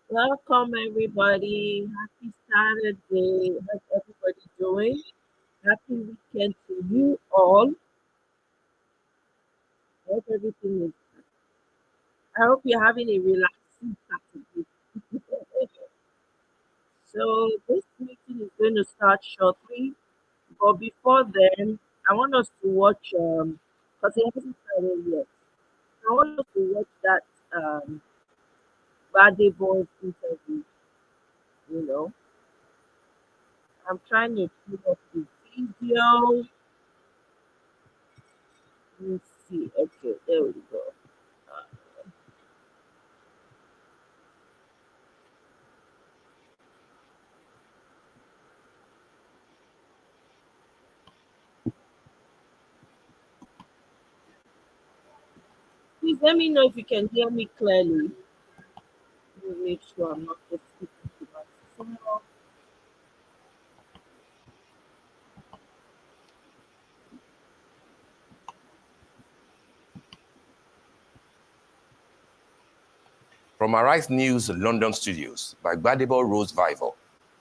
Welcome, everybody. Happy Saturday. How's everybody doing? Happy weekend to you all. Hope everything is. I hope you're having a relaxing Saturday. So this meeting is going to start shortly, but before then, I want us to watch because it hasn't started yet. I want us to watch that birthday boy interview. You know, I'm trying to pull up the video. Let me see. Okay, there we go. Please let me know if you can hear me clearly. Let me make sure I'm not just speaking to myself. From Arise News London studios by Gbadebo Rose Vival,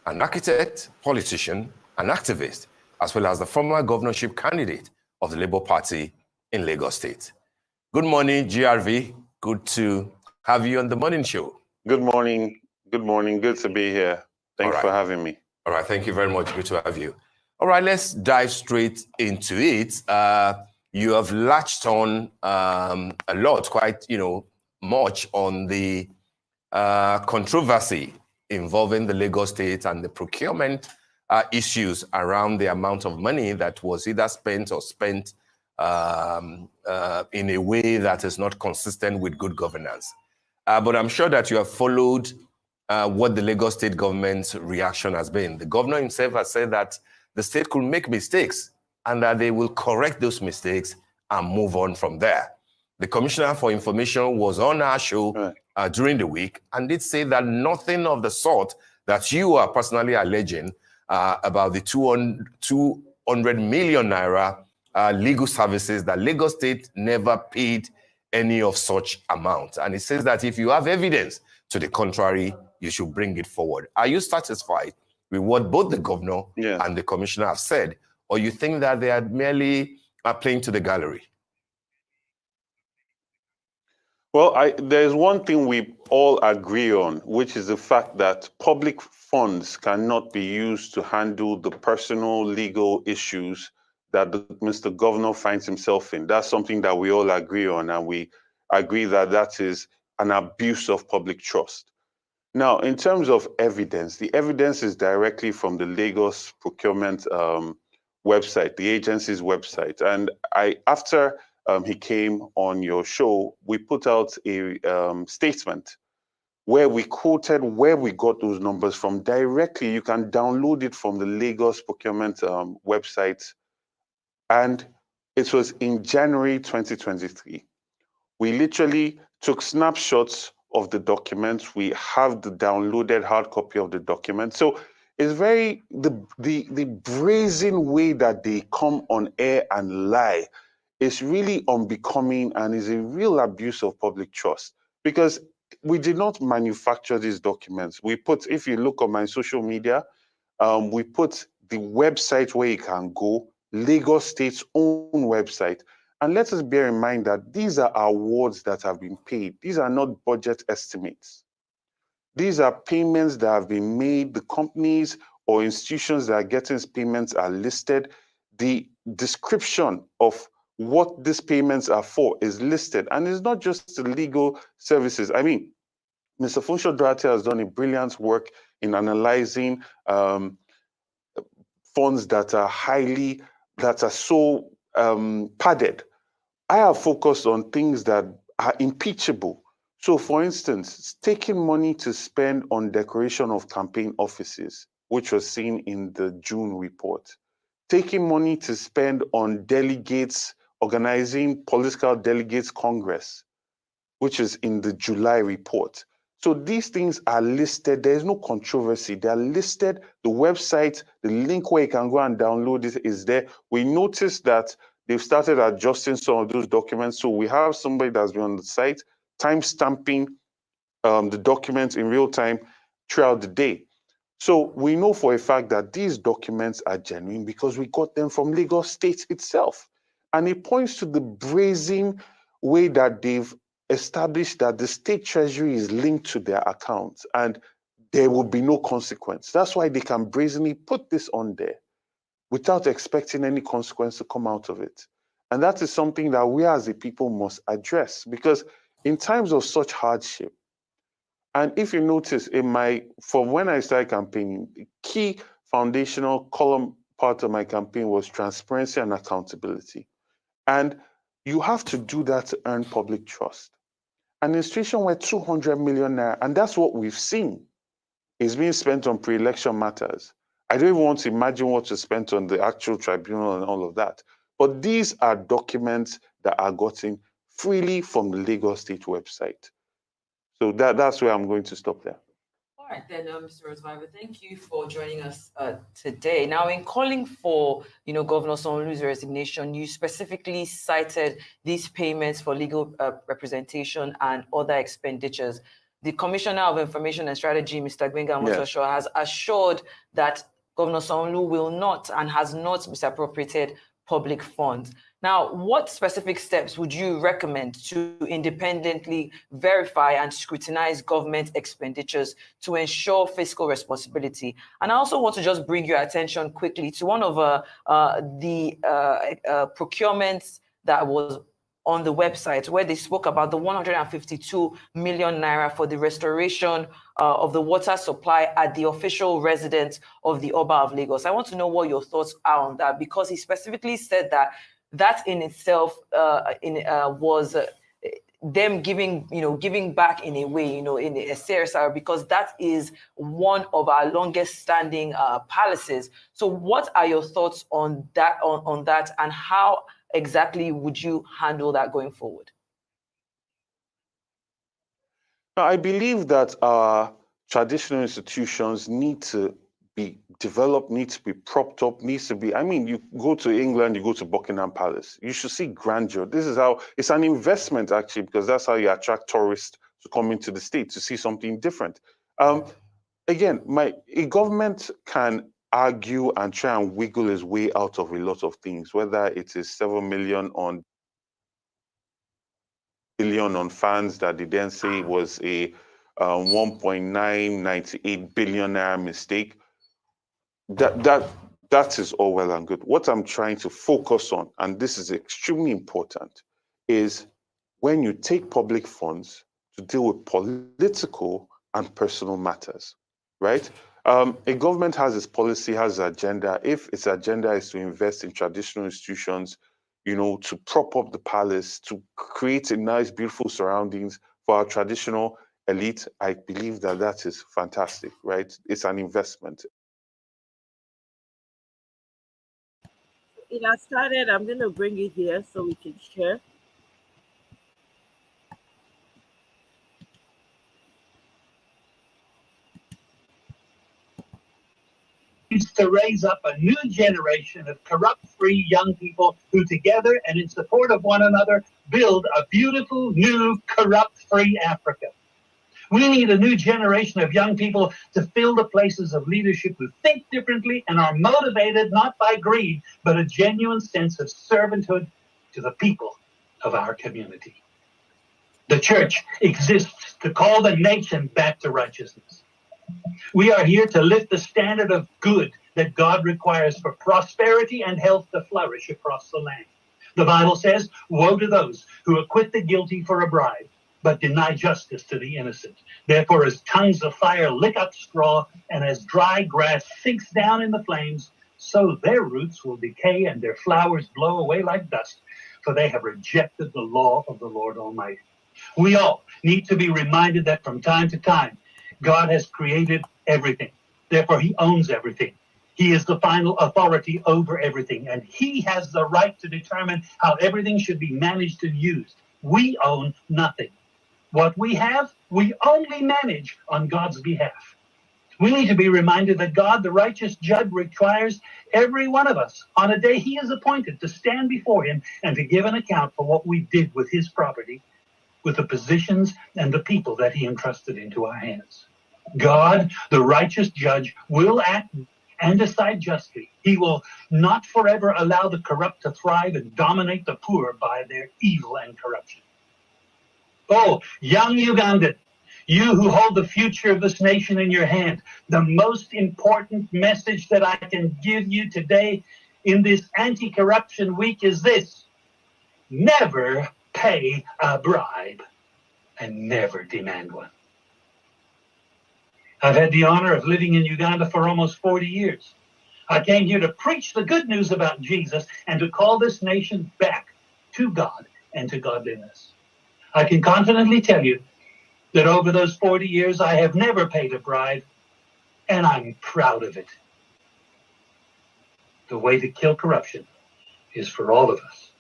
an architect, politician, and activist, as well as the former governorship candidate of the Labour Party in Lagos State. Good morning, GRV. Good to have you on the morning show. Good morning. Good morning. Good to be here. Thanks for having me. All right. Thank you very much. Good to have you. All right. Let's dive straight into it. You have latched on a lot, quite, much on the controversy involving the Lagos State and the procurement issues around the amount of money that was either spent or spent in a way that is not consistent with good governance. But I'm sure that you have followed what the Lagos State government's reaction has been. The governor himself has said that the state could make mistakes and that they will correct those mistakes and move on from there. The Commissioner for Information was on our show during the week and did say that nothing of the sort that you are personally alleging about the 200 million naira legal services, that Lagos State never paid any of such amount. And it says that if you have evidence to the contrary, you should bring it forward. Are you satisfied with what both the governor and the commissioner have said, or you think that they are merely playing to the gallery? Well, there's one thing we all agree on, which is the fact that public funds cannot be used to handle the personal legal issues that Mr. Governor finds himself in. That's something that we all agree on, and we agree that that is an abuse of public trust. Now, in terms of evidence, the evidence is directly from the Lagos procurement website, the agency's website. And after he came on your show, we put out a statement where we quoted where we got those numbers from directly. You can download it from the Lagos procurement website. And it was in January 2023. We literally took snapshots of the documents. We have the downloaded hard copy of the document. So it's very, the brazen way that they come on air and lie is really unbecoming and is a real abuse of public trust, because we did not manufacture these documents. We put, if you look on my social media, we put the website where you can go, Lagos State's own website. And let us bear in mind that these are awards that have been paid. These are not budget estimates. These are payments that have been made. The companies or institutions that are getting payments are listed. The description of what these payments are for is listed. And it's not just the legal services. I mean, Mr. Funsho Duarte has done a brilliant work in analyzing funds that are so padded. I have focused on things that are impeachable. So, for instance, taking money to spend on decoration of campaign offices, which was seen in the June report, taking money to spend on delegates, organizing political delegates Congress, which is in the July report. So these things are listed. There's no controversy. They're listed. The website, the link where you can go and download it is there. We noticed that they've started adjusting some of those documents. So we have somebody that's been on the site, time stamping the documents in real time throughout the day. So we know for a fact that these documents are genuine because we got them from Lagos State itself. And it points to the brazen way that they've established that the state treasury is linked to their accounts and there will be no consequence. That's why they can brazenly put this on there without expecting any consequence to come out of it. And that is something that we as a people must address, because in times of such hardship, and if you notice from when I started campaigning, the key foundational column part of my campaign was transparency and accountability. And you have to do that to earn public trust. An institution where 200 million naira, and that's what we've seen, is being spent on pre-election matters. I don't even want to imagine what was spent on the actual tribunal and all of that. But these are documents that are gotten freely from the Lagos State website. So that's where I'm going to stop there. All right, then, Mr. Rosmaiva, thank you for joining us today. Now, in calling for, Governor Sanwo-Olu's resignation, you specifically cited these payments for legal representation and other expenditures. The Commissioner of Information and Strategy, Mr. Gbenga Motosho, has assured that Governor Sanwo-Olu will not and has not misappropriated public funds. Now, what specific steps would you recommend to independently verify and scrutinize government expenditures to ensure fiscal responsibility? And I also want to just bring your attention quickly to one of the procurements that was on the website, where they spoke about the 152 million naira for the restoration of the water supply at the official residence of the Oba of Lagos. I want to know what your thoughts are on that, because he specifically said that in itself was them giving back in a way, in a CSR, because that is one of our longest standing palaces. So what are your thoughts on that, on that, and how exactly would you handle that going forward? I believe that our traditional institutions need to be developed, need to be propped up, needs to be, you go to England, you go to Buckingham Palace, you should see grandeur. This is how, it's an investment actually, because that's how you attract tourists to come into the state to see something different. Again, a government can argue and try and wiggle his way out of a lot of things, whether it is 7 million on billion on fans that they then say was a 1.998 billion naira mistake. That is all well and good. What I'm trying to focus on, and this is extremely important, is when you take public funds to deal with political and personal matters, right? A government has its policy, has its agenda. If its agenda is to invest in traditional institutions, to prop up the palace, to create a nice, beautiful surroundings for our traditional elite, I believe that is fantastic, right? It's an investment. It has started. I'm going to bring it here so we can share. To raise up a new generation of corrupt-free young people who together and in support of one another build a beautiful, new, corrupt-free Africa. We need a new generation of young people to fill the places of leadership who think differently and are motivated not by greed, but a genuine sense of servanthood to the people of our community. The church exists to call the nation back to righteousness. We are here to lift the standard of good that God requires for prosperity and health to flourish across the land. The Bible says, woe to those who acquit the guilty for a bribe, but deny justice to the innocent. Therefore, as tongues of fire lick up straw, and as dry grass sinks down in the flames, so their roots will decay and their flowers blow away like dust, for they have rejected the law of the Lord Almighty. We all need to be reminded that from time to time, God has created everything. Therefore, he owns everything. He is the final authority over everything, and he has the right to determine how everything should be managed and used. We own nothing. What we have, we only manage on God's behalf. We need to be reminded that God, the righteous judge, requires every one of us on a day he is appointed to stand before him and to give an account for what we did with his property. with the positions and the people that he entrusted into our hands. God, the righteous judge, will act and decide justly. He will not forever allow the corrupt to thrive and dominate the poor by their evil and corruption. Oh, young Ugandan, you who hold the future of this nation in your hand, the most important message that I can give you today in this anti-corruption week is this: never pay a bribe and never demand one. I've had the honor of living in Uganda for almost 40 years. I came here to preach the good news about Jesus and to call this nation back to God and to godliness. I can confidently tell you that over those 40 years, I have never paid a bribe, and I'm proud of it. The way to kill corruption is for all of us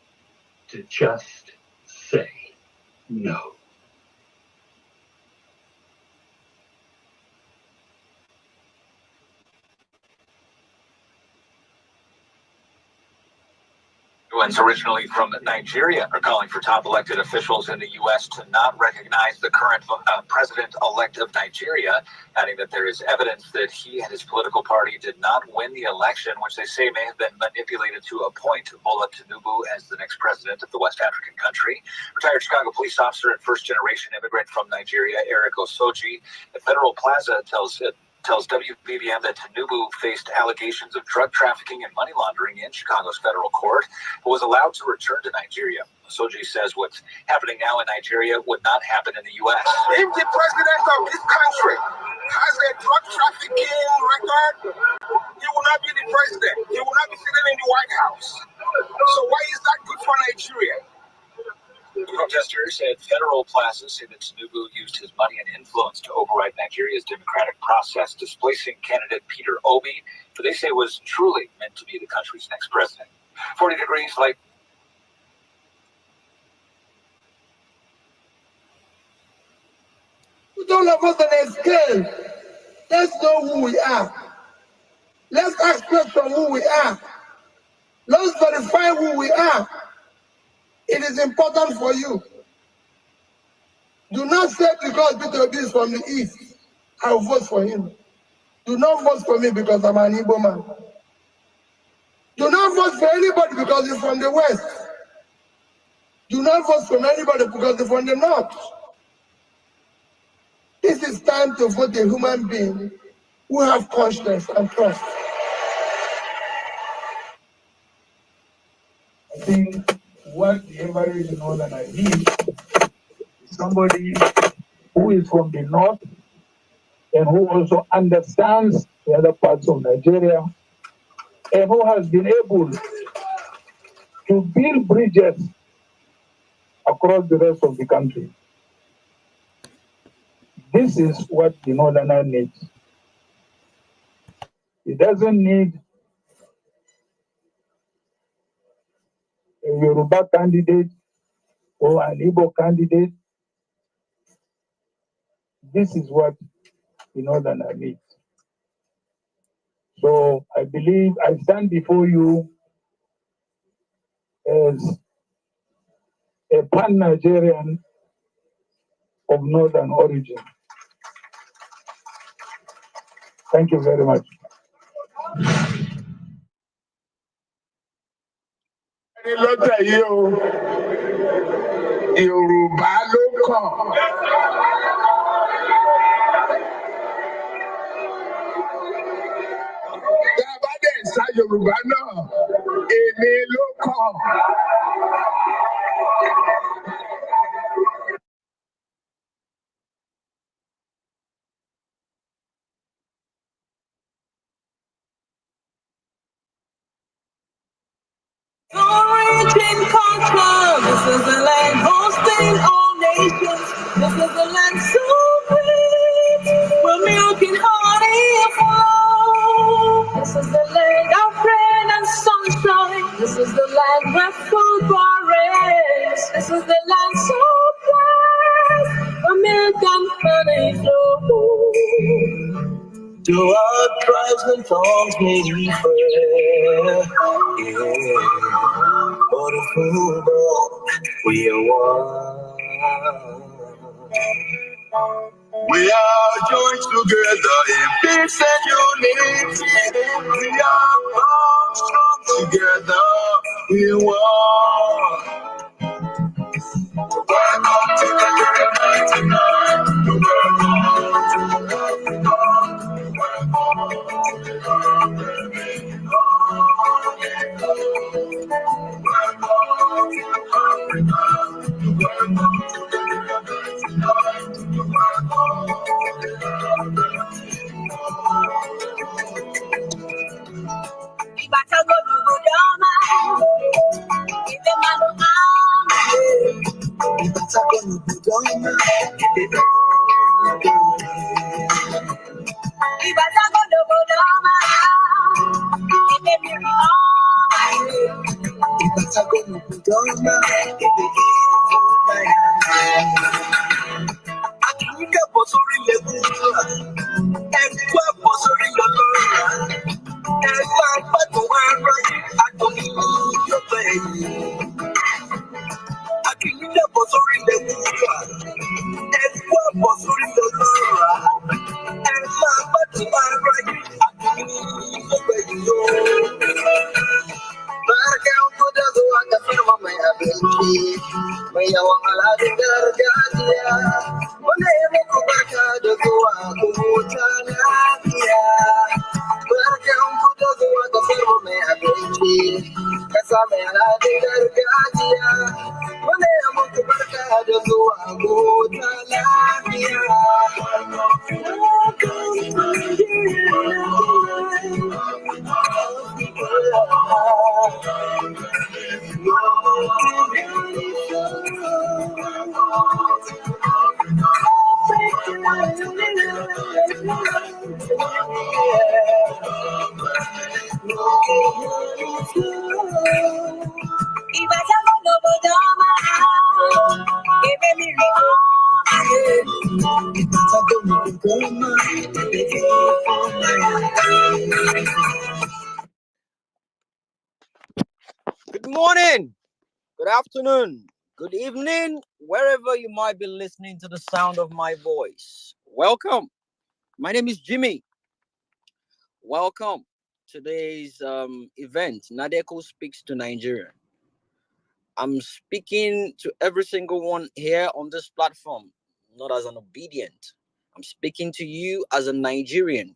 to just say no. Ones originally from Nigeria are calling for top elected officials in the U.S. to not recognize the current president-elect of Nigeria, adding that there is evidence that he and his political party did not win the election, which they say may have been manipulated to appoint Bola Tinubu as the next president of the West African country. Retired Chicago police officer and first-generation immigrant from Nigeria, Eric Osoji, at Federal Plaza tells WBBM that Tinubu faced allegations of drug trafficking and money laundering in Chicago's federal court, but was allowed to return to Nigeria. Soji says what's happening now in Nigeria would not happen in the U.S. If the president of this country has a drug trafficking record, he will not be the president. He will not be sitting in the White House. So why is that good for Nigeria? The protesters at Federal Plaza say that Tinubu used his money and influence to override Nigeria's democratic process, displacing candidate Peter Obi, who they say was truly meant to be the country's next president. 40 degrees like... Put all of us on a scale. Let's know who we are. Let's ask questions who we are. Let's verify who we are. It is important for you. Do not say because Peter Obi is from the East, I will vote for him. Do not vote for me because I'm an Igbo man. Do not vote for anybody because he's from the West. Do not vote for anybody because he's from the North. This is time to vote a human being who have conscience and trust. I think what the average northerner needs is somebody who is from the North and who also understands the other parts of Nigeria and who has been able to build bridges across the rest of the country. This is what the northerner needs. It doesn't need a Yoruba candidate or an Igbo candidate. This is what the northerner needs. So I believe I stand before you as a pan-Nigerian of northern origin. Thank you very much. Yorùbá náà, èmi ló kàn. Origin culture, this is the land hosting all nations. This is the land so great, where milk and honey flow. This is the land of rain and sunshine. This is the land where food grows. This is the land so blessed, where milk and honey flow. To our tribes and tongues may we pray, yeah. For the food, we are one. We are joined together in peace and unity. We are bound strong together in one. Welcome to Nigeria morning, good afternoon, good evening, wherever you might be listening to the sound of my voice. Welcome. My name is Jimmy. Welcome. Today's event, Nadeco'S speaks to Nigeria. I'm speaking to every single one here on this platform, not as an obedient. I'm speaking to you as a Nigerian.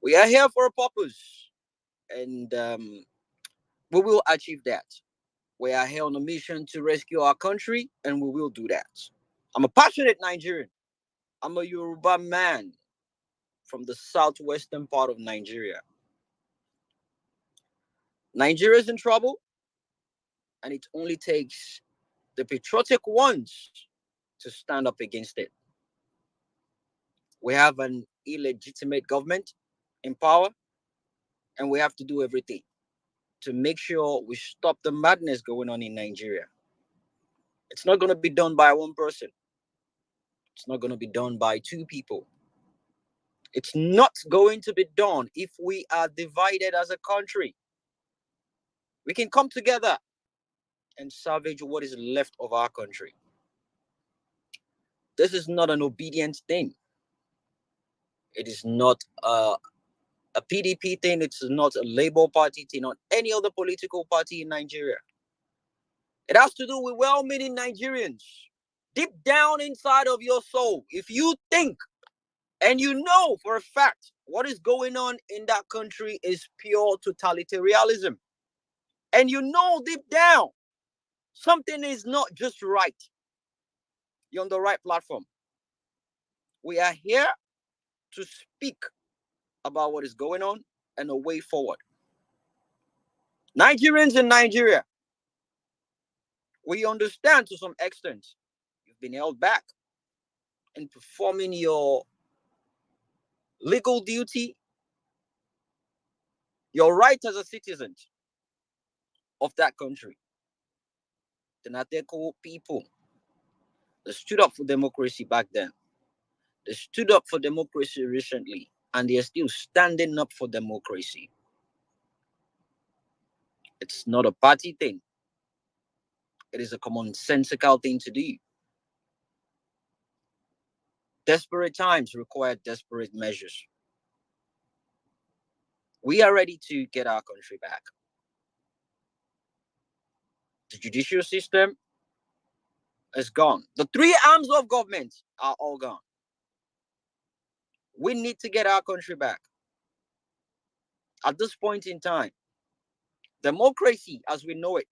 We are here for a purpose, and we will achieve that. We are here on a mission to rescue our country, and we will do that. I'm a passionate Nigerian. I'm a Yoruba man from the southwestern part of Nigeria. Nigeria is in trouble, and it only takes the patriotic ones to stand up against it. We have an illegitimate government in power, and we have to do everything to make sure we stop the madness going on in Nigeria. It's not going to be done by one person. It's not going to be done by two people. It's not going to be done if we are divided as a country. We can come together and salvage what is left of our country. This is not an obedient thing. It is not a PDP thing. It's not a Labour Party thing, not any other political party in Nigeria. It has to do with well-meaning Nigerians. Deep down inside of your soul, if you think and you know for a fact what is going on in that country is pure totalitarianism, and you know deep down something is not just right, you're on the right platform. We are here to speak about what is going on and a way forward. Nigerians in Nigeria, we understand to some extent you've been held back in performing your legal duty, your right as a citizen of that country. The Nadeco people, they stood up for democracy back then. They stood up for democracy recently, and they are still standing up for democracy. It's not a party thing. It is a commonsensical thing to do. Desperate times require desperate measures. We are ready to get our country back. The judicial system is gone. The three arms of government are all gone. We need to get our country back. At this point in time, democracy as we know it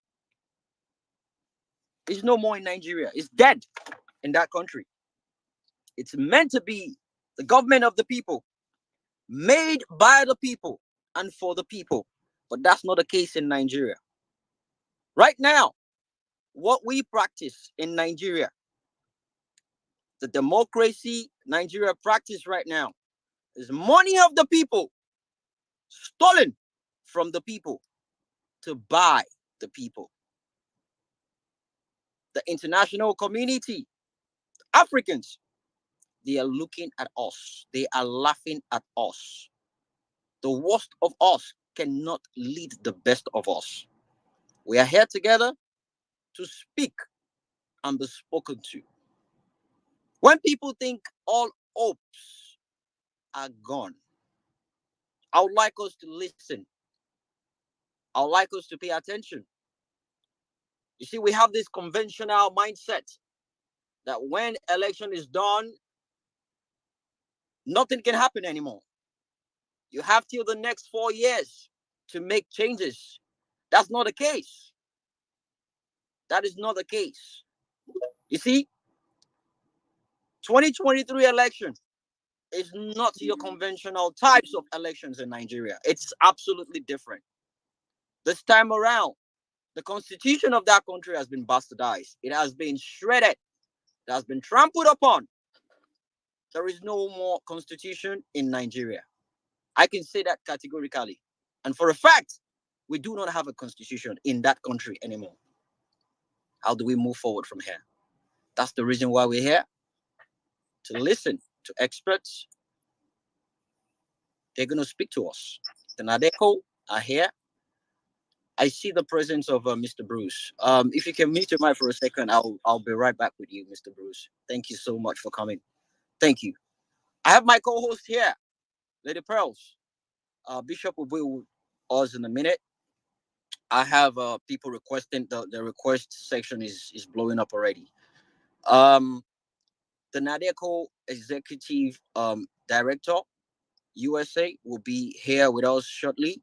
is no more in Nigeria. It's dead in that country. It's meant to be the government of the people, made by the people and for the people. But that's not the case in Nigeria. Right now, what we practice in Nigeria, the democracy Nigeria practice right now, is money of the people stolen from the people to buy the people. The international community, Africans, they are looking at us. They are laughing at us. The worst of us cannot lead the best of us. We are here together to speak and be spoken to. When people think all hopes are gone, I would like us to listen. I would like us to pay attention. You see, we have this conventional mindset that when election is done, nothing can happen anymore. You have till the next 4 years to make changes. That's not the case. That is not the case. You see, 2023 election is not your conventional types of elections in Nigeria. It's absolutely different. This time around, the constitution of that country has been bastardized. It has been shredded. It has been trampled upon. There is no more constitution in Nigeria. I can say that categorically. And for a fact, we do not have a constitution in that country anymore. How do we move forward from here? That's the reason why we're here, to listen to experts. They're going to speak to us. The Nadeco are here. I see the presence of Mr. Bruce. If you can mute your mic for a second, I'll be right back with you, Mr. Bruce. Thank you so much for coming. Thank you. I have my co-host here, Lady Pearls. Bishop will be with us in a minute. I have people requesting. The request section is blowing up already. The Nadeco Executive Director, USA, will be here with us shortly.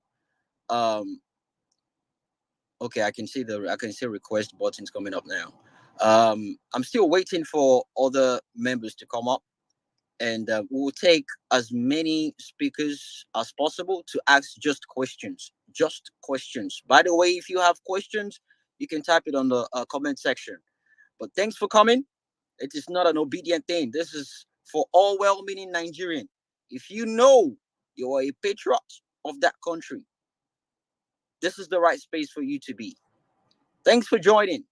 Okay, I can see request buttons coming up now. I'm still waiting for other members to come up, and we'll take as many speakers as possible to ask just questions. Just questions. By the way, if you have questions, you can type it on the comment section. But thanks for coming. It is not an obedient thing. This is for all well-meaning Nigerian. If you know you are a patriot of that country, this is the right space for you to be. Thanks for joining.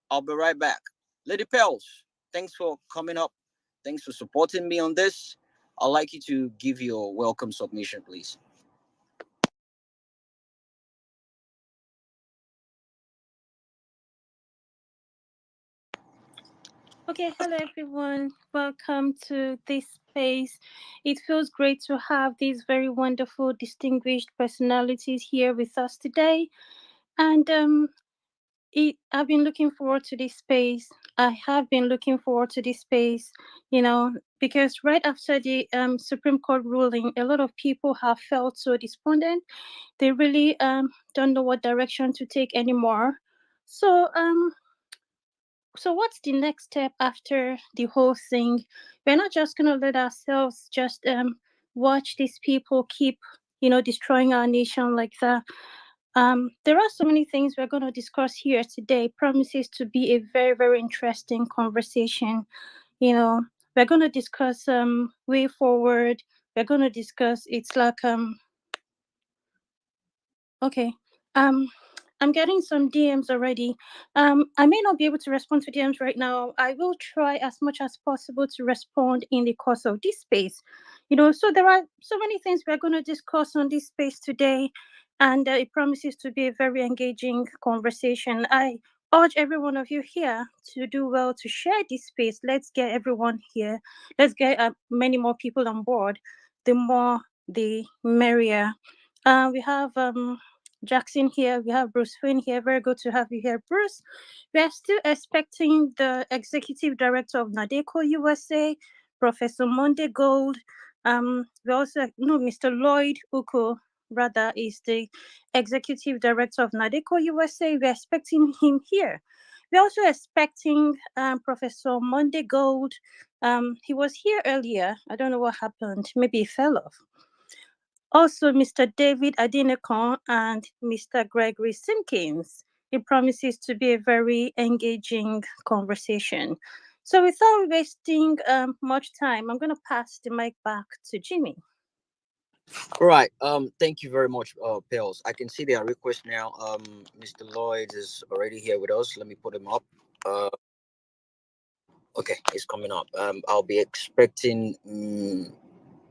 I'll be right back. Lady Pels, thanks for coming up. Thanks for supporting me on this. I'd like you to give your welcome submission, please. Okay, hello everyone. Welcome to this space. It feels great to have these very wonderful, distinguished personalities here with us today. And I've been looking forward to this space. I have been looking forward to this space, because right after the Supreme Court ruling, a lot of people have felt so despondent. They really don't know what direction to take anymore. So what's the next step after the whole thing? We're not just gonna let ourselves just watch these people keep, destroying our nation like that. There are so many things we're gonna discuss here today. Promises to be a very, very interesting conversation. We're gonna discuss way forward. We're gonna discuss it's like okay. I'm getting some DMs already. I may not be able to respond to DMs right now. I will try as much as possible to respond in the course of this space. So there are so many things we're going to discuss on this space today, and it promises to be a very engaging conversation. I urge every one of you here to do well to share this space. Let's get everyone here. Let's get many more people on board. The more, the merrier. We have Jackson here. We have Bruce Wayne here. Very good to have you here, Bruce. We are still expecting the executive director of Nadeco USA, Professor Monday Gold. We also know Mr. Lloyd Uko, rather, is the executive director of Nadeco USA. We're expecting him here. We're also expecting Professor Monday Gold. He was here earlier. I don't know what happened. Maybe he fell off. Also, Mr. David Adinekon and Mr. Gregory Simpkins. It promises to be a very engaging conversation. So without wasting much time, I'm going to pass the mic back to Jimmy. All right. Thank you very much, Pels. I can see there are requests now. Mr. Lloyd is already here with us. Let me put him up. Okay, it's coming up. I'll be expecting.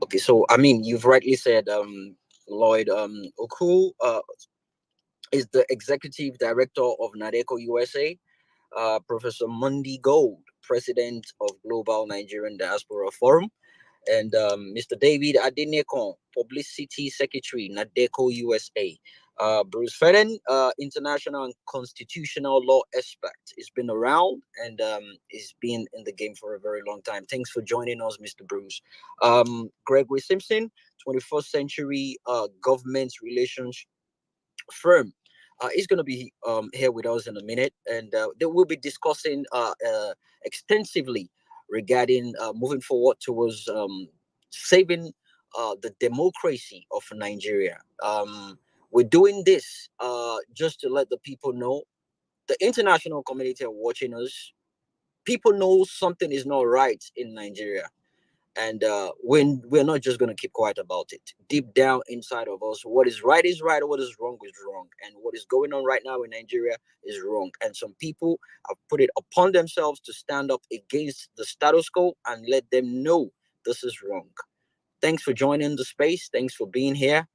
Okay, so I mean, you've rightly said, Lloyd Oku is the executive director of Nadeco USA. Professor Mundi Gold, president of Global Nigerian Diaspora Forum, and Mr. David Adinekon, publicity secretary, Nadeco USA. Bruce Fenton, international and constitutional law expert. He's been around and he's been in the game for a very long time. Thanks for joining us, Mr. Bruce. Gregory Simpson, 21st century government relations firm. He's going to be here with us in a minute, and they will be discussing extensively regarding moving forward towards saving the democracy of Nigeria. We're doing this just to let the people know, the international community are watching us. People know something is not right in Nigeria. And when we're not just going to keep quiet about it. Deep down inside of us, what is right, what is wrong, and what is going on right now in Nigeria is wrong. And some people have put it upon themselves to stand up against the status quo and let them know this is wrong. Thanks for joining the space. Thanks for being here.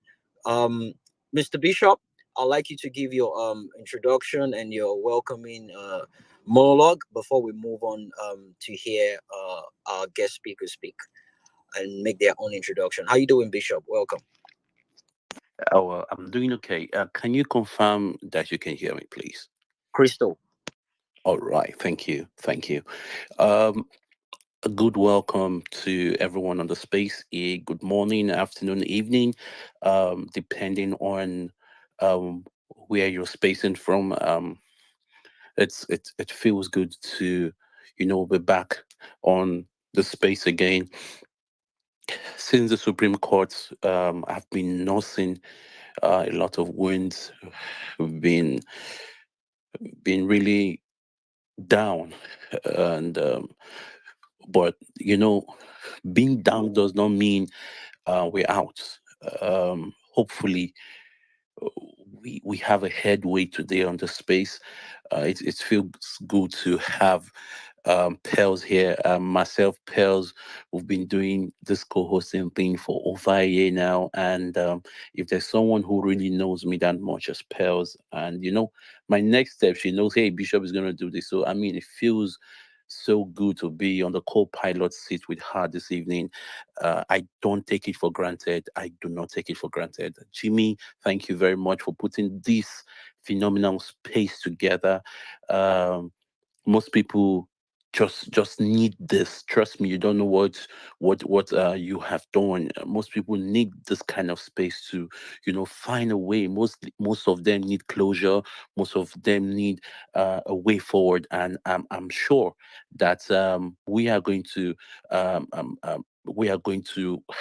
Mr. Bishop, I'd like you to give your introduction and your welcoming monologue before we move on to hear our guest speakers speak and make their own introduction. How you doing, Bishop? Welcome. Oh, I'm doing okay. Can you confirm that you can hear me, please? Crystal. All right. Thank you. Thank you. Um, a good welcome to everyone on the space. Good morning, afternoon, evening, depending on um, where you're spacing from. It feels good to, be back on the space again. Since the Supreme Court, I've been nursing a lot of wounds. We've been really down, and but being down does not mean we're out. Hopefully, uh, we have a headway today on the space. It feels good to have Pels here. Myself, Pels, we've been doing this co-hosting thing for over a year now. And if there's someone who really knows me that much as Pels, and my next step, she knows, hey, Bishop is going to do this. So, I mean, it feels so good to be on the co-pilot seat with her this evening. I don't take it for granted. I do not take it for granted. Jimmy, thank you very much for putting this phenomenal space together. Most people just need this. Trust me, you don't know what you have done. Most people need this kind of space to find a way. Most of them need closure. Most of them need a way forward, and I'm sure that we are going to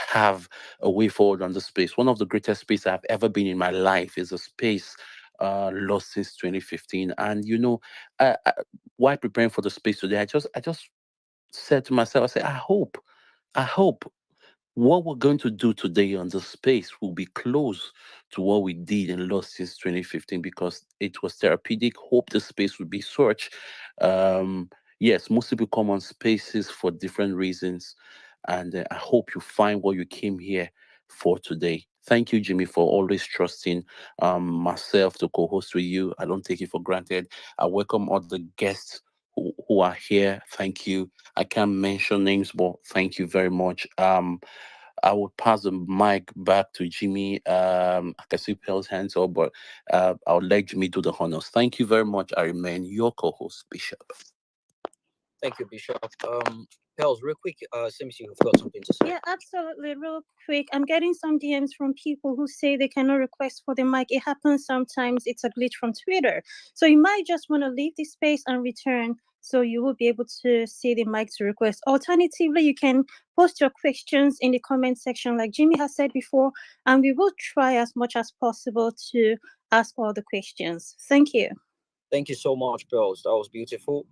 have a way forward on the space. One of the greatest space I've ever been in my life is a space lost since 2015. And while preparing for the space today, I just said to myself, I said, I hope what we're going to do today on the space will be close to what we did in Lost since 2015, because it was therapeutic. Hope the space will be such. Yes, most people come on spaces for different reasons, and I hope you find what you came here for today. Thank you, Jimmy, for always trusting myself to co-host with you. I don't take it for granted. I welcome all the guests who are here. Thank you. I can't mention names, but thank you very much. I would pass the mic back to Jimmy. I can see Pearl's hands up, but I would let Jimmy do the honors. Thank you very much. I remain your co-host, Bishop. Thank you, Bishop. Pels, real quick, seems you've got something to say. Yeah, absolutely. Real quick, I'm getting some DMs from people who say they cannot request for the mic. It happens sometimes. It's a glitch from Twitter. So you might just want to leave this space and return so you will be able to see the mic to request. Alternatively, you can post your questions in the comment section like Jimmy has said before, and we will try as much as possible to ask all the questions. Thank you. Thank you so much, Pels. That was beautiful.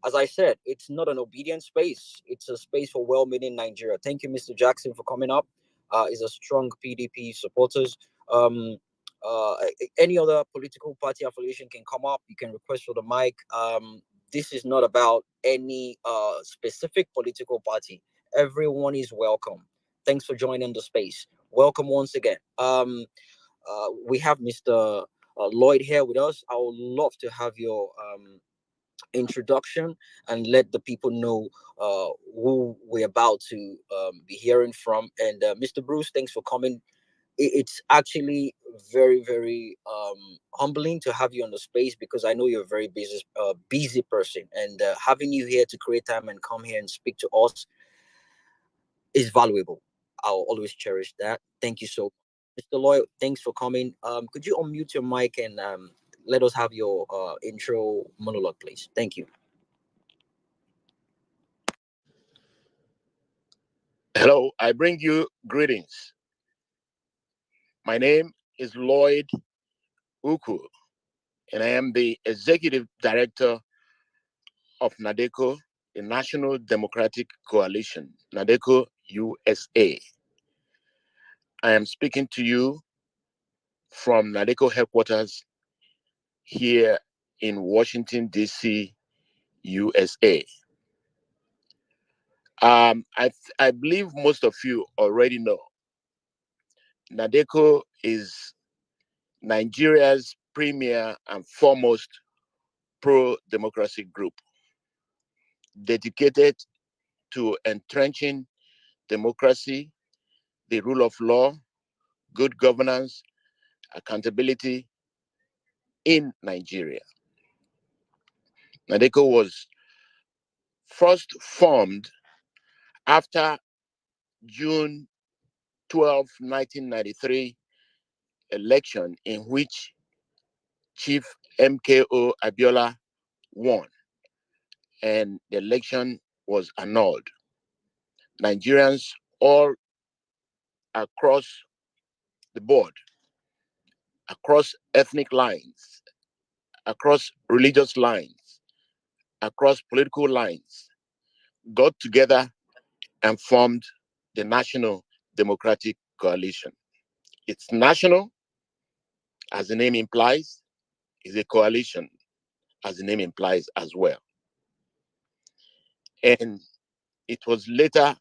As I said, it's not an obedient space. It's a space for well-meaning Nigeria. Thank you, Mr. Jackson, for coming up. Is a strong PDP supporters. Um, uh, any other political party affiliation can come up. You can request for the mic. This is not about any specific political party. Everyone is welcome. Thanks for joining the space. Welcome once again. We have Mr. Lloyd here with us. I would love to have your introduction and let the people know who we're about to be hearing from. And Mr. Bruce, thanks for coming. It's actually very, very humbling to have you on the space because I know you're a very busy person, and having you here to create time and come here and speak to us is valuable. I'll always cherish that. Thank you so much. Mr. Lloyd, thanks for coming. Could you unmute your mic and let us have your intro monologue, please? Thank you. Hello, I bring you greetings. My name is Lloyd Uku, and I am the Executive Director of Nadeco, the National Democratic Coalition, Nadeco USA. I am speaking to you from Nadeco headquarters here in Washington, D.C., USA. I believe most of you already know Nadeco is Nigeria's premier and foremost pro-democracy group dedicated to entrenching democracy, the rule of law, good governance, accountability in Nigeria. Nadeco was first formed after June 12, 1993 election in which Chief MKO Abiola won and the election was annulled. Nigerians all across the board, across ethnic lines, across religious lines, across political lines, got together and formed the National Democratic Coalition. It's national, as the name implies, is a coalition, as the name implies as well. And it was later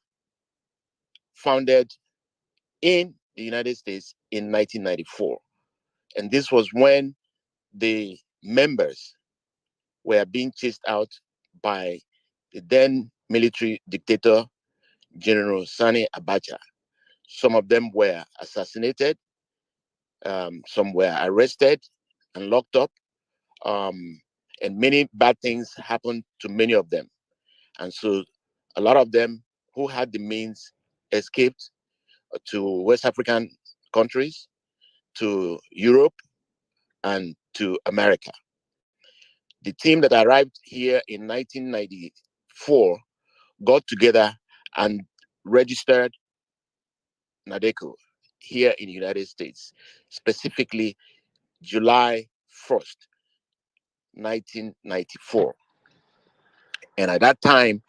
founded in the United States in 1994. And this was when the members were being chased out by the then military dictator, General Sani Abacha. Some of them were assassinated, some were arrested and locked up, and many bad things happened to many of them. And so a lot of them who had the means escaped to West African countries, to Europe, and to America. The team that arrived here in 1994 got together and registered Nadeco here in the United States, specifically July 1st, 1994. And at that time,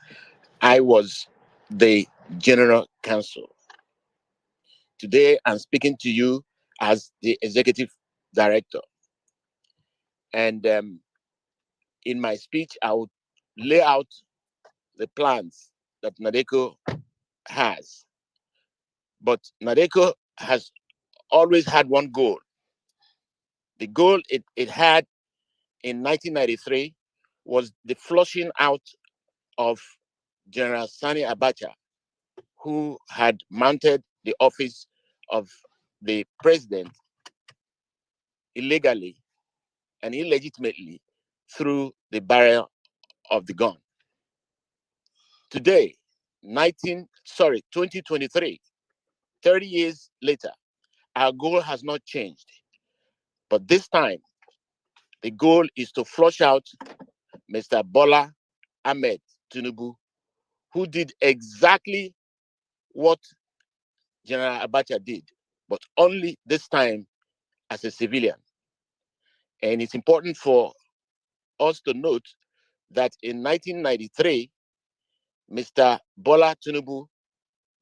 I was the general counsel. Today, I'm speaking to you as the executive director. And in my speech, I will lay out the plans that Nadeco has, But Nadeco has always had one goal. The goal it had in 1993 was the flushing out of General Sani Abacha, who had mounted the office of the president illegally and illegitimately through the barrel of the gun. Today, 2023, 30 years later, our goal has not changed. But this time, the goal is to flush out Mr. Bola Ahmed Tinubu, who did exactly what General Abacha did, but only this time as a civilian. And it's important for us to note that in 1993, Mr. Bola Tinubu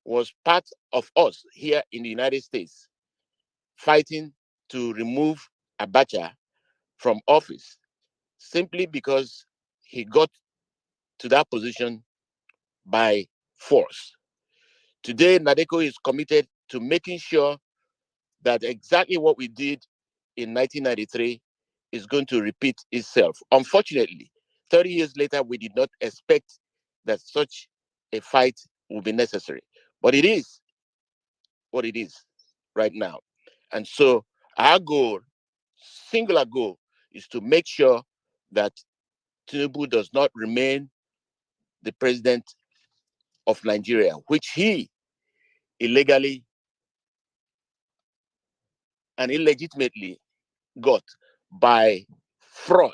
was part of us here in the United States fighting to remove Abacha from office simply because he got to that position by force. Today, Nadeco is committed to making sure that exactly what we did in 1993 is going to repeat itself. Unfortunately, 30 years later, we did not expect that such a fight would be necessary. But it is what it is right now. And so our goal, singular goal, is to make sure that Tinubu does not remain the president of Nigeria, which he illegally and illegitimately got by fraud.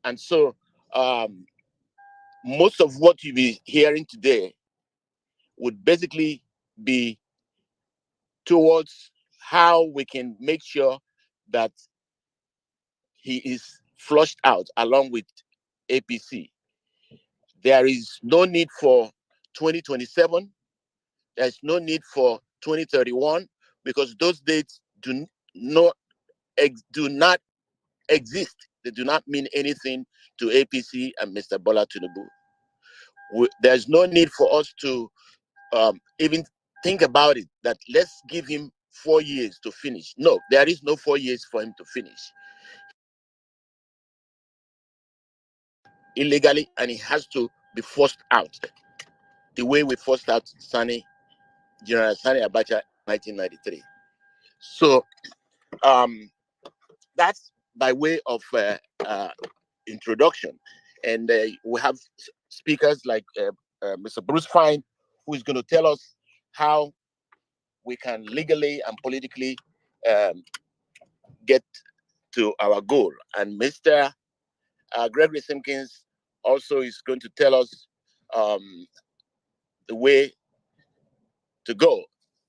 And so most of what you'll be hearing today would basically be towards how we can make sure that he is flushed out along with APC. There is no need for 2027. There's no need for 2031 because those dates do not exist. They do not mean anything to APC and Mr. Bola Tinubu. There's no need for us to even think about it, that let's give him 4 years to finish. No, there is no 4 years for him to finish. Illegally, and he has to be forced out the way we forced out General Sani Abacha in 1993. So that's by way of introduction. And we have speakers like Mr. Bruce Fine, who is going to tell us how we can legally and politically get to our goal. And Mr. Gregory Simpkins also is going to tell us the way to go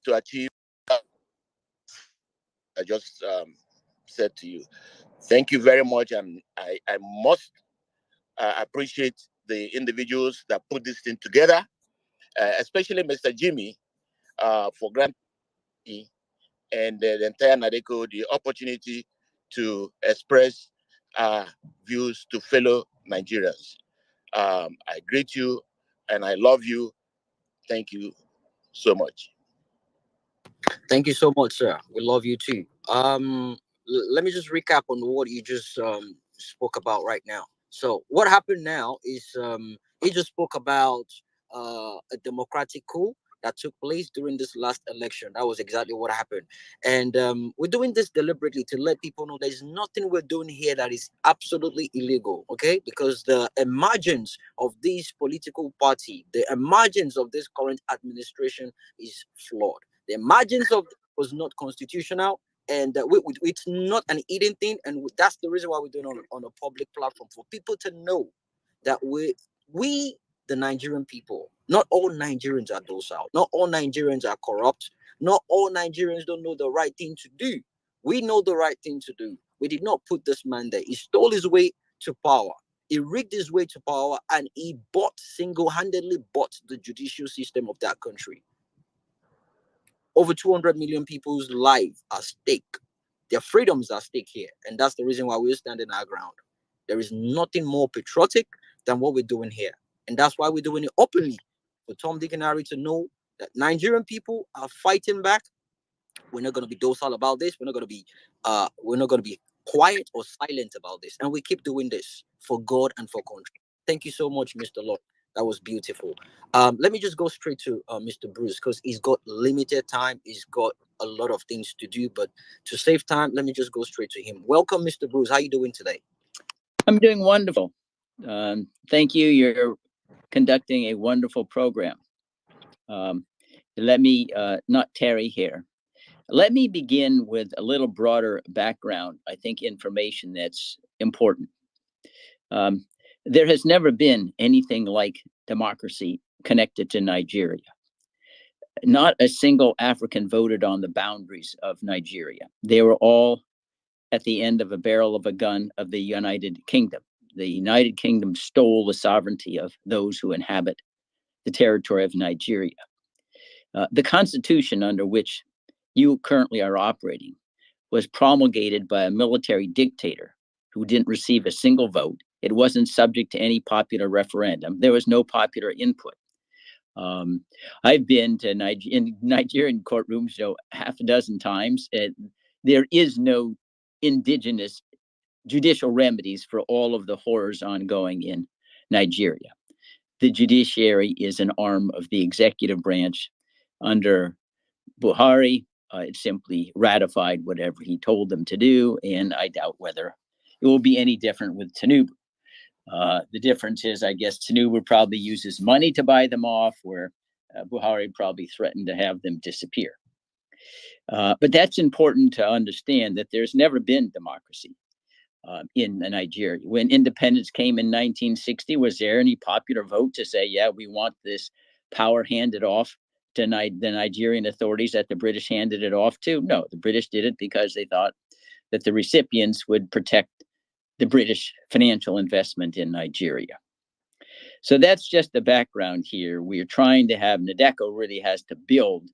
to achieve what I just said to you. Thank you very much. And I must appreciate the individuals that put this thing together, especially Mr. Jimmy for granting me and the entire Nadeco the opportunity to express views to fellow Nigerians. I greet you and I love you. Thank you so much. Thank you so much, sir. We love you too. Let me just recap on what you just spoke about right now. So what happened now is he just spoke about a democratic coup that took place during this last election. That was exactly what happened. And we're doing this deliberately to let people know there's nothing we're doing here that is absolutely illegal, okay? Because the emergence of this political party, the emergence of this current administration is flawed. The emergence of was not constitutional, and it's not an eating thing, and that's the reason why we're doing it on a public platform for people to know that we the Nigerian people, not all Nigerians are docile, not all Nigerians are corrupt, not all Nigerians don't know the right thing to do. We know the right thing to do. We did not put this man there. He stole his way to power. He rigged his way to power, and he single-handedly bought the judicial system of that country. Over 200 million people's lives are at stake. Their freedoms are at stake here. And that's the reason why we're standing our ground. There is nothing more patriotic than what we're doing here. And that's why we're doing it openly for Tom, Dick, and Harry to know That Nigerian people are fighting back. We're not going to be docile about this. We're not going to be quiet or silent about this. And we keep doing this for God and for country. Thank you so much, Mr. Lord. That was beautiful. Let me just go straight to Mr. Bruce, because he's got limited time. He's got a lot of things to do, but to save time, let me just go straight to him. Welcome, Mr. Bruce. How are you doing today? I'm doing wonderful. Thank you. You're conducting a wonderful program. Let me not tarry here. Let me begin with a little broader background, I think information that's important. There has never been anything like democracy connected to Nigeria. Not a single African voted on the boundaries of Nigeria. They were all at the end of a barrel of a gun of the United Kingdom. The United Kingdom stole the sovereignty of those who inhabit the territory of Nigeria. The constitution under which you currently are operating was promulgated by a military dictator who didn't receive a single vote. It wasn't subject to any popular referendum. There was no popular input. I've been to in Nigerian courtrooms, half a dozen times. There is no indigenous judicial remedies for all of the horrors ongoing in Nigeria. The judiciary is an arm of the executive branch. Under Buhari, it simply ratified whatever he told them to do, and I doubt whether it will be any different with Tinubu. The difference is, I guess, Tinubu probably uses money to buy them off, where Buhari probably threatened to have them disappear. But that's important to understand, that there's never been democracy in Nigeria. When independence came in 1960, was there any popular vote to say, yeah, we want this power handed off to the Nigerian authorities that the British handed it off to? No, the British did it because they thought that the recipients would protect the British financial investment in Nigeria. So that's just the background here. We are trying to have, Nadeco really has to build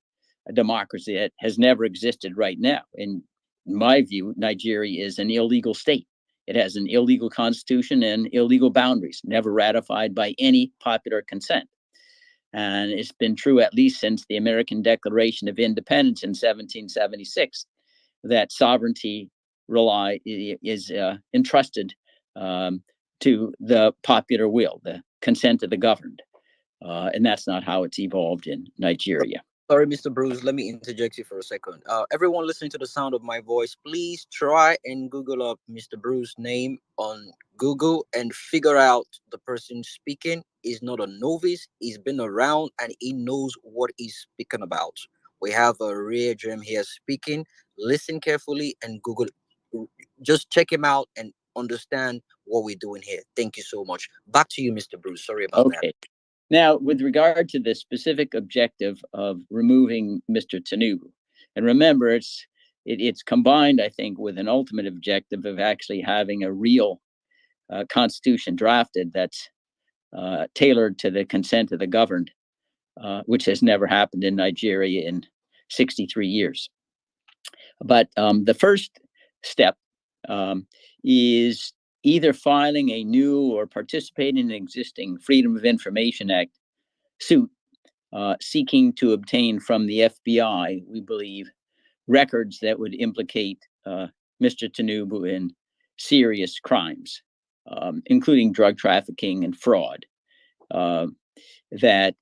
a democracy that has never existed right now. In my view, Nigeria is an illegal state. It has an illegal constitution and illegal boundaries, never ratified by any popular consent. And it's been true at least since the American Declaration of Independence in 1776, that sovereignty is entrusted to the popular will, the consent of the governed. And that's not how it's evolved in Nigeria. Sorry, Mr. Bruce, let me interject you for a second. Everyone listening to the sound of my voice, please try and Google up Mr. Bruce's name on Google and figure out the person speaking is not a novice. He's been around and he knows what he's speaking about. We have a rare gem here speaking. Listen carefully and Google. Just check him out and understand what we're doing here. Thank you so much. Back to you, Mr. Bruce. Sorry about that. Now, with regard to the specific objective of removing Mr. Tinubu, and remember, it's combined, I think, with an ultimate objective of actually having a real constitution drafted that's tailored to the consent of the governed, which has never happened in Nigeria in 63 years. But the first step is either filing a new or participating in an existing Freedom of Information Act suit seeking to obtain from the FBI, we believe, records that would implicate Mr. Tinubu in serious crimes, including drug trafficking and fraud. That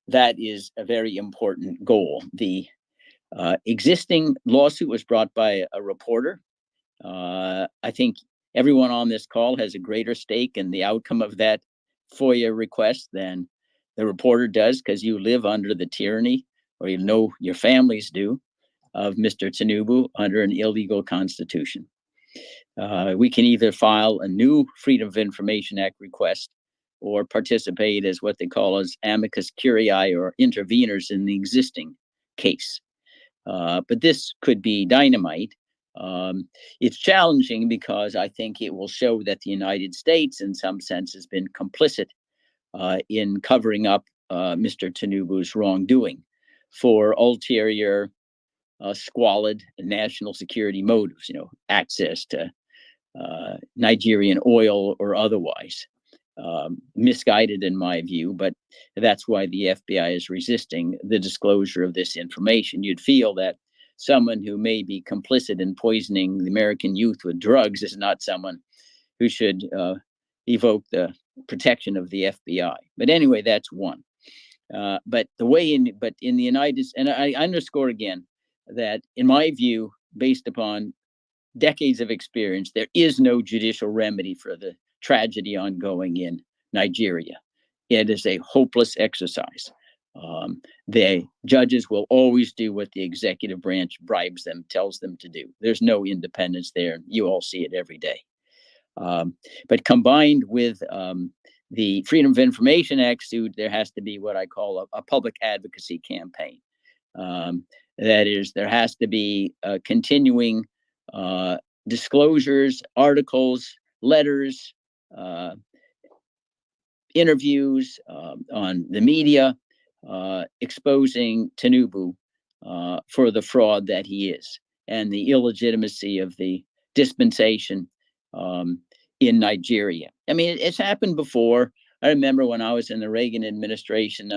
is a very important goal. The existing lawsuit was brought by a reporter. I think everyone on this call has a greater stake in the outcome of that FOIA request than the reporter does, because you live under the tyranny, or you know your families do, of Mr. Tinubu under an illegal constitution. We can either file a new Freedom of Information Act request or participate as what they call as amicus curiae, or interveners in the existing case. But this could be dynamite. It's challenging because I think it will show that the United States, in some sense, has been complicit in covering up Mr. Tinubu's wrongdoing for ulterior, squalid national security motives, access to Nigerian oil or otherwise. misguided in my view, but that's why the FBI is resisting the disclosure of this information. You'd feel that someone who may be complicit in poisoning the American youth with drugs is not someone who should evoke the protection of the FBI. But anyway, that's one. But in the United States, and I underscore again that in my view, based upon decades of experience, there is no judicial remedy for the tragedy ongoing in Nigeria. It is a hopeless exercise. The judges will always do what the executive branch bribes them, tells them to do. There's no independence there. You all see it every day. But combined with the Freedom of Information Act suit, there has to be what I call a public advocacy campaign. That is, there has to be continuing disclosures, articles, letters, interviews on the media exposing Tinubu for the fraud that he is and the illegitimacy of the dispensation in Nigeria. I mean, it's happened before. I remember when I was in the Reagan administration,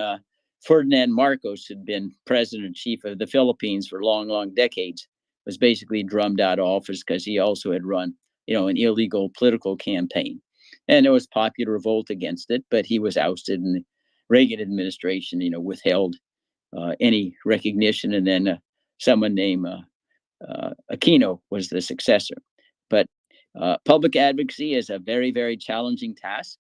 Ferdinand Marcos had been president and chief of the Philippines for long, long decades, was basically drummed out of office because he also had run, an illegal political campaign. And there was popular revolt against it, but he was ousted, and the Reagan administration, withheld any recognition. And then someone named Aquino was the successor. But public advocacy is a very, very challenging task.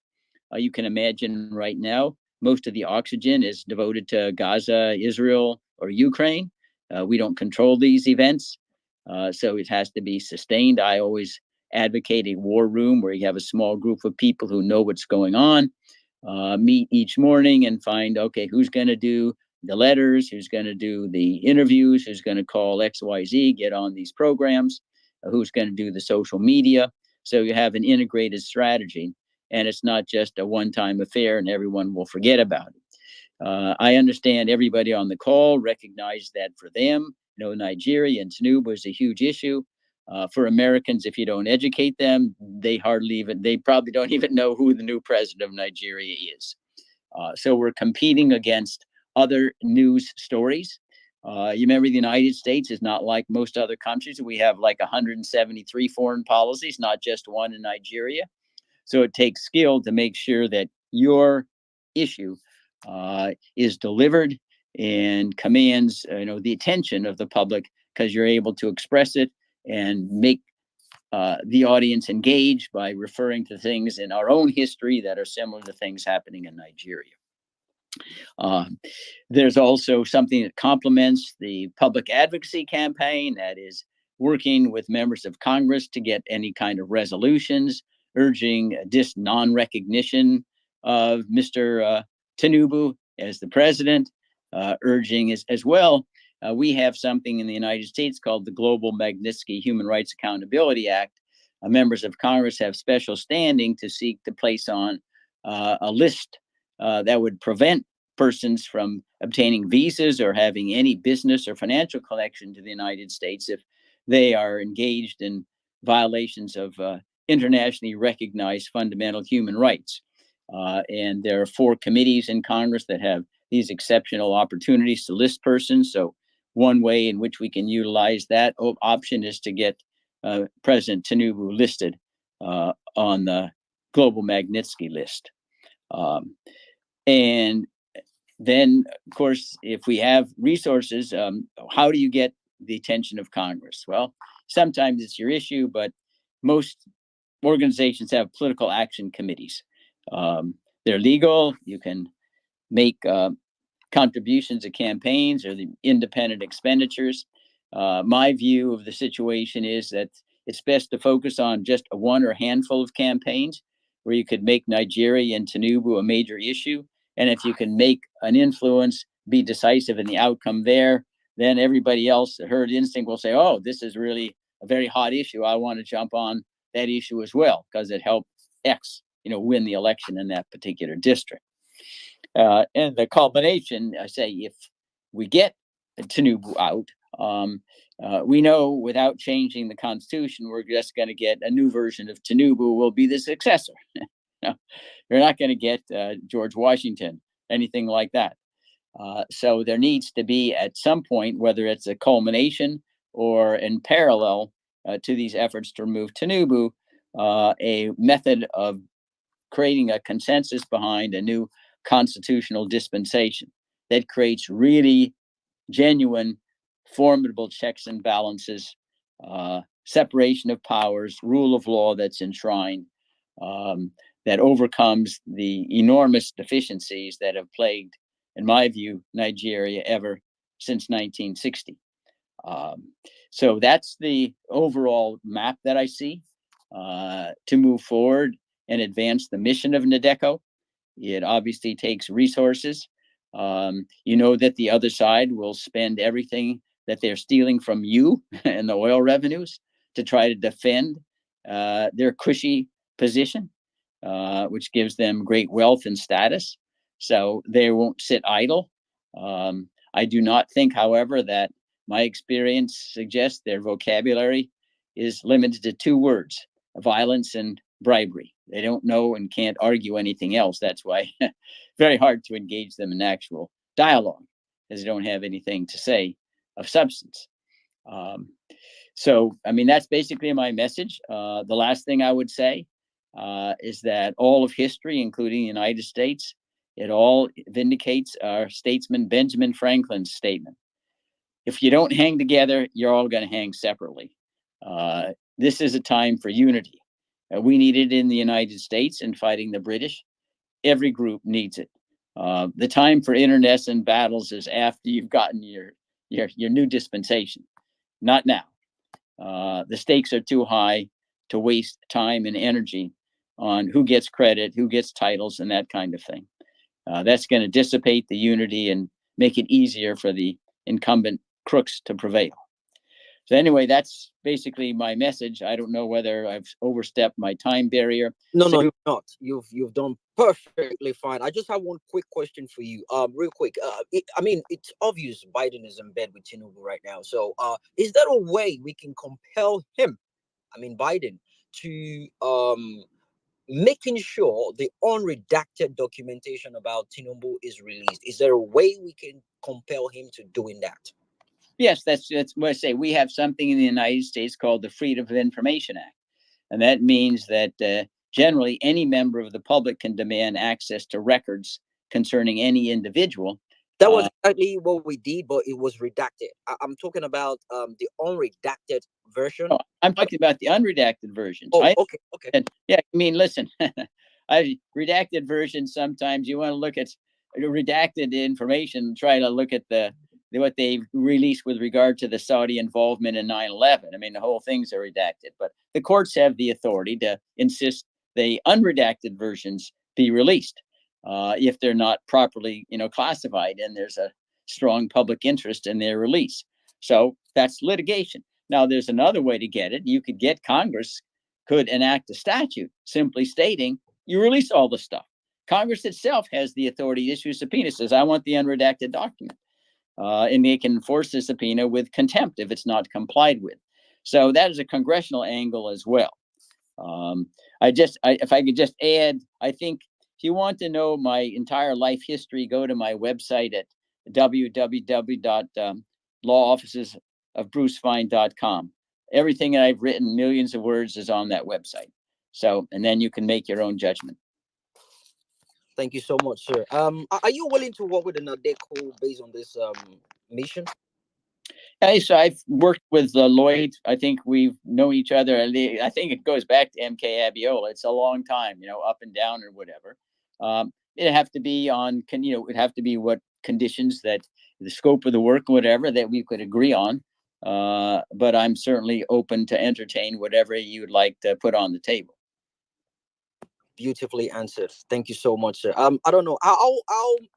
You can imagine right now, most of the oxygen is devoted to Gaza, Israel, or Ukraine. We don't control these events, so it has to be sustained. I always advocate a war room where you have a small group of people who know what's going on, meet each morning and find, okay, who's going to do the letters, who's going to do the interviews, who's going to call XYZ, get on these programs, who's going to do the social media. So you have an integrated strategy, and it's not just a one-time affair and everyone will forget about it. I understand everybody on the call recognized that for them, Nigeria and Tinubu is a huge issue. For Americans, if you don't educate them, they probably don't even know who the new president of Nigeria is. So we're competing against other news stories. You remember the United States is not like most other countries. We have like 173 foreign policies, not just one in Nigeria. So it takes skill to make sure that your issue is delivered and commands the attention of the public, because you're able to express it and make the audience engage by referring to things in our own history that are similar to things happening in Nigeria. There's also something that complements the public advocacy campaign, that is working with members of Congress to get any kind of resolutions urging non-recognition of Mr. Tinubu as the president, urging as well. We have something in the United States called the Global Magnitsky Human Rights Accountability Act. Members of Congress have special standing to seek to place on a list that would prevent persons from obtaining visas or having any business or financial connection to the United States if they are engaged in violations of internationally recognized fundamental human rights. And there are 4 committees in Congress that have these exceptional opportunities to list persons. So one way in which we can utilize that option is to get President Tinubu listed on the Global Magnitsky list. And then, of course, if we have resources, how do you get the attention of Congress? Well, sometimes it's your issue, but most organizations have political action committees. They're legal. You can make contributions to campaigns or the independent expenditures. My view of the situation is that it's best to focus on just one or a handful of campaigns where you could make Nigeria and Tinubu a major issue. And if you can make an influence, be decisive in the outcome there, then everybody else, the herd instinct, will say, oh, this is really a very hot issue. I want to jump on that issue as well because it helped X, win the election in that particular district. And the culmination, I say, if we get Tinubu out, we know without changing the Constitution, we're just going to get a new version of Tinubu will be the successor. You're not going to get George Washington, anything like that. So there needs to be at some point, whether it's a culmination or in parallel to these efforts to remove Tinubu, a method of creating a consensus behind a new constitutional dispensation that creates really genuine, formidable checks and balances, separation of powers, rule of law that's enshrined, that overcomes the enormous deficiencies that have plagued, in my view, Nigeria ever since 1960. So that's the overall map that I see to move forward and advance the mission of Nadeco. It obviously takes resources. You know that the other side will spend everything that they're stealing from you and the oil revenues to try to defend their cushy position, which gives them great wealth and status. So they won't sit idle. I do not think, however, that my experience suggests their vocabulary is limited to two words: violence and bribery. They don't know and can't argue anything else. That's why very hard to engage them in actual dialogue, as they don't have anything to say of substance. So, I mean, that's basically my message. The last thing I would say is that all of history, including the United States, it all vindicates our statesman Benjamin Franklin's statement: if you don't hang together, you're all going to hang separately. This is a time for unity. We need it in the United States in fighting the British. Every group needs it. The time for internecine battles is after you've gotten your new dispensation, not now. The stakes are too high to waste time and energy on who gets credit, who gets titles, and that kind of thing. That's going to dissipate the unity and make it easier for the incumbent crooks to prevail. So anyway, that's basically my message. I don't know whether I've overstepped my time barrier. No, no, you've not. You've done perfectly fine. I just have one quick question for you. Real quick. I mean, it's obvious Biden is in bed with Tinubu right now. So, is there a way we can compel him, I mean Biden, to making sure the unredacted documentation about Tinubu is released? Is there a way we can compel him to doing that? Yes, that's what I say. We have something in the United States called the Freedom of Information Act. And that means that generally any member of the public can demand access to records concerning any individual. That was exactly what we did, but it was redacted. I'm talking about the unredacted version. Oh, I'm talking about the unredacted versions. Oh, okay. Yeah, I mean, listen, redacted versions, sometimes you want to look at redacted information, try to look at what they released with regard to the Saudi involvement in 9/11. I mean, the whole things are redacted, but the courts have the authority to insist the unredacted versions be released if they're not properly, classified, and there's a strong public interest in their release. So that's litigation. Now, there's another way to get it. You could get Congress could enact a statute simply stating you release all the stuff. Congress itself has the authority to issue subpoenas. Says, I want the unredacted document. And they can enforce the subpoena with contempt if it's not complied with. So that is a congressional angle as well. If I could just add, I think if you want to know my entire life history, go to my website at www.lawofficesofbrucefine.com. Everything that I've written, millions of words, is on that website. So, and then you can make your own judgment. Thank you so much, sir. Are you willing to work with the Nadeco based on this mission? Yeah, so I've worked with Lloyd. I think we've known each other. I think it goes back to MK Abiola. It's a long time, up and down or whatever. It'd have to be it'd have to be what conditions that the scope of the work, whatever, that we could agree on. But I'm certainly open to entertain whatever you'd like to put on the table. Beautifully answered. Thank you so much, sir. I don't know how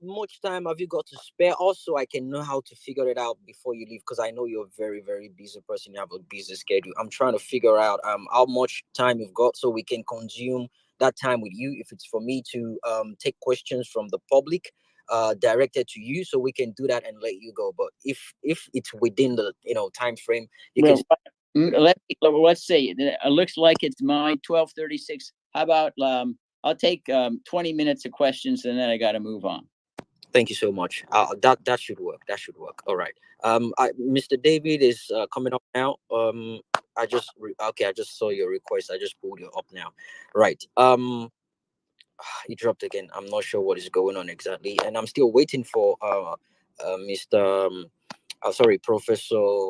much time have you got to spare, also I can know how to figure it out before you leave, because I know you're a very, very busy person. You have a busy schedule. I'm trying to figure out how much time you've got so we can consume that time with you. If it's for me to take questions from the public directed to you, so we can do that and let you go. But if it's within the time frame, you can. Let's say it looks like it's my 12:36. How about I'll take 20 minutes of questions, and then I got to move on. Thank you so much. That should work. That should work. All right. Mr. David is coming up now. I just saw your request. I just pulled you up now. Right. He dropped again. I'm not sure what is going on exactly, and I'm still waiting for Mr. Professor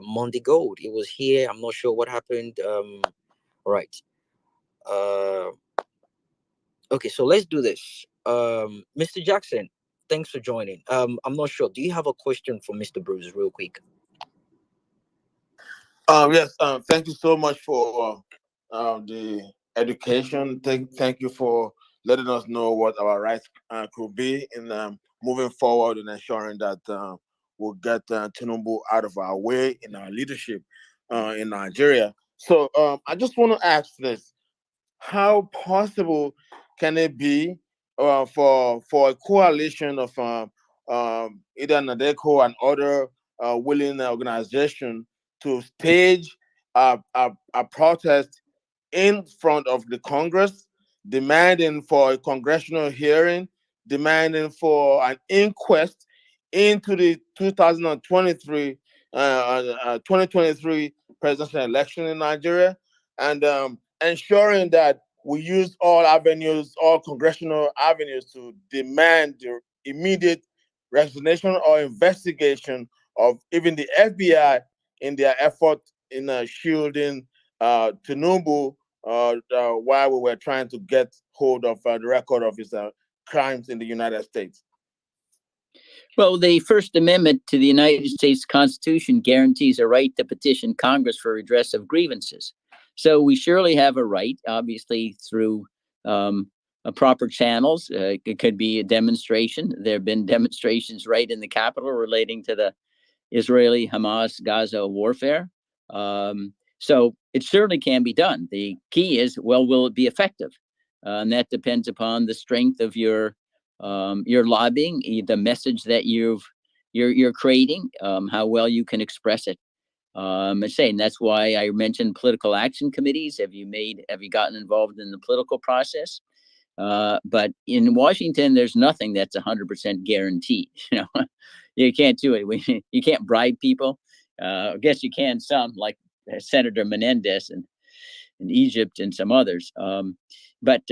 Monty Gold. He was here. I'm not sure what happened. Right. Okay, so let's do this. Mr. Jackson, thanks for joining. I'm not sure. Do you have a question for Mr. Bruce, real quick? Yes. Thank you so much for the education. Thank you for letting us know what our rights could be in moving forward and ensuring that we'll get Tinubu out of our way in our leadership in Nigeria. So I just want to ask this: how possible can it be for a coalition of either Nadeco and other willing organization to stage a protest in front of the Congress, demanding for a congressional hearing, demanding for an inquest into the 2023 presidential election in Nigeria, and ensuring that we use all congressional avenues to demand the immediate resignation or investigation of even the FBI in their effort in shielding Tinubu while we were trying to get hold of the record of his crimes in the United States. Well, the First Amendment to the United States Constitution guarantees a right to petition Congress for redress of grievances. So we surely have a right, obviously, through proper channels. It could be a demonstration. There have been demonstrations right in the Capitol relating to the Israeli-Hamas Gaza warfare. So it certainly can be done. The key is, well, will it be effective? And that depends upon the strength of your lobbying, the message that you're creating, how well you can express it. I'm saying that's why I mentioned political action committees. Have you gotten involved in the political process? But in Washington, there's nothing that's 100% guaranteed. You know, you can't do it. You can't bribe people. I guess you can some, like Senator Menendez in Egypt and some others. But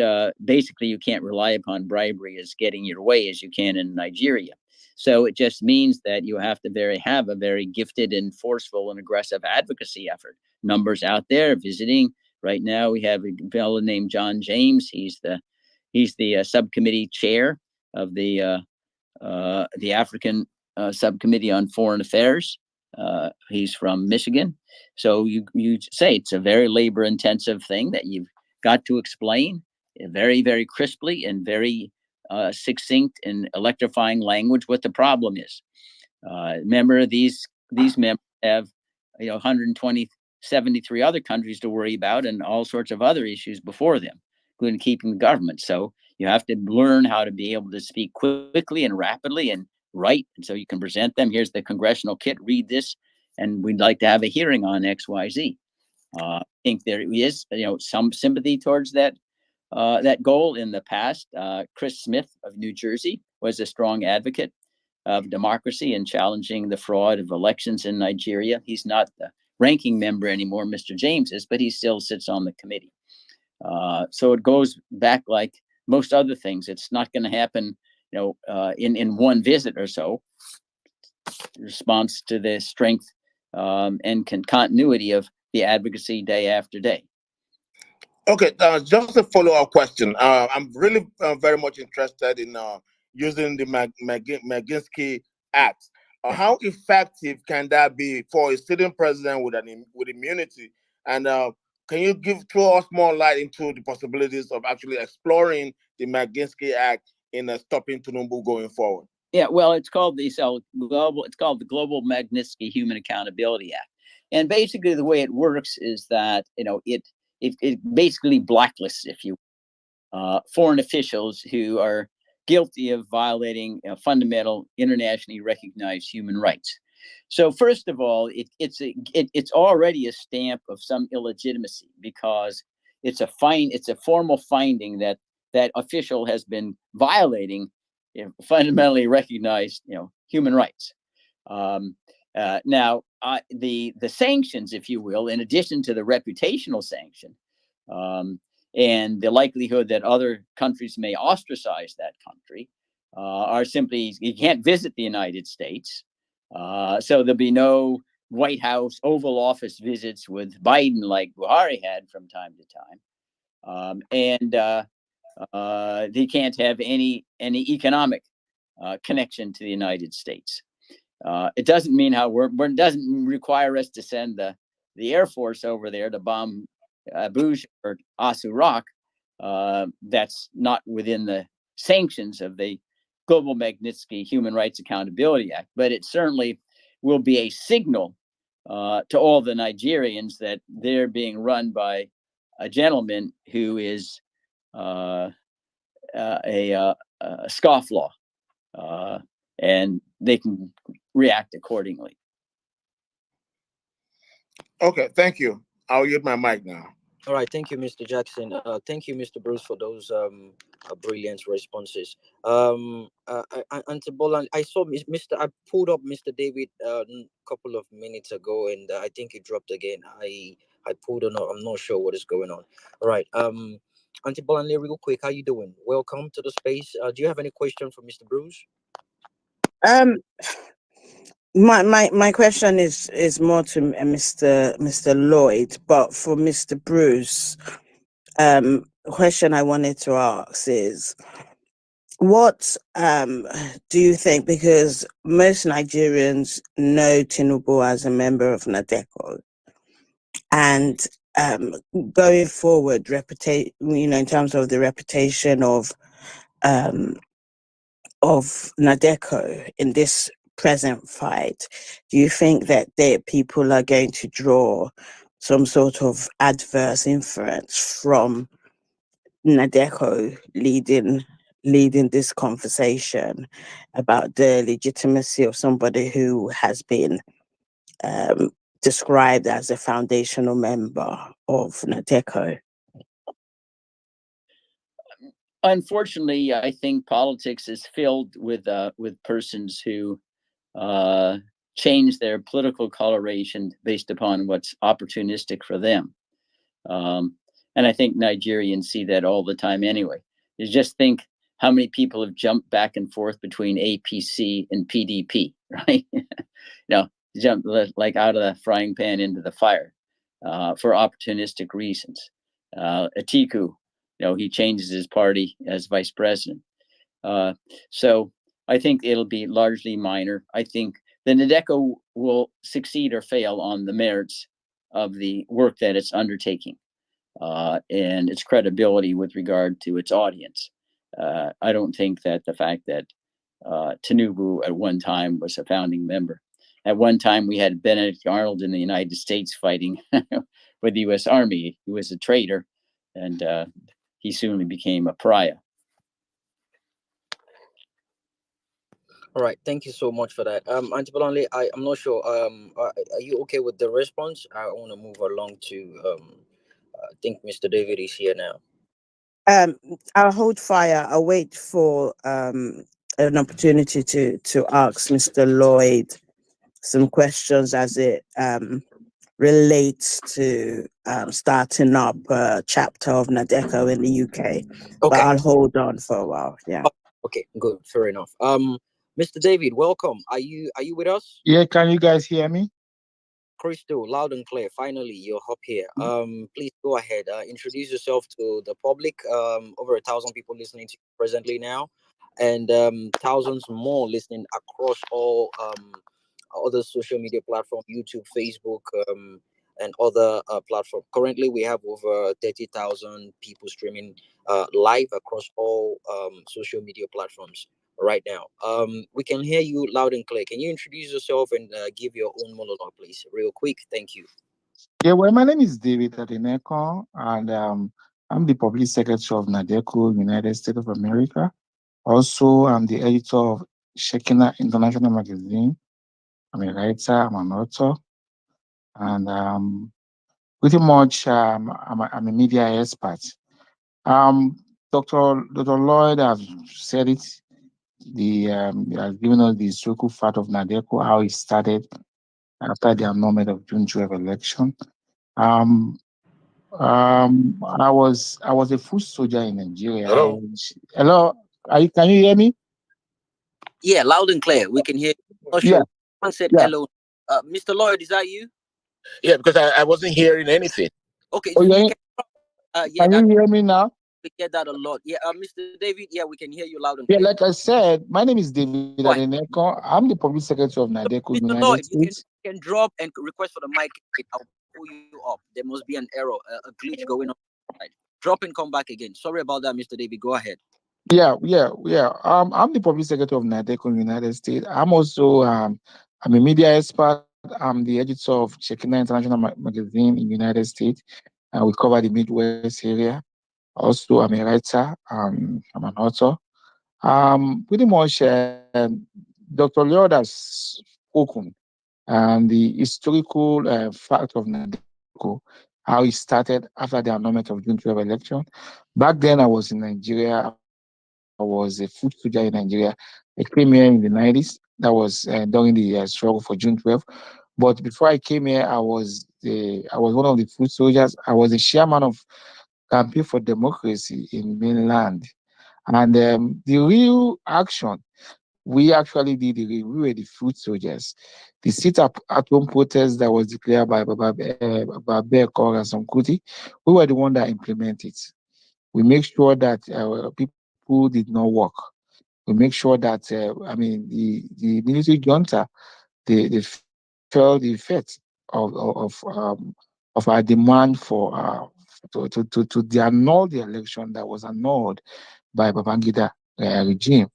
basically, you can't rely upon bribery as getting your way as you can in Nigeria. So it just means that you have to have a very gifted and forceful and aggressive advocacy effort. Numbers out there visiting. Right now, we have a fellow named John James. He's the subcommittee chair of the African subcommittee on foreign affairs. He's from Michigan. So you say it's a very labor intensive thing that you've got to explain very, very crisply and very succinct and electrifying language what the problem is. Remember, these members have 73 other countries to worry about and all sorts of other issues before them, including keeping the government. So you have to learn how to be able to speak quickly and rapidly and write, and so you can present them. Here's the congressional kit. Read this, and we'd like to have a hearing on XYZ. I think there is, some sympathy towards that goal in the past. Chris Smith of New Jersey was a strong advocate of democracy and challenging the fraud of elections in Nigeria. He's not the ranking member anymore, Mr. James is, but he still sits on the committee. So it goes back like most other things. It's not going to happen, in one visit or so. Response to the strength and continuity of the advocacy day after day. Okay, just a follow-up question. I'm really very much interested in using the Magnitsky Act. How effective can that be for a sitting president with immunity? And can you throw us more light into the possibilities of actually exploring the Magnitsky Act in stopping Tinubu going forward? Yeah, well, it's called the Global Magnitsky Human Accountability Act, and basically the way it works is that it basically blacklists, if you foreign officials who are guilty of violating fundamental internationally recognized human rights. So first of all, it's already a stamp of some illegitimacy because it's a formal finding that that official has been violating fundamentally recognized, human rights. Now, the sanctions, if you will, in addition to the reputational sanction, and the likelihood that other countries may ostracize that country, are simply, you can't visit the United States. So there'll be no White House Oval Office visits with Biden like Buhari had from time to time. And they can't have any economic connection to the United States. It doesn't mean it doesn't require us to send the Air Force over there to bomb Abuja or Asu Rock. That's not within the sanctions of the Global Magnitsky Human Rights Accountability Act, but it certainly will be a signal to all the Nigerians that they're being run by a gentleman who is a scofflaw, and they can react accordingly. Okay, thank you. I'll use my mic now. All right, thank you, Mr. Jackson. Thank you, Mr. Bruce, for those brilliant responses. Auntie Bolan, I saw I pulled up Mr. David a couple of minutes ago, and I think he dropped again. I pulled on. I'm not sure what is going on. All right, Auntie Bolan, real quick, how you doing? Welcome to the space. Do you have any question for Mr. Bruce? My question is more to Mr. Lloyd, but for Mr. Bruce, question I wanted to ask is, what do you think? Because most Nigerians know Tinubu as a member of Nadeco, and going forward, in terms of the reputation of Nadeco in this present fight, do you think that people are going to draw some sort of adverse inference from Nadeco leading this conversation about the legitimacy of somebody who has been described as a foundational member of Nadeco? Unfortunately, I think politics is filled with persons who change their political coloration based upon what's opportunistic for them. And I think Nigerians see that all the time anyway. You just think how many people have jumped back and forth between APC and PDP, right? Jump like out of the frying pan into the fire for opportunistic reasons. Atiku, he changes his party as vice president. So I think it'll be largely minor. I think the Nadeco will succeed or fail on the merits of the work that it's undertaking and its credibility with regard to its audience. I don't think that the fact that Tinubu at one time was a founding member. At one time, we had Benedict Arnold in the United States fighting with the U.S. Army. He was a traitor, and he soon became a pariah. All right, thank you so much for that. Auntie Bolanle, I'm not sure. Are you okay with the response? I want to move along to. I think Mr. David is here now. I'll hold fire. I'll wait for an opportunity to ask Mr. Lloyd some questions as it relates to starting up a chapter of Nadeco in the UK. Okay. But I'll hold on for a while. Yeah. Okay, good. Fair enough. Mr. David, welcome. Are you with us? Yeah, can you guys hear me? Crystal, loud and clear. Finally, you're up here. Please go ahead. Introduce yourself to the public. Over 1,000 people listening to you presently now, and thousands more listening across all other social media platforms, YouTube, Facebook, and other platforms. Currently, we have over 30,000 people streaming live across all social media platforms right now. We can hear you loud and clear. Can you introduce yourself and give your own monologue, please, real quick? Thank you. Yeah, well, my name is David Nadeco, and I'm the public secretary of Nadeco, United States of America. Also, I'm the editor of Shekinah International Magazine. I'm a writer, I'm an author, and pretty much I'm a media expert. Dr. Lloyd have said it. He has given us the historical fact of Nadeco, how it started after the annulment of June 12 election. Um, I was a foot soldier in Nigeria. Hello? Hello, can you hear me? Yeah, loud and clear. We can hear you. Not Yeah, sure. Someone said yeah. hello. Mr. Lloyd, is that you? Yeah, because I wasn't hearing anything. Okay, Oh, so you yeah. can. Yeah, Can that you hear me now? we get that a lot. Yeah, Mr. David. Yeah, we can hear you loud and Yeah, clear. like I said, my name is David Go ahead. Adeneko. I'm the public secretary of So, Nadeco Mr. United Lloyd, you States. can drop and request for the mic. I'll pull you up. There must be an error, a glitch going on. Drop and come back again. Sorry about that, Mr. David. Go ahead. Yeah. I'm the public secretary of Nadeco United States. I'm a media expert. I'm the editor of Shekinah International Magazine in United States. We cover the Midwest area. Also, I'm a writer. I'm an author. Pretty much, Dr. Lloyd has spoken the historical fact of Nadeco, how it started after the annulment of June 12 election. Back then, I was in Nigeria. I was a food soldier in Nigeria. I came here in the 90s. That was during the struggle for June 12. But before I came here, I was one of the food soldiers. I was the chairman of Campaign for Democracy in mainland. And the real action we actually did, we were the food soldiers. The at home protest that was declared by Babe Kor and some Kuti, we were the one that implemented it. We make sure that people did not work. We make sure that the military junta they felt the effect of our demand for to annul the election that was annulled by Babangida regime.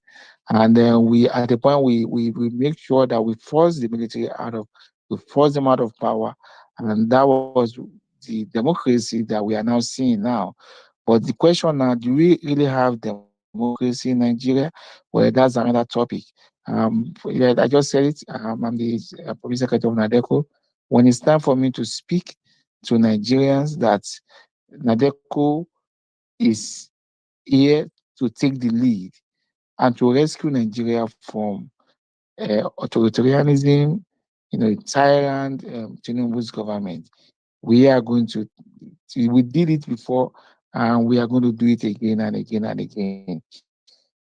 And then we, at the point, we make sure that we force the military we force them out of power. And that was the democracy that we are now seeing now. But the question now, do we really have democracy in Nigeria? Well, that's another topic. Yeah, I just said it. I'm the police secretary of Nadeco. When it's time for me to speak to Nigerians that Nadeco is here to take the lead and to rescue Nigeria from authoritarianism, tyrant Tinubu's government. We are going to, we did it before, and we are going to do it again and again and again.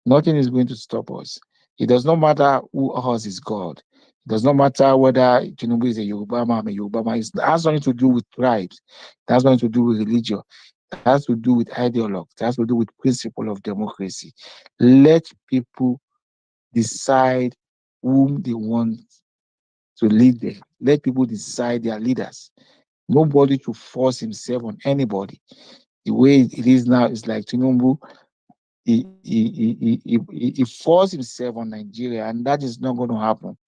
Nothing is going to stop us. It does not matter who us is God. It does not matter whether Tinubu is a Yoruba man, a Yoruba man. It has nothing to do with tribes. It has nothing to do with religion. It has to do with ideology. It has to do with principle of democracy. Let people decide whom they want to lead them. Let people decide their leaders. Nobody to force himself on anybody. The way it is now is like Tinubu, he forced himself on Nigeria, and that is not going to happen.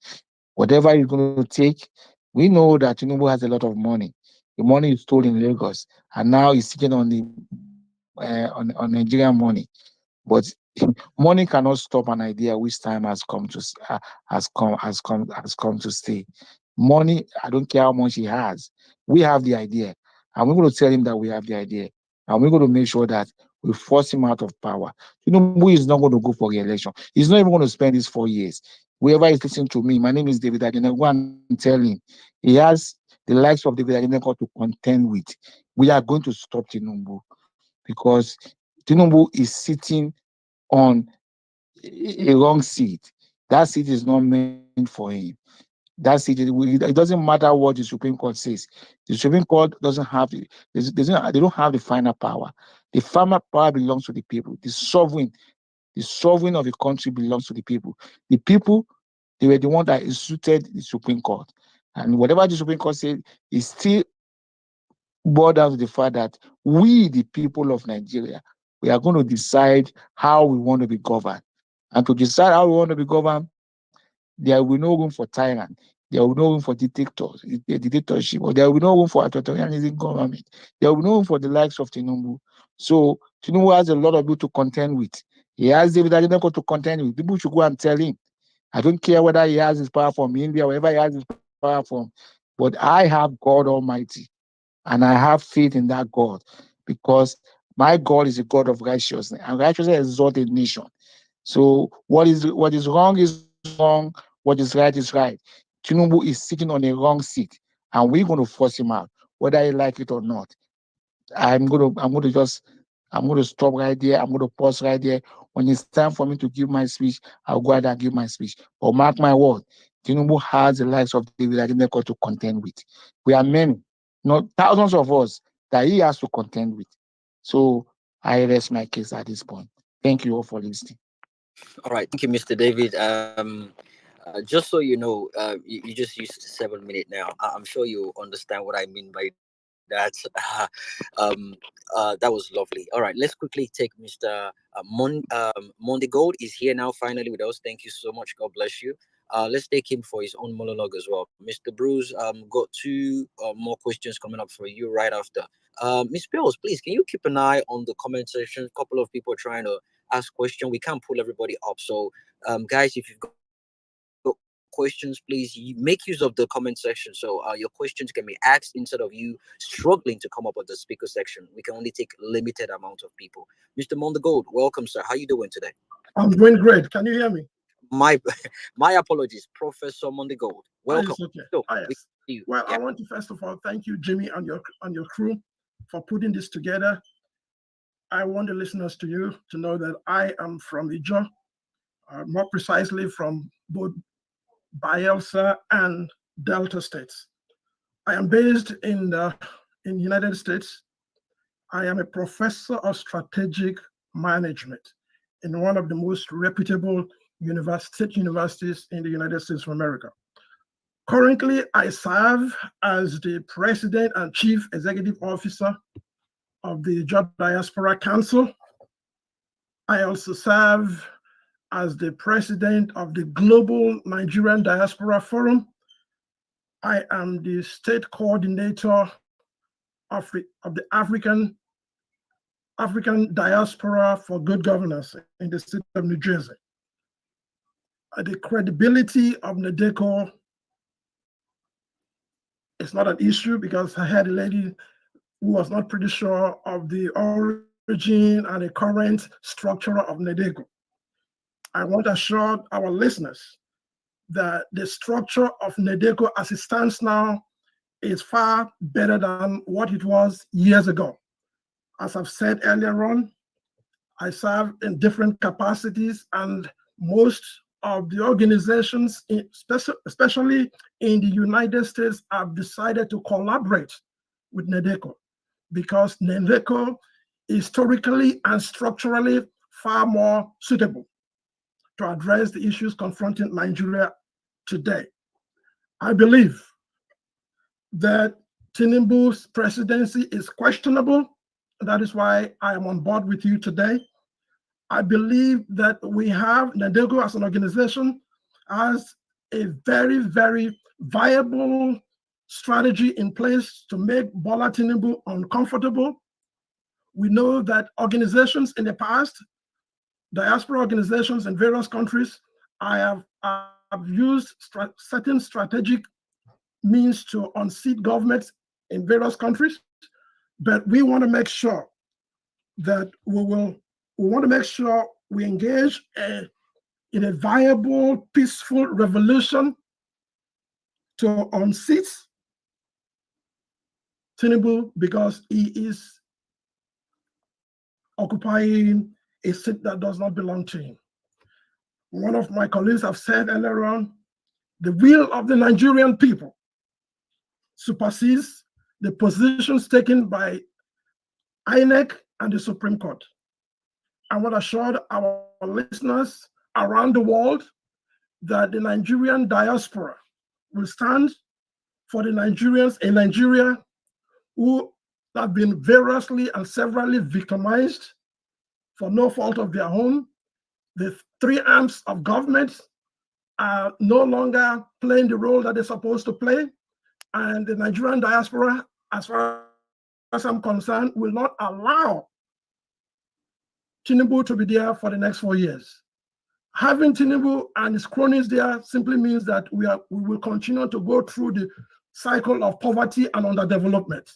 Whatever he's going to take, we know that Tinubu has a lot of money. The money is stored in Lagos, and now he's sitting on the on Nigerian money. But money cannot stop an idea which time has come to has come to stay. Money, I don't care how much he has. We have the idea, and we're going to tell him that we have the idea, and we're going to make sure that we force him out of power. Tinubu is not going to go for re-election. He's not even going to spend these 4 years. Whoever is listening to me, my name is David Adeneko. Go and tell him he has the likes of David Adeneko to contend with. We are going to stop Tinubu because Tinubu is sitting on a wrong seat. That seat is not meant for him. That seat, it doesn't matter what the Supreme Court says. The Supreme Court doesn't have they don't have the final power. The final power belongs to the people. The sovereign of the country belongs to the people. The people, they were the one that instituted the Supreme Court. And whatever the Supreme Court said is still boiled down to the fact that we, the people of Nigeria, we are going to decide how we want to be governed. And to decide how we want to be governed, there will be no room for tyrant. There will be no room for dictatorship, or there will be no room for authoritarianism government. There will be no room for the likes of Tinubu. So Tinubu has a lot of people to contend with. He has David Adeneko to contend with. People should go and tell him. I don't care whether he has his power from India, wherever he has his power from, but I have God Almighty. And I have faith in that God because My God is a God of righteousness, and righteousness exalts a nation. So what is wrong is wrong, what is right. Tinubu is sitting on a wrong seat, and we're going to force him out, whether you like it or not. I'm going to stop right there. I'm going to pause right there. When it's time for me to give my speech, I'll go ahead and give my speech. But mark my word, Tinubu has the likes of David Nadeco to contend with. We are many, not thousands of us, that he has to contend with. So I rest my case at this point. Thank you all for listening. All right, thank you, Mr. David. Just so you know, you just used 7 minutes now. I'm sure you understand what I mean by that. That was lovely. All right, let's quickly take Mr. Monday Gold is here now, finally with us. Thank you so much. God bless you. Let's take him for his own monologue as well. Mr. Bruce, got two more questions coming up for you right after. Ms. Pills, please, can you keep an eye on the comment section? A couple of people are trying to ask questions. We can't pull everybody up. So, guys, if you've got questions, please make use of the comment section. So your questions can be asked instead of you struggling to come up with the speaker section. We can only take a limited amount of people. Mr. Mondegold, welcome, sir. How you doing today? I'm doing great. Can you hear me? My apologies, Professor Mondegold. Welcome. Oh, yes, okay. So, yes. Well, yeah. I want to first of all thank you, Jimmy, and your crew for putting this together. I want the listeners to know that I am from Ijo, more precisely from both Bayelsa and Delta states. I am based in the United States. I am a professor of strategic management in one of the most reputable state universities in the United States of America. Currently, I serve as the president and chief executive officer of the Ijo Diaspora Council. I also serve as the president of the Global Nigerian Diaspora Forum. I am the state coordinator of the African Diaspora for Good Governance in the state of New Jersey. The credibility of Nadeco is not an issue because I had a lady who was not pretty sure of the origin and the current structure of Nadeco. I want to assure our listeners that the structure of Nadeco as it stands now is far better than what it was years ago. As I've said earlier on, I serve in different capacities, and most of the organizations, especially in the United States, have decided to collaborate with Nadeco because Nadeco is historically and structurally far more suitable to address the issues confronting Nigeria today. I believe that Tinubu's presidency is questionable. That is why I am on board with you today. I believe that we have Nadeco as an organization as a very, very viable strategy in place to make Bola Tinubu uncomfortable. We know that organizations in the past, diaspora organizations in various countries, I have used certain strategic means to unseat governments in various countries, but we want to make sure that we engage in a viable, peaceful revolution to unseat Tinubu because he is occupying a seat that does not belong to him. One of my colleagues have said earlier on, the will of the Nigerian people supersedes the positions taken by INEC and the Supreme Court. I want to assure our listeners around the world that the Nigerian diaspora will stand for the Nigerians in Nigeria who have been variously and severally victimized for no fault of their own. The three arms of government are no longer playing the role that they're supposed to play. And the Nigerian diaspora, as far as I'm concerned, will not allow Tinubu to be there for the next 4 years. Having Tinubu and his cronies there simply means that we will continue to go through the cycle of poverty and underdevelopment.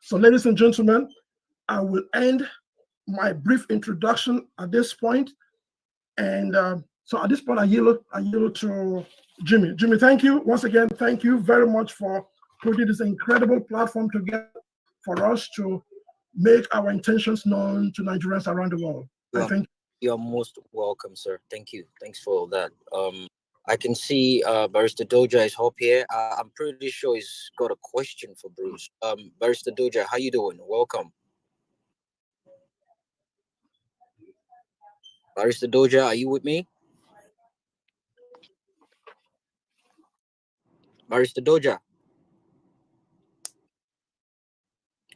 So, ladies and gentlemen, I will end my brief introduction at this point. And so at this point, I yield to Jimmy. Jimmy, thank you. Once again, thank you very much for putting this incredible platform together for us to make our intentions known to Nigerians around the world. I think you're most welcome, sir. Thank you. Thanks for that. I can see Barrister Doja is up here. I'm pretty sure he's got a question for Bruce. Barrister Doja, how you doing? Welcome. Barrister Doja, are you with me? Barrister Doja.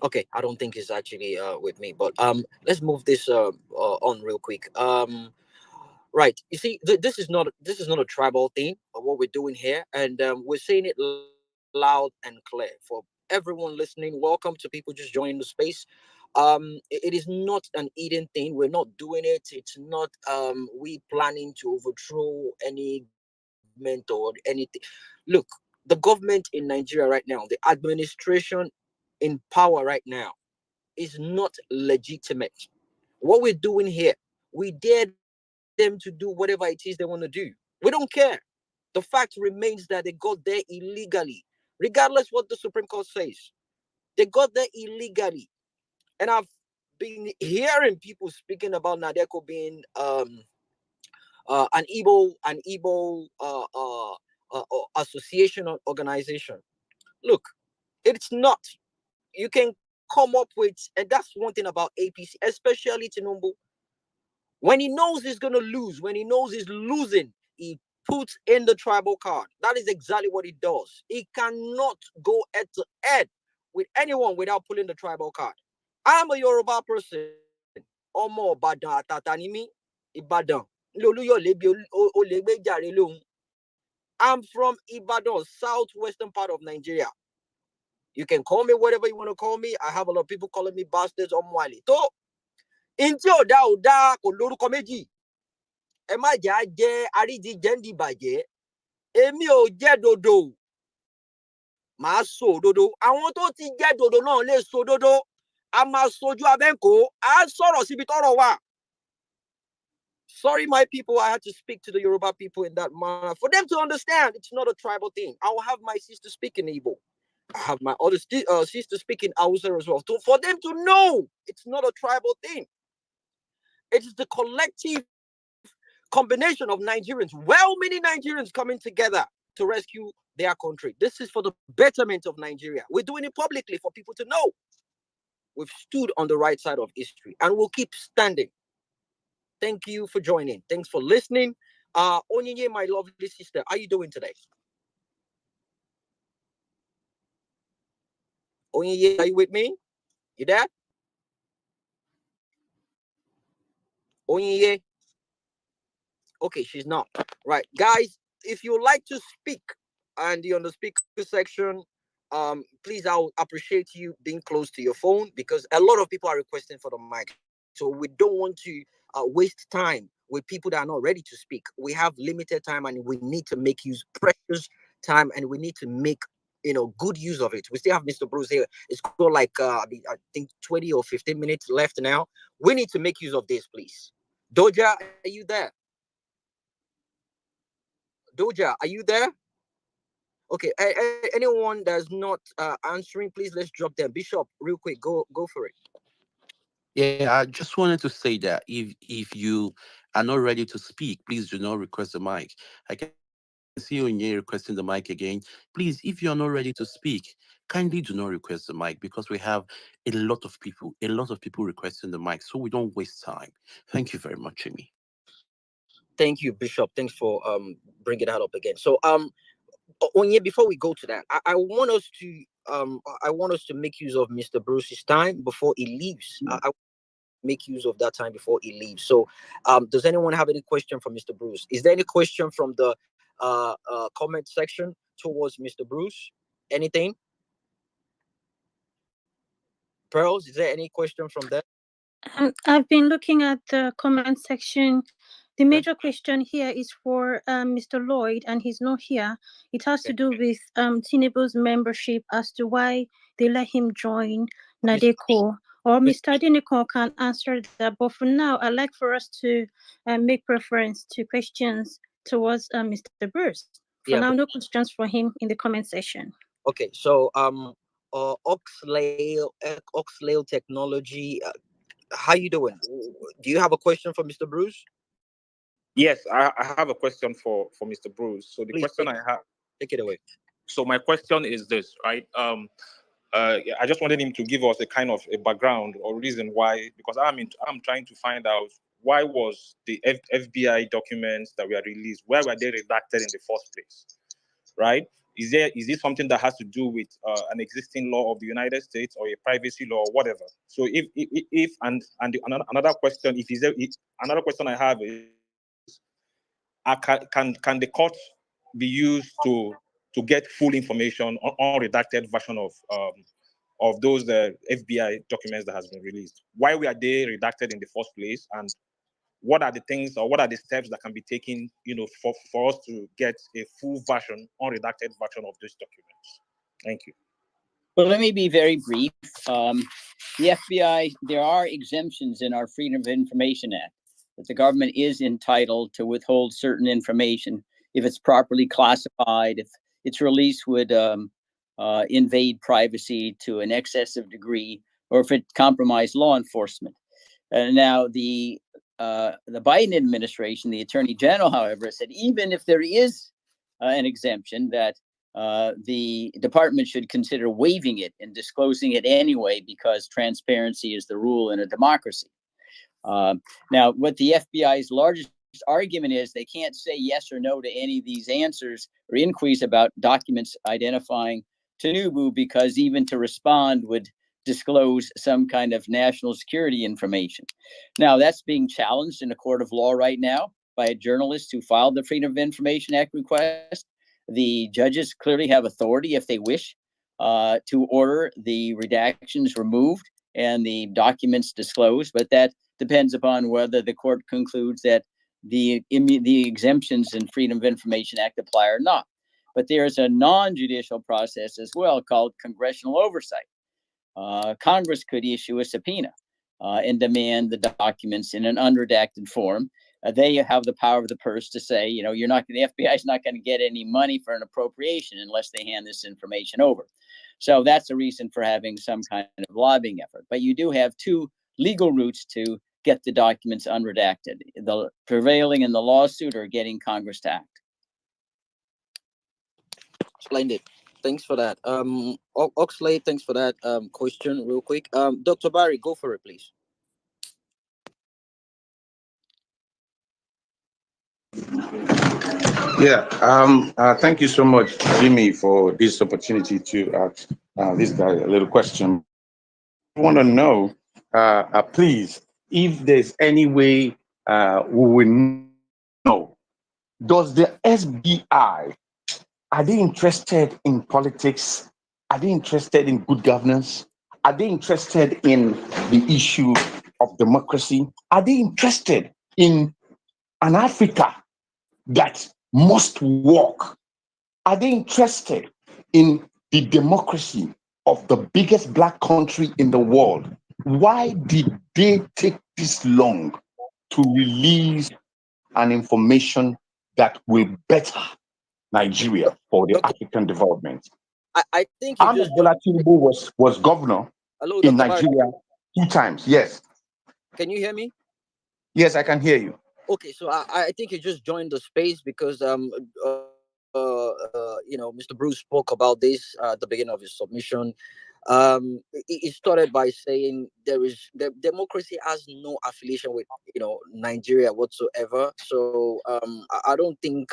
Okay, I don't think he's actually with me, but let's move this on real quick. Right, you see, this is not a tribal thing of what we're doing here, and we're saying it loud and clear for everyone listening. Welcome to people just joining the space. It is not an Eden thing. We're not doing it. It's not we planning to overthrow any government or anything. Look, the government in Nigeria right now, the administration in power right now is not legitimate. What we're doing here, we dare them to do whatever it is they want to do. We don't care. The fact remains that they got there illegally, regardless what the Supreme Court says. They got there illegally. And I've been hearing people speaking about Nadeco being an Igbo association or organization. Look, it's not. You can come up with, and that's one thing about APC, especially Tinubu. When he knows he's going to lose, when he knows he's losing, he puts in the tribal card. That is exactly what he does. He cannot go head to head with anyone without pulling the tribal card. I'm a Yoruba person. Omo Ibadan Atatanimi, Ibadan. I'm from Ibadan, southwestern part of Nigeria. You can call me whatever you want to call me. I have a lot of people calling me bastards or mwali. So, inti oda kò lórúkọ méjì. Ẹ má jà jẹ́ àrídìjẹ́ndì bàjẹ́. Èmi ò jẹ́ dodo. Màá sọ òdodo. Àwọn tó ti jẹ́ dodo náà lè sọ òdodo. A máa sojú abẹ́ǹkó. A sọ̀rọ̀ síbi tọ́rọ̀ wà. Sorry, my people, I had to speak to the Yoruba people in that manner. For them to understand, it's not a tribal thing. I will have my sister speak in Igbo. I have my other sister speak in Hausa as well. For them to know, it's not a tribal thing. It is the collective combination of Nigerians, many Nigerians coming together to rescue their country. This is for the betterment of Nigeria. We're doing it publicly for people to know. We've stood on the right side of history and we'll keep standing. Thank you for joining. Thanks for listening. Onyinye, my lovely sister, how are you doing today? Onyinye, are you with me? You there? Onyinye? Okay, she's not. Right, guys, if you like to speak and you're on the speaker section, please, I'll appreciate you being close to your phone because a lot of people are requesting for the mic. So we don't want to waste time with people that are not ready to speak. We have limited time and we need to make use precious time and we need to make good use of it. We still have Mr. Bruce here. It's got like I think 20 or 15 minutes left now. We need to make use of this, please. Doja, are you there? Doja, are you there? Okay, anyone that's not answering, please let's drop them. Bishop, real quick, go for it. Yeah, I just wanted to say that if you are not ready to speak, please do not request the mic. I can see you in here requesting the mic again. Please, if you are not ready to speak, kindly do not request the mic because we have a lot of people requesting the mic, so we don't waste time. Thank you very much, Jimmy. Thank you, Bishop. Thanks for bringing that up again. So Onye, before we go to that, I want us to make use of Mr. Bruce's time before he leaves. I make use of that time before he leaves. So does anyone have any question for Mr. Bruce? Is there any question from the comment section towards Mr. Bruce? Anything? Pearls, is there any question from there? I've been looking at the comment section. The major question here is for Mr. Lloyd, and he's not here. It has to do with Tinubu's membership as to why they let him join Nadeco or Mr. Nadeco can answer that. But for now, I'd like for us to make reference to questions towards Mr. Bruce. For Yeah, now, but, no questions for him in the comment section. okay. So Oxlade Technology. How you doing? Do you have a question for Mr. Bruce? Yes, I have a question for Mr. Bruce. So the Please question I have, take it away. so my question is this, right? I just wanted him to give us a kind of a background or reason why, because I'm trying to find out why was the FBI documents that were released, why were they redacted in the first place, right? Is this something that has to do with an existing law of the United States or a privacy law or whatever? So another question, another question I have is, can the court be used to get full information on unredacted version of those FBI documents that has been released? Why were they redacted in the first place, and what are the things or what are the steps that can be taken, for us to get a full version, unredacted version of those documents? Thank you. Well, let me be very brief. The FBI, there are exemptions in our Freedom of Information Act that the government is entitled to withhold certain information if it's properly classified, if its release would invade privacy to an excessive degree, or if it compromised law enforcement. Now, the Biden administration, the Attorney General, however, said even if there is an exemption, that the department should consider waiving it and disclosing it anyway, because transparency is the rule in a democracy. Now, what the FBI's largest argument is, they can't say yes or no to any of these answers or inquiries about documents identifying Tinubu, because even to respond would disclose some kind of national security information. Now, that's being challenged in a court of law right now by a journalist who filed the Freedom of Information Act request. The judges clearly have authority, if they wish, to order the redactions removed and the documents disclosed, but that depends upon whether the court concludes that the exemptions in Freedom of Information Act apply or not. But there is a non-judicial process as well called congressional oversight. Congress could issue a subpoena and demand the documents in an unredacted form. They have the power of the purse to say, the FBI is not going to get any money for an appropriation unless they hand this information over. So that's the reason for having some kind of lobbying effort. But you do have two legal routes to get the documents unredacted: the prevailing in the lawsuit or getting Congress to act. Splendid. Thanks for that. Oxlade, thanks for that question real quick. Dr. Barry, go for it, please. Yeah, thank you so much, Jimmy, for this opportunity to ask this guy a little question. I want to know, please, if there's any way we will know, does the SBI, are they interested in politics? Are they interested in good governance? Are they interested in the issue of democracy? Are they interested in an Africa that must work? Are they interested in the democracy of the biggest Black country in the world? Why did they take this long to release an information that will better Nigeria for the African development? I think you Ahmed just Bola Tinubu was governor in Nigeria 2 times. Yes. Can you hear me? Yes, I can hear you. Okay, so I think you just joined the space because Mr. Bruce spoke about this at the beginning of his submission. He started by saying the democracy has no affiliation with Nigeria whatsoever. So I don't think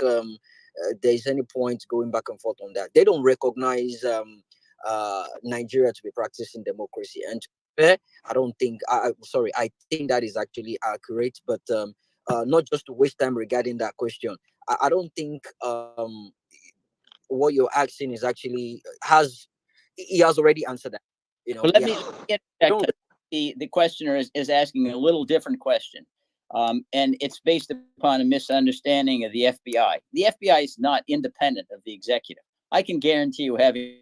there's any point going back and forth on that. They don't recognize Nigeria to be practicing democracy, and I don't think I think that is actually accurate, but not just to waste time regarding that question. I don't think what you're asking is actually he has already answered that. Well, let me interject. The questioner is asking a little different question. And it's based upon a misunderstanding of the FBI. The FBI is not independent of the executive. I can guarantee you, having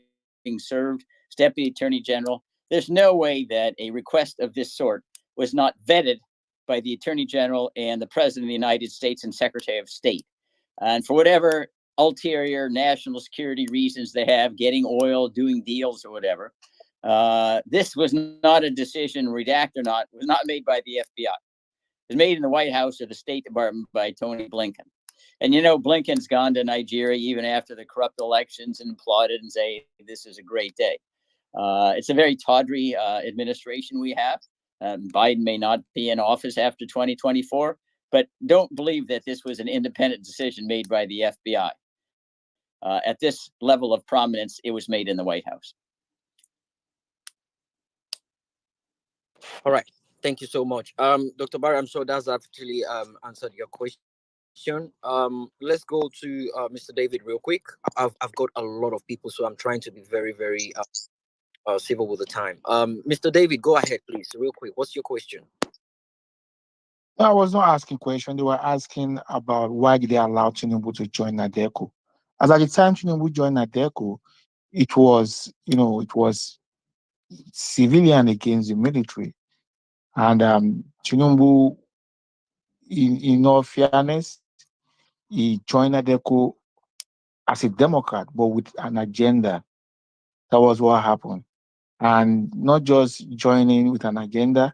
served as Deputy Attorney General, There's no way that a request of this sort was not vetted by the Attorney General and the President of the United States and Secretary of State. And for whatever ulterior national security reasons they have, getting oil, doing deals or whatever, this was not a decision, redact or not, was not made by the FBI. It was made in the White House or the State Department by Tony Blinken. And you know, Blinken's gone to Nigeria even after the corrupt elections and applauded and say, this is a great day. It's a very tawdry administration we have. Biden may not be in office after 2024, but don't believe that this was an independent decision made by the FBI. At this level of prominence, it was made in the White House. All right. Thank you so much. Dr. Barry, I'm sure that's actually answered your question. Let's go to Mr. David real quick. I've got a lot of people, so I'm trying to be very, very civil with the time. Mr. David, go ahead, please, real quick. What's your question? No, I was not asking question. They were asking about why did they allow Tinubu to join Nadeco. As at the time Tinubu joined Nadeco, it was, it was civilian against the military. And Tinubu, in all fairness, he joined Nadeco as a Democrat, but with an agenda. That was what happened. And not just joining with an agenda,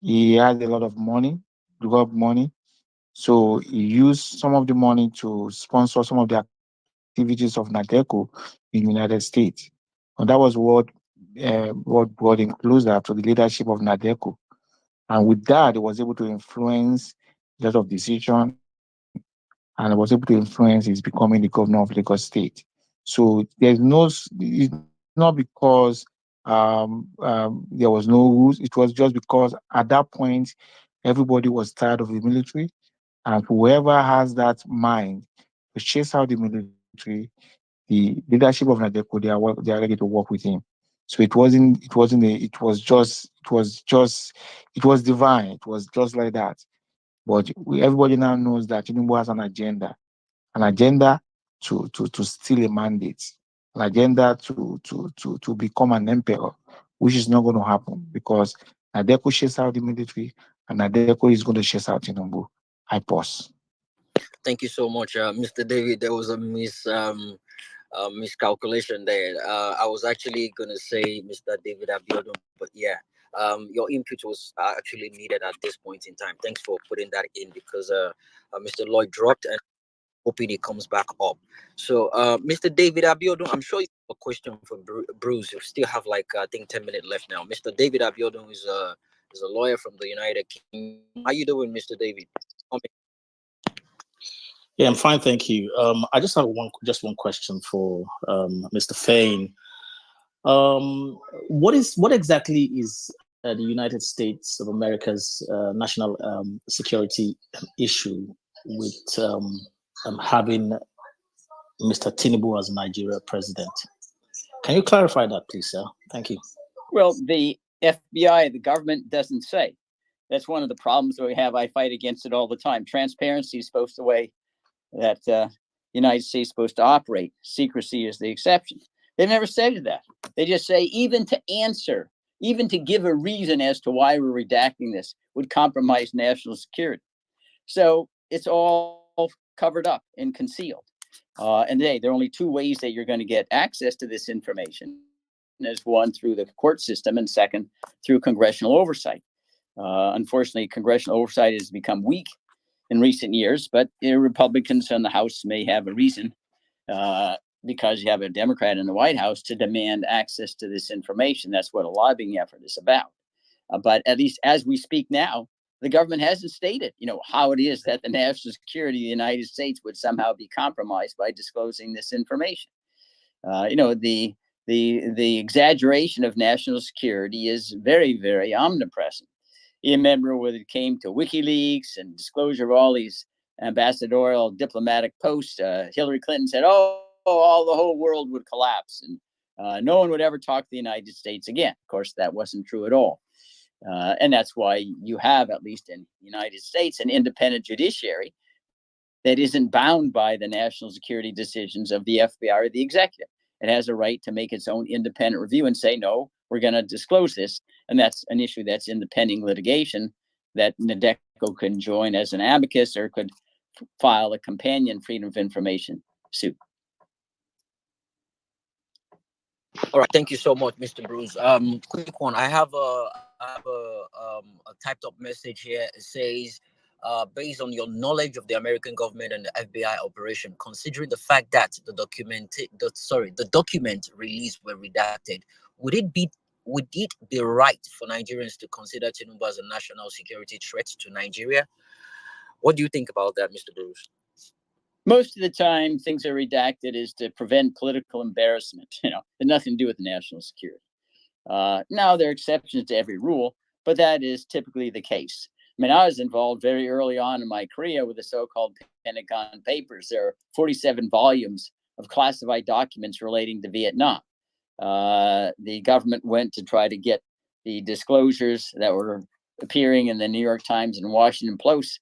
he had a lot of money, developed money. So he used some of the money to sponsor some of the activities of Nadeco in the United States. And that was what brought him closer to the leadership of Nadeco. And with that, he was able to influence a lot of decision, and was able to influence his becoming the governor of Lagos State. So it's not because there was no rules. It was just because at that point, everybody was tired of the military, and whoever has that mind to chase out the military, the leadership of Nadeco, they are ready to work with him. So it was divine. It was just like that. But everybody now knows that Tinubu has an agenda to steal a mandate, an agenda to become an emperor, which is not going to happen because Nadeco chase out the military and Nadeco is going to chase out Tinubu. I pause. Thank you so much, Mr. David. There was a miscalculation there. I was actually going to say Mr. David Abiodun, but yeah, your input was actually needed at this point in time. Thanks for putting that in because Mr. Lloyd dropped and hoping he comes back up. So, Mr. David Abiodun, I'm sure you have a question for Bruce. You still have like, I think 10 minutes left now. Mr. David Abiodun is a lawyer from the United Kingdom. How you doing, Mr. David? Yeah, I'm fine, thank you. I just have one question for Mr. Fain. What exactly is the United States of America's national security issue with having Mr. Tinubu as Nigeria president? Can you clarify that, please, sir? Thank you. Well, the FBI, the government doesn't say. That's one of the problems that we have. I fight against it all the time. Transparency is supposed to way that the United States is supposed to operate. Secrecy is the exception. They've never said that. They just say even to give a reason as to why we're redacting this would compromise national security. So it's all covered up and concealed. And today, there are only two ways that you're going to get access to this information. There's one through the court system and second through congressional oversight. Unfortunately, congressional oversight has become weak in recent years, but the Republicans in the House may have a reason because you have a Democrat in the White House to demand access to this information. That's what a lobbying effort is about. But at least as we speak now, the government hasn't stated, how it is that the national security of the United States would somehow be compromised by disclosing this information. The exaggeration of national security is very, very omnipresent. You remember when it came to WikiLeaks and disclosure of all these ambassadorial diplomatic posts, Hillary Clinton said, the whole world would collapse and no one would ever talk to the United States again. Of course, that wasn't true at all. And that's why you have, at least in the United States, an independent judiciary that isn't bound by the national security decisions of the FBI or the executive. It has a right to make its own independent review and say, no, we're going to disclose this. And that's an issue that's in the pending litigation that Nadeco can join as an amicus or could file a companion freedom of information suit. All right, thank you so much, Mr. Bruce. Quick one. I have a typed up message here. It says, based on your knowledge of the American government and the FBI operation, considering the fact that the document released were redacted, would it be right for Nigerians to consider Tinubu as a national security threat to Nigeria? What do you think about that, Mr. Bruce? Most of the time, things are redacted is to prevent political embarrassment. It had nothing to do with national security. Now, there are exceptions to every rule, but that is typically the case. I mean, I was involved very early on in my career with the so-called Pentagon Papers. There are 47 volumes of classified documents relating to Vietnam. The government went to try to get the disclosures that were appearing in the New York Times and Washington Post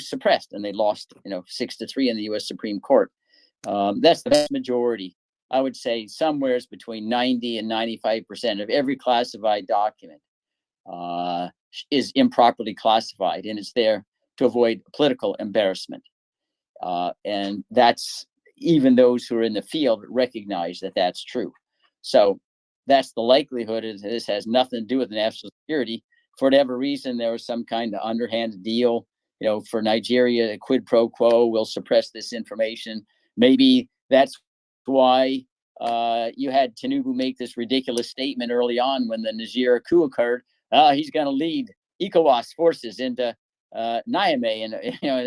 suppressed, and they lost 6-3 in the U.S. Supreme Court. That's the vast majority. I would say somewhere between 90 and 95% of every classified document is improperly classified, and it's there to avoid political embarrassment. And that's even those who are in the field recognize that that's true. So that's the likelihood is this has nothing to do with national security. For whatever reason, there was some kind of underhand deal, for Nigeria, a quid pro quo, will suppress this information. Maybe that's why you had Tinubu make this ridiculous statement early on when the Niger coup occurred. He's going to lead ECOWAS forces into Niamey and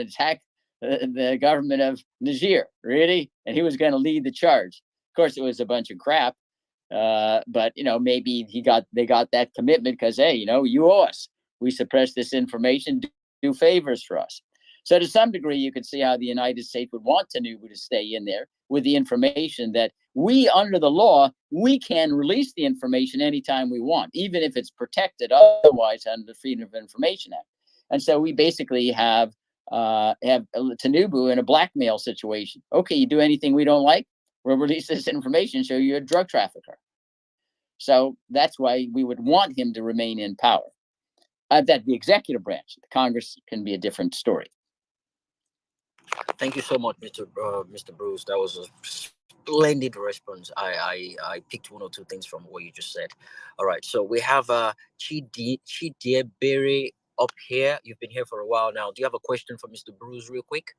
attack the government of Niger, really, and he was going to lead the charge. Of course, it was a bunch of crap, but maybe they got that commitment because you owe us. We suppress this information, do favors for us. So to some degree, you could see how the United States would want Tinubu to stay in there with the information that we, under the law, we can release the information anytime we want, even if it's protected otherwise under the Freedom of Information Act. And so we basically have Tinubu in a blackmail situation. Okay, you do anything we don't like, we'll release this information, show you're a drug trafficker. So that's why we would want him to remain in power. That the executive branch, the Congress, can be a different story. Thank you so much, Mr. Bruce. That was a splendid response. I picked one or two things from what you just said. All right, so we have Chidiebere up here. You've been here for a while now. Do you have a question for Mr. Bruce real quick?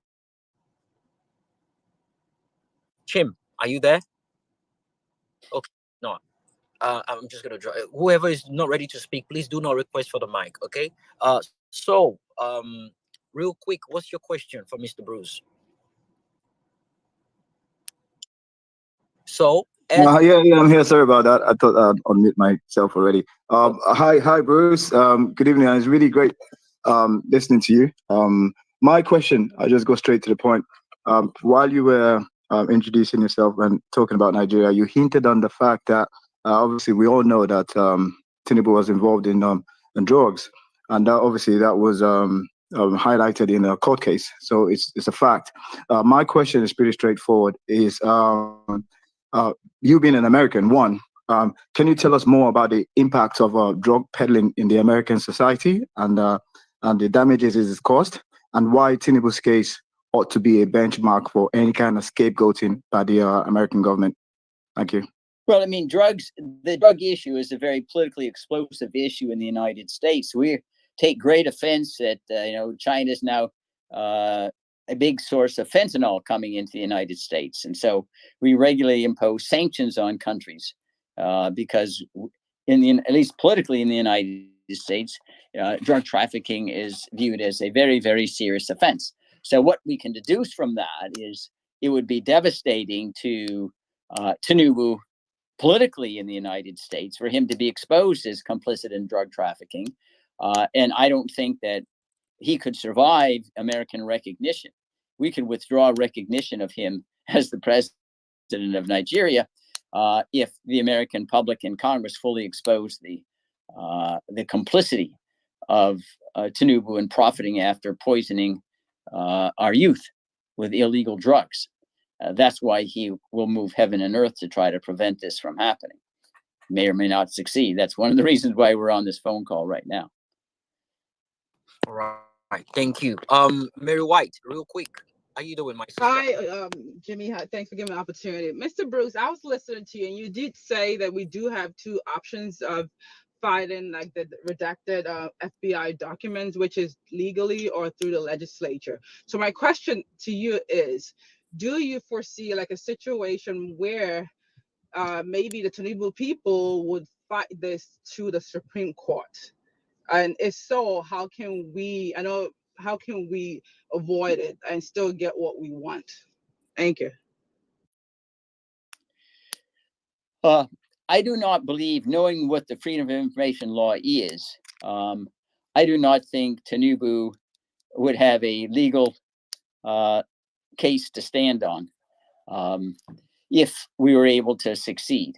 Chim, are you there? Okay, no. I'm just gonna draw. Whoever is not ready to speak, please do not request for the mic. Okay. So real quick, what's your question for Mr. Bruce? So yeah, I'm here. Sorry about that. I thought I'd unmute myself already. Hi, Bruce. Good evening. It's really great listening to you. My question, I'll just go straight to the point. While you were introducing yourself and talking about Nigeria, you hinted on the fact that obviously we all know that Tinubu was involved in drugs, and obviously that was highlighted in a court case. So it's a fact. My question is pretty straightforward. Is you being an American, can you tell us more about the impact of drug peddling in the American society and the damages it has caused, and why Tinubu's case ought to be a benchmark for any kind of scapegoating by the American government? Thank you. Well, I mean, the drug issue is a very politically explosive issue in the United States. We take great offense that, China is now a big source of fentanyl coming into the United States. And so we regularly impose sanctions on countries because at least politically in the United States, drug trafficking is viewed as a very, very serious offense. So what we can deduce from that is it would be devastating to Tinubu politically in the United States for him to be exposed as complicit in drug trafficking. And I don't think that he could survive American recognition. We could withdraw recognition of him as the president of Nigeria if the American public and Congress fully exposed the complicity of Tinubu in profiting after poisoning our youth with illegal drugs. That's why he will move heaven and earth to try to prevent this from happening. may or may not succeed. That's one of the reasons why we're on this phone call right now. All right, thank you. Mary White, real quick, how you doing, my sister? Hi, Jimmy. Hi, thanks for giving me the opportunity. Mr. Bruce, I was listening to you, and you did say that we do have two options of filing like the redacted FBI documents, which is legally or through the legislature. So my question to you is, do you foresee like a situation where maybe the Tinubu people would fight this to the Supreme Court? And if so, how can we, how can we avoid it and still get what we want? Thank you. I do not believe, knowing what the Freedom of Information Law is, I do not think Tinubu would have a legal case to stand on if we were able to succeed.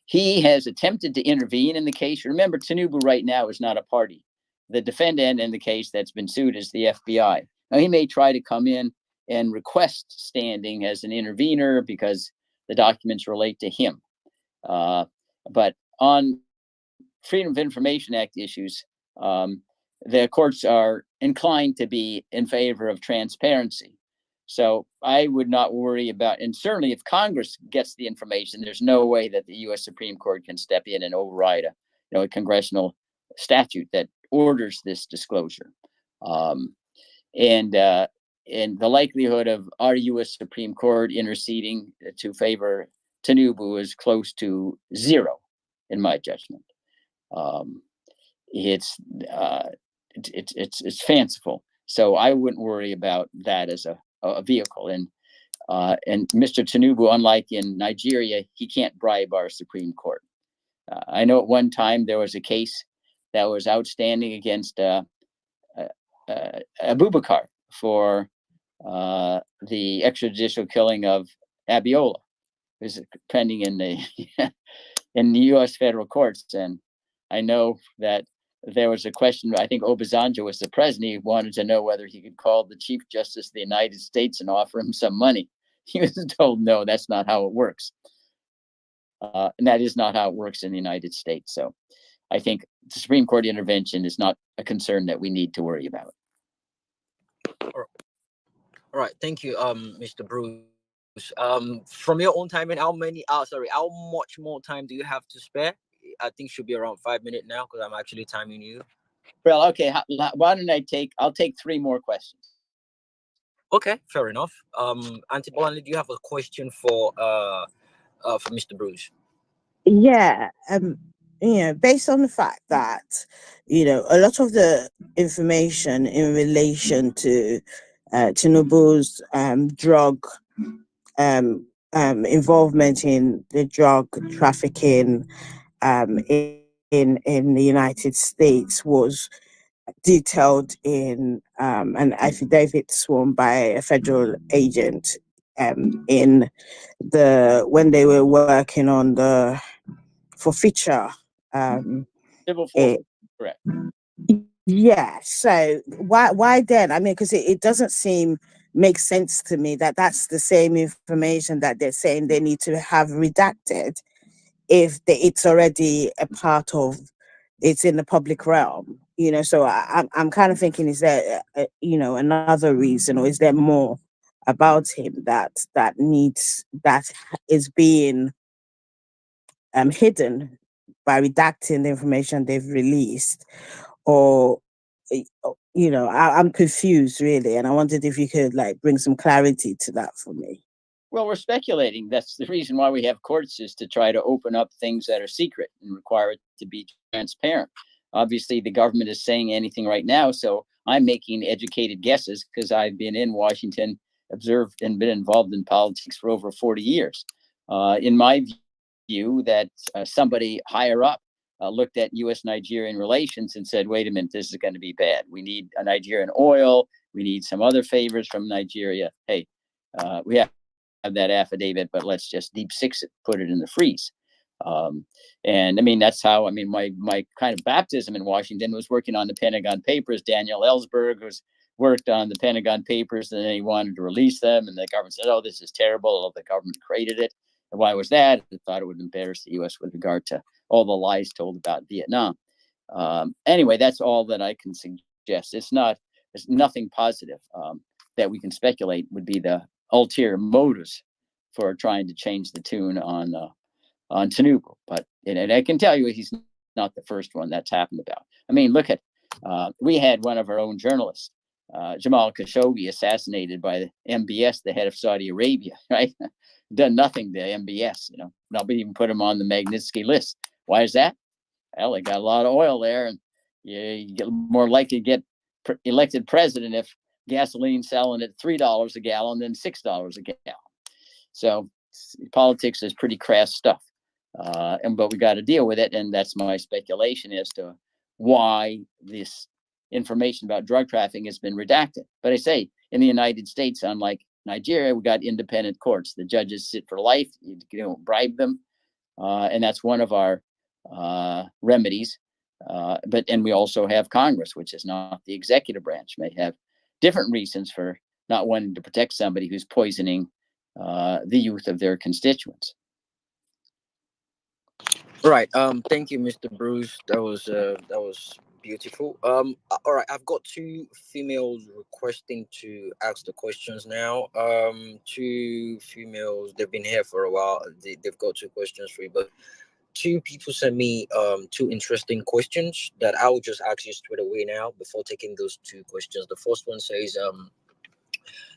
He has attempted to intervene in the case. Remember, Tinubu right now is not a party. The defendant in the case that's been sued is the FBI. Now, he may try to come in and request standing as an intervener because the documents relate to him. But on Freedom of Information Act issues, the courts are inclined to be in favor of transparency. So I would not worry about, and certainly if Congress gets the information, there's no way that the U.S. Supreme Court can step in and override a congressional statute that orders this disclosure. And the likelihood of our U.S. Supreme Court interceding to favor Tinubu is close to zero, in my judgment. It's fanciful, so I wouldn't worry about that as a vehicle. And Mr. Tinubu, unlike in Nigeria, he can't bribe our Supreme Court. I know at one time there was a case that was outstanding against Abubakar for the extrajudicial killing of Abiola. It was pending in the in the U.S. federal courts, and I know that there was a question. I think Obasanjo was the president. He wanted to know whether he could call the Chief Justice of the United States and offer him some money. He was told, no, that's not how it works. And that is not how it works in the United States. So I think the Supreme Court intervention is not a concern that we need to worry about. All right, thank you, Mr. Bruce. From your own time, and how much more time do you have to spare? I think should be around 5 minutes now because I'm actually timing you. Well, okay. Why don't I'll take 3 more questions. Okay, fair enough. Auntie Bolanle, do you have a question for Mr. Bruce? Yeah, based on the fact that, a lot of the information in relation to Tinubu's drug involvement in the drug trafficking in the United States was detailed in an affidavit sworn by a federal agent when they were working on the forfeiture. Civil forfeiture, correct. Yeah. So why then? I mean, because it doesn't make sense to me that that's the same information that they're saying they need to have redacted if it's already a part of, it's in the public realm. So I'm kind of thinking, is there another reason, or is there more about him that is being hidden by redacting the information they've released? Or I'm confused really, and I wondered if you could bring some clarity to that for me. Well, we're speculating. That's the reason why we have courts, is to try to open up things that are secret and require it to be transparent. Obviously, the government is saying anything right now, so I'm making educated guesses because I've been in Washington, observed, and been involved in politics for over 40 years. In my view, that somebody higher up looked at U.S.-Nigerian relations and said, wait a minute, this is going to be bad. We need a Nigerian oil. We need some other favors from Nigeria. Hey, we have that affidavit, but let's just deep six it, put it in the freeze. And I mean, that's how, my kind of baptism in Washington was working on the Pentagon Papers. Daniel Ellsberg worked on the Pentagon Papers, and then he wanted to release them, and the government said, oh, this is terrible. The government created it. Why was that? I thought it would embarrass the U.S. with regard to all the lies told about Vietnam. Anyway, that's all that I can suggest. It's nothing positive that we can speculate would be the ulterior motives for trying to change the tune on Tinubu. But and I can tell you, he's not the first one that's happened about. I mean, look at we had one of our own journalists, Jamal Khashoggi, assassinated by the MBS, the head of Saudi Arabia, right? Done nothing to MBS, not even put him on the Magnitsky list. Why is that? Well, they got a lot of oil there, and you get more likely to get elected president if gasoline selling at $3 a gallon than $6 a gallon. So politics is pretty crass stuff, but we got to deal with it, and that's my speculation as to why this information about drug trafficking has been redacted. But I say, in the United States, unlike Nigeria, we got independent courts. The judges sit for life. You don't bribe them, and that's one of our remedies. And we also have Congress, which is not the executive branch, may have different reasons for not wanting to protect somebody who's poisoning the youth of their constituents. Right. Thank you, Mr. Bruce. That was beautiful. All right. I've got two females requesting to ask the questions now. Two females. They've been here for a while. They've got two questions for you, but two people sent me two interesting questions that I will just ask you straight away now before taking those two questions. The first one says,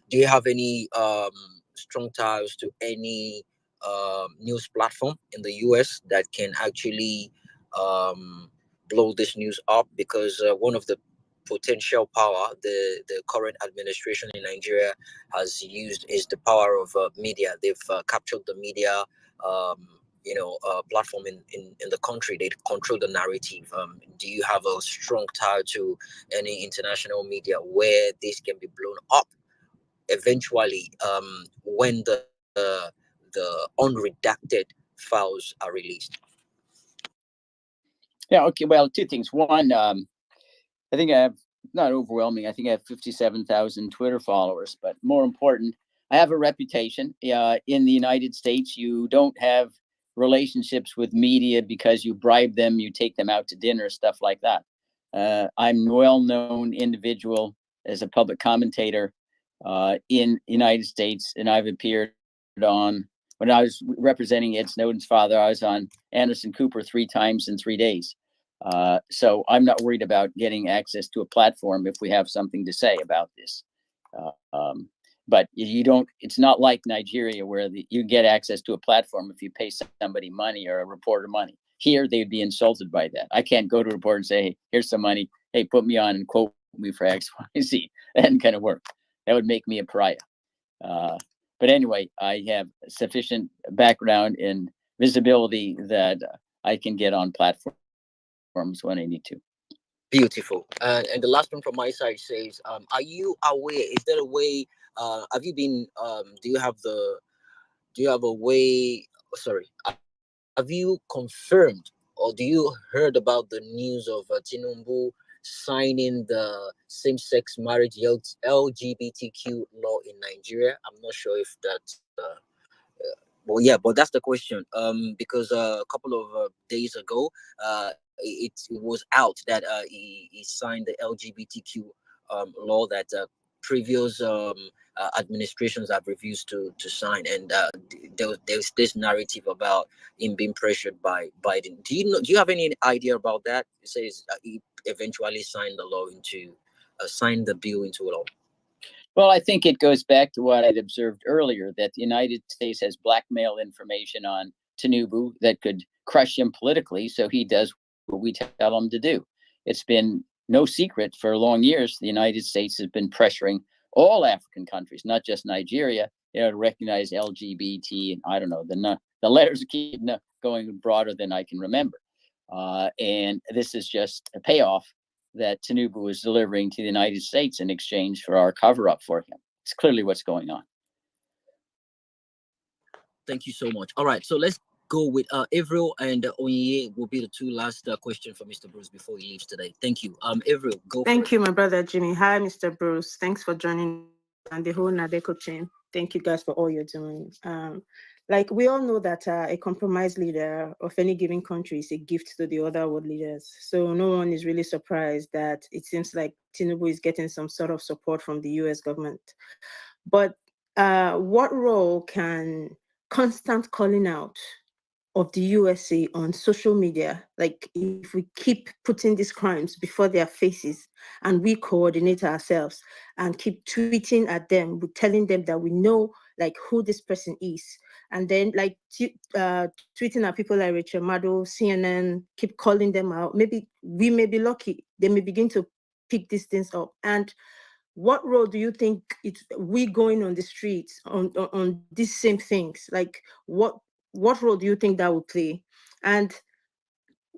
do you have any strong ties to any news platform in the US that can actually blow this news up? Because one of the potential power the current administration in Nigeria has used is the power of media. They've captured the media platform in the country. They control the narrative. Do you have a strong tie to any international media where this can be blown up eventually when the unredacted files are released? Yeah, okay. Well, two things. One, I think I have, not overwhelming, I think I have 57,000 Twitter followers, but more important, I have a reputation. In the United States, you don't have relationships with media because you bribe them, you take them out to dinner, stuff like that. I'm a well-known individual as a public commentator in the United States, and I've appeared on, when I was representing Ed Snowden's father, I was on Anderson Cooper 3 times in 3 days. So I'm not worried about getting access to a platform if we have something to say about this. But you don't, it's not like Nigeria where you get access to a platform if you pay somebody money or a reporter money. Here, they'd be insulted by that. I can't go to a reporter and say, hey, here's some money. Hey, put me on and quote me for X, Y, Z. That doesn't kind of work. That would make me a pariah. But anyway, I have sufficient background and visibility that I can get on platforms when I need to. Beautiful. And the last one from my side says, are you aware, is there a way, have you been, do you have a way, have you confirmed or do you heard about the news of Tinubu signing the same-sex marriage LGBTQ law in Nigeria? I'm not sure if that's well, yeah, but that's the question. Because a couple of days ago, it was out that he signed the LGBTQ law that previous administrations have refused to sign, and there's this narrative about him being pressured by Biden. Do you have any idea about that? It says he eventually signed the law signed the bill into law. Well, I think it goes back to what I'd observed earlier, that the United States has blackmail information on Tinubu that could crush him politically, so he does what we tell him to do. It's been no secret for long years the United States has been pressuring all African countries, not just Nigeria, to recognize LGBT. And I don't know, the letters keep going broader than I can remember. And this is just a payoff that Tinubu is delivering to the United States in exchange for our cover-up for him. It's clearly what's going on. Thank you so much. All right, so let's go with Avril and Onyeye will be the two last questions for Mr. Bruce before he leaves today. Thank you. Avril, go. Thank you, my brother Jimmy. Hi, Mr. Bruce. Thanks for joining and the whole Nadeco chain. Thank you guys for all you're doing. Like we all know that a compromised leader of any given country is a gift to the other world leaders. So no one is really surprised that it seems like Tinubu is getting some sort of support from the US government. But what role can constant calling out of the USA on social media, like if we keep putting these crimes before their faces and we coordinate ourselves and keep tweeting at them, we're telling them that we know like who this person is, and then like tweeting at people like Rachel Maddow, CNN, keep calling them out. Maybe we may be lucky; they may begin to pick these things up. And what role do you think we going on the streets on these same things? Like what role do you think that would play? And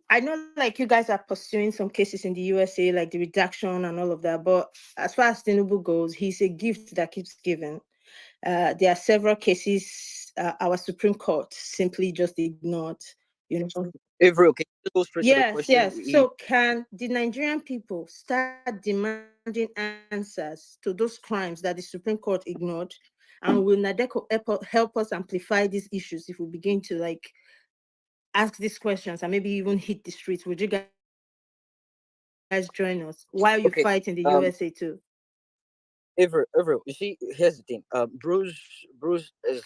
I know like you guys are pursuing some cases in the USA, like the redaction and all of that, but as far as Tinubu goes, he's a gift that keeps giving. There are several cases our Supreme Court simply just ignored, you know. Avril, can you go straight to the Yes, question? yes. So can the Nigerian people start demanding answers to those crimes that the Supreme Court ignored? And will Nadeco help us amplify these issues if we begin to like ask these questions and maybe even hit the streets? Would you guys join us while you fight in the USA too? Avril, you see, here's the thing. Bruce is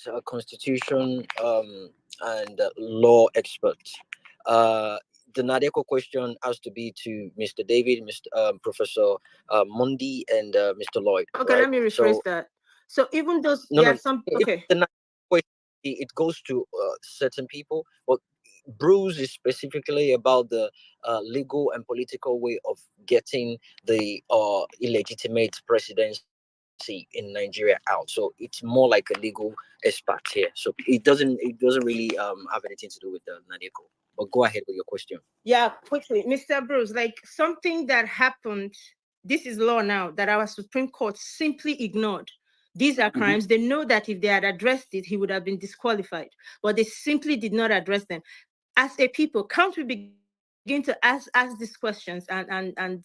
a constitution and law expert. Uh, the Nadeko question has to be to Mr. David, Mr. Professor Mundi, and Mr. Lloyd, Okay, right? let me rephrase So that. So even those, no, there are no, some, if okay. the Nadeko question it goes to certain people, but Bruce is specifically about the legal and political way of getting the illegitimate presidency in Nigeria out. So it's more like a legal expert here. So it doesn't really have anything to do with the Nadeko. But go ahead with your question. Yeah, quickly, Mr. Bruce, like something that happened, this is law now, that our Supreme Court simply ignored. These are crimes. They know that if they had addressed it, he would have been disqualified, but they simply did not address them. As a people, can't we begin to ask these questions and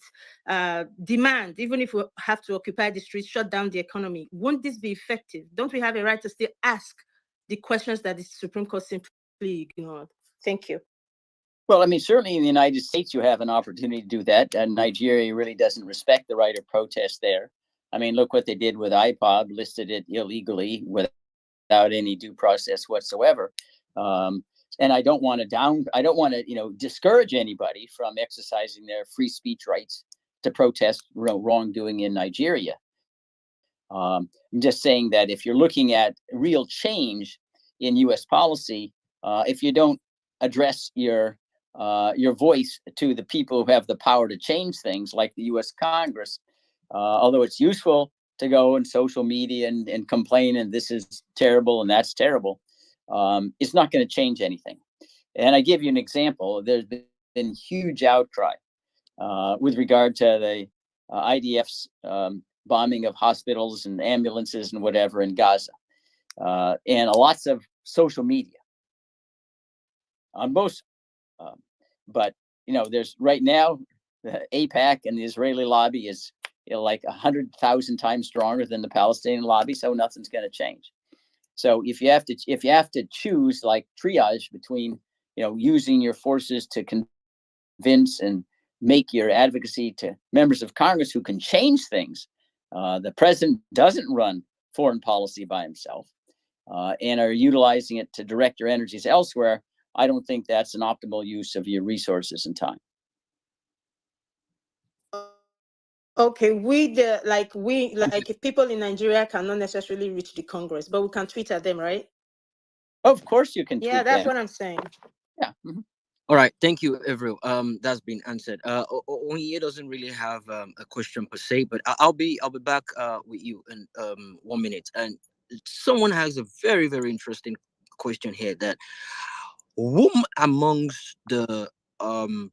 demand, even if we have to occupy the streets, shut down the economy? Won't this be effective? Don't we have a right to still ask the questions that the Supreme Court simply ignored? Thank you. Well, I mean, certainly in the United States, you have an opportunity to do that. And Nigeria really doesn't respect the right of protest there. I mean, look what they did with iPod, listed it illegally without any due process whatsoever. And I don't want to discourage anybody from exercising their free speech rights to protest wrongdoing in Nigeria. I'm just saying that if you're looking at real change in U.S. policy, if you don't address your voice to the people who have the power to change things, like the U.S. Congress, although it's useful to go on social media and complain and this is terrible and that's terrible, it's not going to change anything. And I give you an example. There's been huge outcry with regard to the IDF's bombing of hospitals and ambulances and whatever in Gaza, and lots of social media on both. But there's right now the AIPAC and the Israeli lobby is like 100,000 times stronger than the Palestinian lobby, so nothing's going to change. So if you have to choose, like, triage between using your forces to convince and make your advocacy to members of Congress who can change things, the president doesn't run foreign policy by himself, and are utilizing it to direct your energies elsewhere, I don't think that's an optimal use of your resources and time. Okay, if people in Nigeria cannot necessarily reach the Congress, but we can tweet at them, right? Of course you can tweet Yeah, that's them. what I'm saying. Yeah. All right, thank you, Avril. That's been answered. Onye doesn't really have a question per se, but I'll be back with you in 1 minute. And someone has a very, very interesting question here: that whom amongst the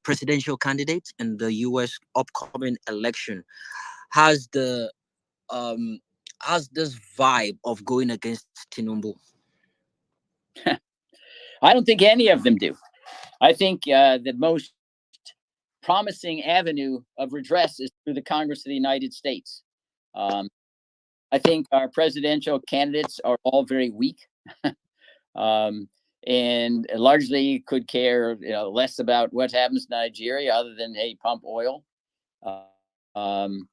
presidential candidates in the U.S. upcoming election has the has this vibe of going against Tinubu? I don't think any of them do. I think the most promising avenue of redress is through the Congress of the United States. I think our presidential candidates are all very weak. And largely could care less about what happens in Nigeria other than, hey, pump oil. And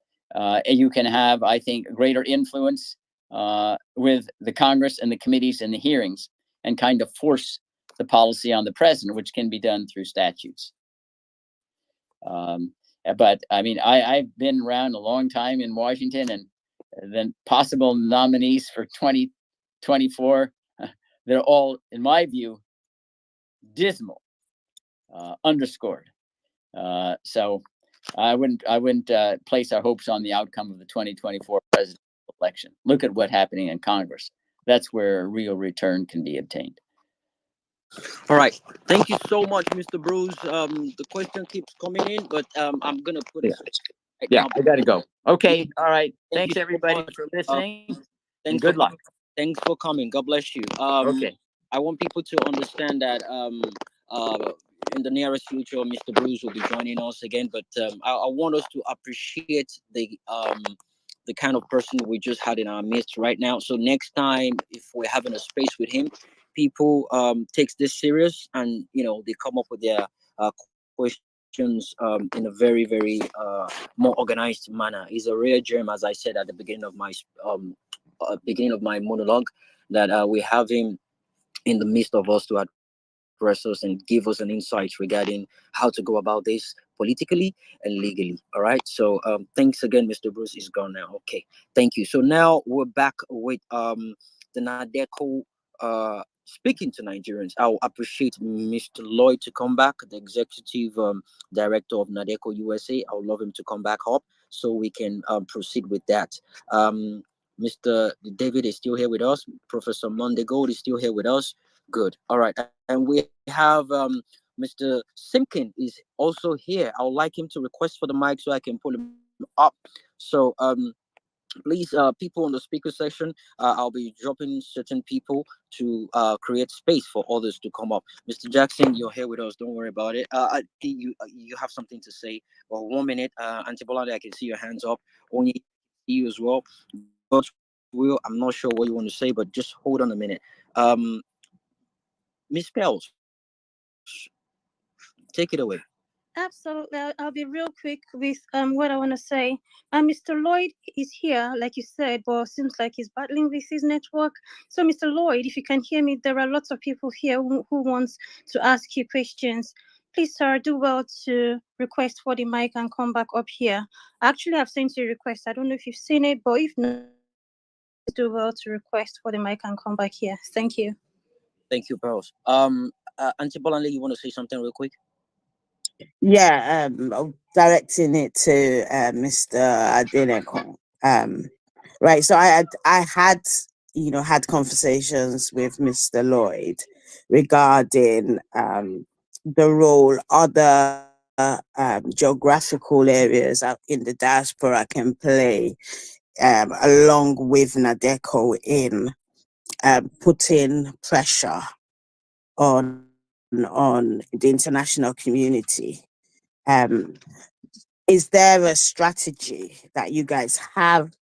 you can have, I think, greater influence with the Congress and the committees and the hearings and kind of force the policy on the president, which can be done through statutes. But I mean, I've been around a long time in Washington, and then possible nominees for 2024, they're all, in my view, dismal, underscored. So I wouldn't place our hopes on the outcome of the 2024 presidential election. Look at what's happening in Congress. That's where a real return can be obtained. All right. Thank you so much, Mr. Bruce. The question keeps coming in, but I'm gonna put it right Yeah, now. I gotta go. Okay. All right. Thank Thanks you so everybody much. for listening. And Thanks good for luck. coming. Thanks for coming. God bless you. Okay. I want people to understand that in the nearest future, Mr. Bruce will be joining us again. But I want us to appreciate the kind of person we just had in our midst right now. So next time, if we're having a space with him, people takes this serious, and they come up with their questions in a very, very more organized manner. He's a rare gem, as I said at the beginning of my monologue, that we have him in the midst of us to address us and give us an insight regarding how to go about this politically and legally. All right. So thanks again, Mr. Bruce is gone now. Okay. Thank you. So now we're back with the Nadeco speaking to Nigerians. I'll appreciate Mr. Lloyd to come back, the executive director of Nadeco USA. I would love him to come back up so we can proceed with that. Mr. David is still here with us. Professor Mondegold is still here with us. Good. All right. And we have Mr. Simkin is also here. I would like him to request for the mic so I can pull him up. So please, people on the speaker section, I'll be dropping certain people to create space for others to come up. Mr. Jackson, you're here with us. Don't worry about it. You have something to say. Well, 1 minute. Antibolade, I can see your hands up. Only you as well. God's will, I'm not sure what you want to say, but just hold on a minute. Miss Pels, take it away. Absolutely. I'll be real quick with what I want to say. Mr. Lloyd is here, like you said, but seems like he's battling with his network. So, Mr. Lloyd, if you can hear me, there are lots of people here who wants to ask you questions. Please, sir, do well to request for the mic and come back up here. Actually, I've sent you a request. I don't know if you've seen it, but if not, do well to request for the mic and come back here. Thank you. Thank you, Pels. Auntie Bolanle, you want to say something real quick? Yeah, directing it to Mr. Nadeco. Right. So I had had conversations with Mr. Lloyd regarding the role other geographical areas out in the diaspora can play along with Nadeco in putting pressure on the international community. Is there a strategy that you guys have?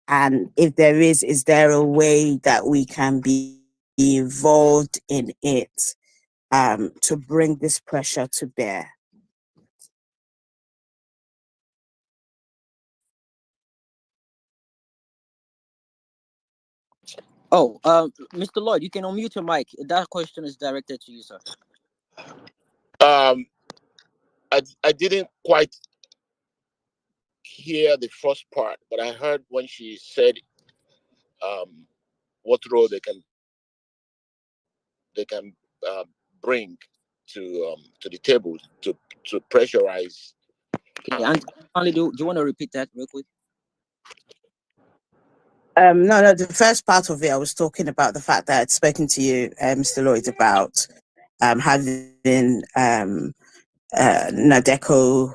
And if there is there a way that we can be involved in it to bring this pressure to bear? Oh, Mr. Lloyd, you can unmute your mic. That question is directed to you, sir. I didn't quite hear the first part, but I heard when she said what role they can bring to the table to pressurize. Okay, and finally, do you want to repeat that real quick? No, the first part of it, I was talking about the fact that I'd spoken to you, Mr. Lloyd, about having Nadeco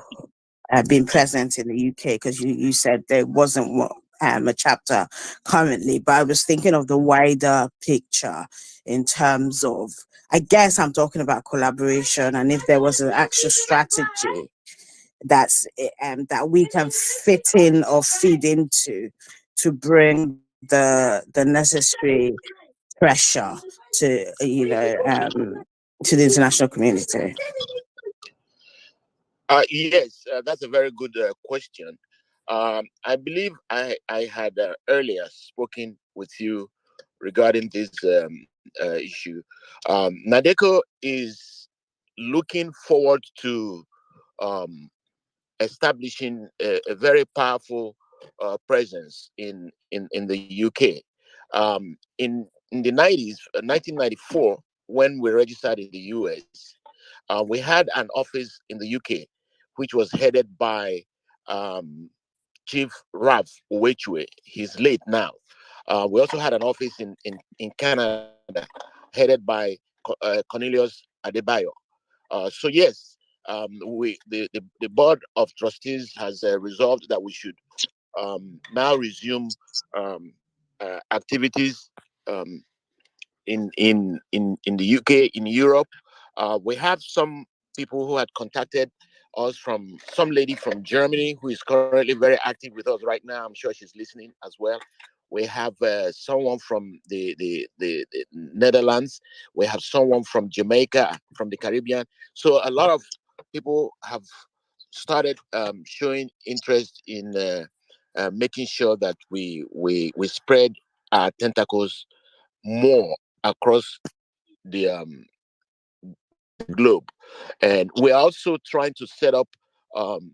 being present in the UK, because you said there wasn't a chapter currently, but I was thinking of the wider picture in terms of, I guess I'm talking about collaboration, and if there was an actual strategy that we can fit in or feed into to bring the necessary pressure to to the international community? Yes, that's a very good question. I believe I had earlier spoken with you regarding this issue. Nadeco is looking forward to um, establishing a very powerful presence in the UK. In the 90s, 1994, when we registered in the US, we had an office in the UK, which was headed by um, Chief Rav Uwechwe. He's late now. We also had an office in Canada, headed by Cornelius Adebayo. So yes, the board of trustees has resolved that we should now resume activities um, in the UK, in Europe. We have some people who had contacted us, from some lady from Germany who is currently very active with us right now. I'm sure she's listening as well. We have someone from the Netherlands. We have someone from Jamaica, from the Caribbean. So a lot of people have started showing interest in making sure that we spread our tentacles more across the globe. And we're also trying to set up um,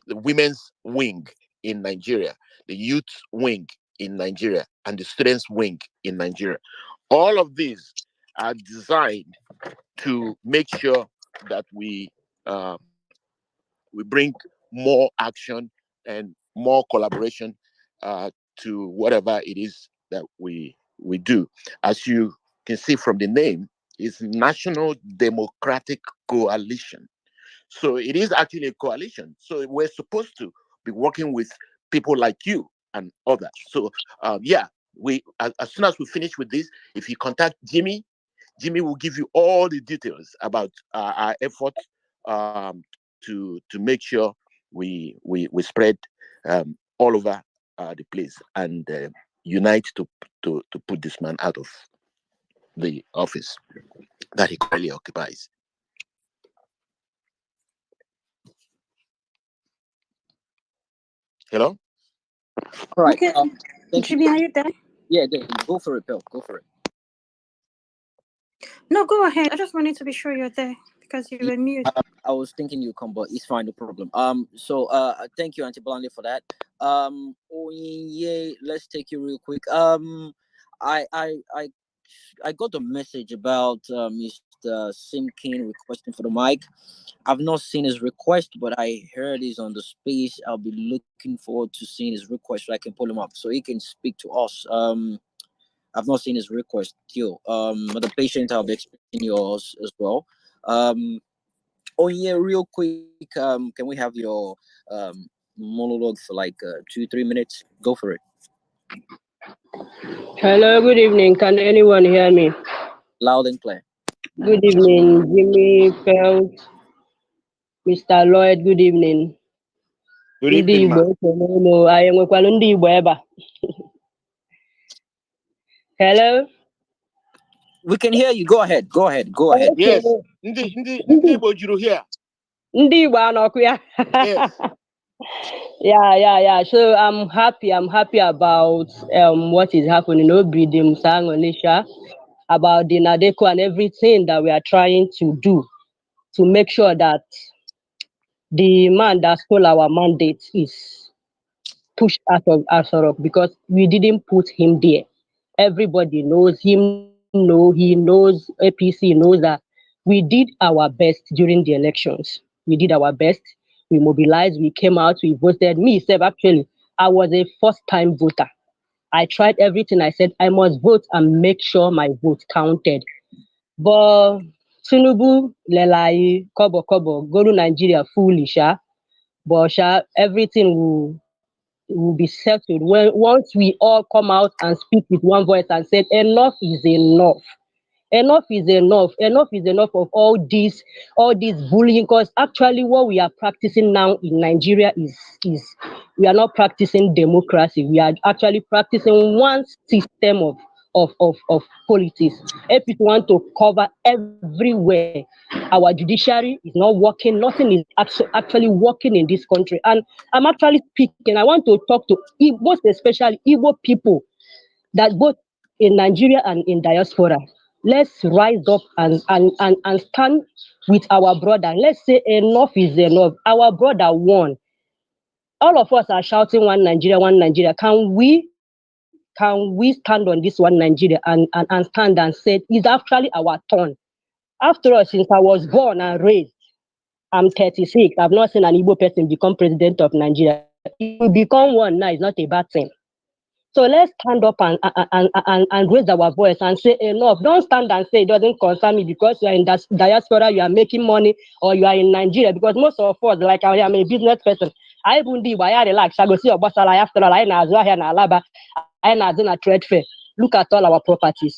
the women's wing in Nigeria, the youth wing in Nigeria, and the students wing in Nigeria. All of these are designed to make sure that uh, we bring more action and more collaboration to whatever it is that we do. As you can see from the name, it's National Democratic Coalition. So it is actually a coalition. So we're supposed to be working with people like you and others. So yeah, we as soon as we finish with this, if you contact Jimmy, Jimmy will give you all the details about our efforts to make sure we spread all over the place and unite to put this man out of the office that he currently occupies. Hello? All right. Okay, Thank you. Jimmy, are you there? Yeah, go for it, Bill. Go for it. No, go ahead. I just wanted to be sure you're there because you were mute. I was thinking you come, but it's fine, no problem. So thank you, Auntie Blanley, for that. Oh yeah, let's take you real quick. I I I I got a message about Mr. Simkin requesting for the mic. I've not seen his request, but I heard he's on the space. I'll be looking forward to seeing his request so I can pull him up so he can speak to us. I've not seen his request still. But the patient, I'll be expecting yours as well. Oh yeah, real quick. Can we have your monologue for like 2-3 minutes? Go for it. Hello, good evening. Can anyone hear me? Loud and clear. Good evening, Jimmy Felt, Mr. Lloyd, good evening. Good Ndị evening, Igbo ma. ekelelo, anyị enwekwalụ ndị Igbo ebe a? Hello? We can hear you. Go ahead. Go ahead. Go ahead. Okay. Yes. Ndị Igbo juru here. Ndị Igbo anọkụ ya? Yes. Yeah. So I'm happy about what is happening. Obi dị m saa aṅụrị about the Nadeco and everything that we are trying to do to make sure that the man that stole our mandate is pushed out of Asorok because we didn't put him there. Everybody knows him, he knows, APC knows that we did our best during the elections. We did our best. We mobilized, we came out, we voted. Myself, actually, I was a first-time voter. I tried everything. I said, I must vote and make sure my vote counted. But Tinubu, Lelai, Kobo, go to Nigeria fully, but everything will be settled when once we all come out and speak with one voice and say enough is enough. Enough is enough. Enough is enough of all this bullying. Because actually, what we are practicing now in Nigeria is we are not practicing democracy. We are actually practicing one system of politics. If you want to cover everywhere, our judiciary is not working. Nothing is actually working in this country. And I'm actually speaking. I want to talk to most especially Igbo people that both in Nigeria and in diaspora. Let's rise up and stand with our brother. Let's say enough is enough. Our brother won. All of us are shouting one Nigeria, one Nigeria. Can we stand on this one Nigeria and stand and say it's actually our turn? After all, since I was born and raised, I'm 36. I've not seen an Igbo person become president of Nigeria. If we become one now, it's not a bad thing. So let's stand up and raise our voice and say enough. Don't stand and say it doesn't concern me because you are in that diaspora, you are making money, or you are in Nigeria. Because most of us, like I am a business person, I even do I relax. I go see your boss, after all, I na here na Alaba, I na do na trade fair. Look at all our properties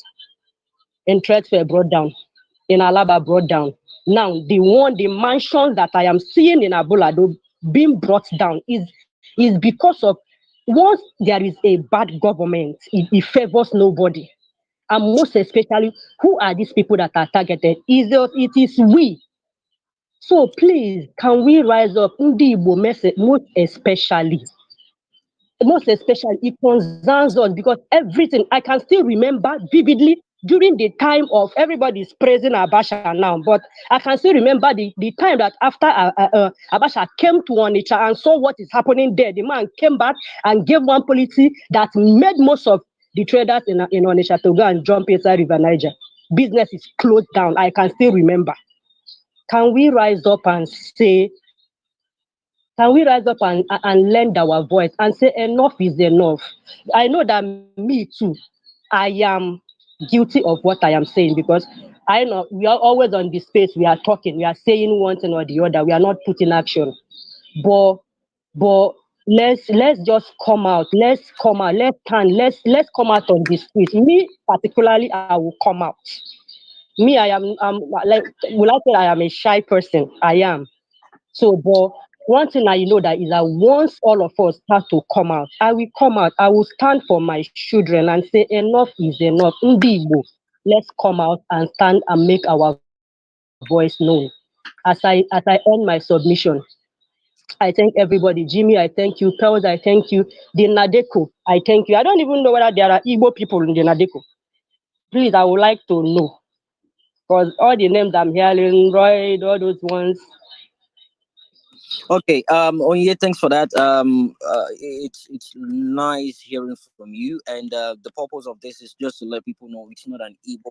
in trade fair brought down, in Alaba brought down. Now the mansions that I am seeing in Abulado being brought down is because of once there is a bad government, it favors nobody. And most especially, who are these people that are targeted? It is we. So please, can we rise up? Ndi Igbo most especially it concerns us because everything I can still remember vividly during the time of everybody's praising Abasha now, but I can still remember the time that after Abasha came to Onitsha and saw what is happening there. The man came back and gave one policy that made most of the traders in Onitsha to go and jump inside River Niger. Business is closed down. I can still remember. Can we rise up and say and lend our voice and say enough is enough? I know that me too, I am guilty of what I am saying because I know we are always on the space, we are talking, we are saying one thing or the other, we are not putting action. But but let's just come out, let's stand, let's come out on the streets. Me particularly, I will come out. Me, I'm like, will I say I am a shy person? I am. So, but one thing I know that is that once all of us start to come out, I will come out. I will stand for my children and say enough is enough. Ndi Igbo, let's come out and stand and make our voice known. As I end my submission, I thank everybody. Jimmy, I thank you. Pels, I thank you. The Nadeco, I thank you. I don't even know whether there are Igbo people in the Nadeco. Please, I would like to know. Because all the names I'm hearing, Roy, all those ones. Okay, Onye, thanks for that. It's nice hearing from you, and the purpose of this is just to let people know it's not an Igbo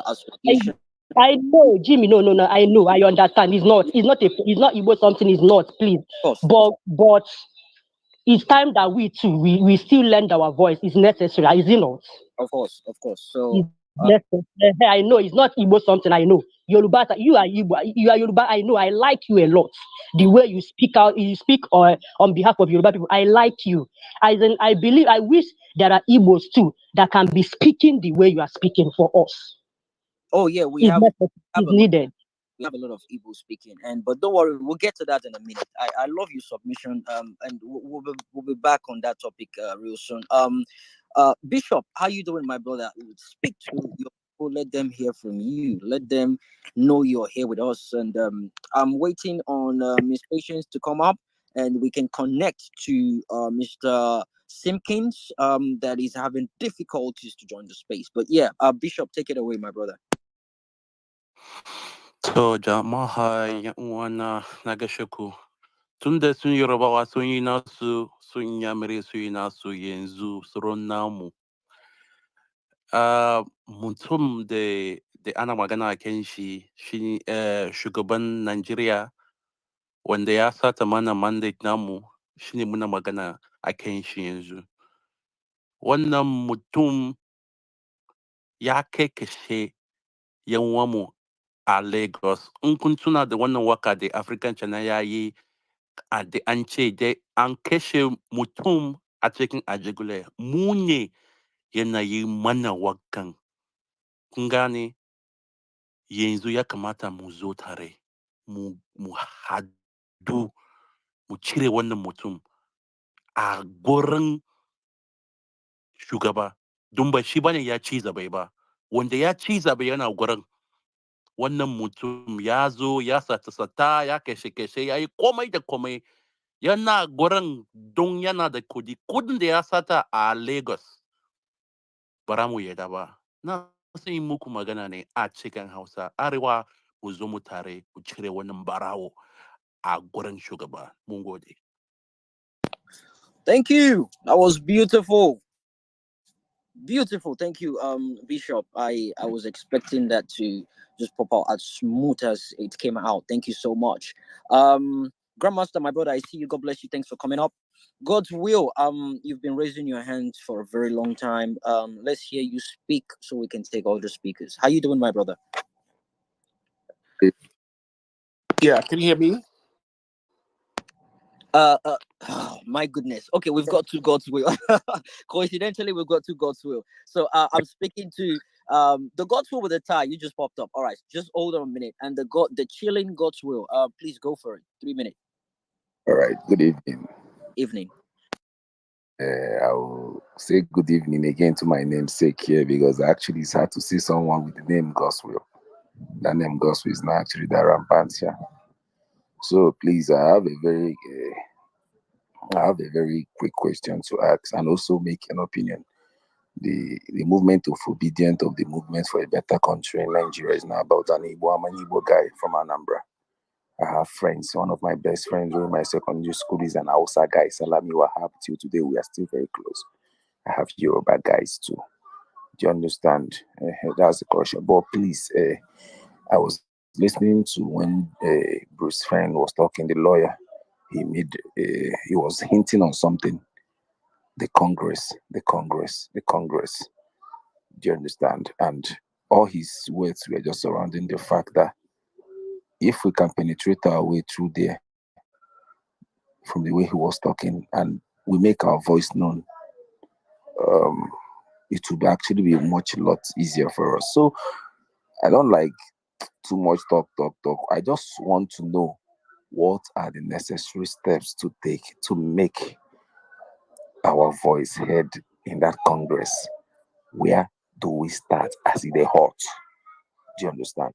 association. I know, Jimmy. No. I know. I understand. It's not. It's not a. It's not Igbo something. It's not. Please. Of course. But it's time that we too we still lend our voice. It's necessary, is it not? Of course. So, It's necessary. I know it's not Igbo something. I know. Yoruba, you are Igbo. You are Yoruba. I know. I like you a lot. The way you speak out, you speak on behalf of Yoruba people. I like you. I believe. I wish there are Igbos too that can be speaking the way you are speaking for us. oh yeah, we It's have necessary. It's needed. we have a lot of Igbo speaking, but don't worry, we'll get to that in a minute. I love your submission, and we'll be back on that topic real soon. Bishop, how you doing, my brother? Speak to your people, let them hear from you, let them know you're here with us, and I'm waiting on Miss Patience to come up, and we can connect to Mr. Simpkins, that is having difficulties to join the space. But yeah, Bishop, take it away, my brother. To jama'a yan uwana na gaishe ku. Tun da sun Yorubawa sun yi nasu, sun Inyamiri sun yi nasu, yanzu sauran namu. Mutum da ana magana a kan shi shugaban Najeriya wanda ya sata mana mandate namu shine muna magana a kan shi yanzu. Wannan mutum ya kashe yan uwanmu a Lagos. In kun tuna da wannan waka da African Channel ya yi da an ce dai an kashe mutum a cikin Ajigule. Mu ne yana yi mana wakan. Kun gane? yanzu ya kamata mu zo tare mu hadu mu cire wannan mutum a gurin shugaba don ba shi bane ya ci zabe ba, wanda ya ci zabe yana gurin. Wannan mutum ya zo ya sata ya kashe ya yi komai da komai, yana gurin don yana da kudin da ya sata a Lagos. Bara mu yarda ba. Na san yi muku magana ne a cikin Hausa. Arewa mu zo mu tare mu cire wannan barawo a gurin shugaba. Mun gode. Thank you. That was beautiful. Beautiful. Thank you, Bishop. I was expecting that to just pop out as smooth as it came out. Thank you so much. Grandmaster, my brother, I see you. God bless you. Thanks for coming up. God's will. You've been raising your hands for a very long time. Let's hear you speak so we can take all the speakers. How you doing, my brother? Yeah, can you hear me? Oh, my goodness. Okay, we've got two God's will. Coincidentally, we've got two God's will. So I'm speaking to the God's will with the tie. You just popped up. All right, just hold on a minute. And the chilling God's will. Please go for it. 3 minutes. All right. Good evening. Evening. I will say good evening again to my namesake here because actually it's hard to see someone with the name Gospel. That name Gospel is not actually that rampant here. So please, I have a very quick question to ask and also make an opinion. The movement of obedient of the movement for a better country in Nigeria is not about an Igbo. I'm an Igbo guy from Anambra. I have friends. One of my best friends during my secondary school is an Hausa guy, Salami Wahab. Till today, we are still very close. I have Yoruba guys too. Do you understand? That's the question. But please, I was listening to when Bruce Friend was talking, the lawyer. He was hinting on something. The Congress. Do you understand? And all his words were just surrounding the fact that if we can penetrate our way through there, from the way he was talking, and we make our voice known, um, it would actually be much lot easier for us. So I don't like too much talk. I just want to know what are the necessary steps to take to make our voice heard in that Congress. Where do we start as it hot? Do you understand?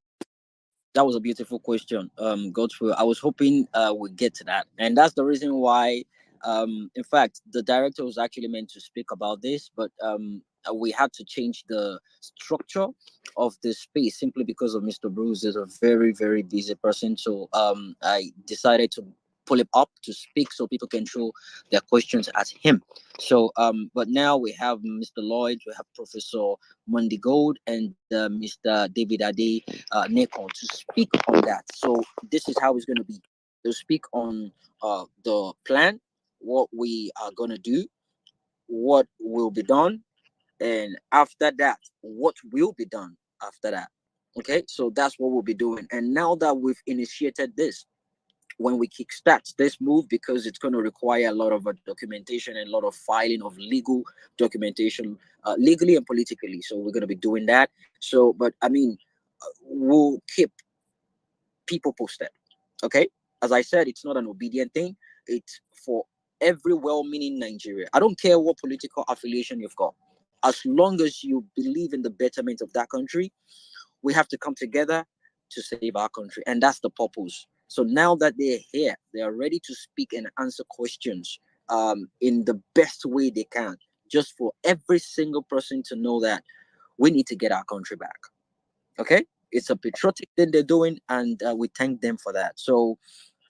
That was a beautiful question. God's will. I was hoping we'd get to that, and that's the reason why. In fact, the director was actually meant to speak about this, but we had to change the structure of the space simply because of Mr. Bruce is a very, very busy person. So I decided to pull him up to speak so people can throw their questions at him. So, but now we have Mr. Lloyd, we have Professor Monday Gold, and Mr. David Ade Neko to speak on that. So this is how it's going to be. They'll speak on the plan, what we are going to do, what will be done, and after that, what will be done after that. Okay, so that's what we'll be doing. And now that we've initiated this, when we kickstart this move, because it's going to require a lot of documentation and a lot of filing of legal documentation, legally and politically. So we're going to be doing that. So, but I mean, we'll keep people posted. Okay, as I said, it's not an obedient thing. It's for every well-meaning Nigeria. I don't care what political affiliation you've got. As long as you believe in the betterment of that country, we have to come together to save our country, and that's the purpose. So now that they're here, they are ready to speak and answer questions in the best way they can, just for every single person to know that we need to get our country back. Okay, it's a patriotic thing they're doing, and we thank them for that. So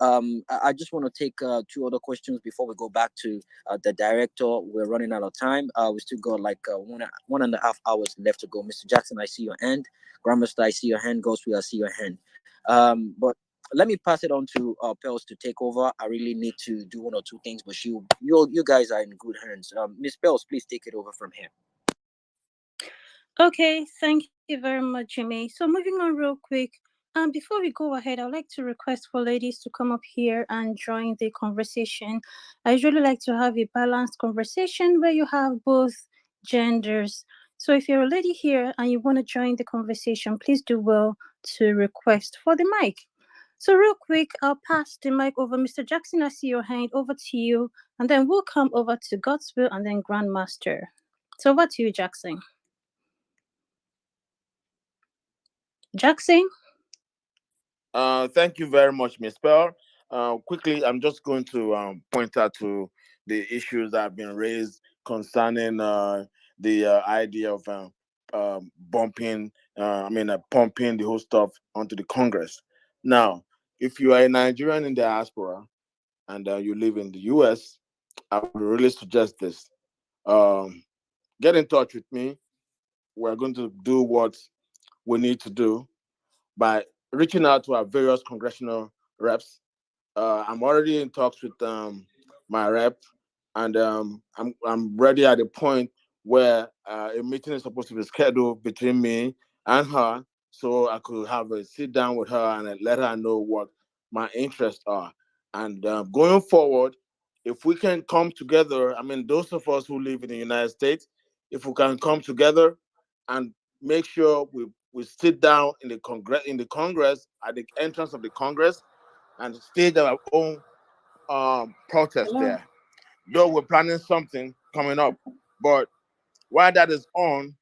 I just want to take two other questions before we go back to the director. We're running out of time. We still got like 1.5 hours left to go. Mr. Jackson, I see your hand. Grandmaster, I see your hand. Ghostwheel, I see your hand. But let me pass it on to Pels to take over. I really need to do one or two things, but you guys are in good hands. Miss Pels, please take it over from here. Okay, thank you very much, Jimmy. So moving on real quick. Before we go ahead, I'd like to request for ladies to come up here and join the conversation. I usually like to have a balanced conversation where you have both genders So if you're already here and you want to join the conversation, please do well to request for the mic. So real quick, I'll pass the mic over. Mr. Jackson, I see your hand. Over to you. And then we'll come over to God's Will and then Grandmaster. So over to you, Jackson. Jackson? Thank you very much, Ms. Pearl. Quickly, I'm just going to point out to the issues that have been raised concerning the idea of pumping the whole stuff onto the Congress. Now, if you are a Nigerian in diaspora and you live in the US, I would really suggest this. Get in touch with me. We're going to do what we need to do by reaching out to our various congressional reps. I'm already in talks with my rep, and I'm ready at the point where a meeting is supposed to be scheduled between me and her, so I could have a sit down with her and let her know what my interests are. And going forward, if we can come together, I mean, those of us who live in the United States, if we can come together and make sure we sit down in the Congress at the entrance of the Congress and stage our own protest there. Though we're planning something coming up, but while that is on,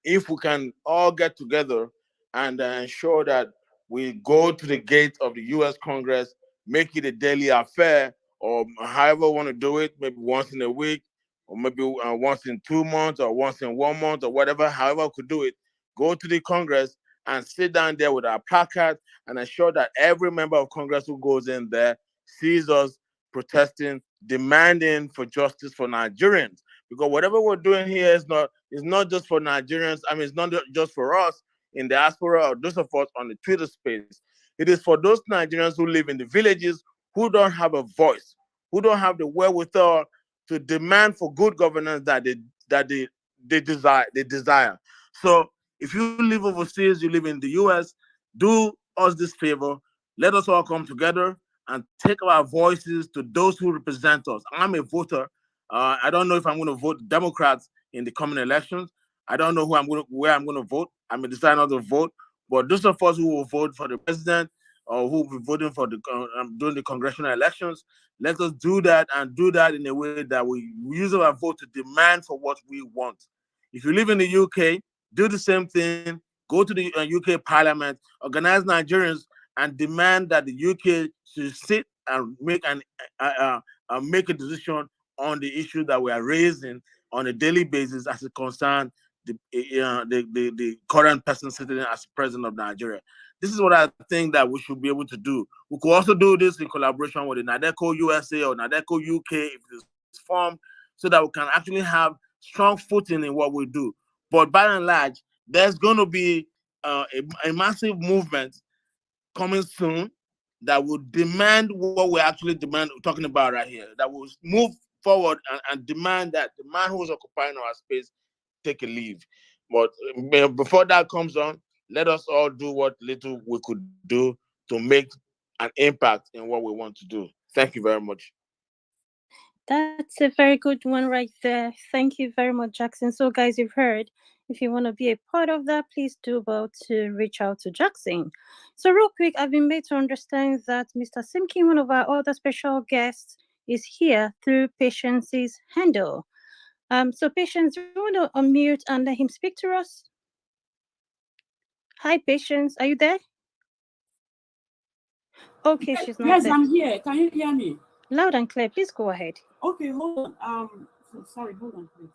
if we can all get together and ensure that we go to the gate of the U.S. Congress, make it a daily affair, or however we want to do it, maybe once in a week, or maybe once in 2 months, or once in 1 month, or whatever, however we could do it, go to the Congress and sit down there with our placard and ensure that every member of Congress who goes in there sees us protesting, demanding for justice for Nigerians. Because whatever we're doing here is not just for Nigerians. I mean, it's not just for us in the diaspora or those of us on the Twitter space. It is for those Nigerians who live in the villages who don't have a voice, who don't have the wherewithal to demand for good governance that they desire. So if you live overseas, you live in the US, do us this favor. Let us all come together and take our voices to those who represent us. I'm a voter. I don't know if I'm going to vote Democrats in the coming elections. I don't know where I'm going to vote. I may decide not to vote. But those of us who will vote for the president or who will be voting for during the congressional elections, let us do that and do that in a way that we use our vote to demand for what we want. If you live in the UK, do the same thing. Go to the UK Parliament, organize Nigerians, and demand that the UK should sit and make a decision on the issue that we are raising on a daily basis as it concerns the current person sitting as president of Nigeria. This is what I think that we should be able to do. We could also do this in collaboration with the Nadeco USA or Nadeco UK if it is formed, so that we can actually have strong footing in what we do. But by and large, there's going to be a massive movement coming soon that will demand what we're actually talking about right here, that will move forward and demand that the man who's occupying our space take a leave. But before that comes on, let us all do what little we could do to make an impact in what we want to do. Thank you very much. That's a very good one right there. Thank you very much, Jackson. So guys, you've heard, if you want to be a part of that, please do well to reach out to Jackson. So real quick, I've been made to understand that Mr. Simkin, one of our other special guests, is here through Patience's handle. So Patience, do you want to unmute and let him speak to us? Hi, Patience, are you there? Okay, she's not yes, there. I'm here. Can you hear me? Loud and clear. Please go ahead. Okay, hold on. Sorry, hold on, please.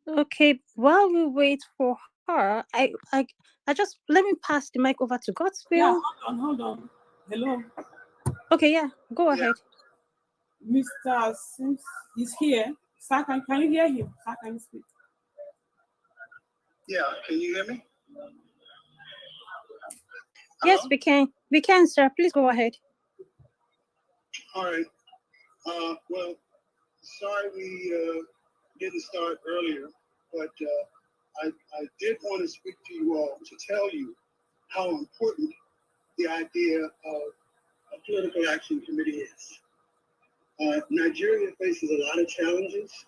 Okay, while we wait for her, I just let me pass the mic over to God's will. Yeah, hold on. Hello. Okay, yeah, go ahead. Mr. Sims is here. Sir, can you hear him? Sir, can you speak? Yeah, can you hear me? Yes, Hello? we can. We can, sir. Please go ahead. All right. Well, sorry we didn't start earlier, but I did want to speak to you all to tell you how important the idea of a political action committee is. Nigeria faces a lot of challenges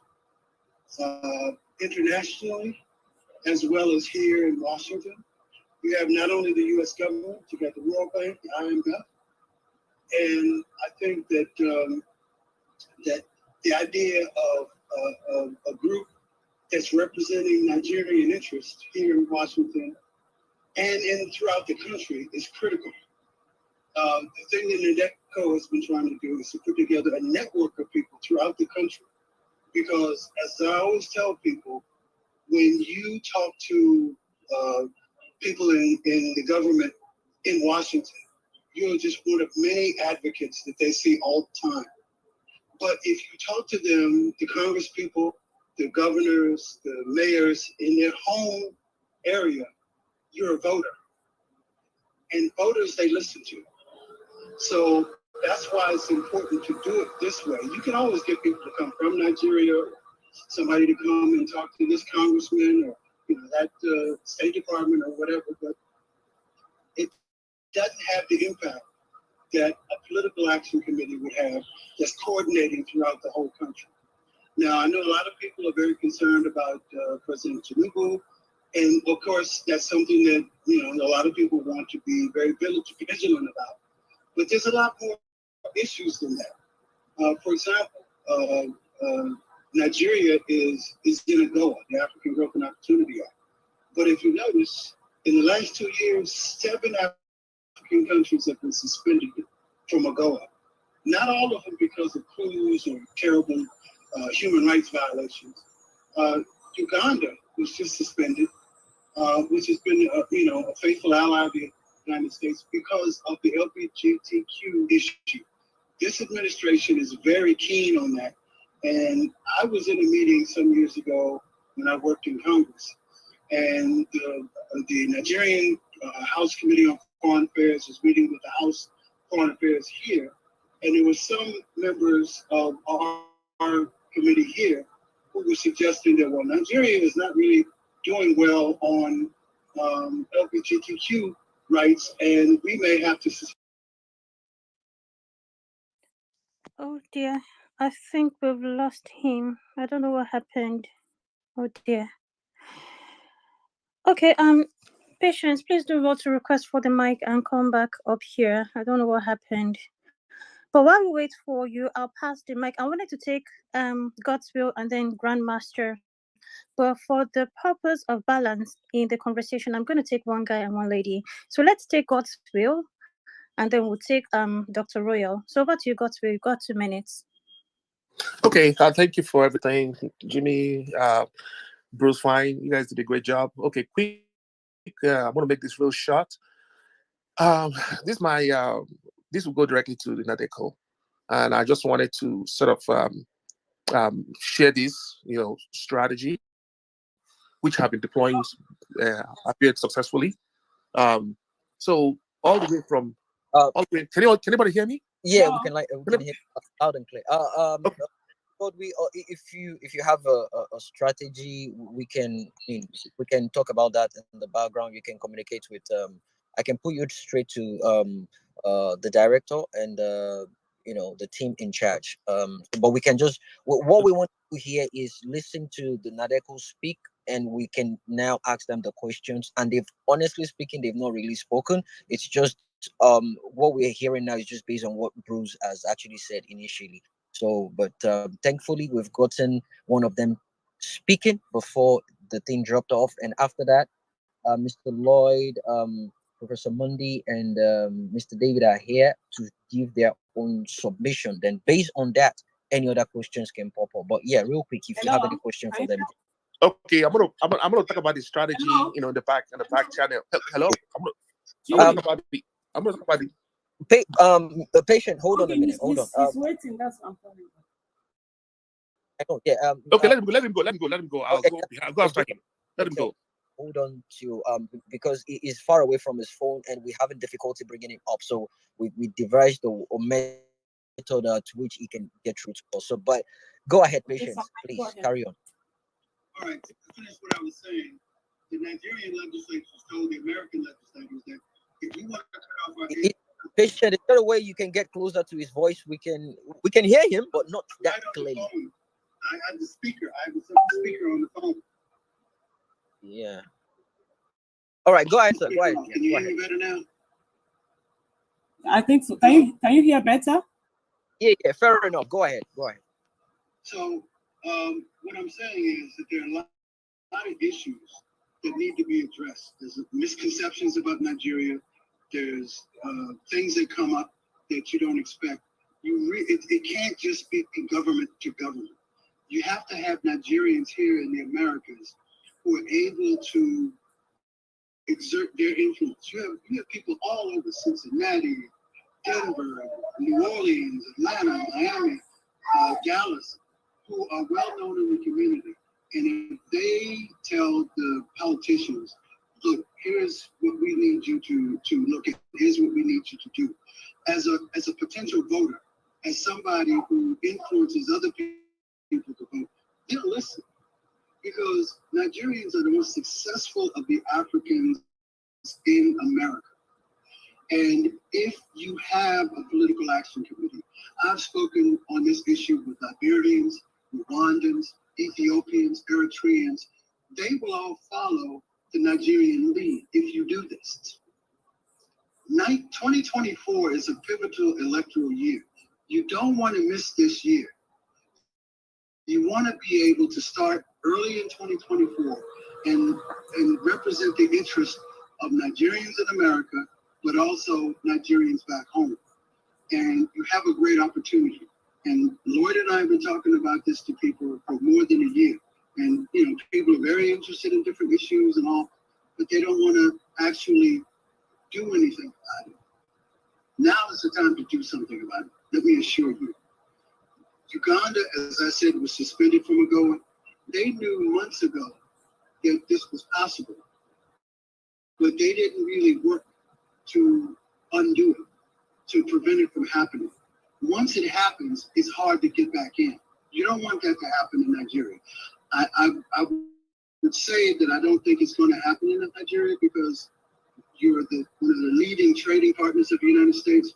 internationally, as well as here in Washington. You have not only the U.S. government, you got the World Bank, the IMF, and I think that that the idea of a group that's representing Nigerian interests here in Washington and throughout the country is critical. The thing that Nadeco has been trying to do is to put together a network of people throughout the country. Because as I always tell people, when you talk to people in the government in Washington, you're just one of many advocates that they see all the time. But if you talk to them, the Congress people, the governors, the mayors in their home area, you're a voter. And voters, they listen to. So that's why it's important to do it this way. You can always get people to come from Nigeria, somebody to come and talk to this congressman or that State Department or whatever, but it doesn't have the impact that a political action committee would have that's coordinating throughout the whole country. Now, I know a lot of people are very concerned about President Tinubu, and of course, that's something that a lot of people want to be very vigilant about. But there's a lot more issues than that. For example, Nigeria is in AGOA, the African Growth and Opportunity Act. But if you notice, in the last 2 years, 7 African countries have been suspended from AGOA. Not all of them because of coups or terrible human rights violations. Uganda was just suspended, which has been a faithful ally of the United States because of the LGBTQ issue. This administration is very keen on that. And I was in a meeting some years ago when I worked in Congress, and the Nigerian House Committee on Foreign Affairs was meeting with the House Foreign Affairs here, and there were some members of our committee here who were suggesting that, well, Nigeria is not really doing well on LGBTQ rights, and we may have to. Oh dear, I think we've lost him. I don't know what happened. Oh dear. Okay, patience, please do vote to request for the mic and come back up here. I don't know what happened. But while we wait for you, I'll pass the mic. I wanted to take God's will and then Grandmaster. But for the purpose of balance in the conversation, I'm going to take one guy and one lady. So let's take God's will, and then we'll take Dr. Royal. So over to you, God's will. You've got 2 minutes. Okay, thank you for everything, Jimmy, Bruce, fine. You guys did a great job. Okay, quick. I'm going to make this real short. This will go directly to the Nadeco, and I just wanted to sort of share this, strategy, which have been deploying, appeared successfully. So all the way from, can anybody hear me? Yeah, we can hear loud and clear. But if you have a strategy, we can talk about that in the background. You can communicate with I can put you straight to the director and the team in charge. But we can just what we want to do here is listen to the Nadeco speak, and we can now ask them the questions. And they've honestly speaking, they've not really spoken. It's just what we're hearing now is just based on what Bruce has actually said initially. So, but thankfully, we've gotten one of them speaking before the thing dropped off. And after that, Mr. Lloyd, Professor Mundi, and Mr. David are here to give their own submission. Then based on that, any other questions can pop up. But yeah, real quick, if you have any question for them. Okay, I'm gonna talk about the strategy, in the back channel. Hello, I'm gonna talk about the The patient, hold on a minute. Hold on. He's waiting. That's what I'm calling. I know. Yeah. Okay, let him go. I'll go after him. Let him go. Hold on to because he is far away from his phone, and we're having difficulty bringing him up. So we devised a method to which he can get through to us. So, but go ahead, patients. Please carry on. All right, to finish what I was saying, the Nigerian legislatures told the American legislators that if we want to cut off our Patient, is there a way you can get closer to his voice? We can hear him, but not that clearly. I had the speaker. I have the speaker on the phone. Yeah. All right, go ahead, sir. Go ahead. Can you hear me better now? I think so. Can you hear better? Yeah, fair enough. Go ahead. So what I'm saying is that there are a lot of issues that need to be addressed. There's misconceptions about Nigeria. There's things that come up that you don't expect. It can't just be government to government. You have to have Nigerians here in the Americas who are able to exert their influence. You have people all over Cincinnati, Denver, New Orleans, Atlanta, Miami, Dallas, who are well known in the community. And if they tell the politicians, look, here's what we need you to look at, here's what we need you to do. As a potential voter, as somebody who influences other people to vote, they'll listen. Because Nigerians are the most successful of the Africans in America. And if you have a political action committee, I've spoken on this issue with Liberians, Rwandans, Ethiopians, Eritreans. They will all follow the Nigerian lead if you do this. 2024 is a pivotal electoral year. You don't want to miss this year. You want to be able to start early in 2024 and represent the interests of Nigerians in America, but also Nigerians back home. And you have a great opportunity. And Lloyd and I have been talking about this to people for more than a year. And, people are very interested in different issues and all, but they don't want to actually do anything about it. Now is the time to do something about it. Let me assure you. Uganda, as I said, was suspended from AGOA. They knew months ago that this was possible, but they didn't really work to undo it, to prevent it from happening. Once it happens, it's hard to get back in. You don't want that to happen in Nigeria. I would say that I don't think it's going to happen in Nigeria because you're one of the leading trading partners of the United States.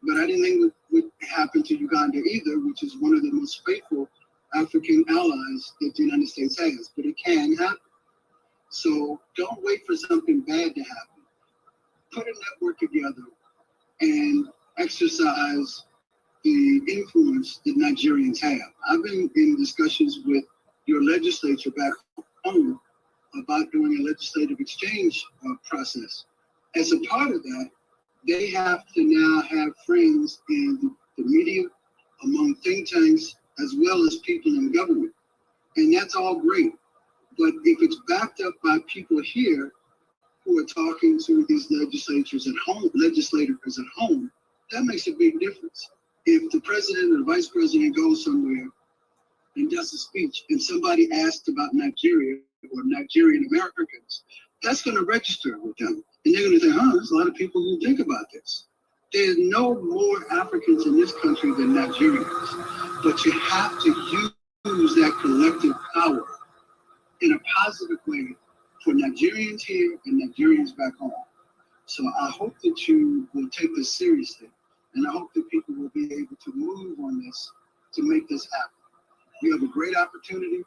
But I didn't think it would happen to Uganda either, which is one of the most faithful African allies that the United States has. But it can happen. So don't wait for something bad to happen. Put a network together and exercise the influence that Nigerians have. I've been in discussions with your legislature back home about doing a legislative exchange process. As a part of that, they have to now have friends in the media, among think tanks, as well as people in government. And that's all great. But if it's backed up by people here who are talking to these legislators at home, that makes a big difference. If the president or the vice president goes somewhere and does a speech and somebody asks about Nigeria or Nigerian Americans, that's going to register with them. And they're going to think, there's a lot of people who think about this. There's no more Africans in this country than Nigerians. But you have to use that collective power in a positive way for Nigerians here and Nigerians back home. So I hope that you will take this seriously. And I hope that people will be able to move on this to make this happen. You have a great opportunity.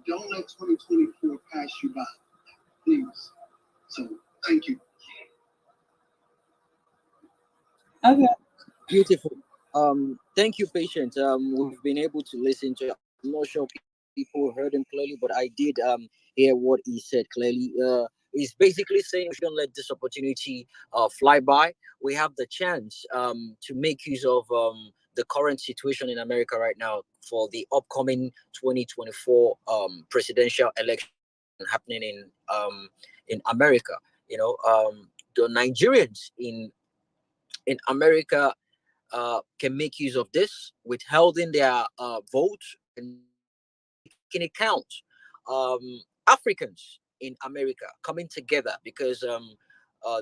Don't let 2024 pass you by, please. So thank you. Okay. Beautiful. Thank you, Patient. We've been able to listen to. I'm not sure people heard him clearly, but I did hear what he said clearly. He's basically saying we shouldn't let this opportunity fly by. We have the chance to make use of the current situation in America right now for the upcoming 2024 presidential election happening in America. The Nigerians in America can make use of this, withholding their vote and making it count. Africans in America coming together because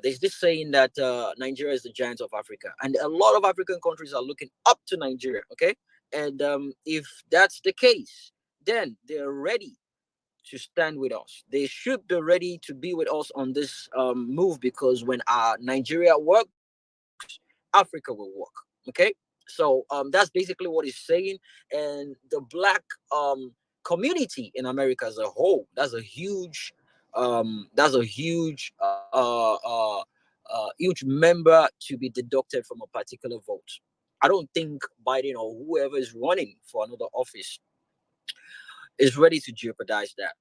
there's this saying that Nigeria is the giant of Africa, and a lot of African countries are looking up to Nigeria. Okay, and if that's the case, then they're ready to stand with us. They should be ready to be with us on this move because when Nigeria works, Africa will work. Okay, so that's basically what he's saying. And the black community in America as a whole, that's a huge member to be deducted from a particular vote. I don't think Biden or whoever is running for another office is ready to jeopardize that.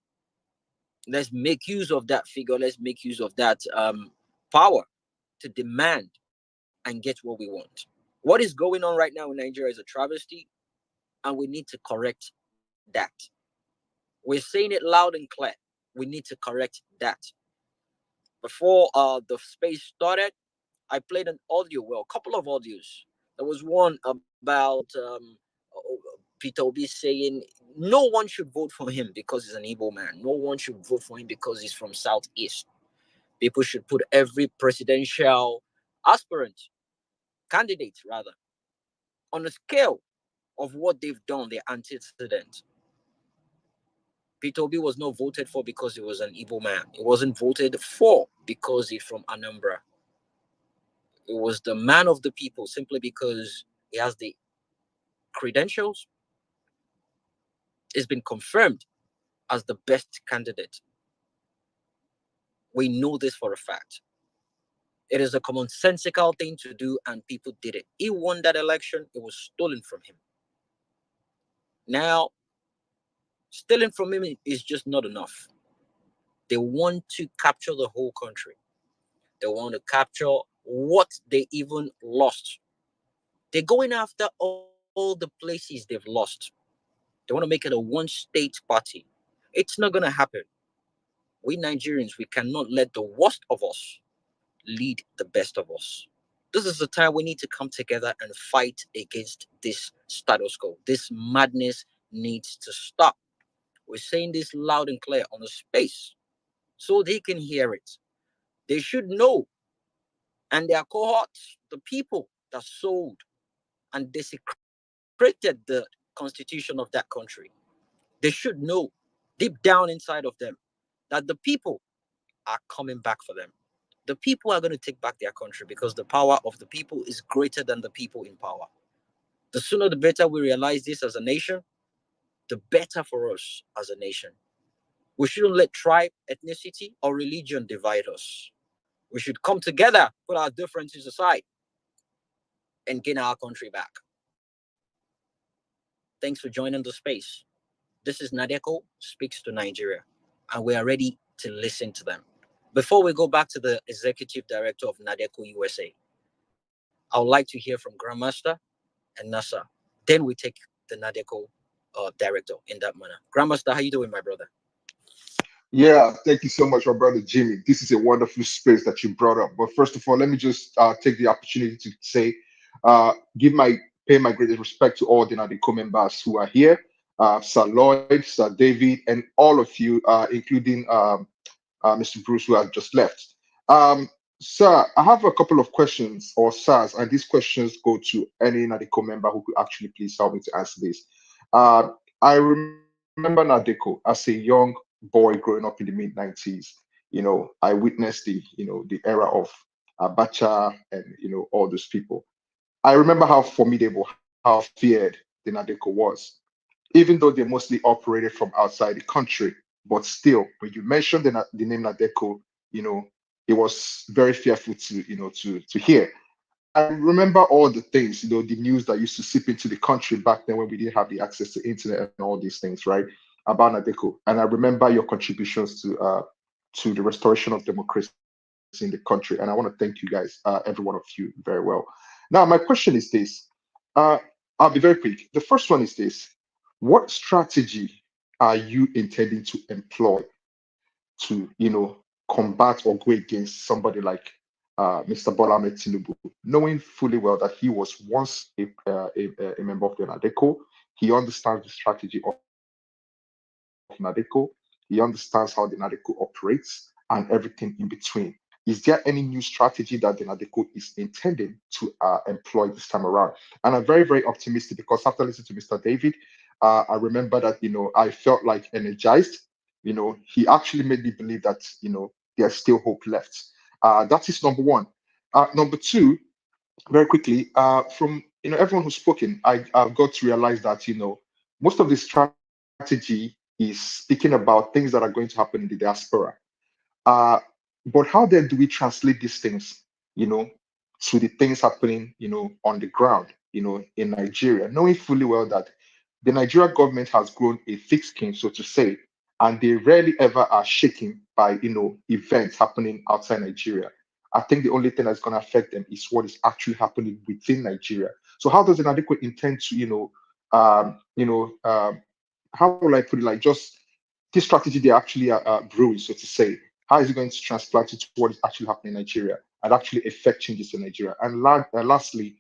Let's make use of that figure. Let's make use of that power to demand and get what we want. What is going on right now in Nigeria is a travesty, and we need to correct that. We're saying it loud and clear. We need to correct that. Before the space started, I played an audio, well, a couple of audios. There was one about Peter Obi saying no one should vote for him because he's an Igbo man. No one should vote for him because he's from Southeast. People should put every presidential aspirant, candidate rather, on a scale of what they've done, their antecedent. Peter Obi was not voted for because he was an Igbo man. He wasn't voted for because he's from Anambra. It was the man of the people simply because he has the credentials. It's been confirmed as the best candidate. We know this for a fact. It is a commonsensical thing to do, and people did it. He won that election. It was stolen from him. Now, stealing from him is just not enough. They want to capture the whole country. They want to capture what they even lost. They're going after all the places they've lost. They want to make it a one-state party. It's not going to happen. We Nigerians, we cannot let the worst of us lead the best of us. This is the time we need to come together and fight against this status quo. This madness needs to stop. We're saying this loud and clear on the space so they can hear it. They should know. And their cohorts, the people that sold and desecrated the constitution of that country, they should know deep down inside of them that the people are coming back for them. The people are going to take back their country because the power of the people is greater than the people in power. The sooner the better we realize this as a nation, the better for us as a nation. We shouldn't let tribe, ethnicity, or religion divide us. We should come together, put our differences aside, and gain our country back. Thanks for joining the space. This is Nadeco Speaks to Nigeria, and we are ready to listen to them. Before we go back to the executive director of Nadeco USA, I would like to hear from Grandmaster and Nasa. Then we take the Nadeco director in that manner. Grandmaster, how you doing, my brother? Yeah, thank you so much, my brother Jimmy. This is a wonderful space that you brought up. But first of all, let me just take the opportunity to say, pay my greatest respect to all the Nadeco members who are here, Sir Lloyd, Sir David, and all of you, including Mr. Bruce, who has just left. Sir, I have a couple of questions, or sirs, and these questions go to any Nadeco member who could actually please help me to answer this. I remember Nadeco as a young boy growing up in the mid-90s. I witnessed the era of Abacha and all those people. I remember how formidable, how feared the Nadeco was, even though they mostly operated from outside the country. But still, when you mentioned the name Nadeco, it was very fearful to hear. I remember all the things, the news that used to seep into the country back then when we didn't have the access to internet and all these things, right? About Nadeco. And I remember your contributions to the restoration of democracy in the country. And I want to thank you guys, every one of you, very well. Now, my question is this. I'll be very quick. The first one is this. What strategy are you intending to employ to, combat or go against somebody like Mr. Bola Ahmed Tinubu, knowing fully well that he was once a member of the Nadeco? He understands the strategy of Nadeco. He understands how the Nadeco operates and everything in between. Is there any new strategy that the Nadeco is intending to employ this time around? And I'm very, very optimistic because after listening to Mr. David, I remember that, I felt like energized. He actually made me believe that, there's still hope left. That is number one. Number two, very quickly, from everyone who's spoken, I've got to realize that most of the strategy is speaking about things that are going to happen in the diaspora. Uh, but how then do we translate these things, you know, to the things happening, on the ground, in Nigeria, knowing fully well that the Nigeria government has grown a thick skin, so to say, and they rarely ever are shaken by, events happening outside Nigeria. I think the only thing that's going to affect them is what is actually happening within Nigeria. So how does an adequate intend to, how will I put it? Like just this strategy they actually are brewing, so to say. How is it going to transplant it to what is actually happening in Nigeria and actually affect changes in Nigeria? And lastly,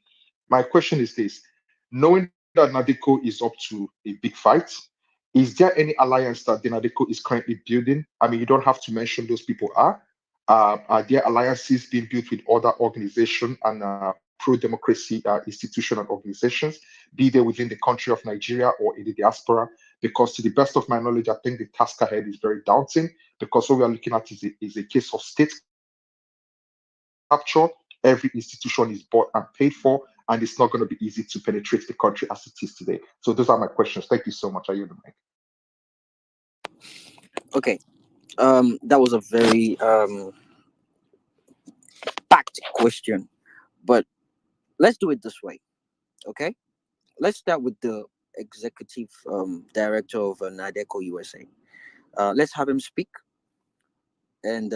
my question is this: knowing that Nadeco is up to a big fight, is there any alliance that the Nadeco is currently building? I mean, you don't have to mention those people are. Are there alliances being built with other organizations and pro-democracy institutions and organizations, be they within the country of Nigeria or in the diaspora? Because to the best of my knowledge, I think the task ahead is very daunting because what we are looking at is a case of state capture. Every institution is bought and paid for, and it's not going to be easy to penetrate the country as it is today. So those are my questions. Thank you so much. Are you the mic? Okay. That was a very packed question, but let's do it this way. Okay. Let's start with the executive director of Nadeco USA. Let's have him speak, and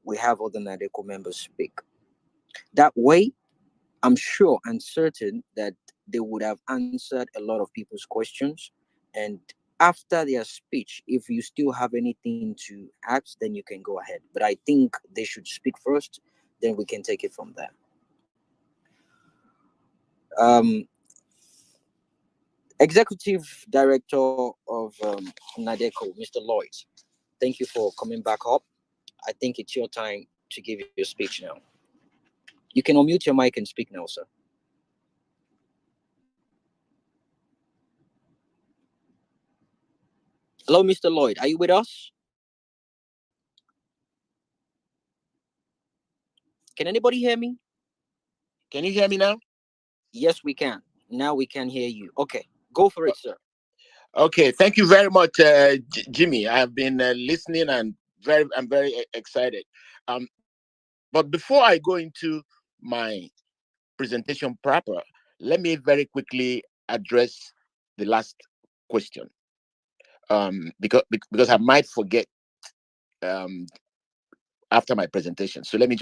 we have other Nadeco members speak. That way, I'm sure and certain that they would have answered a lot of people's questions. And after their speech, if you still have anything to ask, then you can go ahead. But I think they should speak first, then we can take it from there. Um, Executive Director of Nadeco, Mr. Lloyd, thank you for coming back up. I think it's your time to give your speech now. You can unmute your mic and speak now, sir. Hello, Mr. Lloyd. Are you with us? Can anybody hear me? Can you hear me now? Yes, we can. Now we can hear you. Okay, go for it, sir. Okay, thank you very much, Jimmy. I've been listening and I'm very excited. But before I go into my presentation proper, let me very quickly address the last question. Because I might forget um, after my presentation. So let me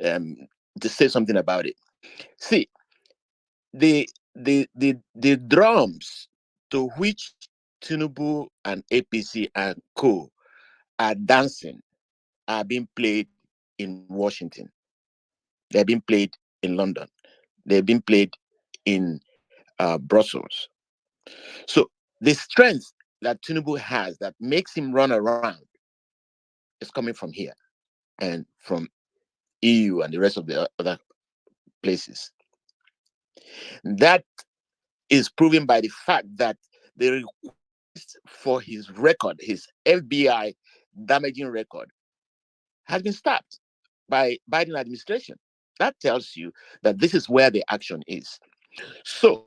um, just say something about it. See, the drums to which Tinubu and APC and co are dancing are being played in Washington. They're being played in London. They're being played in Brussels. So the strength that Tinubu has that makes him run around is coming from here and from EU and the rest of the other places. That is proven by the fact that the request for his record, his FBI damaging record, has been stopped by Biden administration. That tells you that this is where the action is. So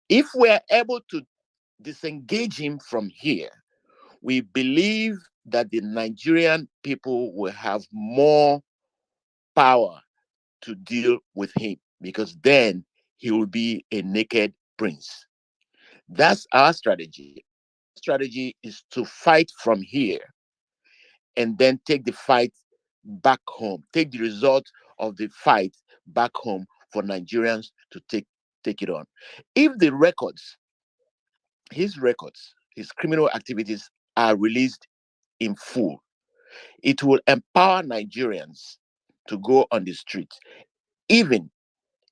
if we're able to disengage him from here, we believe that the Nigerian people will have more power to deal with him because then he will be a naked prince. That's our strategy. Our strategy is to fight from here and then take the fight back home, take the result of the fight back home for Nigerians to take it on. If the records, his criminal activities are released in full, it will empower Nigerians to go on the street. Even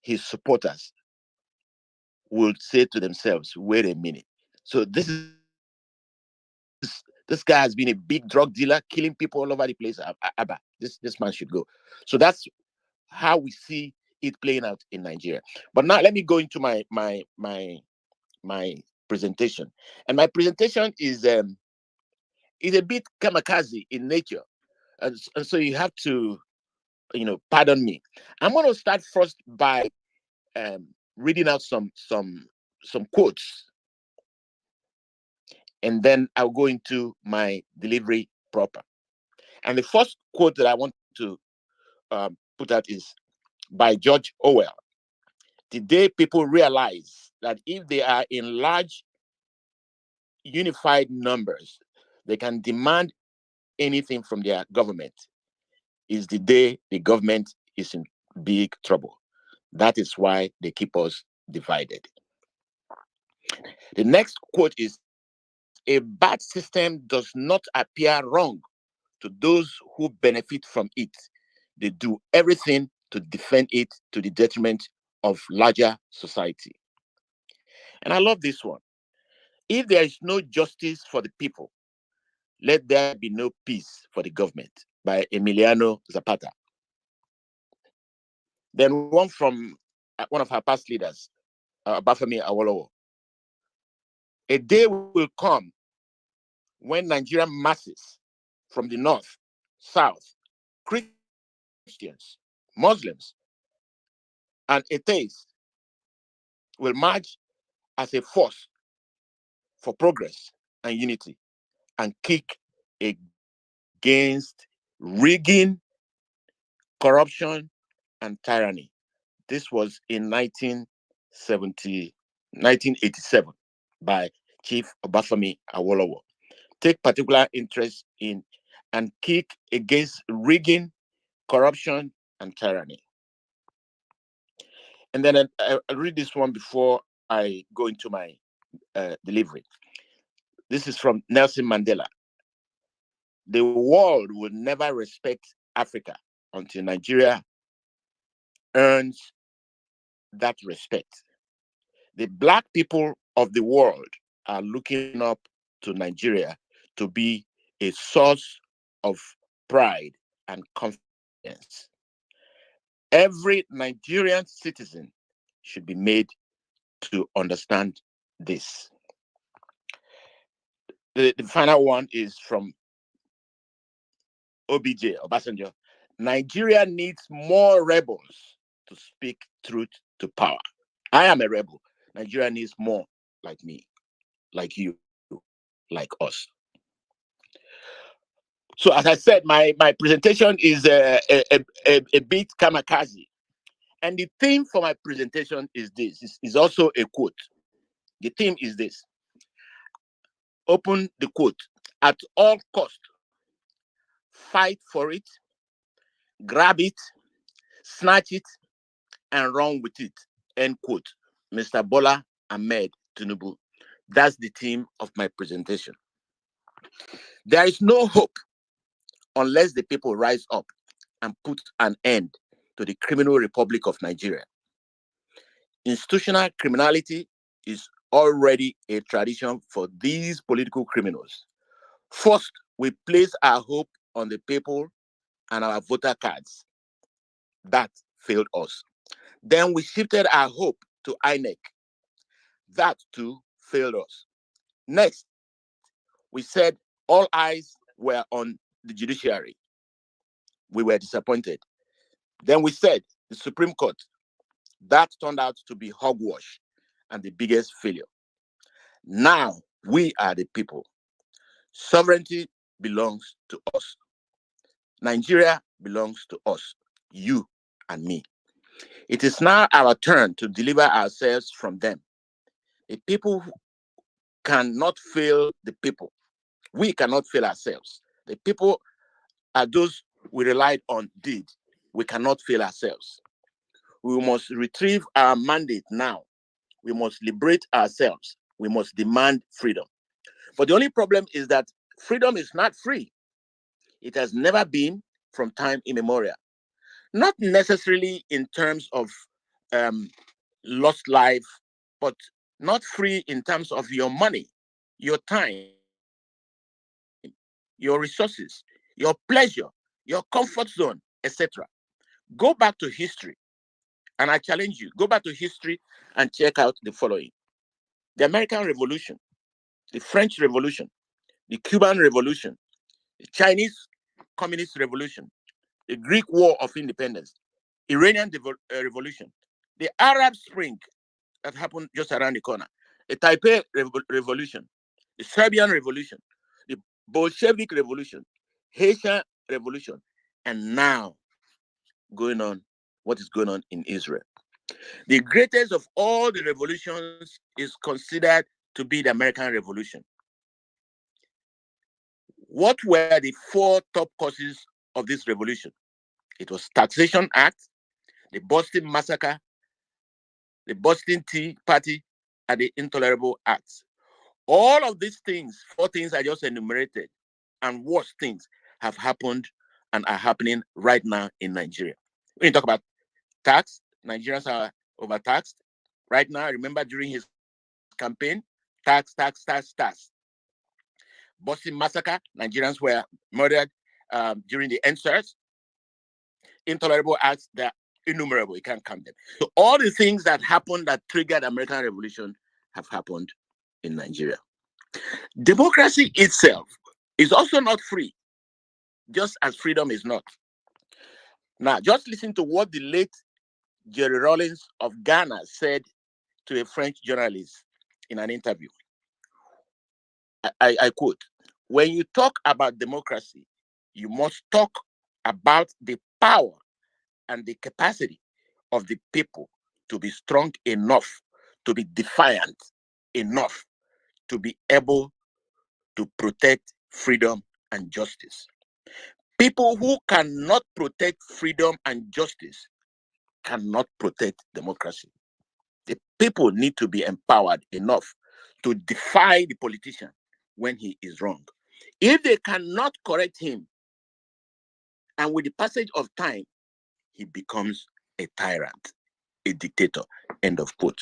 his supporters will say to themselves, wait a minute. So this guy has been a big drug dealer, killing people all over the place. Abba, this man should go. So that's how we see it playing out in Nigeria. But now let me go into my presentation. And my presentation is a bit kamikaze in nature. And so you have to pardon me. I'm going to start first by reading out some quotes, and then I'll go into my delivery proper. And the first quote that I want to put out is by George Orwell. Today, people realize that if they are in large, unified numbers, they can demand anything from their government. Is the day the government is in big trouble. That is why they keep us divided. The next quote is, a bad system does not appear wrong to those who benefit from it. They do everything to defend it to the detriment of larger society. And I love this one. If there is no justice for the people, let there be no peace for the government, by Emiliano Zapata. Then one from one of our past leaders, Bafemi Awolowo. A day will come when Nigerian masses from the north, south, Christians, Muslims, and atheists will march as a force for progress and unity and kick against rigging, corruption, and tyranny. This was in 1987 by Chief Obafemi Awolowo. Take particular interest in and kick against rigging, corruption, and tyranny. And then I'll read this one before I go into my delivery. This is from Nelson Mandela. The world will never respect Africa until Nigeria earns that respect. The Black people of the world are looking up to Nigeria to be a source of pride and confidence. Every Nigerian citizen should be made to understand this. The final one is from OBJ, Obasanjo. Nigeria needs more rebels to speak truth to power. I am a rebel. Nigeria needs more like me, like you, like us. So as I said, my presentation is a bit kamikaze. And the theme for my presentation is this. Is also a quote. The theme is this. Open the quote. At all cost, fight for it, grab it, snatch it, and run with it. End quote. Mr. Bola Ahmed Tinubu. That's the theme of my presentation. There is no hope unless the people rise up and put an end to the criminal republic of Nigeria. Institutional criminality is already a tradition for these political criminals. First, we place our hope on the people and our voter cards. That failed us. Then we shifted our hope to INEC. That too failed us. Next, we said all eyes were on the judiciary. We were disappointed. Then we said the Supreme Court. That turned out to be hogwash and the biggest failure. Now we are the people. Sovereignty belongs to us. Nigeria belongs to us, you and me. It is now our turn to deliver ourselves from them. The people cannot fail the people. We cannot fail ourselves. The people are those we relied on did. We cannot fail ourselves. We must retrieve our mandate now. We must liberate ourselves. We must demand freedom. But the only problem is that freedom is not free. It has never been from time immemorial. Not necessarily in terms of lost life, but not free in terms of your money, your time, your resources, your pleasure, your comfort zone, etc. Go back to history, and I challenge you, go back to history and check out the following. The American Revolution, the French Revolution, the Cuban Revolution, the Chinese Communist Revolution, the Greek War of Independence, Iranian Revolution, the Arab Spring that happened just around the corner, the Taipei Revolution, the Serbian Revolution, the Bolshevik Revolution, Haitian Revolution, and now what is going on in Israel. The greatest of all the revolutions is considered to be the American Revolution. What were the 4 top causes of this revolution? It was Taxation Act, the Boston Massacre, the Boston Tea Party, and the Intolerable Acts. All of these things, 4 things I just enumerated, and worse things have happened and are happening right now in Nigeria. When you talk about tax, Nigerians are overtaxed. Right now, remember during his campaign, tax. Boston Massacre, Nigerians were murdered during the NSARS. Intolerable acts, they're innumerable, you can't count them. So all the things that happened that triggered American Revolution have happened in Nigeria. Democracy itself is also not free, just as freedom is not. Now, just listen to what the late Jerry Rawlings of Ghana said to a French journalist in an interview. I quote, "When you talk about democracy, you must talk about the power and the capacity of the people to be strong enough, to be defiant enough, to be able to protect freedom and justice. People who cannot protect freedom and justice cannot protect democracy. The people need to be empowered enough to defy the politician when he is wrong. If they cannot correct him, and with the passage of time, he becomes a tyrant, a dictator." End of quote.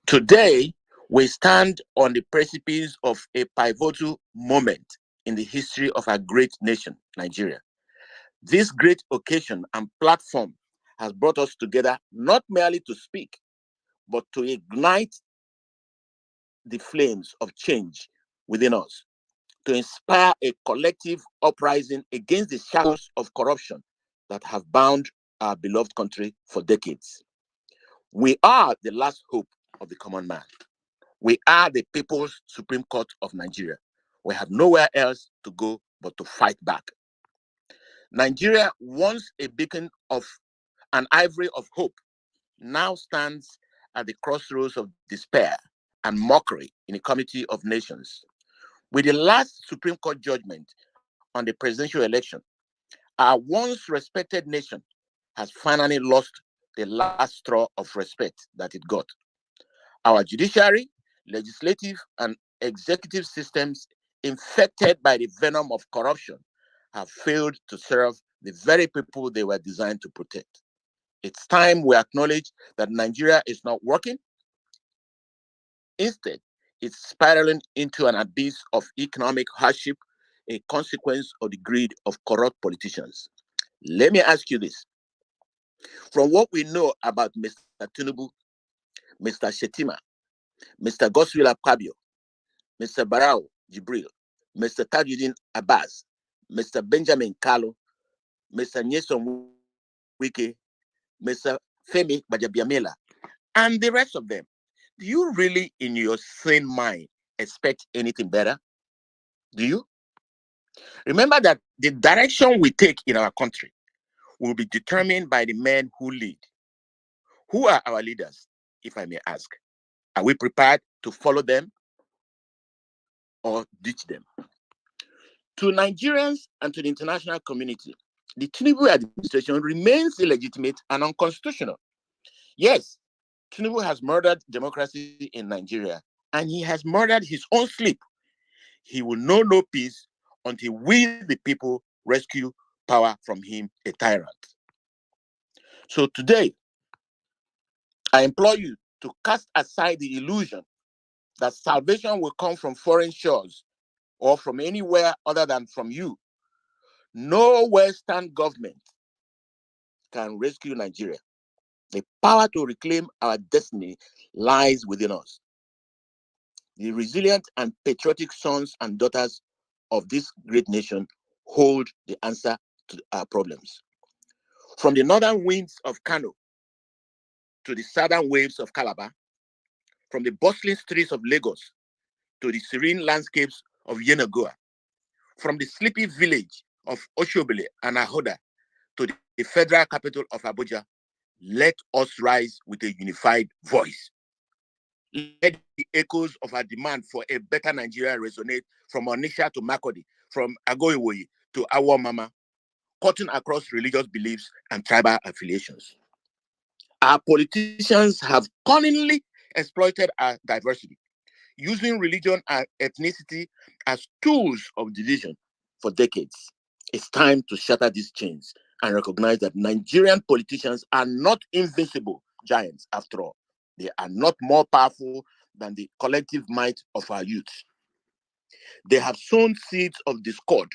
Today, we stand on the precipice of a pivotal moment in the history of our great nation, Nigeria. This great occasion and platform has brought us together not merely to speak, but to ignite the flames of change within us, to inspire a collective uprising against the shadows of corruption that have bound our beloved country for decades. We are the last hope of the common man. We are the People's Supreme Court of Nigeria. We have nowhere else to go but to fight back. Nigeria, once a beacon of an ivory of hope, now stands at the crossroads of despair and mockery in a committee of nations. With the last Supreme Court judgment on the presidential election, our once respected nation has finally lost the last straw of respect that it got. Our judiciary, legislative, and executive systems, infected by the venom of corruption, have failed to serve the very people they were designed to protect. It's time we acknowledge that Nigeria is not working. Instead, it's spiraling into an abyss of economic hardship, a consequence of the greed of corrupt politicians. Let me ask you this. From what we know about Mr. Tinubu, Mr. Shetima, Mr. Godswill Akpabio, Mr. Barao Jibril, Mr. Tajuddin Abbas, Mr. Benjamin Kalu, Mr. Nyesom Wike, Mr. Femi Bajabiamela, and the rest of them, do you really, in your sane mind, expect anything better? Do you? Remember that the direction we take in our country will be determined by the men who lead. Who are our leaders, if I may ask? Are we prepared to follow them or ditch them? To Nigerians and to the international community, the Tinubu administration remains illegitimate and unconstitutional. Yes, Tinubu has murdered democracy in Nigeria, and he has murdered his own sleep. He will know no peace until we, the people, rescue power from him, a tyrant. So today, I implore you to cast aside the illusion that salvation will come from foreign shores or from anywhere other than from you. No Western government can rescue Nigeria. The power to reclaim our destiny lies within us. The resilient and patriotic sons and daughters of this great nation hold the answer to our problems. From the northern winds of Kano to the southern waves of Calabar, from the bustling streets of Lagos to the serene landscapes of Yenagoa, from the sleepy village of Oshobele and Ahoda to the federal capital of Abuja, let us rise with a unified voice. Let the echoes of our demand for a better Nigeria resonate from Onitsha to Makurdi, from Agoiwoyi to Awomama, cutting across religious beliefs and tribal affiliations. Our politicians have cunningly exploited our diversity, using religion and ethnicity as tools of division for decades. It's time to shatter these chains and recognize that Nigerian politicians are not invincible giants after all. They are not more powerful than the collective might of our youth. They have sown seeds of discord,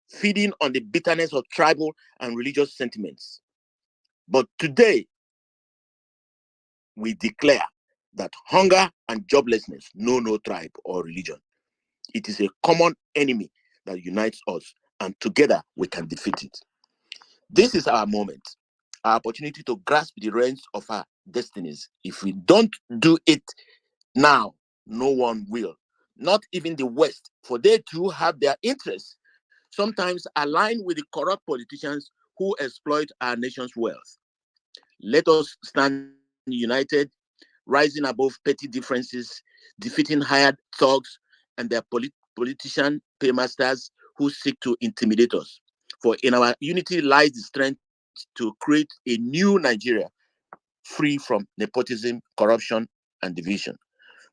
feeding on the bitterness of tribal and religious sentiments. But today, we declare that hunger and joblessness know no tribe or religion. It is a common enemy that unites us, and together we can defeat it. This is our moment, our opportunity to grasp the reins of our destinies. If we don't do it now, no one will. Not even the West, for they too have their interests, sometimes aligned with the corrupt politicians who exploit our nation's wealth. Let us stand united, rising above petty differences, defeating hired thugs and their politician paymasters who seek to intimidate us. For in our unity lies the strength to create a new Nigeria free from nepotism, corruption, and division.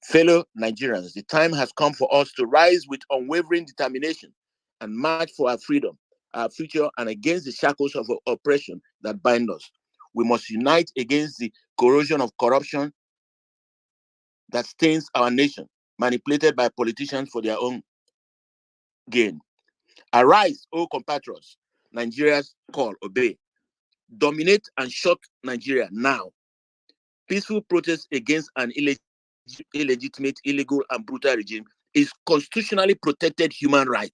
Fellow Nigerians, the time has come for us to rise with unwavering determination and march for our freedom, our future, and against the shackles of oppression that bind us. We must unite against the corrosion of corruption that stains our nation, manipulated by politicians for their own gain. Arise, O compatriots, Nigeria's call, obey. Dominate and shock Nigeria now. Peaceful protest against an illegitimate, illegal, and brutal regime is constitutionally protected human right.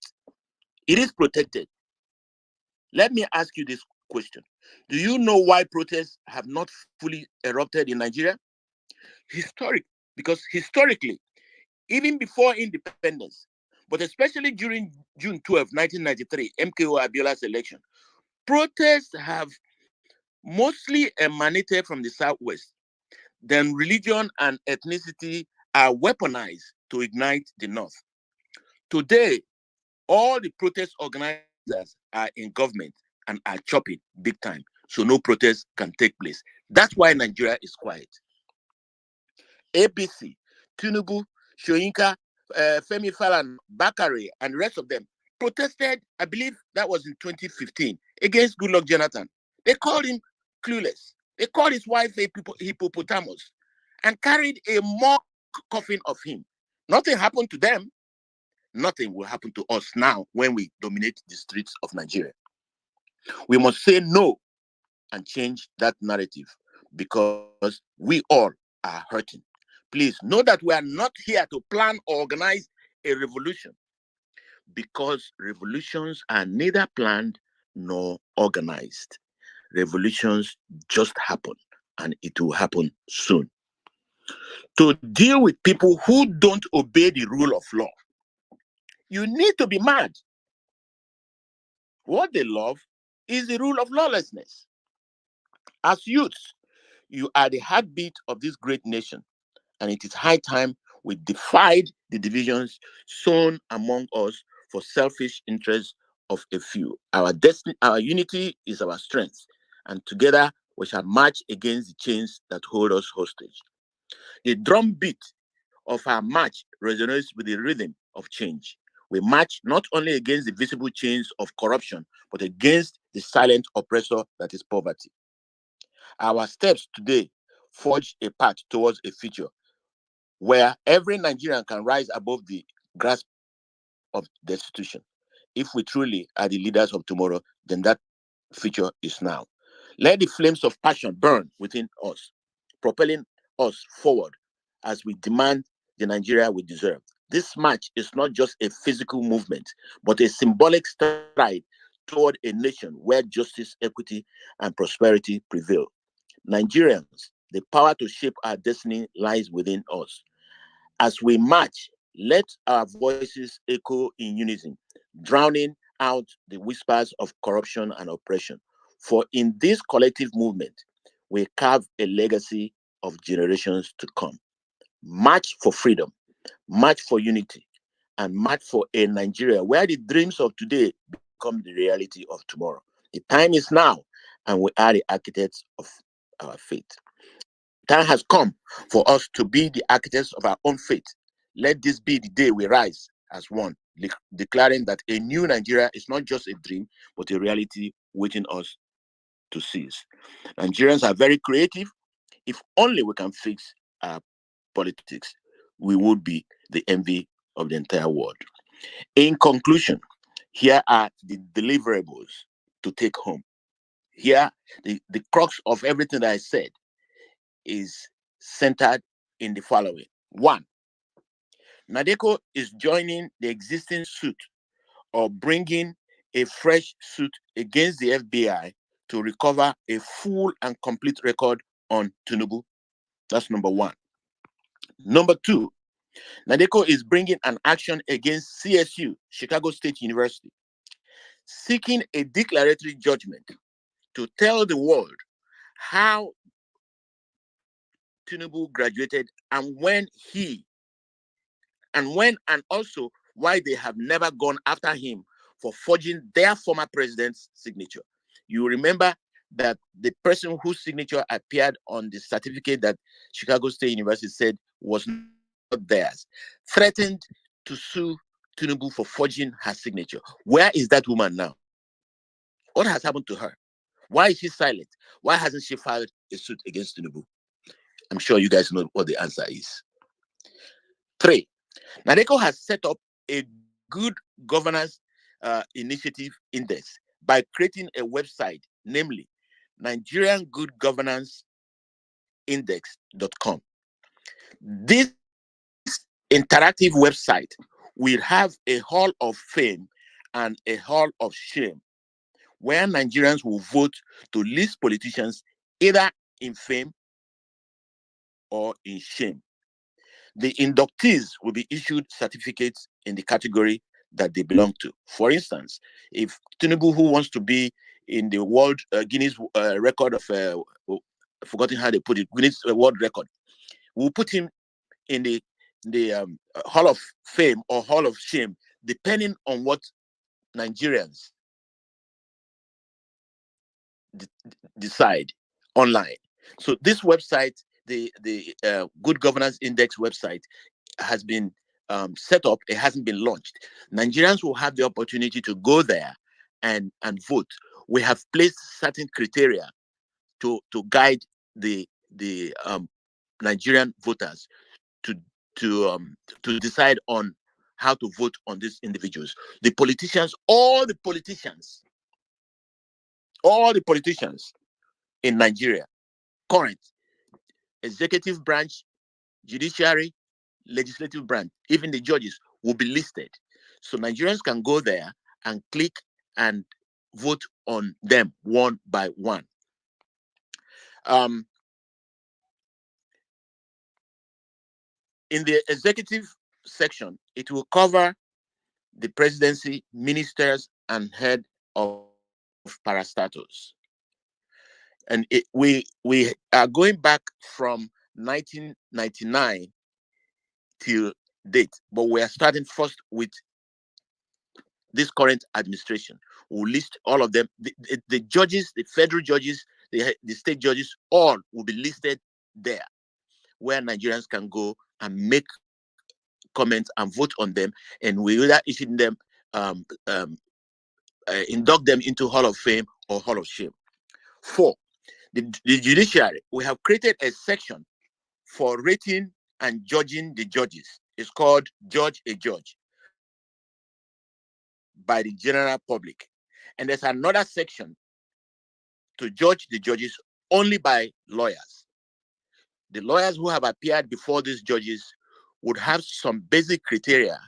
It is protected. Let me ask you this question. Do you know why protests have not fully erupted in Nigeria? Because historically, even before independence, but especially during June 12, 1993, MKO Abiola's election, protests have mostly emanated from the Southwest. Then religion and ethnicity are weaponized to ignite the North. Today, all the protest organizers are in government and are chopping big time, so no protest can take place. That's why Nigeria is quiet. APC, Tinubu, Shoyinka, Femi Falana, Bakare, and the rest of them protested, I believe that was in 2015, against Goodluck Jonathan. They called him clueless. They called his wife a hippopotamus and carried a mock coffin of him. Nothing happened to them. Nothing will happen to us now when we dominate the streets of Nigeria. We must say no and change that narrative because we all are hurting. Please know that we are not here to plan or organize a revolution because revolutions are neither planned nor organized. Revolutions just happen and it will happen soon. To deal with people who don't obey the rule of law, you need to be mad. What they love is the rule of lawlessness. As youths, you are the heartbeat of this great nation, and it is high time we defied the divisions sown among us for selfish interests of a few. Our destiny, our unity is our strength, and together we shall march against the chains that hold us hostage. The drumbeat of our march resonates with the rhythm of change. We march not only against the visible chains of corruption, but against the silent oppressor that is poverty. Our steps today forge a path towards a future where every Nigerian can rise above the grasp of destitution. If we truly are the leaders of tomorrow, then that future is now. Let the flames of passion burn within us, propelling us forward as we demand the Nigeria we deserve. This march is not just a physical movement, but a symbolic stride toward a nation where justice, equity, and prosperity prevail. Nigerians, the power to shape our destiny lies within us. As we march, let our voices echo in unison, drowning out the whispers of corruption and oppression. For in this collective movement, we carve a legacy of generations to come. March for freedom, march for unity, and march for a Nigeria where the dreams of today become the reality of tomorrow. The time is now, and we are the architects of our fate. Time has come for us to be the architects of our own fate. Let this be the day we rise as one, declaring that a new Nigeria is not just a dream, but a reality waiting us to seize. Nigerians are very creative. If only we can fix our politics, we would be the envy of the entire world. In conclusion, here are the deliverables to take home. Here, the crux of everything that I said is centered in the following. One, Nadeco is joining the existing suit or bringing a fresh suit against the FBI to recover a full and complete record on Tinubu. That's number one. Number two, Nadeco is bringing an action against CSU, Chicago State University, seeking a declaratory judgment to tell the world how Tinubu graduated and and also why they have never gone after him for forging their former president's signature. You remember that the person whose signature appeared on the certificate that Chicago State University said was not theirs, threatened to sue Tinubu for forging her signature. Where is that woman now? What has happened to her? Why is she silent? Why hasn't she filed a suit against Tinubu? I'm sure you guys know what the answer is. 3, Nadeco has set up a good governance initiative index by creating a website, namely Nigerian'S.com. This interactive website will have a hall of fame and a hall of shame, where Nigerians will vote to list politicians either in fame or in shame. The inductees will be issued certificates in the category that they belong to. For instance, if Tinubu, who wants to be in the world Guinness record of, I've forgotten how they put it, Guinness World Record, we'll put him in the Hall of Fame or Hall of Shame, depending on what Nigerians decide online. So this website, the Good Governance Index website, has been set up. It hasn't been launched. Nigerians will have the opportunity to go there and vote. We have placed certain criteria to guide the Nigerian voters to decide on how to vote on these individuals. The politicians, all the politicians in Nigeria, current, executive branch, judiciary, legislative branch, even the judges will be listed. So Nigerians can go there and click and vote on them one by one. In the executive section, it will cover the presidency, ministers, and head of parastatals. And we are going back from 1999 till date, but we are starting first with this current administration. We'll list all of them. The judges, the federal judges, the state judges, all will be listed there, where Nigerians can go and make comments and vote on them, and we either issue them, induct them into Hall of Fame or Hall of Shame. 4, the judiciary. We have created a section for rating and judging the judges. It's called Judge a Judge by the general public. And there's another section to judge the judges only by lawyers. The lawyers who have appeared before these judges would have some basic criteria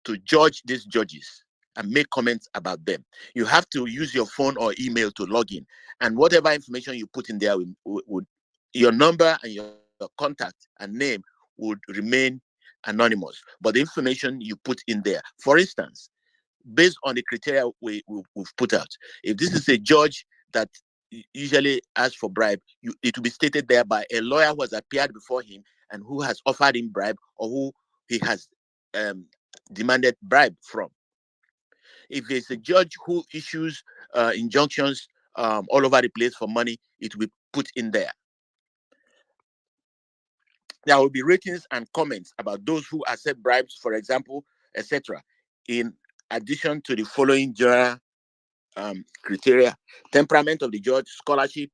to judge these judges. and make comments about them. You have to use your phone or email to log in, and whatever information you put in there would your number and your contact and name would remain anonymous, but the information you put in there, for instance, based on the criteria we've put out, if this is a judge that usually asks for bribe, it will be stated there by a lawyer who has appeared before him and who has offered him bribe, or who he has demanded bribe from. If it's a judge who issues injunctions all over the place for money, it will be put in there. There will be ratings and comments about those who accept bribes, for example, etc. In addition to the following general criteria: temperament of the judge, scholarship,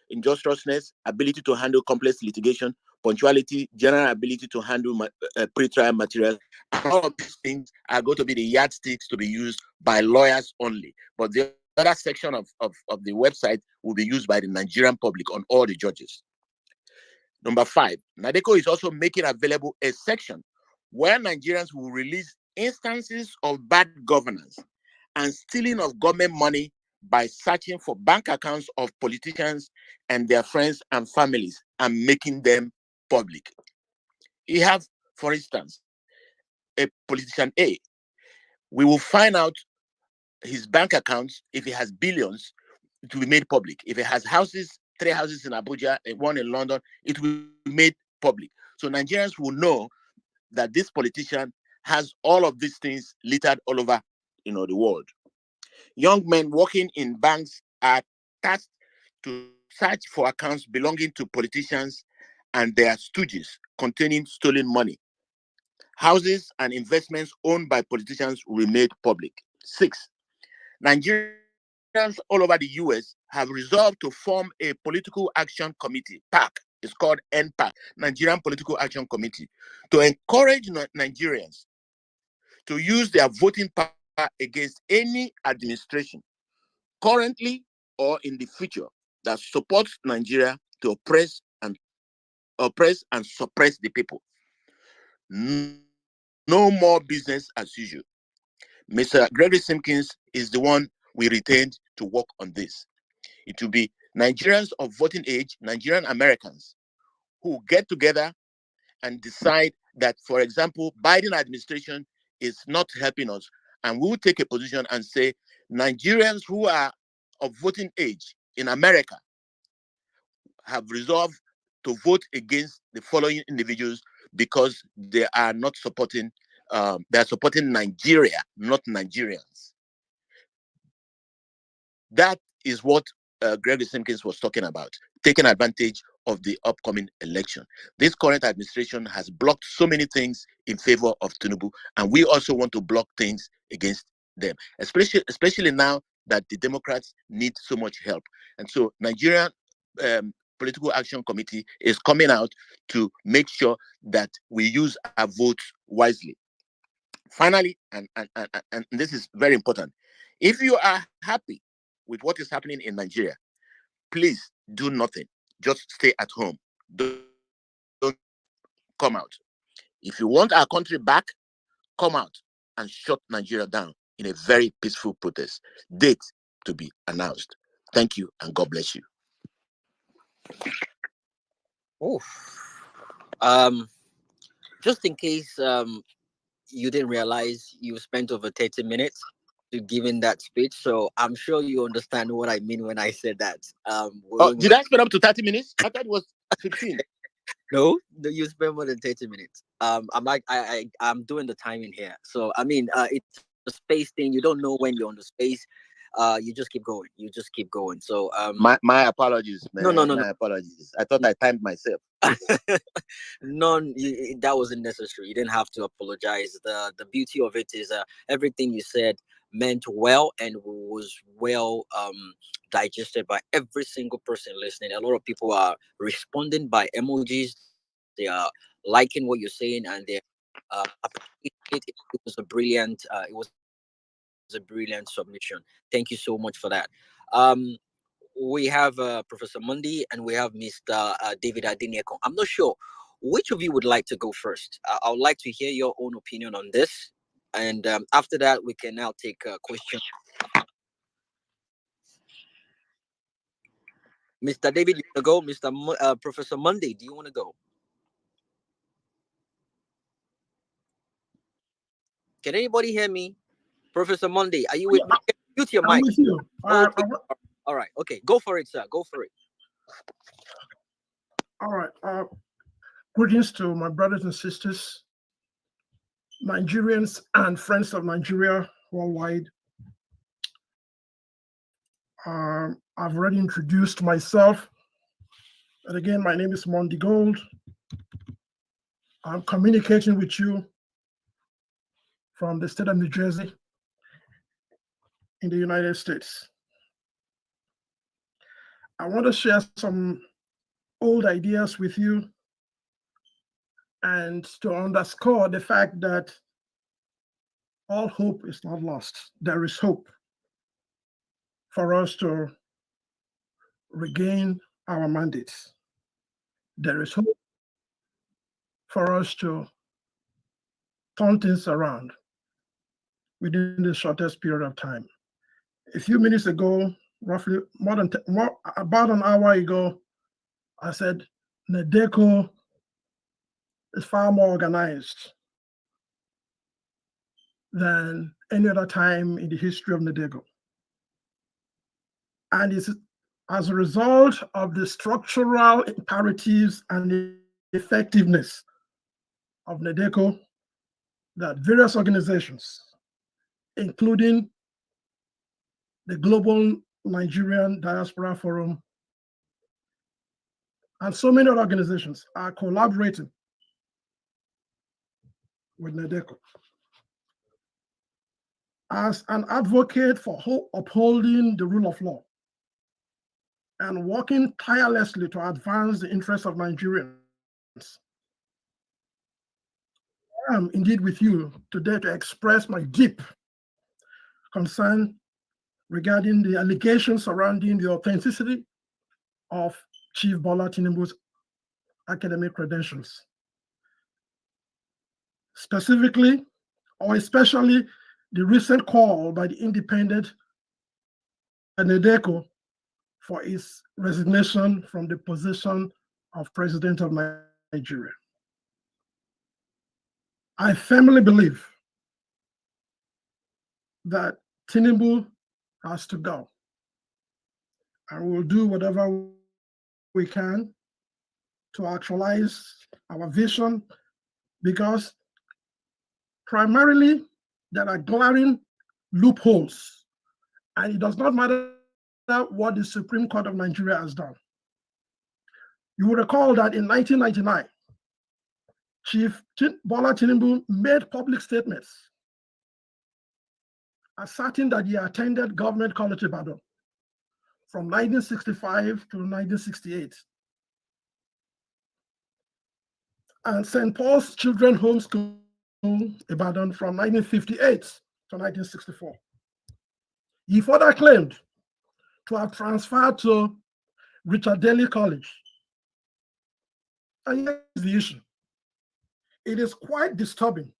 industriousness, ability to handle complex litigation, punctuality, general ability to handle pre-trial material. All of these things are going to be the yardsticks to be used by lawyers only. But the other section of the website will be used by the Nigerian public on all the judges. Number 5, Nadeco is also making available a section where Nigerians will release instances of bad governance and stealing of government money by searching for bank accounts of politicians and their friends and families and making them public. You have, for instance, a politician A. We will find out his bank accounts. If he has billions, it will be made public. If he has houses, 3 houses in Abuja and 1 in London, it will be made public. So Nigerians will know that this politician has all of these things littered all over, the world. Young men working in banks are tasked to search for accounts belonging to politicians and their stooges containing stolen money. Houses and investments owned by politicians will be made public. 6, Nigerians all over the US have resolved to form a political action committee, PAC. It's called NPAC, Nigerian Political Action Committee, to encourage Nigerians to use their voting power against any administration, currently or in the future, that supports Nigeria to oppress and suppress the people. No more business as usual. Mr. Gregory Simpkins is the one we retained to work on this. It will be Nigerians of voting age, Nigerian Americans, who get together and decide that, for example, Biden administration is not helping us, and we will take a position and say Nigerians who are of voting age in America have resolved to vote against the following individuals because they are not supporting, they are supporting Nigeria, not Nigerians. That is what Gregory Simpkins was talking about, taking advantage of the upcoming election. This current administration has blocked so many things in favor of Tinubu, and we also want to block things against them, especially now that the Democrats need so much help. And so Nigerian Political Action Committee is coming out to make sure that we use our votes wisely. Finally, and this is very important, if you are happy with what is happening in Nigeria, please do nothing. Just stay at home. Don't come out. If you want our country back, come out and shut Nigeria down in a very peaceful protest. Date to be announced. Thank you, and God bless you. Just in case you didn't realize, you spent over 30 minutes to giving that speech, so I'm sure you understand what I mean when I said that. Did I spend up to 30 minutes? I thought it was 15. No, you spend more than 30 minutes. I'm doing the timing here. So I mean, it's a space thing. You don't know when you're on the space. You just keep going. You just keep going. So my apologies, man. No. My apologies. I thought I timed myself. That wasn't necessary. You didn't have to apologize. The beauty of it is everything you said meant well and was well digested by every single person listening. A lot of people are responding by emojis. They are liking what you're saying, and they appreciate it. It was a brilliant submission. Thank you so much for that. We have Professor Mundi and we have Mr. David Nadeco. I'm not sure which of you would like to go first. I would like to hear your own opinion on this. And after that, we can now take questions. Mr. David, you want to go? Professor Monday, do you want to go? Can anybody hear me? Professor Monday, are you with me? Mute your I'm mic. with you. Okay. All right. Okay. Go for it, sir. Go for it. All right. Greetings to my brothers and sisters, Nigerians and friends of Nigeria worldwide. I've already introduced myself. And again, my name is Monday Gold. I'm communicating with you from the state of New Jersey in the United States. I want to share some old ideas with you and to underscore the fact that all hope is not lost. There is hope for us to regain our mandates. There is hope for us to turn things around within the shortest period of time. A few minutes ago, roughly about an hour ago, I said Nadeco is far more organized than any other time in the history of Nadeco. And it's as a result of the structural imperatives and the effectiveness of Nadeco that various organizations, including the Global Nigerian Diaspora Forum, and so many other organizations are collaborating with Nadeco. As an advocate for upholding the rule of law and working tirelessly to advance the interests of Nigerians, I am indeed with you today to express my deep concern regarding the allegations surrounding the authenticity of Chief Bola Tinubu's academic credentials. Specifically, or especially, the recent call by the independent Nadeco for his resignation from the position of President of Nigeria. I firmly believe that Tinubu has to go, and we will do whatever we can to actualize our vision, because primarily there are glaring loopholes, and it does not matter what the Supreme Court of Nigeria has done. You will recall that in 1999, Chief Bola Tinubu made public statements asserting that he attended Government College Ibadan from 1965 to 1968 and St. Paul's Children's Home School Ibadan from 1958 to 1964. He further claimed to have transferred to Richard Daley College. And here's the issue. It is quite disturbing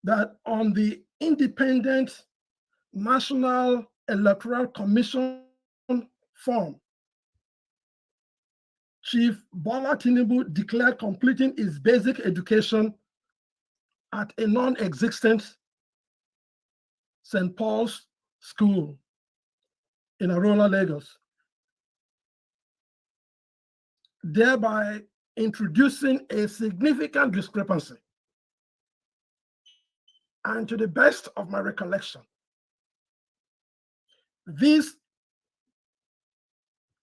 that on the Independent National Electoral Commission form, Chief Bola Tinubu declared completing his basic education at a non-existent St. Paul's School in Arola, Lagos, thereby introducing a significant discrepancy. And to the best of my recollection, this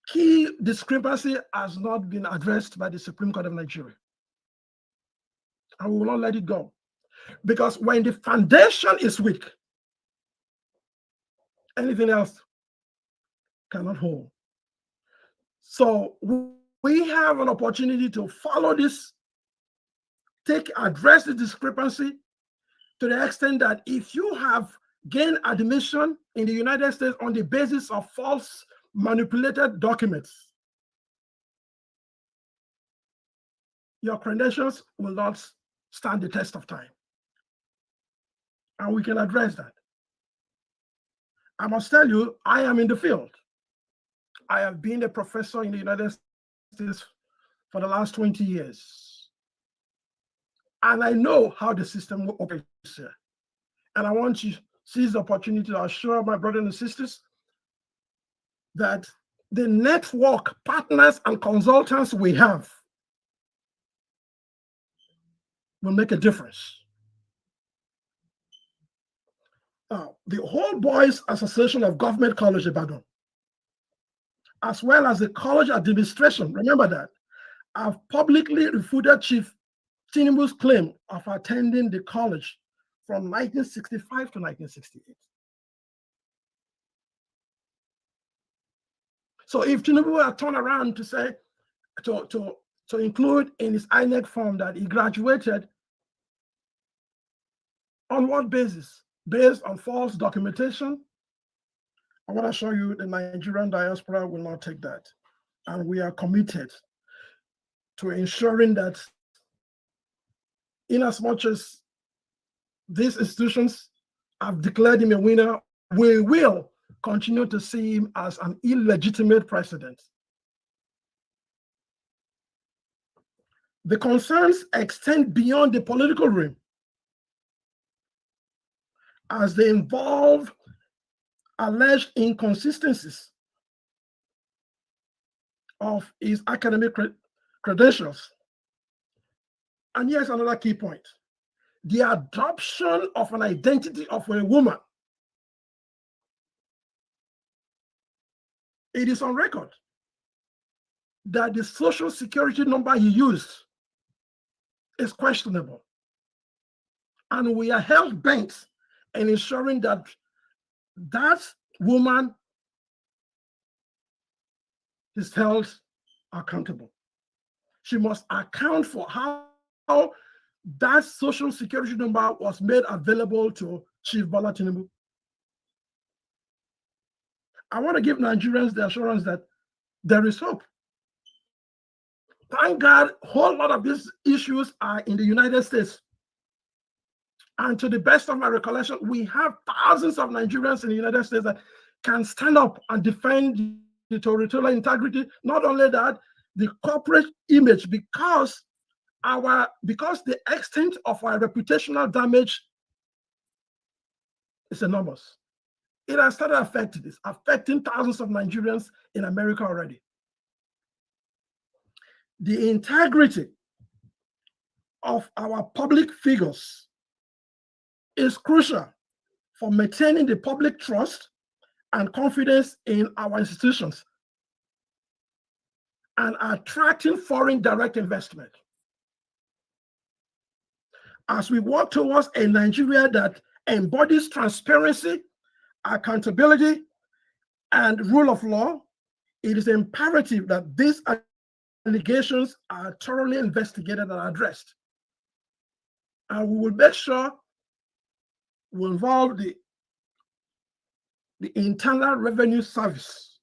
key discrepancy has not been addressed by the Supreme Court of Nigeria. And we will not let it go. Because when the foundation is weak, anything else cannot hold. So we have an opportunity to follow this, address the discrepancy to the extent that if you have gained admission in the United States on the basis of false, manipulated documents, your credentials will not stand the test of time. And we can address that. I must tell you, I am in the field. I have been a professor in the United States for the last 20 years. And I know how the system operates here. And I want to seize the opportunity to assure my brothers and sisters that the network partners and consultants we have will make a difference. The whole Boys Association of Government College Ibadan, as well as the college administration, remember that, have publicly refuted Chief Tinubu's claim of attending the college from 1965 to 1968. So if Tinubu had turned around to say, to include in his INEC form that he graduated on what basis? Based on false documentation? I want to show you the Nigerian diaspora will not take that. And we are committed to ensuring that in as much as these institutions have declared him a winner, we will continue to see him as an illegitimate president. The concerns extend beyond the political realm as they involve alleged inconsistencies of his academic credentials. And here's another key point. The adoption of an identity of a woman. It is on record that the social security number he used is questionable. And we are held bent in ensuring that that woman is held accountable. She must account for how that social security number was made available to Chief Bola Tinubu. I want to give Nigerians the assurance that there is hope. Thank God, a whole lot of these issues are in the United States. And to the best of my recollection, we have thousands of Nigerians in the United States that can stand up and defend the territorial integrity. Not only that, the corporate image, because the extent of our reputational damage is enormous. It has started affecting thousands of Nigerians in America already. The integrity of our public figures is crucial for maintaining the public trust and confidence in our institutions and attracting foreign direct investment. As we work towards a Nigeria that embodies transparency, accountability, and rule of law, it is imperative that these allegations are thoroughly investigated and addressed. And we will make sure we involve the Internal Revenue Service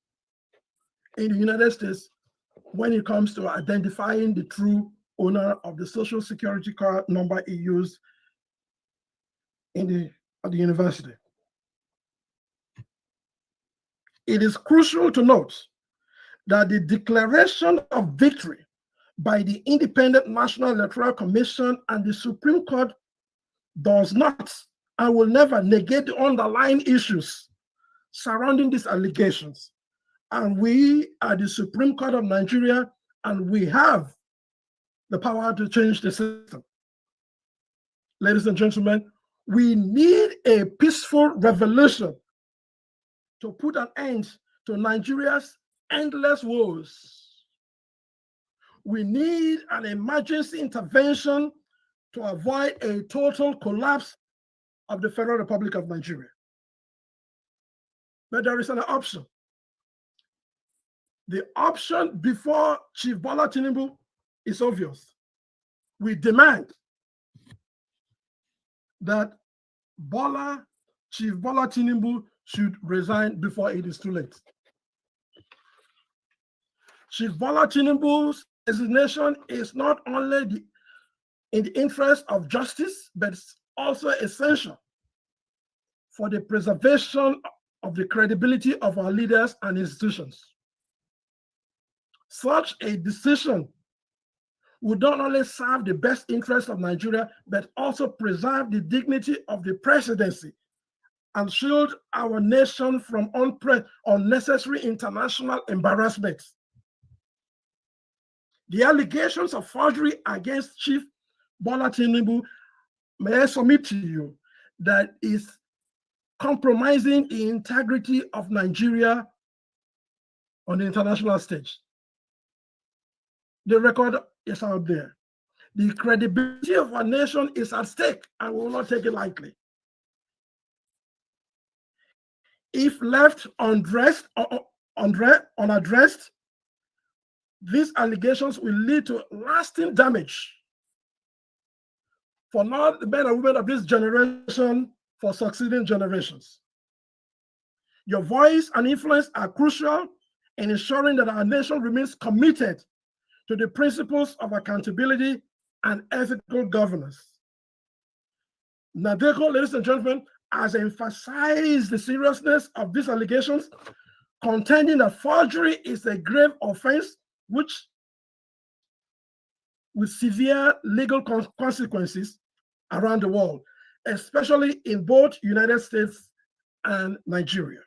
in the United States when it comes to identifying the true owner of the social security card number he used at the university. It is crucial to note that the declaration of victory by the Independent National Electoral Commission and the Supreme Court does not and will never negate the underlying issues surrounding these allegations. And we are the Supreme Court of Nigeria, and we have the power to change the system. Ladies and gentlemen, we need a peaceful revolution to put an end to Nigeria's endless woes. We need an emergency intervention to avoid a total collapse of the Federal Republic of Nigeria. But there is an option. The option before Chief Bola Tinubu is obvious. We demand that Chief Bola Tinubu should resign before it is too late. Chief Bola Tinubu's resignation is not only in the interest of justice, but it's also essential for the preservation of the credibility of our leaders and institutions. Such a decision would not only serve the best interest of Nigeria, but also preserve the dignity of the presidency and shield our nation from unnecessary international embarrassments. The allegations of forgery against Chief Bola Tinubu, may I submit to you, that is compromising the integrity of Nigeria on the international stage. The record is out there. The credibility of our nation is at stake, and we will not take it lightly. If left unaddressed, these allegations will lead to lasting damage for not the men and women of this generation, for succeeding generations. Your voice and influence are crucial in ensuring that our nation remains committed to the principles of accountability and ethical governance. Nadeco, ladies and gentlemen, has emphasized the seriousness of these allegations, contending that forgery is a grave offense which, with severe legal consequences around the world, especially in both United States and Nigeria.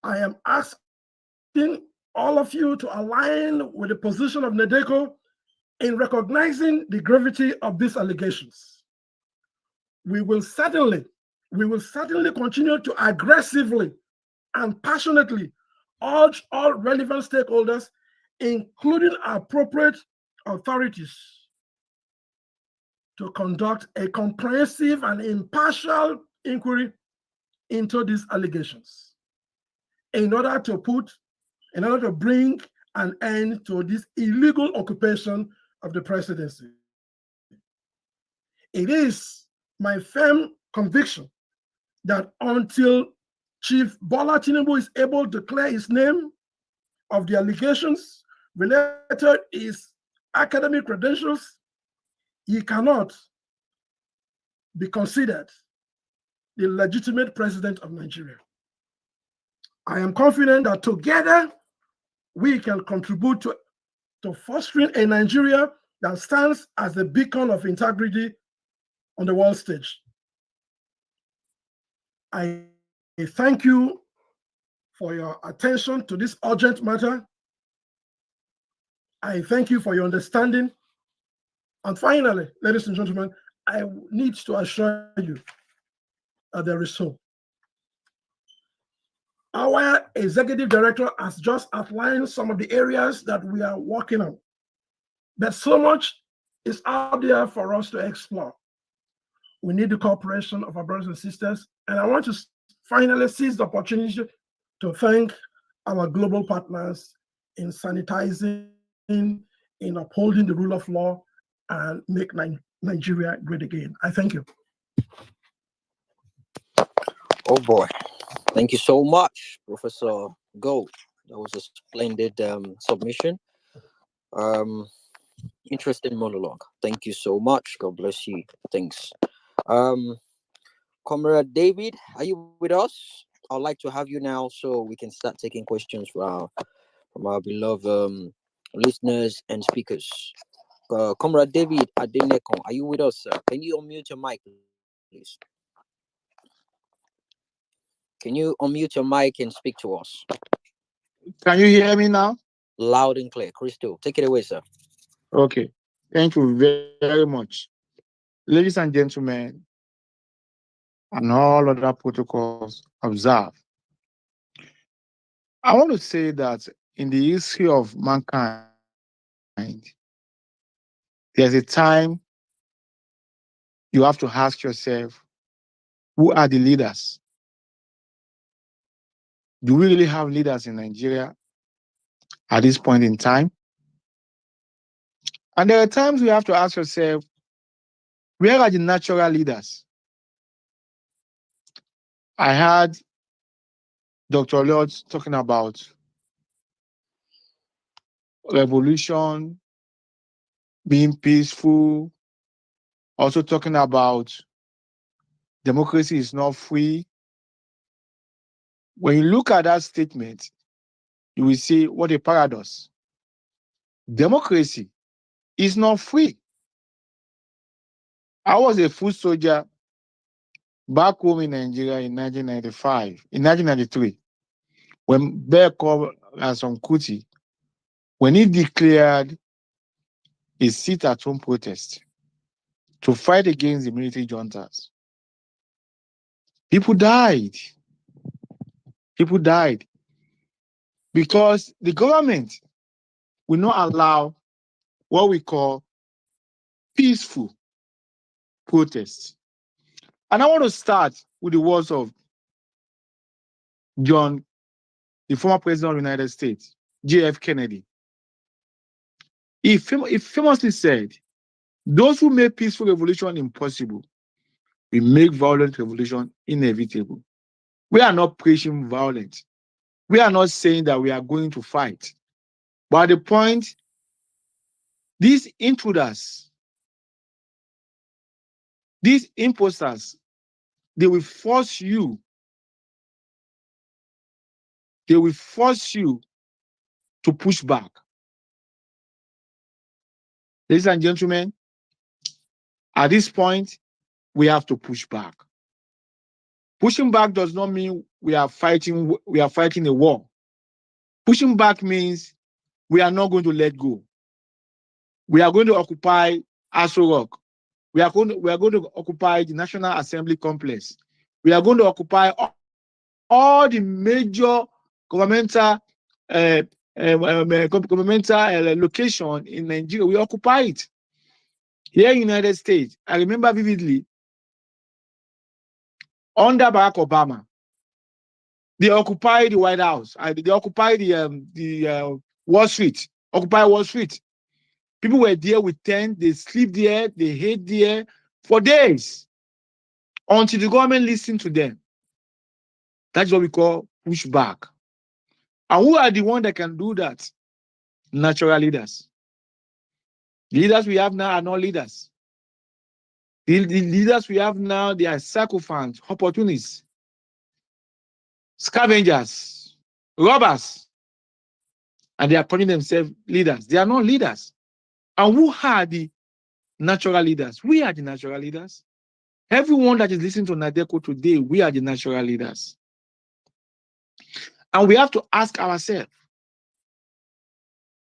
I am asking all of you to align with the position of Nadeco in recognizing the gravity of these allegations. We will certainly continue to aggressively and passionately urge all relevant stakeholders, including appropriate authorities, to conduct a comprehensive and impartial inquiry into these allegations in order to bring an end to this illegal occupation of the presidency. It is my firm conviction that until Chief Bola Tinubu is able to clear his name of the allegations related to his academic credentials, he cannot be considered the legitimate president of Nigeria. I am confident that together we can contribute to fostering a Nigeria that stands as a beacon of integrity on the world stage. I thank you for your attention to this urgent matter. I thank you for your understanding. And finally, ladies and gentlemen, I need to assure you that there is hope. Our executive director has just outlined some of the areas that we are working on. But so much is out there for us to explore. We need the cooperation of our brothers and sisters. And I want to finally seize the opportunity to thank our global partners in sanitizing, in upholding the rule of law, and make Nigeria great again. I thank you. Oh boy. Thank you so much, Professor Gold. That was a splendid submission. Interesting monologue. Thank you so much. God bless you. Thanks. Comrade David, are you with us? I'd like to have you now so we can start taking questions from our beloved listeners and speakers. Comrade David Nadeco, are you with us, sir? Can you unmute your mic, please? Can you unmute your mic and speak to us? Can you hear me now? Loud and clear. Crystal, take it away, sir. Okay. Thank you very much. Ladies and gentlemen, and all other protocols observed. I want to say that in the history of mankind, there's a time you have to ask yourself, who are the leaders? Do we really have leaders in Nigeria at this point in time? And there are times we have to ask yourself, where are the natural leaders? I heard Dr. Lord talking about revolution, being peaceful, also talking about democracy is not free. When you look at that statement, you will see what a paradox. Democracy is not free. I was a foot soldier back home in Nigeria in 1993, when Bear called Ransom Kuti, when he declared a sit-at-home protest to fight against the military juntas. People died. People died because the government will not allow what we call peaceful protests. And I want to start with the words of John, the former president of the United States, J.F. Kennedy. He famously said, "Those who make peaceful revolution impossible will make violent revolution inevitable." We are not preaching violence. We are not saying that we are going to fight. But at the point, these intruders, these imposters, they will force you. They will force you to push back. Ladies and gentlemen, at this point, we have to push back. Pushing back does not mean we are fighting a war. Pushing back means we are not going to let go. We are going to occupy Aso Rock. We are going to occupy the National Assembly complex. We are going to occupy all the major governmental location in Nigeria. We occupy it. Here in the United States, I remember vividly, under Barack Obama, they occupied the White House. They occupied the Wall Street. Occupy Wall Street. People were there with tents. They sleep there. They hate there for days until the government listened to them. That's what we call pushback. And who are the ones that can do that? Natural leaders. The leaders we have now are not leaders. The leaders we have now, they are sycophants, opportunists, scavengers, robbers, and they are calling themselves leaders. They are not leaders. And who are the natural leaders? We are the natural leaders. Everyone that is listening to Nadeco today, we are the natural leaders. And we have to ask ourselves,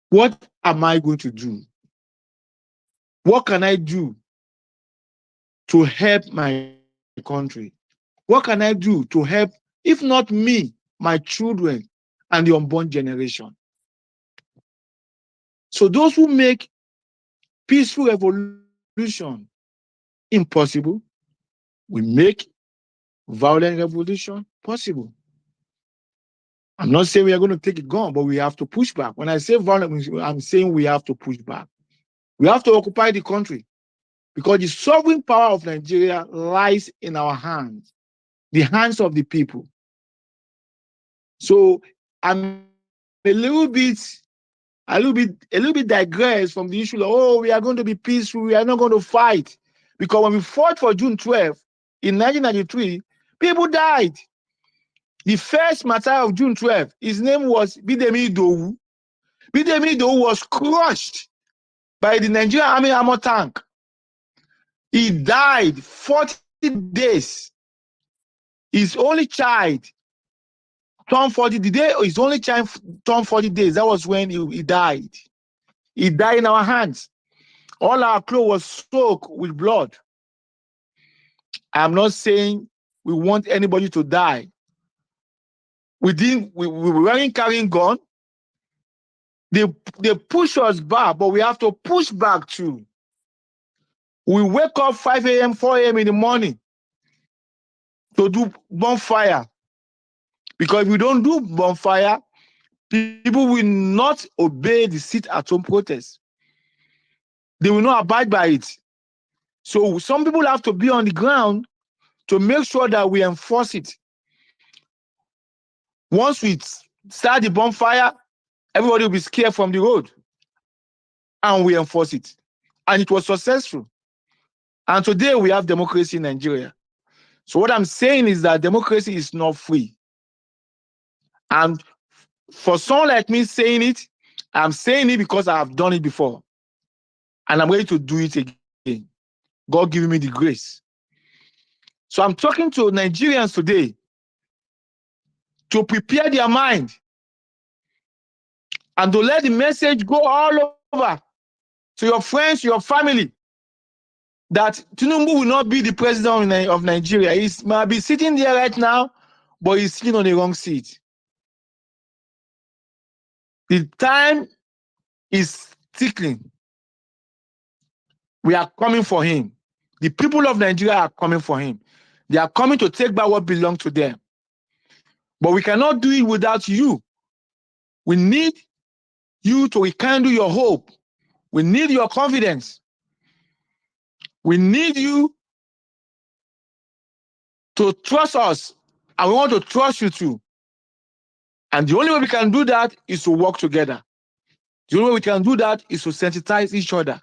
what am I going to do? What can I do to help my country? What can I do to help, if not me, my children and the unborn generation? So those who make peaceful revolution impossible will make violent revolution possible. I'm not saying we are going to take a gun, but we have to push back. When I say violent, I'm saying we have to push back. We have to occupy the country because the sovereign power of Nigeria lies in our hands, the hands of the people. So I'm a little bit digress from the issue of, oh, we are going to be peaceful, we are not going to fight. Because when we fought for June 12th in 1993, people died. The first martyr of June 12th, his name was Bidemi Idowu. Bidemi Idowu was crushed by the Nigerian Army armor tank. He died 40 days. His only child turned 40. The day his only child turned 40 days, that was when he died. He died in our hands. All our clothes was soaked with blood. I'm not saying we want anybody to die. We weren't carrying gun. They push us back, but we have to push back too. We wake up 5 a.m., 4 a.m. in the morning to do bonfire. Because if we don't do bonfire, people will not obey the sit-at-home protest. They will not abide by it. So some people have to be on the ground to make sure that we enforce it. Once we start the bonfire, everybody will be scared from the road. And we enforce it. and it was successful. And today we have democracy in Nigeria. So what I'm saying is that democracy is not free. And for someone like me saying it, I'm saying it because I have done it before. And I'm ready to do it again. God giving me the grace. So I'm talking to Nigerians today to prepare their mind and to let the message go all over to your friends, your family, that Tinubu will not be the president of Nigeria. He might be sitting there right now, but he's sitting on the wrong seat. The time is ticking. We are coming for him. The people of Nigeria are coming for him. They are coming to take back what belongs to them. But we cannot do it without you. We need you to rekindle your hope. We need your confidence. We need you to trust us. And we want to trust you too. And the only way we can do that is to work together. The only way we can do that is to sensitize each other.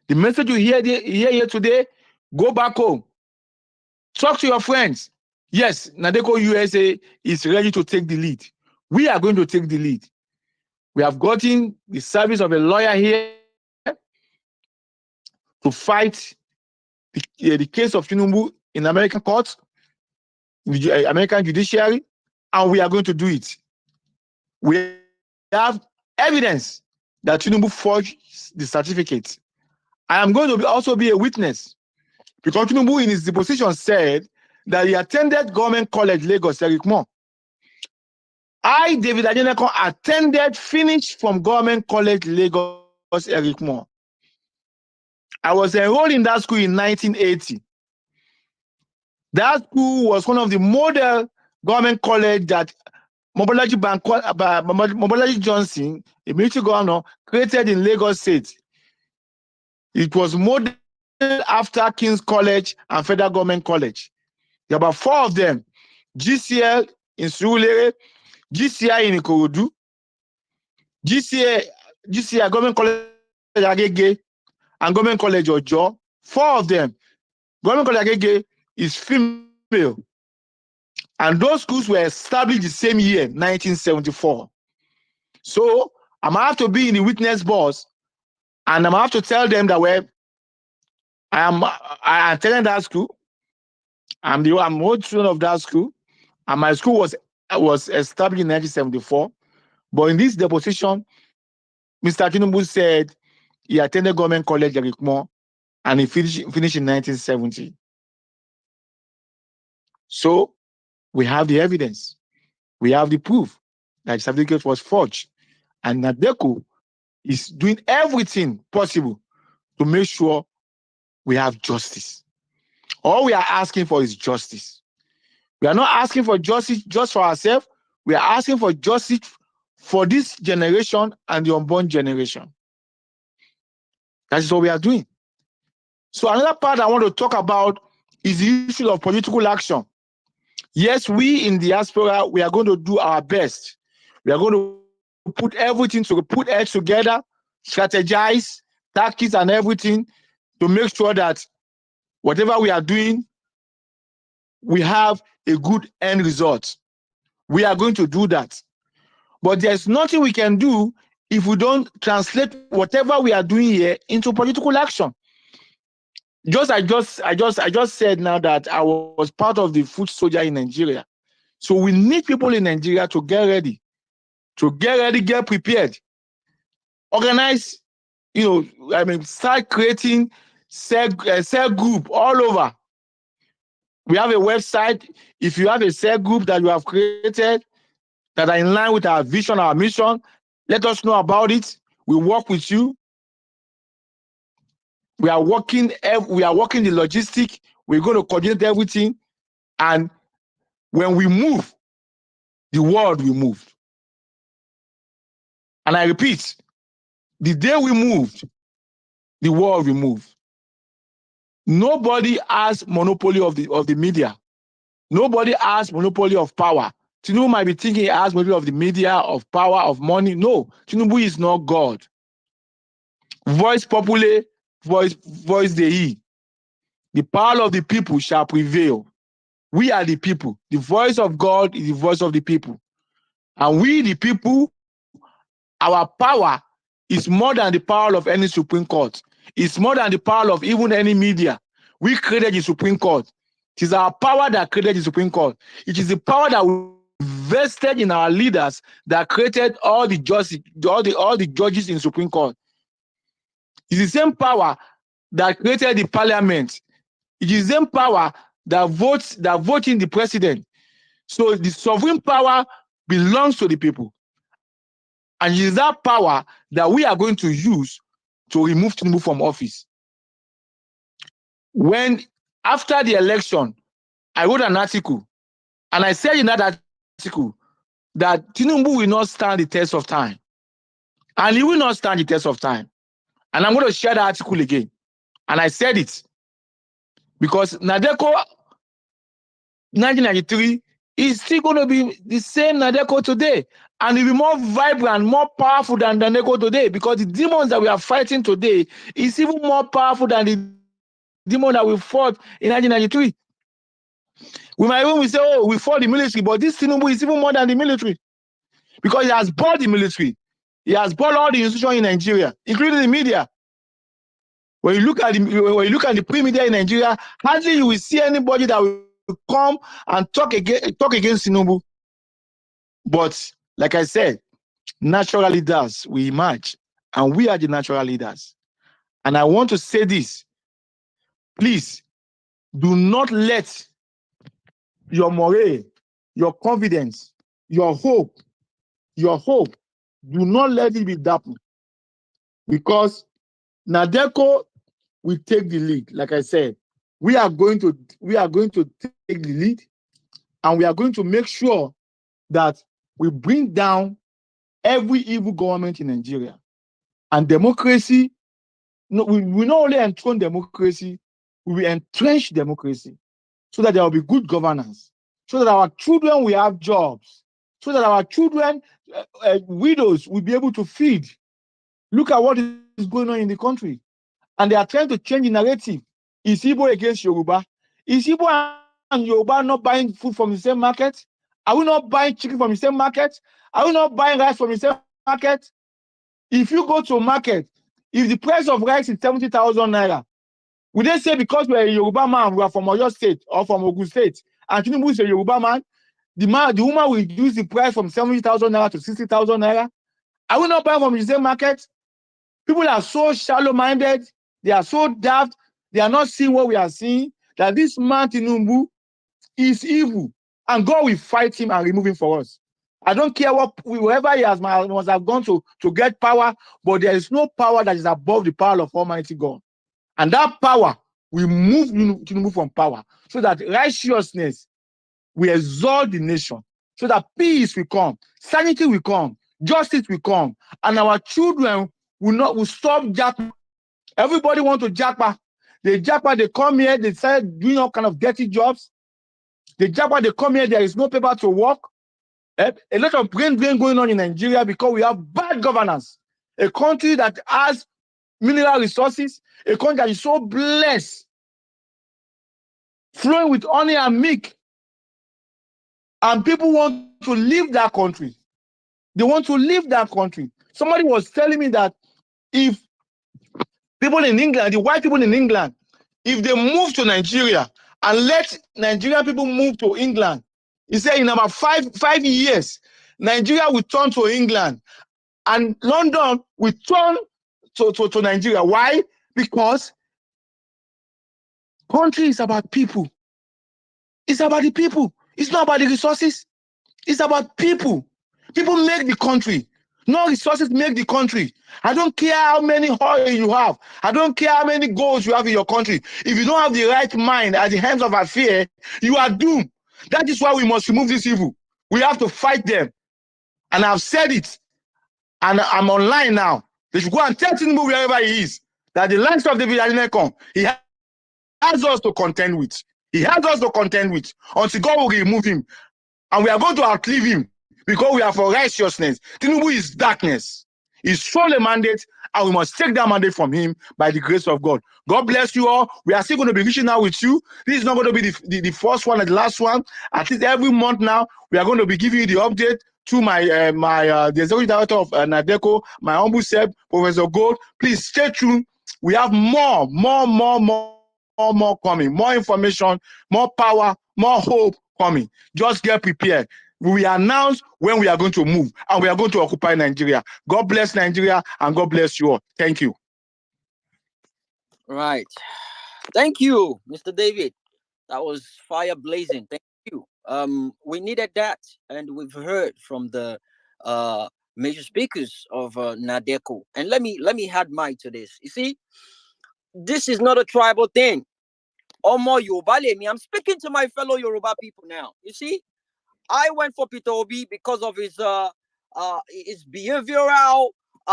The message you hear here today, go back home. Talk to your friends. Yes, Nadeco USA is ready to take the lead. We are going to take the lead. We have gotten the service of a lawyer here to fight the case of Tinubu in American courts, American judiciary, and we are going to do it. We have evidence that Tinubu forged the certificate. I am going to also be a witness because Tinubu in his deposition said that he attended Government College, Lagos, Eric Moore. I, David Nadeco, attended, finished from Government College, Lagos, Eric Moore. I was enrolled in that school in 1980. That school was one of the model government college that Mobolaji Johnson, a military governor, created in Lagos State. It was modeled after King's College and Federal Government College. There are about 4 of them. GCL in Surulere, GCI in Ikorodu, GCI Government College Agege, and Government College Ojo. 4 of them. Government College Agege is female. And those schools were established the same year, 1974. So I'm going to have to be in the witness box, and I'm going to have to tell them that I attended that school. I'm old student of that school, and my school was established in 1974. But in this deposition, Mr. Tinubu said he attended Government College Eric Moore, and he finished in 1970. So we have the evidence. We have the proof that the certificate was forged. And Nadeco is doing everything possible to make sure we have justice. All we are asking for is justice. We are not asking for justice just for ourselves. We are asking for justice for this generation and the unborn generation. That is what we are doing. So another part I want to talk about is the issue of political action. Yes, we in diaspora, we are going to do our best. We are going to put everything to put heads together, strategize, tactics and everything to make sure that whatever we are doing, we have a good end result. We are going to do that. But there's nothing we can do if we don't translate whatever we are doing here into political action. I just said now that I was part of the foot soldier in Nigeria. So we need people in Nigeria to get ready, get prepared, organize, start creating cell group all over. We have a website. If you have a cell group that you have created that are in line with our vision, our mission, let us know about it. We work with you. We are working the logistics. We're going to coordinate everything. And when we move, the world will move. And I repeat, the day we moved, the world will move. Nobody has monopoly of the media. Nobody has monopoly of power. Tinubu might be thinking he has monopoly of the media, of power, of money. No, Tinubu is not God. Voice populi, voice they hear. The power of the people shall prevail. We are the people. The voice of God is the voice of the people. And we, the people, our power is more than the power of any Supreme Court. It's more than the power of even any media. We created the Supreme Court. It is our power that created the Supreme Court. It is the power that we vested in our leaders that created all the judges in the Supreme Court. It's the same power that created the parliament. It is the same power that votes in the president. So the sovereign power belongs to the people. And it is that power that we are going to use to remove Tinubu from office. When, after the election, I wrote an article, and I said in that article that Tinubu will not stand the test of time. And he will not stand the test of time. And I'm going to share the article again. And I said it because Nadeco 1993 is still going to be the same Nadeco today. And it will be more vibrant, more powerful than Nadeco today, because the demons that we are fighting today is even more powerful than the demon that we fought in 1993. We might even say, oh, we fought the military, but this Tinubu is even more than the military, because he has bought the military. He has bought all the institutions in Nigeria, including the media. When you look at the pre-media in Nigeria, hardly you will see anybody that will come and talk against Tinubu. But like I said, natural leaders will emerge, and we are the natural leaders. And I want to say this: please do not let your morale, your confidence, your hope, do not let it be dampened, because Nadeco will take the lead. Like I said, we are going to take the lead, and we are going to make sure that we bring down every evil government in Nigeria. And democracy, no, we not only enthrone democracy, we will entrench democracy, so that there will be good governance, so that our children will have jobs, so that our children, widows, will be able to feed. Look at what is going on in the country. And they are trying to change the narrative. Is Igbo against Yoruba? Is Igbo and Yoruba not buying food from the same market? Are we not buying chicken from the same market? Are we not buying rice from the same market? If you go to a market, if the price of rice is 70,000 naira, would they say because we're a Yoruba man, we are from Oyo State or from Ogun State, and Tinubu is a Yoruba man, the woman will reduce the price from 70,000 naira to 60,000 naira? Are we not buying from the same market? People are so shallow-minded, they are so daft, they are not seeing what we are seeing, that this man Tinubu is evil, and God will fight him and remove him for us. I don't care whoever he must have gone to get power, but there is no power that is above the power of Almighty God. And that power will move Tinubu from power, so that righteousness will exalt the nation, so that peace will come, sanity will come, justice will come, and our children will stop jackpot. Everybody want to jackpot. They jackpot, they come here, they start doing all kind of dirty jobs. They jackpot, they come here, there is no paper to work. A lot of brain drain going on in Nigeria because we have bad governance. A country that has mineral resources, a country that is so blessed, flowing with honey and milk. And people want to leave that country. They want to leave that country. Somebody was telling me that if people in England, the white people in England, if they move to Nigeria and let Nigerian people move to England, he said in about five years, Nigeria will turn to England and London will turn to Nigeria. Why? Because country is about people. It's about the people. It's not about the resources. It's about people. People make the country. No resources make the country. I don't care how many oil you have. I don't care how many goals you have in your country. If you don't have the right mind at the hands of affair, you are doomed. That is why we must remove this evil. We have to fight them. And I've said it. And I'm online now. They should go and tell Tinubu wherever he is that the likes of David Nadeco, he has us to contend with. He has us to contend with until God will remove him. And we are going to outlive him because we are for righteousness. Tinubu is darkness. He stole a mandate, and we must take that mandate from him by the grace of God. God bless you all. We are still going to be reaching out with you. This is not going to be the first one and the last one. At least every month now, we are going to be giving you the update to the executive director of Nadeco, my humble self, Professor Gold. Please stay tuned. We have more coming, more information, more power, more hope coming. Just get prepared. We announce when we are going to move, and we are going to occupy Nigeria. God bless Nigeria, and God bless you all. Thank you. Right. Thank you, Mr. David. That was fire blazing. Thank you. We needed that, and we've heard from the major speakers of Nadeco. And let me add mine to this. You see, this is not a tribal thing. Omo Yoruba me. I'm speaking to my fellow Yoruba people now. You see, I went for Peter Obi because of his behavioral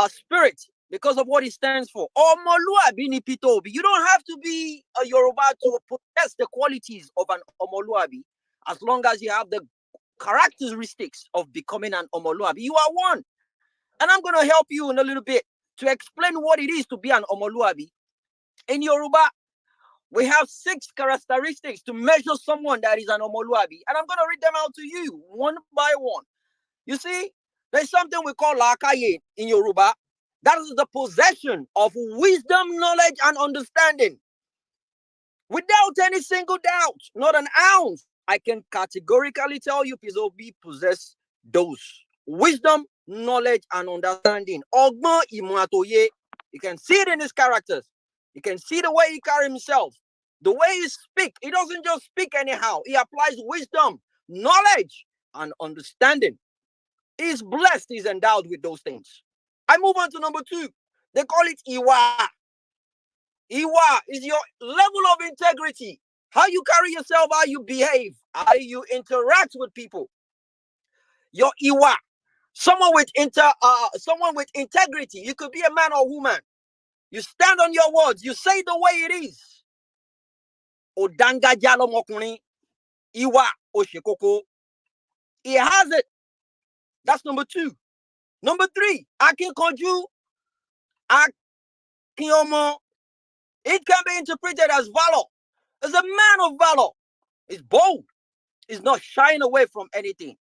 spirit, because of what he stands for. Omoluabi ni Peter Obi. You don't have to be a Yoruba to possess the qualities of an Omoluabi, as long as you have the characteristics of becoming an Omoluabi. You are one. And I'm going to help you in a little bit to explain what it is to be an Omoluabi. In Yoruba, we have 6 characteristics to measure someone that is an Omoluabi. And I'm going to read them out to you one by one. You see, there's something we call lakaye in Yoruba. That is the possession of wisdom, knowledge, and understanding. Without any single doubt, not an ounce, I can categorically tell you Pizobi possess those. Wisdom, knowledge, and understanding. Ogbon imoatoye. You can see it in his characters. You can see the way he carries himself. The way he speaks. He doesn't just speak anyhow. He applies wisdom, knowledge, and understanding. He's blessed. He's endowed with those things. I move on to number 2. They call it Iwa. Iwa is your level of integrity. How you carry yourself, how you behave, how you interact with people. Your Iwa. Someone with integrity. You could be a man or woman. You stand on your words. You say the way it is. Odanga jalo mokuni. Iwa oshekoko. He has it. That's number 2. Number 3. Akinkonju. Akinomo. It can be interpreted as valor. As a man of valor. He's bold. He's not shying away from anything.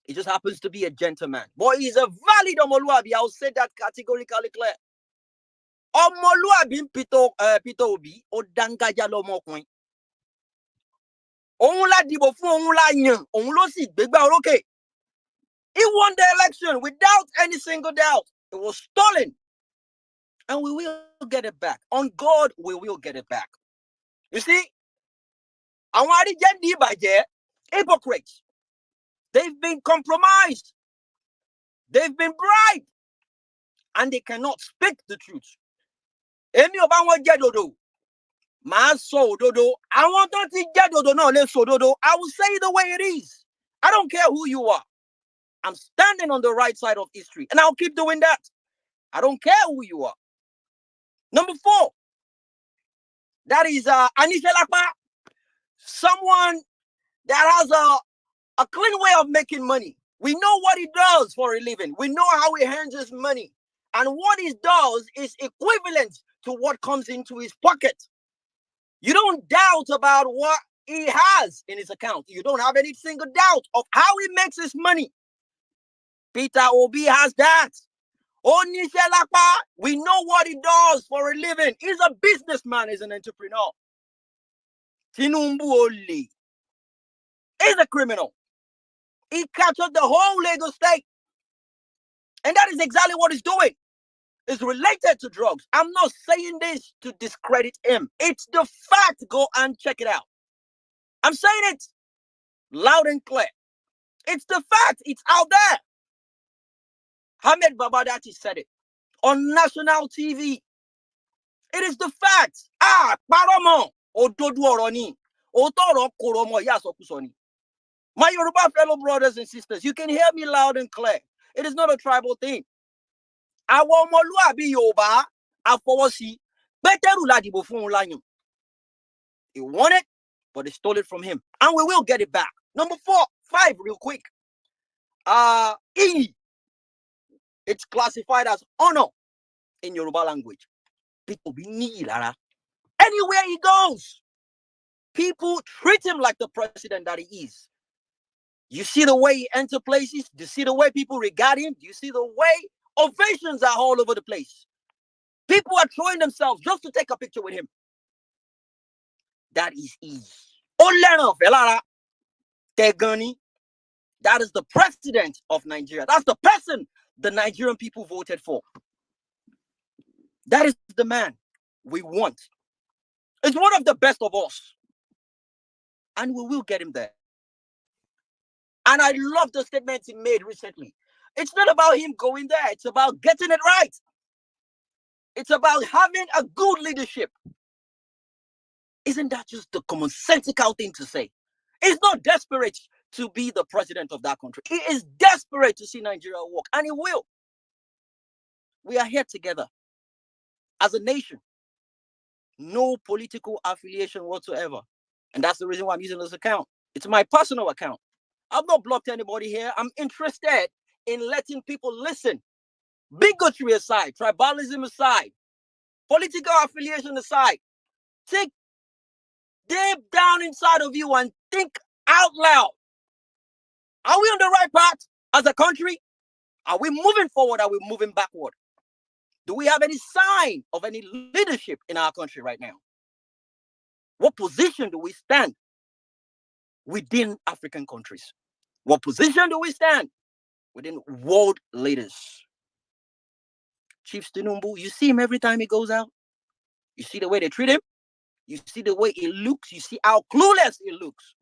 He just happens to be a gentleman. But he's a valid Omoluabi. I'll say that categorically clear. Omoluabi Peter Obi Odangaja lomokun. Òun la dìbò fún, òun la yàn, òun ló sì gbégbá orókè. He won the election without any single doubt. It was stolen. And we will get it back. On God, we will get it back. You see, àwọn àríjẹ́ndì ìbàjẹ́, hypocrites. They've been compromised. They've been bribed. And they cannot speak the truth. Èmi ò bá wọn jẹ́ dodo. Màá sọ òdodo. Àwọn tó ti jẹ́ dodo náà lè sọ òdodo. I will say it the way it is. I don't care who you are. I'm standing on the right side of history. And I'll keep doing that. I don't care who you are. Number 4. That is Anisha Lakpa. Someone that has a clean way of making money. We know what he does for a living. We know how he earns his money. And what he does is equivalent to what comes into his pocket. You don't doubt about what he has in his account. You don't have any single doubt of how he makes his money. Peter Obi has that. Onisha Lakpa, we know what he does for a living. He's a businessman, he's an entrepreneur. Tinubu Oli is a criminal. He captured the whole Lagos state. And that is exactly what he's doing. It's related to drugs. I'm not saying this to discredit him. It's the fact. Go and check it out. I'm saying it loud and clear. It's the fact. It's out there. Ahmed Babadati said it on national TV. It is the fact. Paromo. Ododu oroni. Otoro koromo yasokusoni. My Yoruba fellow brothers and sisters, you can hear me loud and clear. It is not a tribal thing. Àwọn ọmọlúàbí Yorùbá àfọwọ́sí Pétérù la dìbò fún un láyàn. He won it, but they stole it from him. And we will get it back. Number 5, real quick. Iyì. It's classified as honor in Yoruba language. Anywhere he goes, people treat him like the president that he is. You see the way he enters places? Do you see the way people regard him? Do you see the way ovations are all over the place? People are throwing themselves just to take a picture with him. That is easy. Tegani, that is the president of Nigeria. That's the person the Nigerian people voted for. That is the man we want. It's one of the best of us. And we will get him there. And I love the statements he made recently. It's not about him going there. It's about getting it right. It's about having a good leadership. Isn't that just the commonsensical thing to say? He's not desperate to be the president of that country. He is desperate to see Nigeria work, and he will. We are here together as a nation. No political affiliation whatsoever. And that's the reason why I'm using this account. It's my personal account. I've not blocked anybody here. I'm interested in letting people listen. Bigotry aside, tribalism aside, political affiliation aside, take deep down inside of you and think out loud. Are we on the right path as a country? Are we moving forward? Are we moving backward? Do we have any sign of any leadership in our country right now? What position do we stand within African countries? What position do we stand within world leaders? Chief Tinubu, you see him every time he goes out. You see the way they treat him. You see the way he looks. You see how clueless he looks.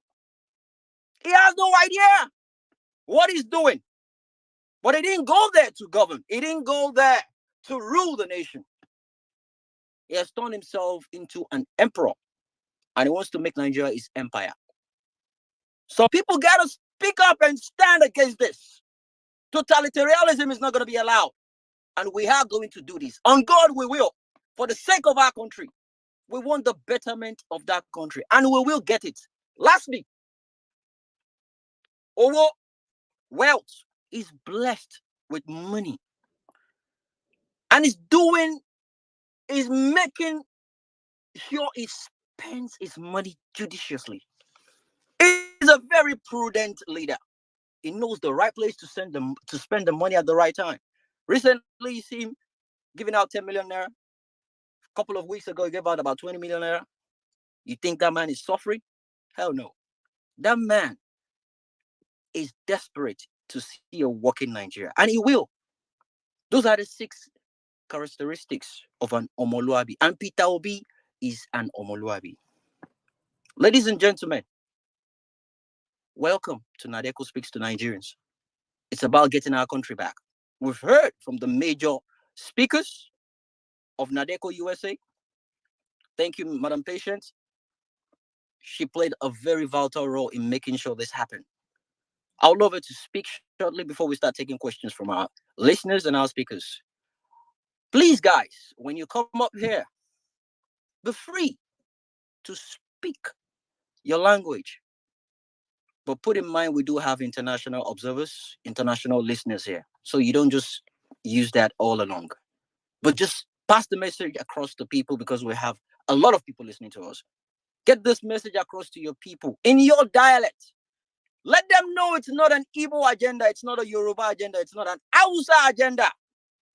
He has no idea what he's doing. But he didn't go there to govern. He didn't go there to rule the nation. He has turned himself into an emperor. And he wants to make Nigeria his empire. So people got to speak up and stand against this. Totalitarianism is not going to be allowed. And we are going to do this. On God, we will. For the sake of our country. We want the betterment of that country. And we will get it. Lastly, wealth is blessed with money. And is making sure he spends his money judiciously. He's a very prudent leader. He knows the right place to spend the money at the right time. Recently, you see him giving out 10 million naira. A couple of weeks ago, he gave out about 20 million naira. You think that man is suffering? Hell no. That man is desperate to see a working Nigeria. And he will. Those are the 6 characteristics of an Omoluabi. And Peter Obi is an Omoluabi. Ladies and gentlemen, welcome to Nadeco Speaks to Nigerians. It's about getting our country back. We've heard from the major speakers of Nadeco USA. Thank you, Madam Patience. She played a very vital role in making sure this happened. I would love her to speak shortly before we start taking questions from our listeners and our speakers. Please, guys, when you come up here, be free to speak your language. But put in mind, we do have international observers, international listeners here. So you don't just use that all along. But just pass the message across to people because we have a lot of people listening to us. Get this message across to your people in your dialect. Let them know it's not an Igbo agenda. It's not a Yoruba agenda. It's not an Hausa agenda.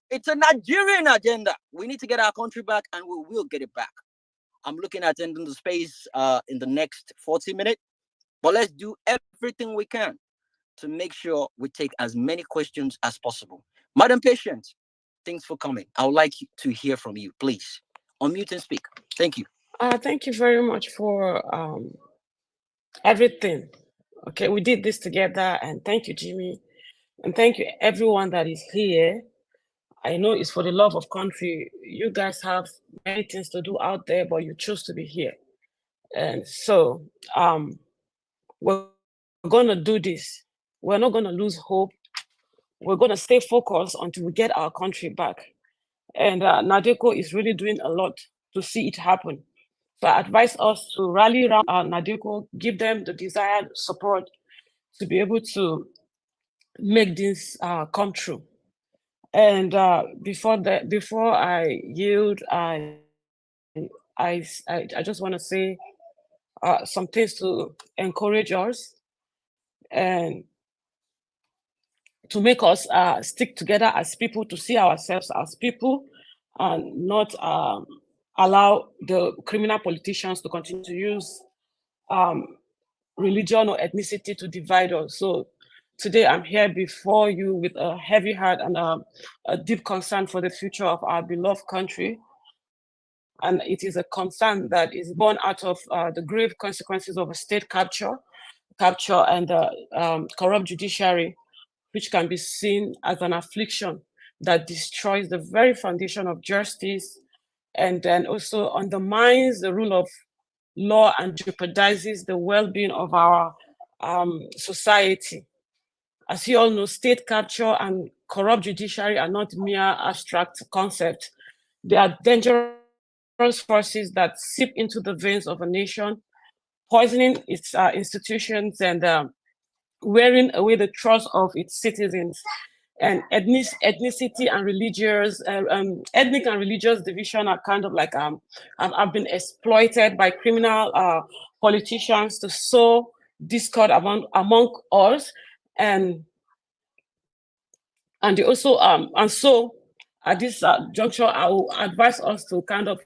It's a Nigerian agenda. We need to get our country back and we will get it back. I'm looking at ending the space in the next 40 minutes. But let's do everything we can to make sure we take as many questions as possible. Madam Patient, thanks for coming. I would like to hear from you, please. Unmute and speak. Thank you. Thank you very much for everything. Okay, we did this together, and thank you, Jimmy. And thank you, everyone that is here. I know it's for the love of country. You guys have many things to do out there, but you choose to be here. And so we're going to do this. We're not going to lose hope. We're going to stay focused until we get our country back. And Nadeco is really doing a lot to see it happen. So I advise us to rally around Nadeco, give them the desired support to be able to make this come true. And before I yield, I just want to say some things to encourage us and to make us stick together as people, to see ourselves as people, and not allow the criminal politicians to continue to use religion or ethnicity to divide us. So today I'm here before you with a heavy heart and a deep concern for the future of our beloved country. And it is a concern that is born out of the grave consequences of a state capture and the corrupt judiciary, which can be seen as an affliction that destroys the very foundation of justice, and then also undermines the rule of law and jeopardizes the well-being of our society. As you all know, state capture and corrupt judiciary are not mere abstract concepts. They are dangerous forces that seep into the veins of a nation, poisoning its institutions and wearing away the trust of its citizens. And ethnicity and ethnic and religious division are kind of like have been exploited by criminal politicians to sow discord among us, and they also and so at this juncture, I will advise us to kind of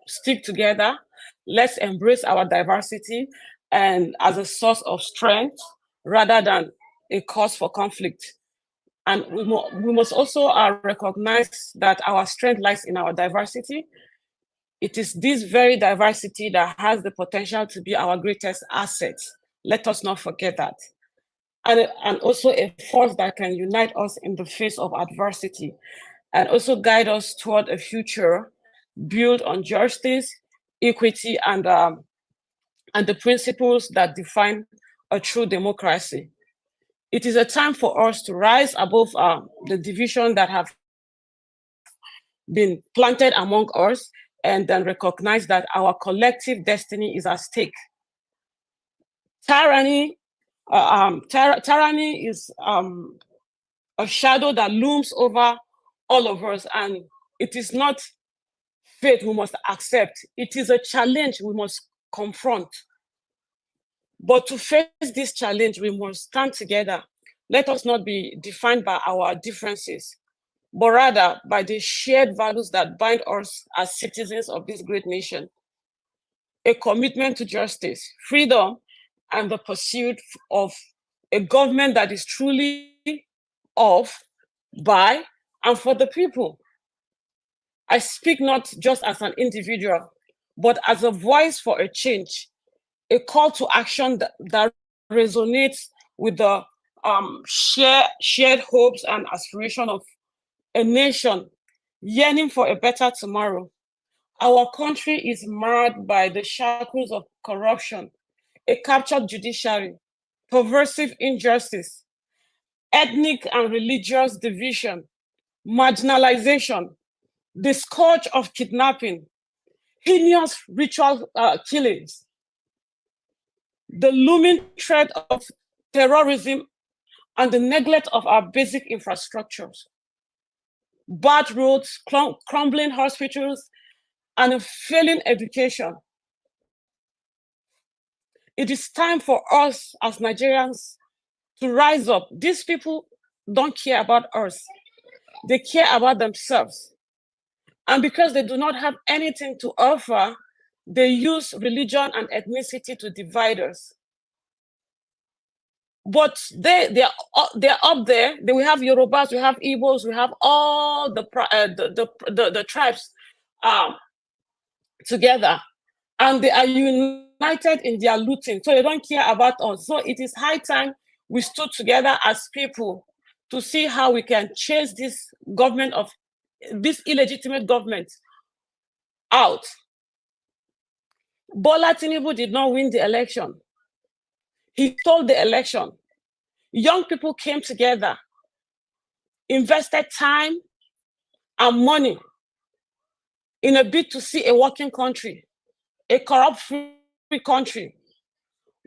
stick together. Let's embrace our diversity and as a source of strength rather than a cause for conflict. And we must also recognize that our strength lies in our diversity. It is this very diversity that has the potential to be our greatest asset. Let us not forget that. And also a force that can unite us in the face of adversity and also guide us toward a future built on justice, equity, and the principles that define a true democracy. It is a time for us to rise above the division that have been planted among us, and then recognize that our collective destiny is at stake. Tyranny is a shadow that looms over all of us, and it is not fate we must accept. It is a challenge we must confront. But to face this challenge, we must stand together. Let us not be defined by our differences, but rather by the shared values that bind us as citizens of this great nation. A commitment to justice, freedom, and the pursuit of a government that is truly of, by, and for the people. I speak not just as an individual, but as a voice for a change, a call to action that resonates with the shared hopes and aspiration of a nation yearning for a better tomorrow. Our country is marred by the shackles of corruption, a captured judiciary, pervasive injustice, ethnic and religious division, marginalization, the scourge of kidnapping, heinous ritual killings, the looming threat of terrorism, and the neglect of our basic infrastructures. Bad roads, crumbling hospitals, and a failing education. It is time for us as Nigerians to rise up. These people don't care about us. They care about themselves. And because they do not have anything to offer, they use religion and ethnicity to divide us. But they're up there. We have Yorubas, we have Igbos, we have all the tribes together, and they are united in their looting. So they don't care about us. So it is high time we stood together as people to see how we can chase this illegitimate government out. Bola Tinubu did not win the election. He stole the election. Young people came together, invested time and money in a bid to see a working country, a corrupt-free country.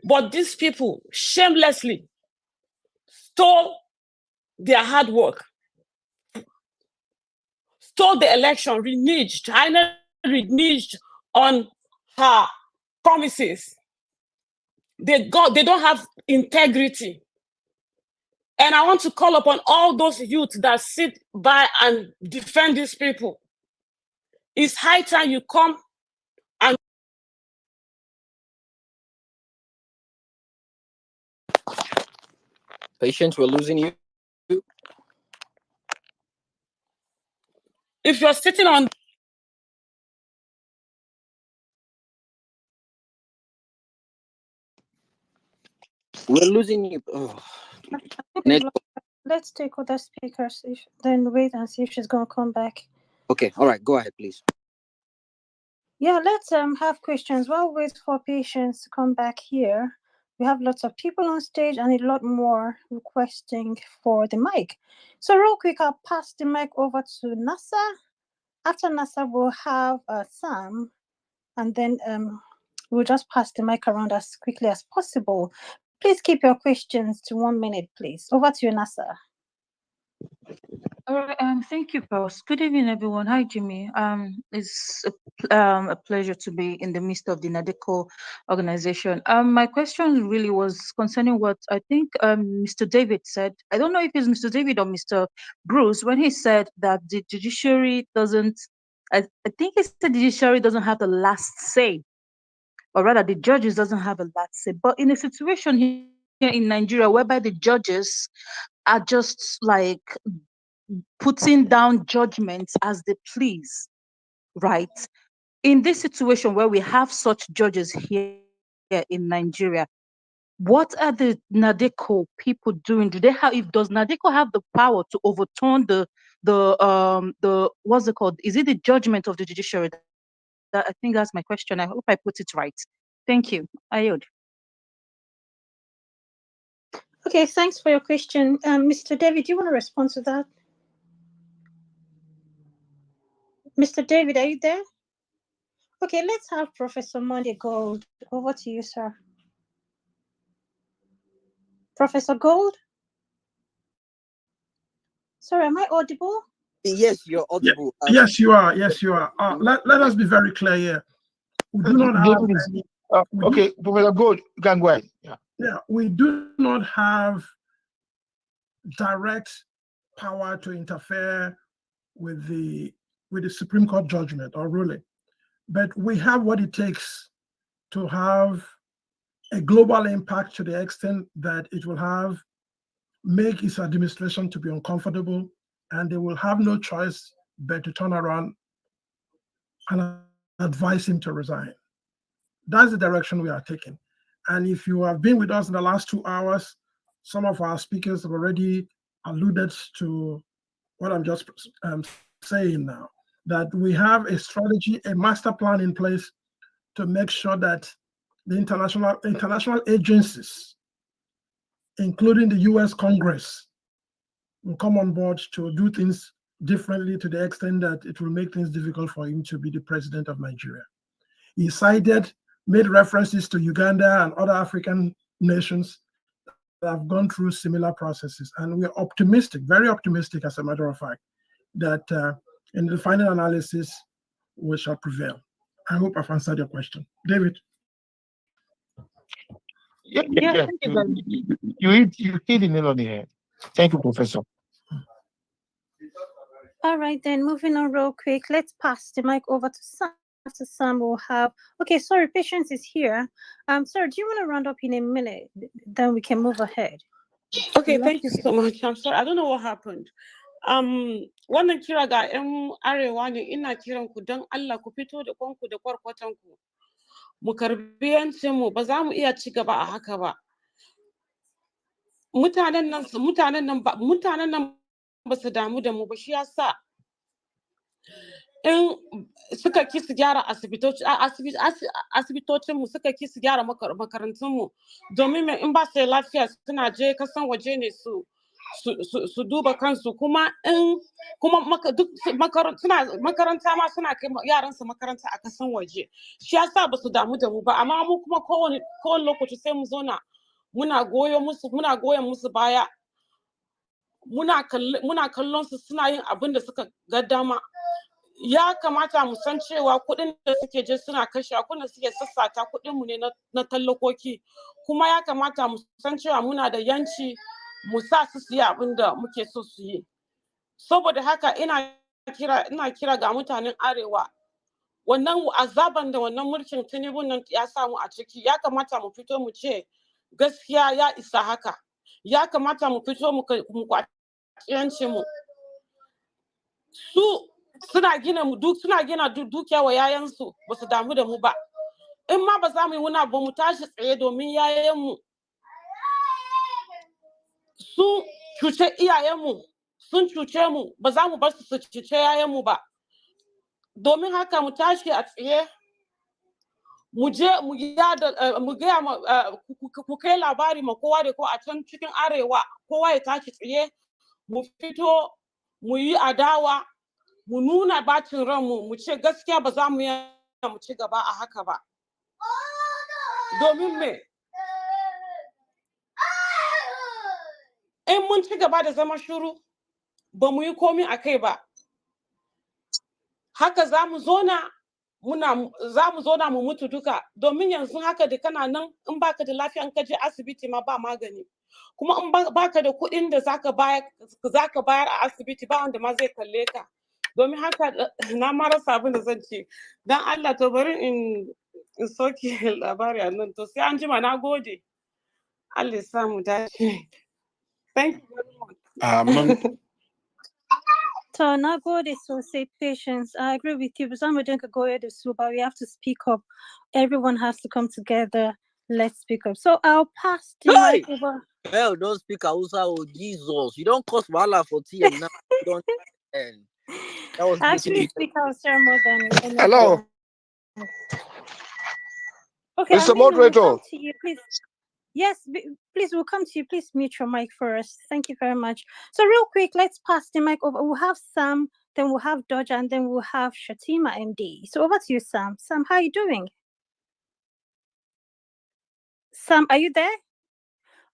But these people shamelessly stole their hard work stole the election, reneged. INEC reneged on her promises. They don't have integrity. And I want to call upon all those youth that sit by and defend these people. It's high time you come and Patience, we're losing you. if you're sitting on We're losing you. Oh. Let's take other speakers, then wait and see if she's gonna come back. Okay, all right, go ahead, please. Yeah, let's have questions. While we wait for patients to come back here, we have lots of people on stage and a lot more requesting for the mic. So real quick, I'll pass the mic over to Nasa. After Nasa, we'll have Sam, and then we'll just pass the mic around as quickly as possible. Please keep your questions to 1 minute, please. Over to you, Nasa. All right. Thank you, boss. Good evening, everyone. Hi, Jimmy. It's a pleasure to be in the midst of the Nadeco organization. My question really was concerning what I think Mr. David said. I don't know if it's Mr. David or Mr. Bruce when he said that the judiciary doesn't. I think he said the judiciary doesn't have the last say, or rather, the judges doesn't have a last say. But in a situation here in Nigeria, whereby the judges are just like putting down judgments as they please, right? In this situation where we have such judges here in Nigeria, what are the Nadeco people doing? Do they have? Does Nadeco have the power to overturn the what's it called? Is it the judgment of the judiciary? I think that's my question. I hope I put it right. Thank you. I yield. Okay, thanks for your question. Mr. David, do you want to respond to that? Mr. David, are you there? Okay, let's have Professor Monday Gold. Over to you, sir. Professor Gold? Sorry, am I audible? Yes, you're audible. Yes, you are. Yes, you are. Let us be very clear here. We do not have any, okay, Professor Gold, you can go ahead. Yeah, we do not have direct power to interfere with the Supreme Court judgment or ruling, but we have what it takes to have a global impact to the extent that it will make its administration to be uncomfortable, and they will have no choice but to turn around and advise him to resign. That's the direction we are taking. And if you have been with us in the last 2 hours, some of our speakers have already alluded to what I'm just saying now, that we have a strategy, a master plan in place to make sure that the international agencies, including the US Congress, will come on board to do things differently to the extent that it will make things difficult for him to be the president of Nigeria. He made references to Uganda and other African nations that have gone through similar processes. And we're optimistic, very optimistic, as a matter of fact, that in the final analysis, we shall prevail. I hope I've answered your question. David? Yeah. You hit the nail on the head. Thank you, Professor. All right, then moving on real quick. Let's pass the mic over to Sam. After Sam will have, okay, sorry, Patience is here. Sir, do you want to round up in a minute? Then we can move ahead. Okay, thank you so much. I'm sorry, I don't know what happened. Wannan kira ga 'yan arewa ne, ina kiran ku don Allah ku fito da kwanku da kwarkwatanku. Mu karbi yancinmu, ba za mu iya ci gaba a haka ba. Mutanen nan ba su damu da mu ba, shi yasa in suka ki su gyara asibitocinmu, suka ki su gyara makarantunmu, domin in ba su lafiya suna je kasan waje ne su duba kansu, kuma makaranta ma suna kai yaran su makaranta a kasan waje, shi yasa ba su damu da mu ba. Amma mu kuma kowane lokaci sai mu zauna muna goyon musu baya muna kallon su suna yin abin da suka ga dama. Ya kamata mu san cewa kuɗin da suke je suna kashe, kuɗin da suke sassata kuɗin mu ne na tallakoki, kuma ya kamata mu san cewa muna da yanci mu sa su yi abin da muke so su yi. Saboda haka ina kira ga mutanen Arewa, wannan azaban da wannan mulkin Tinubu nan ya samu a ciki, ya kamata mu fito mu ce gaskiya ya isa haka. Ya kamata mu fito mu kwaci yancin mu. Su suna gina dukiya wa yayansu, ba su damu da mu ba. In ma ba za mu yi wuna ba, mu tashi tsaye domin yayanmu. Su cuce iyayenmu, sun cuce mu, ba za mu bar su cuce yayanmu ba. Domin haka mu tashi a tsaye, mu je mu gaya ku kai labari ma kowa da kowa a can cikin Arewa, kowa ya tashi tsaye, mu fito mu yi adawa, mu nuna bacin ranmu, mu ce gaskiya ba za mu yi mu ci gaba a haka ba. Domin me? In mun ci gaba da zama shiru, ba mu yi komi a kai ba. Haka za mu zona mu mutu duka. Domin yanzu haka da kana nan, in baka da lafiya, in ka je asibiti ma ba magani. Kuma in baka da kuɗin da zaka bayar a asibiti, ba wanda ma zai kalle ka. Domin haka na ma rasa abin da zan ce. Dan Allah, to bari in soke labari a nan, to sai an jima. Na gode. Allah ya sa mu dace. Thank you very much. So na gode sosai, Patience. I agree with you. But we have to speak up. Everyone has to come together. Let's speak up. So I'll pass the mic over. Well, don't speak Hausa, oh Jesus. You don't cause wahala for TM now. You don't end. That was actually speak Hausa more than anything. Hello. Okay, Mr. Aminu, we'll Moderator. come to you, please. Yes, please, we'll come to you. Please mute your mic first. Thank you very much. So real quick, let's pass the mic over. We'll have Sam, then we'll have Dodger, and then we'll have Shatima MD. So over to you, Sam. Sam, how are you doing? Sam, are you there?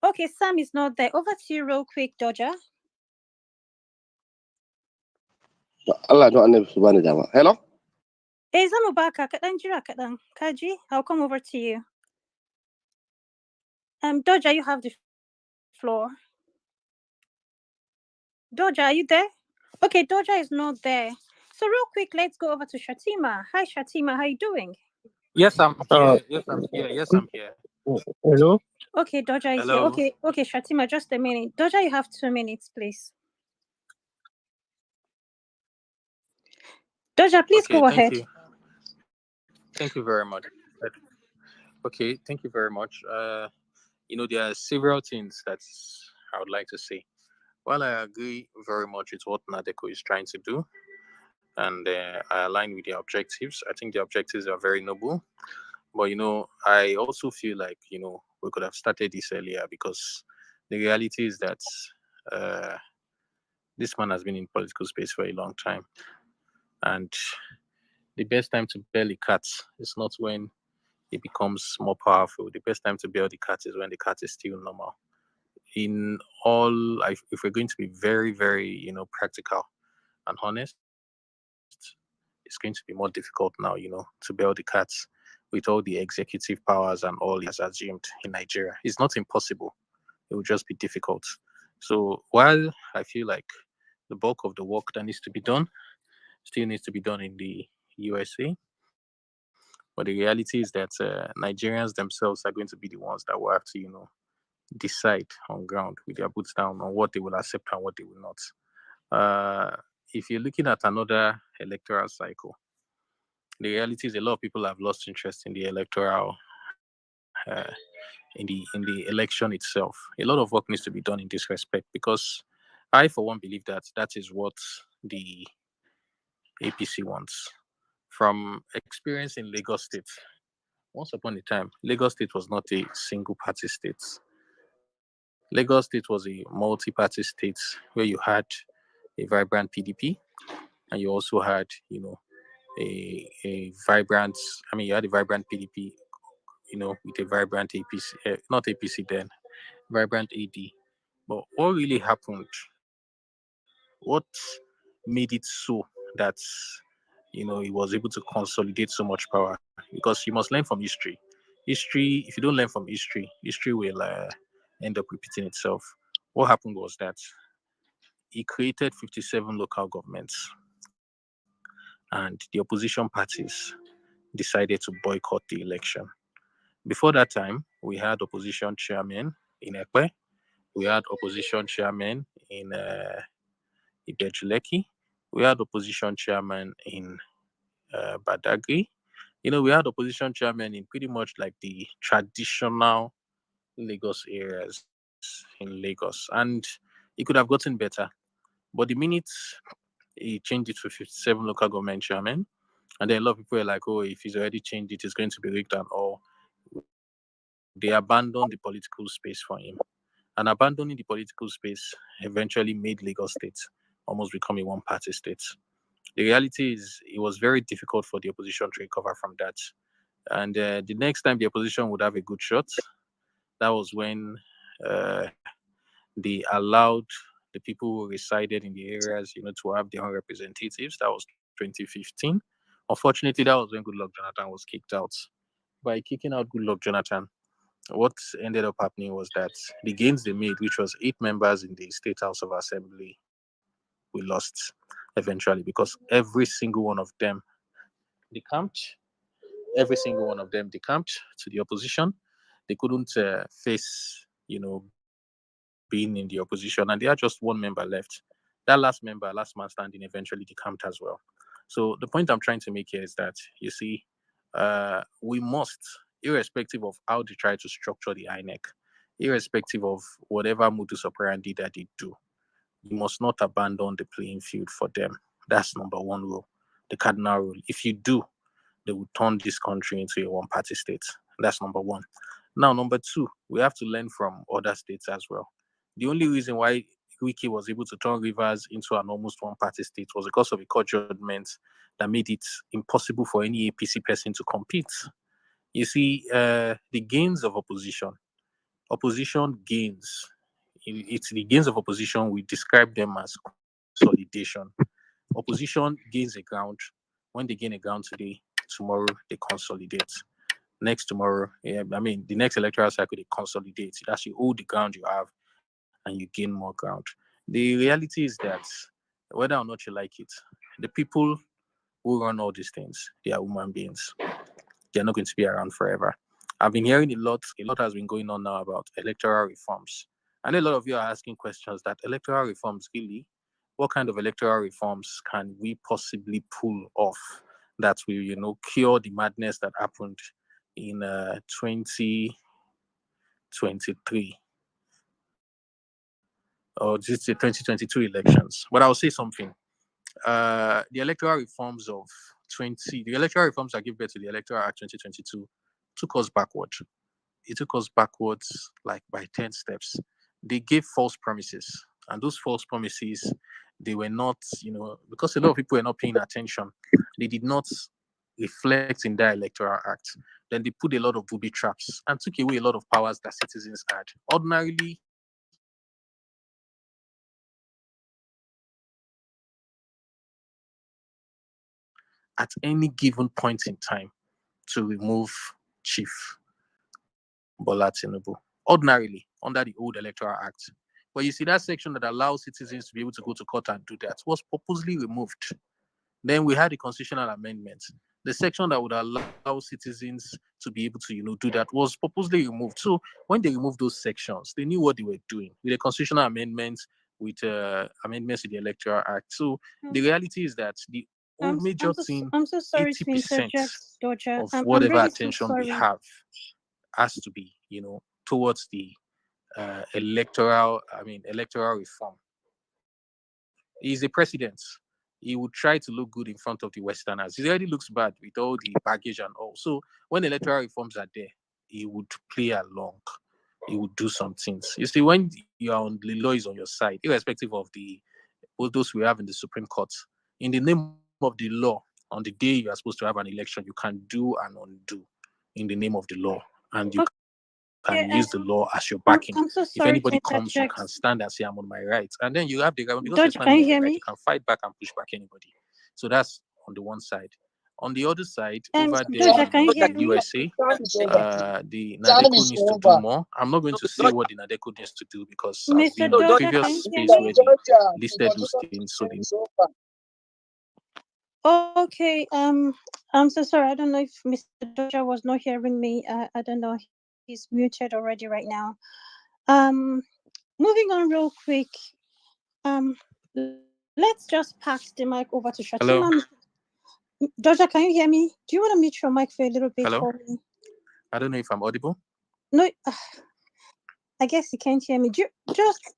Okay, Sam is not there. Over to you real quick, Dodger. Allah don annabi su bani dama. Hello? Zamu baka kaɗan jira kaɗan. Kaji, I'll come over to you. Dodger, you have the floor. Dodger, are you there? Okay, Dodger is not there. So real quick, let's go over to Shatima. Hi, Shatima, how are you doing? Yes, I'm here. Yes, I'm here. Yes, I'm here. Hello? Okay, Dodger is here. Hello. Okay, Shatima, just a minute. Dodger, you have 2 minutes, please. Dodger, please go ahead. Thank you. Thank you very much. Okay, thank you very much. There are several things that I would like to say. While I agree very much with what Nadeco is trying to do, and I align with their objectives, I think the objectives are very noble. But, I also feel like, we could have started this earlier, because the reality is that this man has been in political space for a long time. And the best time to bail the cat is not when it becomes more powerful. The best time to bail the cat is when the cat is still normal. In all, if we're going to be very, very, practical and honest, it's going to be more difficult now, to bail the cats with all the executive powers and all is assumed in Nigeria. It's not impossible. It will just be difficult. So while I feel like the bulk of the work that needs to be done still needs to be done in the USA, but the reality is that Nigerians themselves are going to be the ones that will have to, decide on ground with their boots down on what they will accept and what they will not. If you're looking at another electoral cycle, the reality is a lot of people have lost interest in the electoral, in the election itself. A lot of work needs to be done in this respect, because I, for one, believe that is what the APC wants. From experience in Lagos State, once upon a time, Lagos State was not a single-party state. Lagos State was a multi-party state where you had a vibrant PDP, and you also had, a vibrant, you had a vibrant PDP, with a vibrant APC, not APC then, vibrant AD. But what really happened What made it so that he was able to consolidate so much power? Because you must learn from history. History, if you don't learn from history, history will end up repeating itself. What happened was that he created 57 local governments, and the opposition parties decided to boycott the election. Before that time, we had opposition chairmen in Ekpe, we had opposition chairmen in Ibejuleki, we had opposition chairman in Badagry. We had opposition chairman in pretty much like the traditional Lagos areas in Lagos, and it could have gotten better. But the minute he changed it to 57 local government chairmen, and then a lot of people were like, "Oh, if he's already changed it, it's going to be rigged and all." They abandoned the political space for him, and abandoning the political space eventually made Lagos State almost become a one-party state. The reality is, it was very difficult for the opposition to recover from that. And the next time the opposition would have a good shot, that was when uh, they allowed the people who resided in the areas, to have their own representatives. That was 2015. Unfortunately, that was when Goodluck Jonathan was kicked out. By kicking out Goodluck Jonathan, what ended up happening was that the gains they made, which was 8 members in the State House of Assembly, we lost eventually because every single one of them decamped. Every single one of them decamped to the opposition. They couldn't face, being in the opposition, and they had just one member left. That last member, last man standing, eventually decamped as well. So the point I'm trying to make here is that, you see, we must, irrespective of how they try to structure the INEC, irrespective of whatever modus operandi that they do, you must not abandon the playing field for them. That's number one rule, the cardinal rule. If you do, they will turn this country into a one-party state. That's number one. Now, number two, we have to learn from other states as well. The only reason why Wiki was able to turn Rivers into an almost one-party state was because of a court judgment that made it impossible for any APC person to compete. You see, the gains of opposition gains, it's the gains of opposition, we describe them as consolidation. Opposition gains a ground. When they gain a ground today, tomorrow they consolidate. Next tomorrow, the next electoral cycle, they consolidate. That's you hold the ground you have and you gain more ground. The reality is that whether or not you like it, the people who run all these things, they are human beings. They're not going to be around forever. I've been hearing a lot has been going on now about electoral reforms. And a lot of you are asking questions that electoral reforms, really, what kind of electoral reforms can we possibly pull off that will, cure the madness that happened in 2023 or just the 2022 elections? But I'll say something. The electoral reforms that give birth to the Electoral Act 2022 took us backward. It took us backwards like by 10 steps. They gave false promises, and those false promises, they were not, because a lot of people were not paying attention, they did not reflect in their Electoral Act. Then they put a lot of booby traps and took away a lot of powers that citizens had. Ordinarily, at any given point in time, to remove Chief Bola Tinubu, ordinarily under the old Electoral Act. But you see, that section that allows citizens to be able to go to court and do that was purposely removed. Then we had the constitutional amendment. The section that would allow citizens to be able to, do that was purposely removed. So when they removed those sections, they knew what they were doing with the constitutional amendments, with amendments to the Electoral Act. So the reality is that the major thing, I'm so sorry to 80% interject, Dodger. of I'm whatever really so attention we sorry. have has to be, towards the electoral reform. He's a president. He would try to look good in front of the Westerners. He already looks bad with all the baggage and all. So when electoral reforms are there, he would play along. He would do some things. You see, when you are on the law is on your side, irrespective of all those we have in the Supreme Court, in the name of the law, on the day you are supposed to have an election, you can do and undo in the name of the law, and you can and use the law as your I'm backing. so If sorry to anybody comes, you interject. can stand and say, I'm on my rights. And then you have the right, because you're George, can standing you on your hear right, me? you can fight back and push back anybody. So that's on the one side. On the other side, over there Georgia, in can you hear the me? USA, the Nadeco needs to do more. I'm not going to say what the Nadeco needs to do because I've Mr. been in the Georgia, can previous you hear space me? where they listed those things. So they Okay, I'm so sorry. I don't know if Mr. Georgia was not hearing me. I don't know. He's muted already right now. Moving on real quick. Let's just pass the mic over to Hello. Shatima. Georgia, can you hear me? Do you want to mute your mic for a little bit Hello. for me? I don't know if I'm audible. No, I guess you can't hear me. Just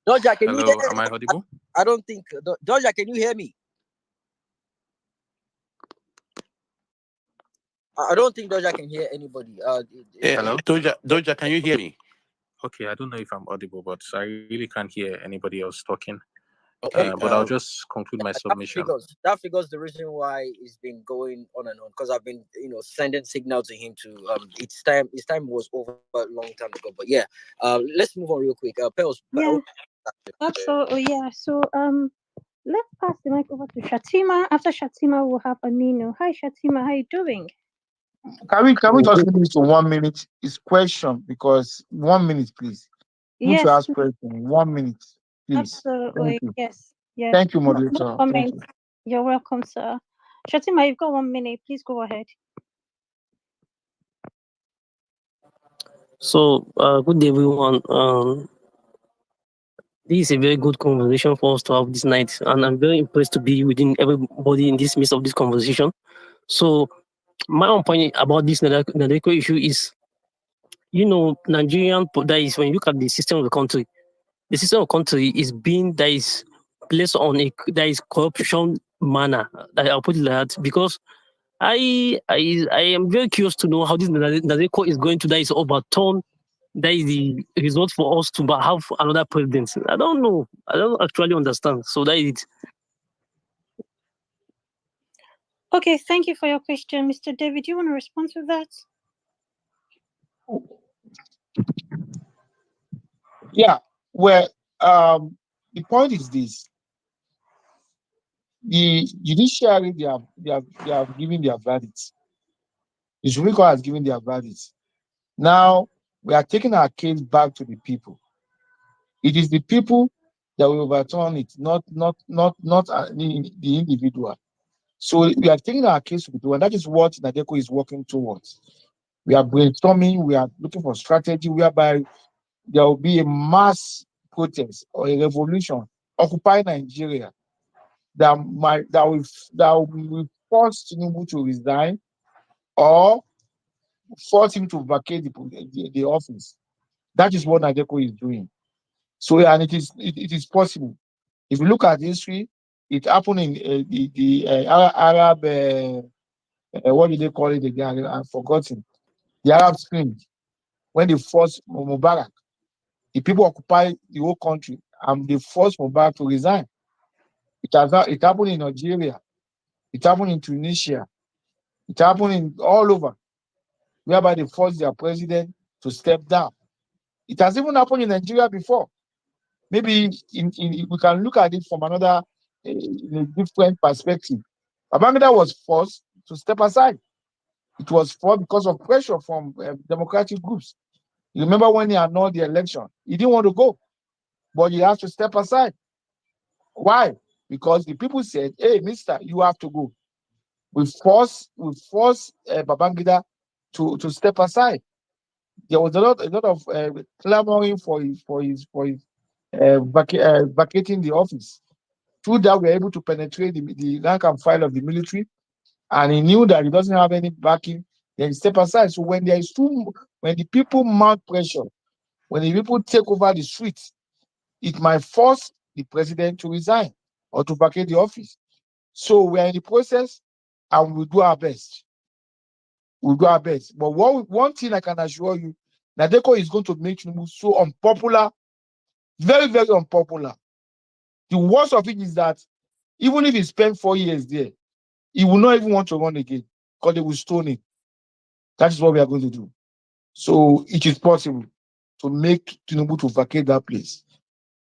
Georgia, can you Hello, hear? am I audible? I don't think Georgia, can you hear me? I don't think Georgia can hear anybody. Hello, Doja, can you hear me? Okay, I don't know if I'm audible, but I really can't hear anybody else talking. Okay, But I'll just conclude my submission. That figures the reason why it's been going on and on, because I've been, sending signal to him to His time was over a long time ago. But yeah, let's move on real quick. Pels, yeah, absolutely, yeah. So let's pass the mic over to Shatima. After Shatima, we'll have Aminu. Hi, Shatima. How you doing? Can we just limit it to 1 minute? It's question, because 1 minute, please. Yes. To ask question. 1 minute, please. Absolutely. Thank you. Yes. Yes. Thank you, No moderator. comment. Thank you. You're welcome, sir. Shatima, you've got 1 minute. Please go ahead. So, good day, everyone. This is a very good conversation for us to have this night, and I'm very impressed to be within everybody in this midst of this conversation. So, my own point about this Nadeco issue is, Nigerian, that is, when you look at the system of the country is being, that is placed on that is corruption manner. I'll put it like that, because I am very curious to know how this Nadeco is going to, that is, overturn, that is the result for us to have another president. I don't know. I don't actually understand. So that is it. Okay, thank you for your question. Mr. David, do you want to respond to that? Yeah, well, the point is this. The judiciary, they have given their verdicts. The Supreme Court has given their verdicts. Now, we are taking our case back to the people. It is the people that will overturn it, not the individual. So we are taking our case to the people, and that is what Nadeco is working towards. We are brainstorming, we are looking for strategy whereby there will be a mass protest or a revolution, occupy Nigeria, that will force Tinubu to resign or force him to vacate the office. That is what Nadeco is doing. So, and it is possible. If you look at history, it happened in the Arab, what do they call it again? I've forgotten. The Arab Spring, when they forced Mubarak, the people occupied the whole country and they forced Mubarak to resign. It happened in Nigeria. It happened in Tunisia. It happened in all over, whereby they forced their president to step down. It has even happened in Nigeria before. Maybe we can look at it from another in a different perspective. Babangida was forced to step aside. It was forced because of pressure from democratic groups. You remember when he annulled the election? He didn't want to go, but he has to step aside. Why? Because the people said, "Hey, mister, you have to go." We forced Babangida to step aside. There was a lot of clamoring for his vacating the office. Through that, we were able to penetrate the rank and file of the military, and he knew that he doesn't have any backing. Then he step aside. So when the people mount pressure, when the people take over the streets, it might force the president to resign or to vacate the office. So we are in the process, and we'll do our best. We'll do our best. But one thing I can assure you, Nadeco is going to make Tinubu so unpopular, very, very unpopular. The worst of it is that even if he spent 4 years there, he will not even want to run again because they will stone him. That is what we are going to do. So it is possible. to make Tinubu to vacate that place.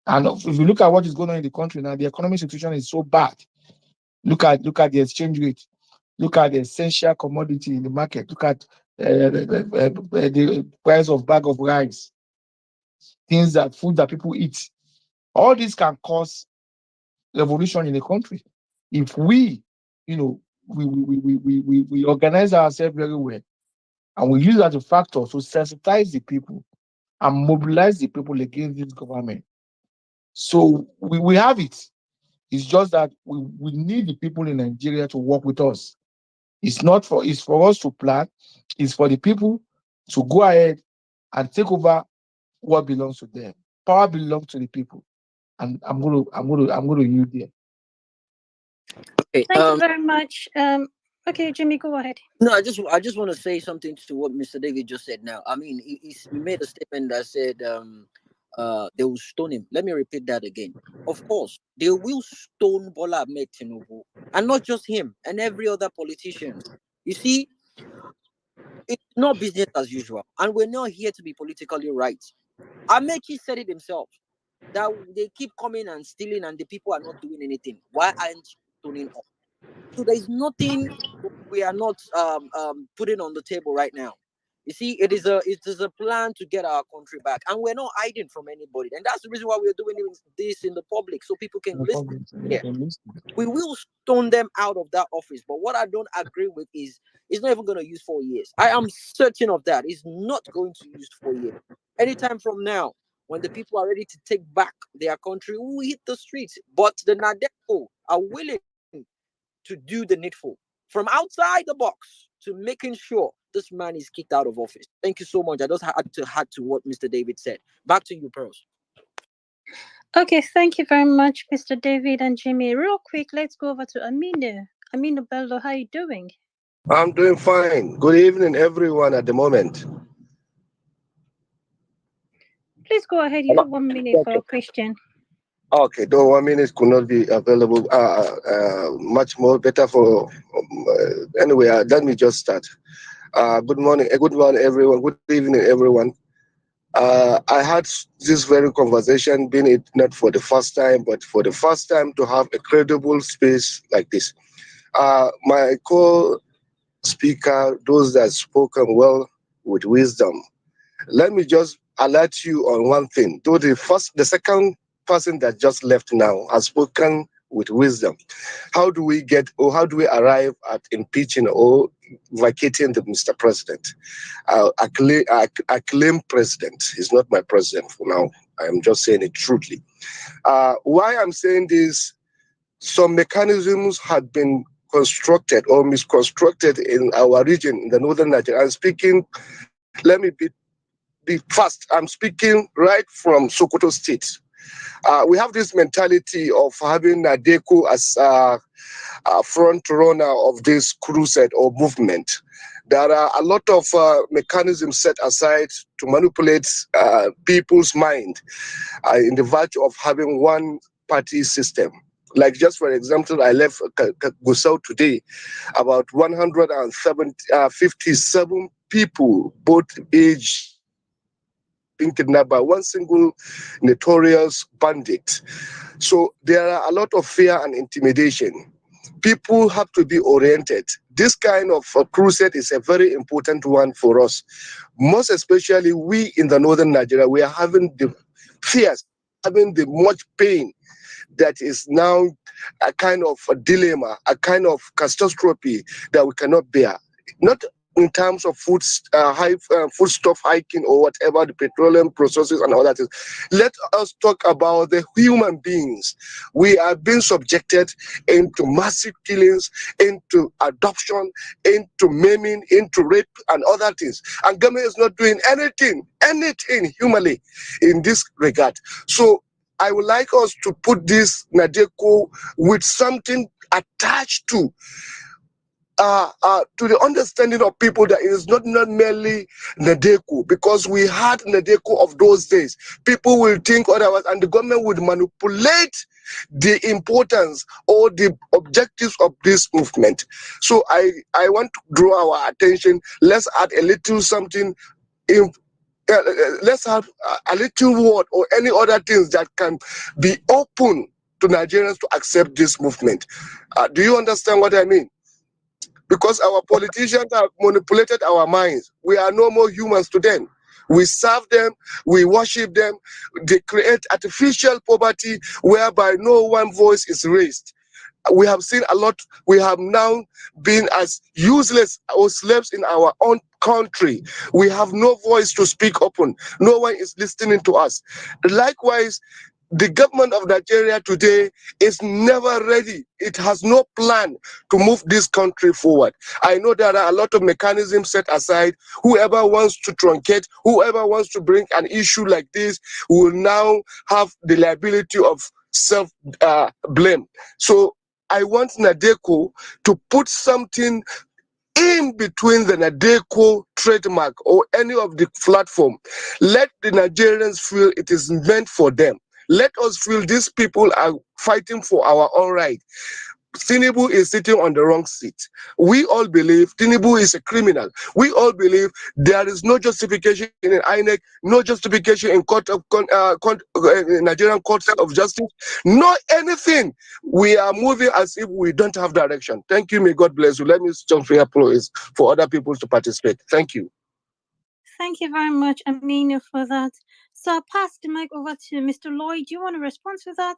And if you look at what is going on in the country now, the economic situation is so bad. Look at the exchange rate. Look at the essential commodity in the market. Look at the price of bag of rice, food that people eat. All this can cause revolution in the country. If we, we organize ourselves very well, and we use that as a factor to sensitize the people and mobilize the people against this government. So we have it. It's just that we need the people in Nigeria to work with us. It's for us to plan. It's for the people to go ahead and take over what belongs to them. Power belongs to the people. And I'm gonna yield there. Okay. Thank you very much. Okay, Jimmy, go ahead. No, I just want to say something to what Mr. David just said now. I mean, he made a statement that said they will stone him. Let me repeat that again. Of course, they will stone Bola Ahmed Tinubu, and not just him, and every other politician. You see, it's not business as usual, and we're not here to be politically right. Amechi said it himself that they keep coming and stealing, and the people are not doing anything. Why aren't you stoning up? So there is nothing we are not putting on the table right now. You see, it is a plan to get our country back, and we're not hiding from anybody. And that's the reason why we're doing this in the public, so people can listen. Yeah, we will stone them out of that office. But what I don't agree with is it's not even going to use 4 years. I am certain of that. It's not going to use 4 years. Anytime from now, when the people are ready to take back their country, we will hit the streets. But the Nadeco are willing to do the needful from outside the box to making sure this man is kicked out of office. Thank you so much. I just had to add to what Mr. David said. Back to you, Pearls. Okay, thank you very much, Mr. David and Jimmy. Real quick, let's go over to Aminu. Aminu Bello, how are you doing? I'm doing fine. Good evening, everyone at the moment. Please go ahead. You have 1 minute for a question. Okay, though 1 minute could not be available, much more better for. Anyway, let me just start. Good morning, everyone. Good evening, everyone. I had this very conversation, being it not for the first time, but for the first time to have a credible space like this. My co-speaker, those that spoken well with wisdom. Let me just alert you on one thing. Though the second person that just left now has spoken with wisdom. How do we arrive at impeaching or vacating the Mr. President? I claim president. He's not my president for now. I am just saying it truthfully. Why I'm saying this, some mechanisms had been constructed or misconstructed in our region, in the northern Nigeria. I'm speaking, let me be fast. I'm speaking right from Sokoto State. We have this mentality of having Nadeco as a front runner of this crusade or movement. There are a lot of mechanisms set aside to manipulate people's mind in the virtue of having one party system. Like just for example, I left Gusau today, about 157 people, both age, being kidnapped by one single notorious bandit. So there are a lot of fear and intimidation. People have to be oriented. This kind of crusade is a very important one for us. Most especially we in the northern Nigeria, we are having the fears, having the much pain that is now a kind of a dilemma, a kind of catastrophe that we cannot bear. Not in terms of foodstuff hiking or whatever, the petroleum processes and all that is. Let us talk about the human beings. We are being subjected into massive killings, into adoption, into maiming, into rape and other things. And government is not doing anything humanly in this regard. So I would like us to put this Nadeco with something attached to the understanding of people that it is not merely Nadeco, because we had Nadeco of those days. People will think otherwise, and the government would manipulate the importance or the objectives of this movement. So I want to draw our attention. Let's add a little something let's have a little word or any other things that can be open to Nigerians to accept this movement. Do you understand what I mean? Because our politicians have manipulated our minds. We are no more humans to them. We serve them, we worship them. They create artificial poverty whereby no one voice is raised. We have seen a lot. We have now been as useless or slaves in our own country. We have no voice to speak open. No one is listening to us. Likewise, the government of Nigeria today is never ready. It has no plan to move this country forward. I know there are a lot of mechanisms set aside. Whoever wants to truncate, whoever wants to bring an issue like this will now have the liability of self-blame. So I want Nadeco to put something in between the Nadeco trademark or any of the platform. Let the Nigerians feel it is meant for them. Let us feel these people are fighting for our own right. Tinubu is sitting on the wrong seat. We all believe Tinubu is a criminal. We all believe there is no justification in INEC, no justification in Nigerian courts of justice, no anything. We are moving as if we don't have direction. Thank you. May God bless you. Let me jump here, please, for other people to participate. Thank you. Thank you very much, Aminu, for that. So I'll pass the mic over to Mr. Lloyd. Do you want to respond to that?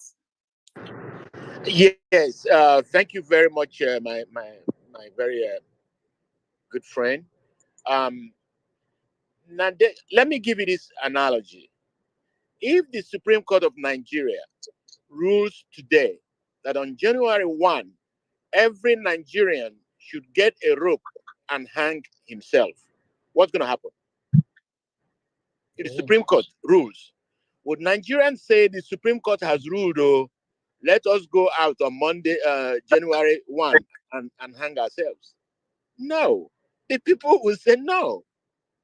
Yes, thank you very much, my very good friend. Um, let me give you this analogy. If the Supreme Court of Nigeria rules today that on January 1, every Nigerian should get a rope and hang himself, what's going to happen? If the Supreme Court rules, would Nigerians say the Supreme Court has ruled, oh, let us go out on Monday, January 1 and hang ourselves? No. The people will say, no,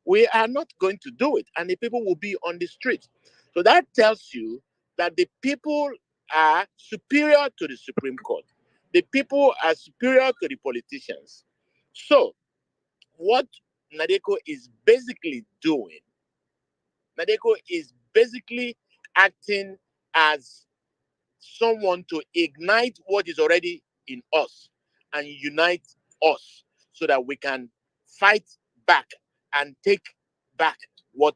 we are not going to do it. And the people will be on the street. So that tells you that the people are superior to the Supreme Court. The people are superior to the politicians. So what Nadeco is basically doing, Nadeco is basically acting as someone to ignite what is already in us and unite us so that we can fight back and take back what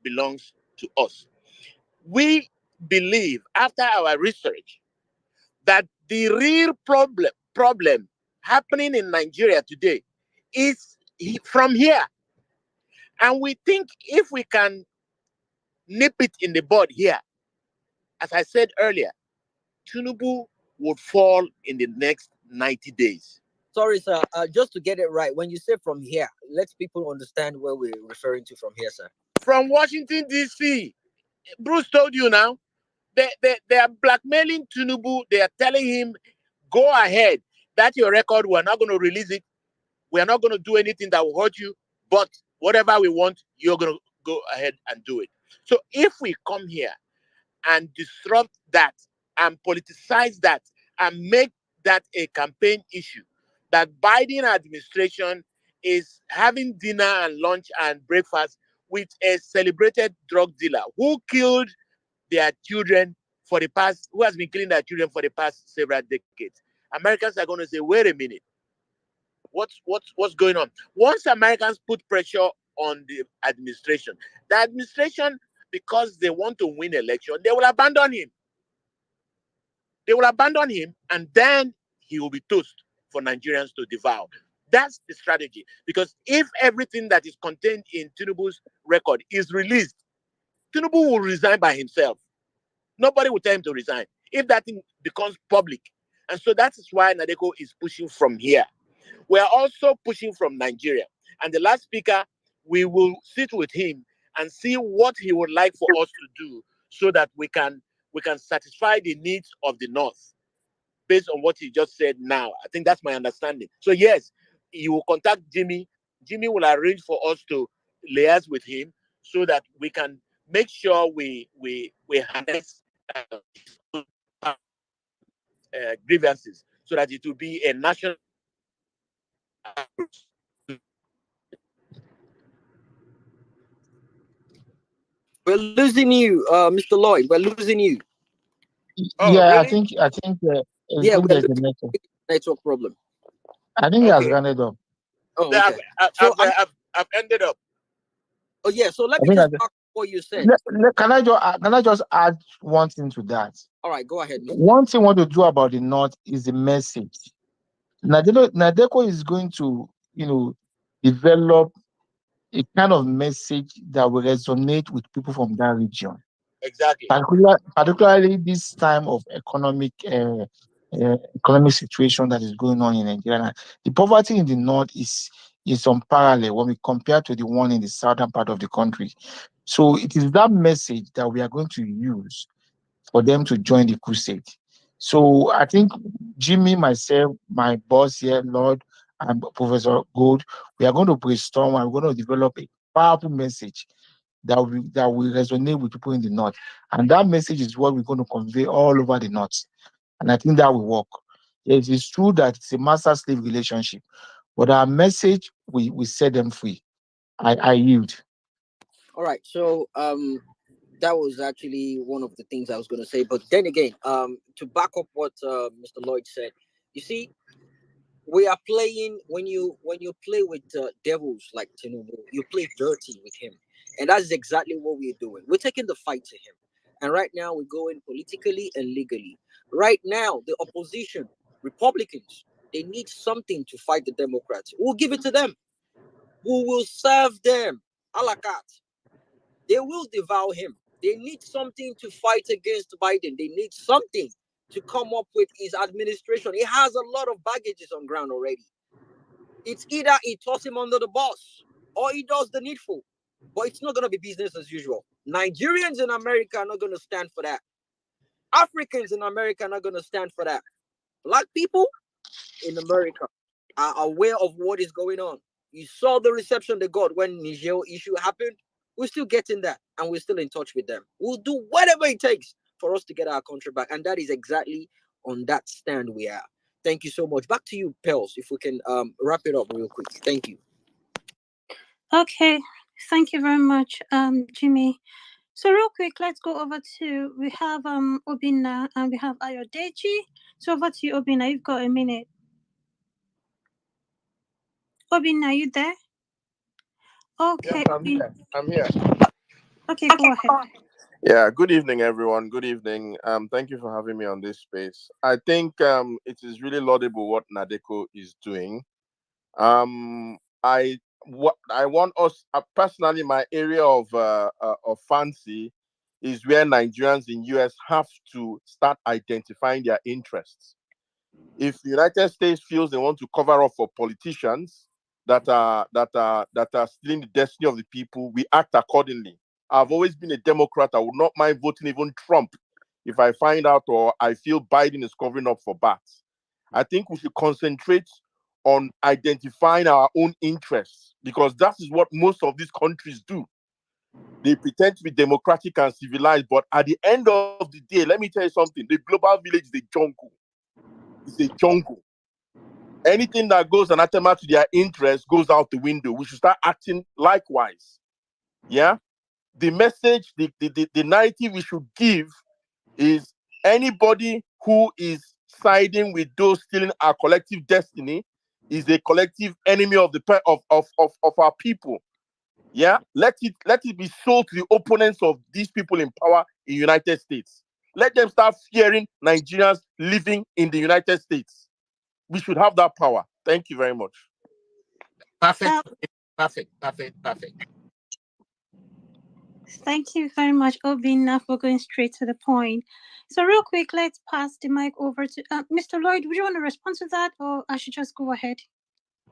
belongs to us. We believe, after our research, that the real problem happening in Nigeria today is from here. And we think if we can nip it in the bud here, as I said earlier, Tinubu would fall in the next 90 days. Sorry, sir. Just to get it right, when you say from here, let people understand where we're referring to from here, sir. From Washington, D.C. Bruce told you now. They are blackmailing Tinubu. They are telling him, go ahead. That's your record. We're not going to release it. We're not going to do anything that will hurt you. But whatever we want, you're going to go ahead and do it. So if we come here and disrupt that and politicize that and make that a campaign issue, that Biden administration is having dinner and lunch and breakfast with a celebrated drug dealer who killed their children who has been killing their children for the past several decades. Americans are going to say, wait a minute, what's going on? Once Americans put pressure on the administration, because they want to win election, they will abandon him. They will abandon him, and then he will be toast for Nigerians to devour. That's the strategy. Because if everything that is contained in Tinubu's record is released, Tinubu will resign by himself. Nobody will tell him to resign if that thing becomes public. And so that is why Nadeco is pushing from here. We are also pushing from Nigeria. And the last speaker, we will sit with him and see what he would like for us to do so that we can satisfy the needs of the North based on what he just said now. I think that's my understanding. So yes, you will contact Jimmy. Jimmy will arrange for us to liaise with him so that we can make sure we harness grievances so that it will be a national. We're losing you, Mr. Lloyd. We're losing you. Oh, Yeah, really? I think it's Yeah, good we're there's a losing network. network problem. I think it has Okay. rounded up. Oh, Yeah, okay. So I've ended up. oh yeah. So let I me think just back up what you said. can I just add one thing to that? All right, go ahead, Mr. One thing I want to do about the North is the message. Nadeco is going to, develop a kind of message that will resonate with people from that region. Exactly. Particularly this time of economic situation that is going on in Nigeria. The poverty in the north is unparalleled when we compare to the one in the southern part of the country. So it is that message that we are going to use for them to join the crusade. So I think Jimmy, myself, my boss here, Lord, and Professor Gold, we are going to brainstorm and we're going to develop a powerful message that will resonate with people in the north. And that message is what we're going to convey all over the north. And I think that will work. Yes, it's true that it's a master-slave relationship, but our message, we set them free. I yield. All right. So that was actually one of the things I was going to say. But then again, to back up what Mr. Lloyd said, you see, we are playing when you play with devils like Tinubu, you play dirty with him, and that's exactly what we're doing. We're taking the fight to him, and right now we're going politically and legally. Right now, the opposition, Republicans, they need something to fight the Democrats. We'll give it to them. We will serve them a la carte. They will devour him. They need something to fight against Biden. They need something to come up with his administration. He has a lot of baggages on ground already. It's either he toss him under the bus or he does the needful. But it's not going to be business as usual. Nigerians in America are not going to stand for that. Africans in America are not going to stand for that. Black people in America are aware of what is going on. You saw the reception they got when Niger issue happened. We're still getting that, and we're still in touch with them. We'll do whatever it takes for us to get our country back, and that is exactly on that stand we are. Thank you so much. Back to you, Pels, if we can wrap it up real quick. Thank you. Okay, thank you very much, Jimmy. So real quick, let's go over to we have Obina and we have Ayodeji. So over to you, Obina. You've got a minute. Obina, are you there? Okay. Yes, I'm here. I'm here. Okay, go ahead. Yeah, good evening, everyone. Good evening. Thank you for having me on this space. I think it is really laudable what Nadeco is doing. I want us personally, my area of fancy is where Nigerians in US have to start identifying their interests. If the United States feels they want to cover up for politicians that are stealing the destiny of the people, we act accordingly. I've always been a Democrat. I would not mind voting even Trump if I find out or I feel Biden is covering up for bats. I think we should concentrate on identifying our own interests because that is what most of these countries do. They pretend to be democratic and civilized, but at the end of the day, let me tell you something: the global village is a jungle. It's a jungle. Anything that goes anathema to their interest goes out the window. We should start acting likewise. Yeah. The message, the narrative we should give is anybody who is siding with those stealing our collective destiny is a collective enemy of of our people. Yeah, let it be sold to the opponents of these people in power in United States. Let them start fearing Nigerians living in the United States. We should have that power. Thank you very much. Perfect. Perfect. Thank you very much, Obina, for going straight to the point. So real quick, let's pass the mic over to Mr. Lloyd. Would you want to respond to that, or I should just go ahead?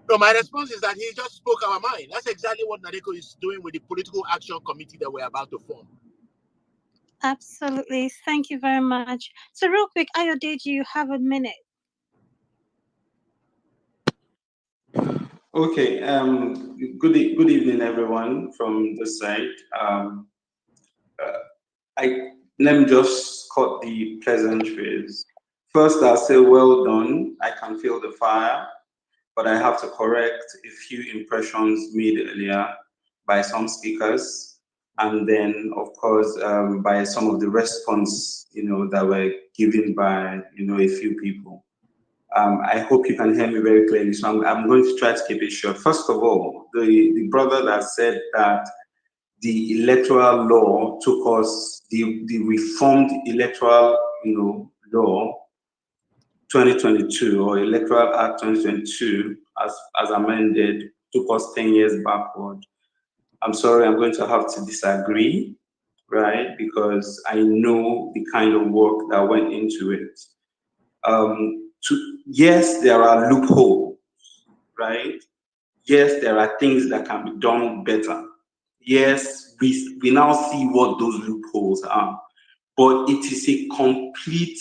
So my response is that he just spoke our mind. That's exactly what Nadeko is doing with the political action committee that we're about to form. Absolutely. Thank you very much. So real quick, Ayodeji, you have a minute. Okay. Good evening, everyone from this side. Let me just cut the pleasantries. First, I'll say well done. I can feel the fire, but I have to correct a few impressions made earlier by some speakers. and then of course by some of the response that were given by a few people. I hope you can hear me very clearly, so I'm going to try to keep it short. First of all, the brother that said that the electoral law took us, the reformed electoral law 2022 or Electoral Act 2022 as amended took us 10 years backward. I'm sorry, I'm going to have to disagree, right? Because I know the kind of work that went into it. Yes, there are loopholes, right? Yes, there are things that can be done better. Yes, we now see what those loopholes are, but it is a complete,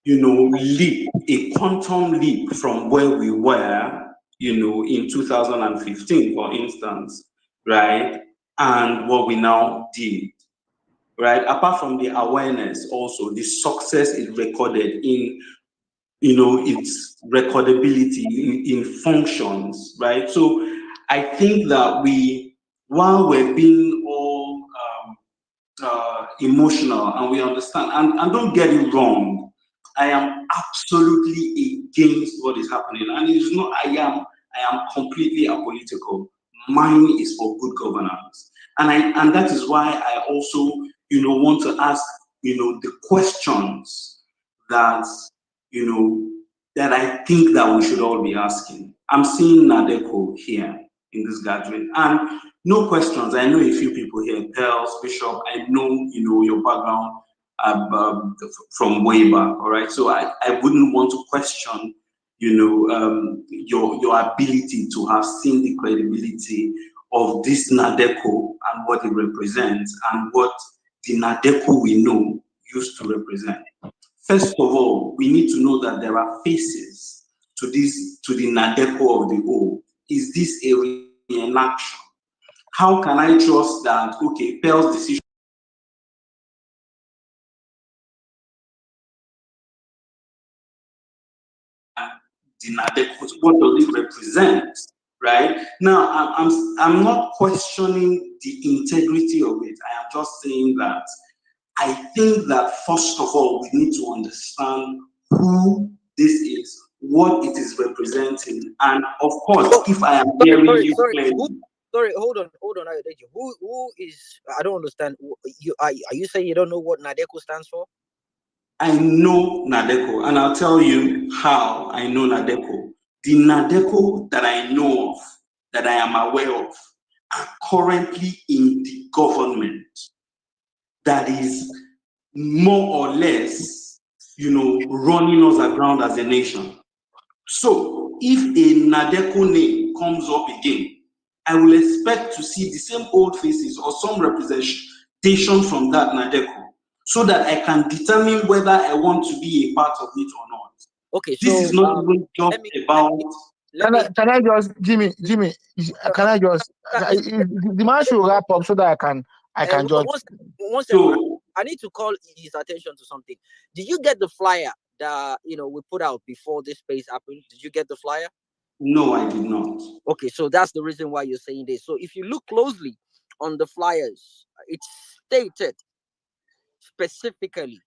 leap, a quantum leap from where we were, in 2015, for instance, right? And what we now did, right? Apart from the awareness, also the success it recorded in, its recordability in functions, right? So I think that while we're being all emotional and we understand, and don't get it wrong, I am absolutely against what is happening, and it is not. I am completely apolitical. Mine is for good governance, and that is why I also want to ask the questions that that I think that we should all be asking. I'm seeing Nadeco here in this gathering, and no questions. I know a few people here, Pearls, Bishop. I know your background from way back. All right, so I wouldn't want to question your ability to have seen the credibility of this Nadeco and what it represents and what the Nadeco we know used to represent. First of all, we need to know that there are faces to the Nadeco of the old. Is this a reenaction? How can I trust that, okay, Pearl's decision the Nadeco, what does it represent? Right? Now, I'm not questioning the integrity of it. I am just saying that I think that first of all, we need to understand who this is, what it is representing, and of course, if I am hearing you clearly. Sorry, hold on, Ayodeji. Who is? I don't understand. Are you saying you don't know what Nadeco stands for? I know Nadeco, and I'll tell you how I know Nadeco. The Nadeco that I know of, that I am aware of, are currently in the government that is more or less, running us aground as a nation. So if a Nadeco name comes up again, I will expect to see the same old faces or some representation from that Nadeco, so that I can determine whether I want to be a part of it or not. Okay, this is not even just about. Can I just, Jimmy, can I just, the man should wrap up so that I can just. One second, I need to call his attention to something. Did you get the flyer that we put out before this space happened? Did you get the flyer? No, I did not. Okay, so that's the reason why you're saying this. So if you look closely on the flyers, it's stated specifically,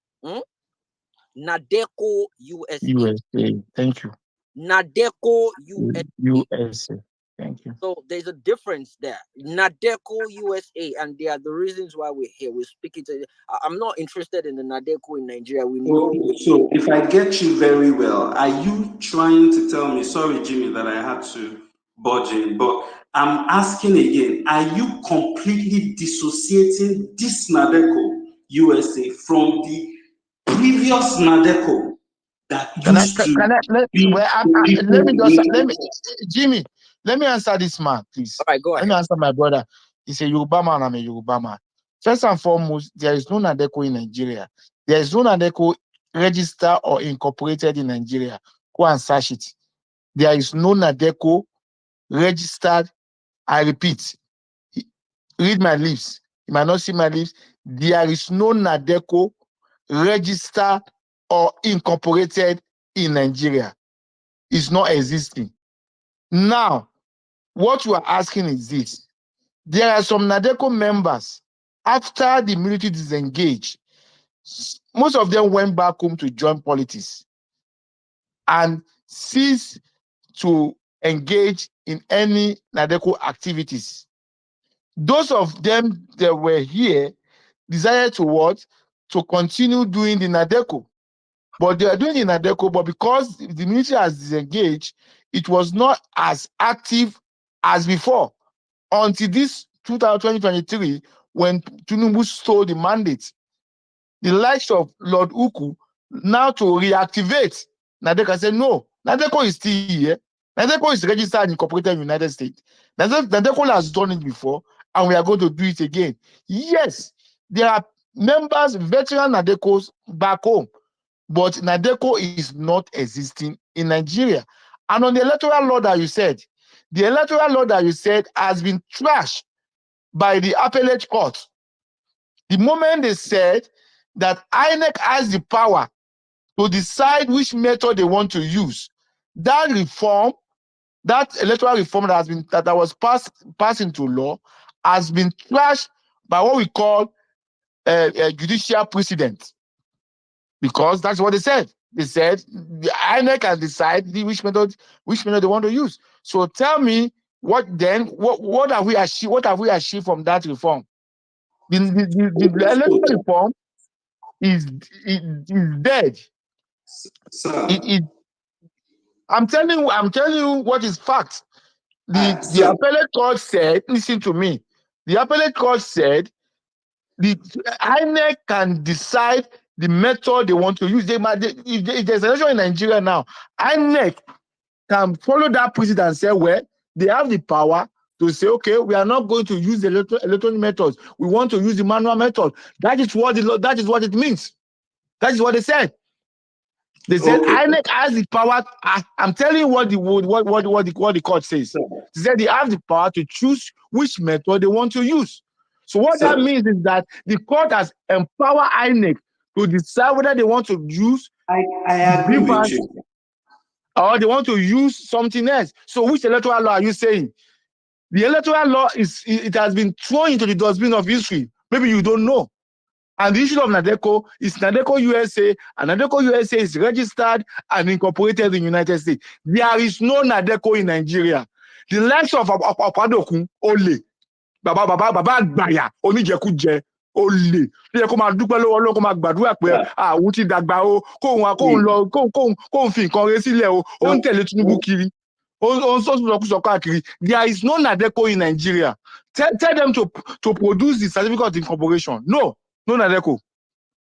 Nadeco USA. USA, thank you. Nadeco USA. USA, thank you. So there's a difference there. Nadeco USA, and they are the reasons why we're here. We're speaking to. I'm not interested in the Nadeco in Nigeria. We know. Okay, so if I get you very well, are you trying to tell me? Sorry, Jimmy, that I had to budge in, but I'm asking again: are you completely dissociating this Nadeco USA from the previous Nadeco that used Jimmy, let me answer this man, please. All right, go ahead. Let me answer my brother. He's a Yoruba man, I'm a Yoruba man. First and foremost, there is no Nadeco in Nigeria. There is no Nadeco registered or incorporated in Nigeria. Go and search it. There is no Nadeco registered. I repeat, read my lips. You might not see my lips. There is no Nadeco registered or incorporated in Nigeria. It's not existing. Now, what you are asking is this. there are some Nadeco members, after the military disengaged, most of them went back home to join politics and ceased to engage in any Nadeco activities. Those of them that were here decided to what? To continue doing the Nadeco. But they are doing the Nadeco, but because the military has disengaged, it was not as active as before until this 2023 when Tinubu stole the mandate. The likes of Lord Uku now to reactivate Nadeco said, no, Nadeco is still here. Nadeco is registered and incorporated in the United States. Nadeco has done it before, and we are going to do it again. Yes, there are members, veteran Nadecos back home, but Nadeco is not existing in Nigeria. And on the electoral law that you said, the electoral law that you said has been trashed by the appellate court. The moment they said that INEC has the power to decide which method they want to use, that reform, that electoral reform that was passed into law, has been trashed by what we call a judicial precedent, because that's what they said. They said the INEC can decide which method they want to use. So tell me what have we achieved from that reform? The electoral reform is dead. Sir. I'm telling you what is fact. The appellate court said, listen to me. The appellate court said the INEC can decide the method they want to use. If there's an election in Nigeria now, INEC can follow that precedent and say, well, they have the power to say, okay, we are not going to use the electronic methods. We want to use the manual method. That is what it means. That is what they said. They said INEC has the power. I'm telling you what the court says. They said they have the power to choose which method they want to use. So what that means is that the court has empowered INEC to decide whether they want to use I agree with you, or they want to use something else. So which electoral law are you saying? The electoral law it has been thrown into the dustbin of history. Maybe you don't know. And the issue of Nadeco is Nadeco USA, and Nadeco USA is registered and incorporated in the United States. There is no Nadeco in Nigeria. The likes of Apadokun, Ole, Baba Àgbàyà, Oníjẹkújẹ, Ole. Bí ẹ kó máa dúpẹ́ lọ́wọ́ Ọlọ́run, kó máa gbàdúrà pé àwọn ti dàgbà o, kóun fi nǹkan rẹ̀ sílẹ̀ o, ó ń tẹ̀lé Tinubu kiri. There is no Nadeco in Nigeria. Tell them to produce the certificate of incorporation. No Nadeco.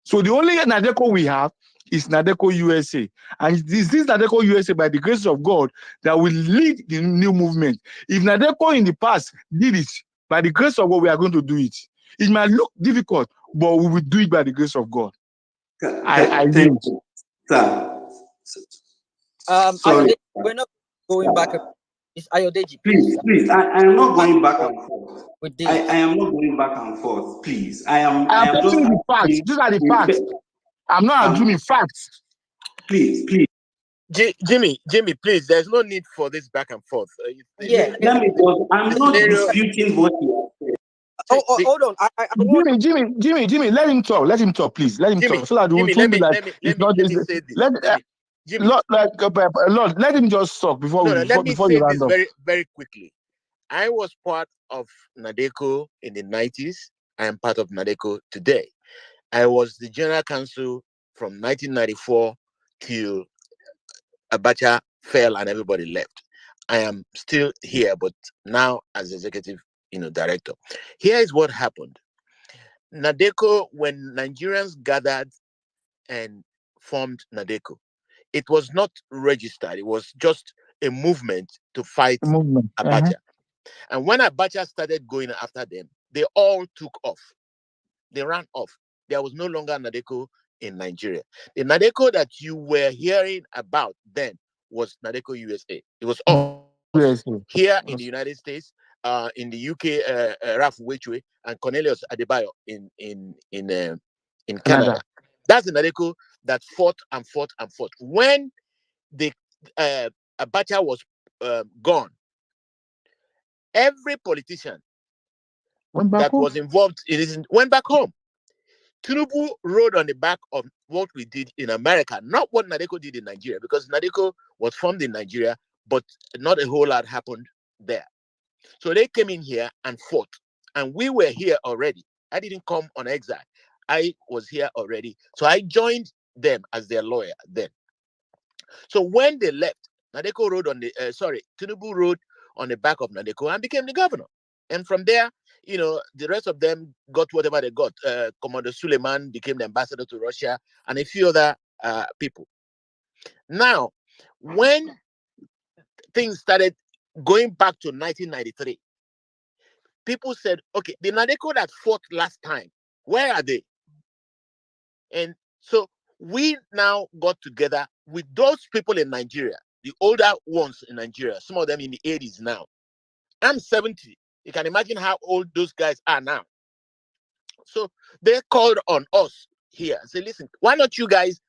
So the only Nadeco we have is Nadeco USA. And it is this Nadeco USA, by the grace of God, that will lead the new movement. If Nadeco in the past did it, by the grace of God, we are going to do it. It might look difficult, but we will do it by the grace of God. I thank you, sir. Sorry. We're not going back. It's Ayodeji, please. Please, I am not going back and forth. I am not going back and forth, please. I am just the facts. These are the facts. I'm not assuming facts. Please. Jimmy, please. There's no need for this back and forth. I'm not disputing what you said. Hold on. Jimmy, let him talk. Let him talk, please. Let him talk. So that Lord, let him just talk before you round up. Very, very quickly. I was part of Nadeco in the 90s. I am part of Nadeco today. I was the general counsel from 1994 till Abacha fell and everybody left. I am still here, but now as executive, director. Here is what happened. Nadeco, when Nigerians gathered and formed Nadeco, it was not registered. It was just a movement to fight Abacha. And when Abacha started going after them, they all took off. They ran off. There was no longer Nadeco in Nigeria. The Nadeco that you were hearing about then was Nadeco USA. It was us. Here in the United States, in the UK, Ralph Wechwe and Cornelius Adebayo in Canada. That's the Nadeco that fought and fought and fought. When the Abacha was gone, every politician that was involved went back home. Tinubu rode on the back of what we did in America, not what Nadeco did in Nigeria, because Nadeco was formed in Nigeria, but not a whole lot happened there. So they came in here and fought, and we were here already. I didn't come on exile. I was here already. So I joined them as their lawyer then. So when they left, Nadeco rode on the, Tinubu rode on the back of Nadeco and became the governor. And from there, the rest of them got whatever they got. Commander Suleiman became the ambassador to Russia and a few other people. Now, when things started going back to 1993, people said, okay, the Nadeco that fought last time, where are they? And so we now got together with those people in Nigeria, the older ones in Nigeria, some of them in the 80s now. I'm 70. You can imagine how old those guys are now. So they called on us here and said, listen, why not you guys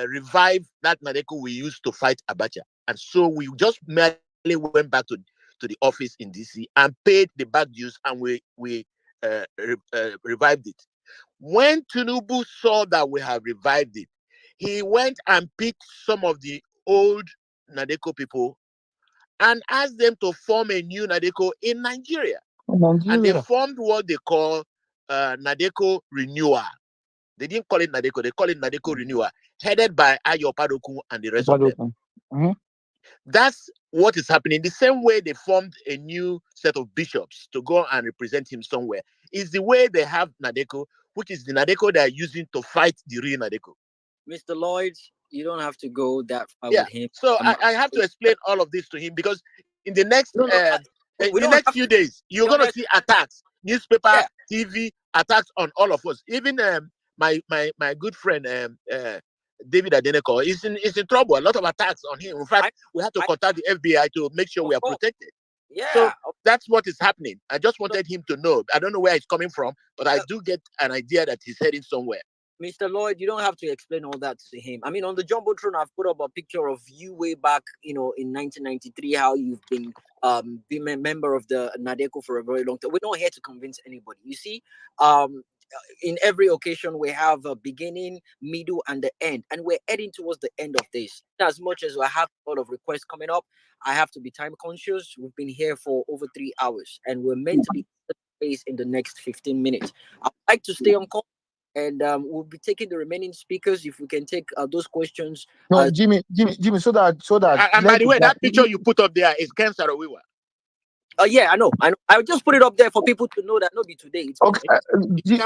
revive that Nadeco we used to fight Abacha? And so we just merely went back to the office in DC and paid the back dues, and we revived it. When Tinubu saw that we have revived it, he went and picked some of the old Nadeco people and asked them to form a new Nadeco in Nigeria. And they formed what they call Nadeco Renewal. They didn't call it Nadeco, they call it Nadeco Renewal, headed by Ayo Padoku and the rest of them. Mm-hmm. That's what is happening. The same way they formed a new set of bishops to go and represent him somewhere is the way they have Nadeco, which is the Nadeco they are using to fight the real Nadeco. Mr. Lloyd, you don't have to go that far Yeah. with him. So I have to explain all of this to him, because in the next few days, you're going to see attacks, newspaper, TV, attacks on all of us. Even my good friend David Nadeco is in trouble. A lot of attacks on him. In fact, we had to contact the FBI to make sure we are protected. Yeah. So that's what is happening. I just wanted him to know. I don't know where he's coming from, but I do get an idea that he's heading somewhere. Mr. Lloyd, you don't have to explain all that to him. I mean, on the Jumbotron, I've put up a picture of you way back, in 1993, how you've been a member of the Nadeco for a very long time. We're not here to convince anybody. You see, in every occasion, we have a beginning, middle, and the end. And we're heading towards the end of this. As much as I have a lot of requests coming up, I have to be time conscious. We've been here for over 3 hours, and we're meant to be in the next 15 minutes. I'd like to stay on call. And we'll be taking the remaining speakers if we can take those questions. No, Jimmy, so that. And by the way, that picture you put up there is Ken Sarawiwa. Yeah, I know. I just put it up there for people to know that not be today. It's okay,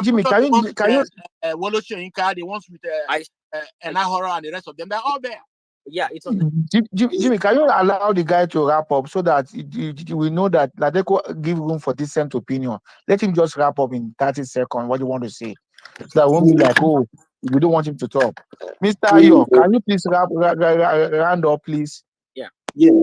Jimmy, can you Wolosho Inka, the ones with Enahoro and the rest of them, they're all there. Yeah, it's on there. Jimmy, can you allow the guy to wrap up so that we know that Nadeco give room for dissent opinion? Let him just wrap up in 30 seconds what you want to say. So that won't be like, oh, we don't want him to talk. Mr. Ayo, can you please round up, please? Yeah. Yes,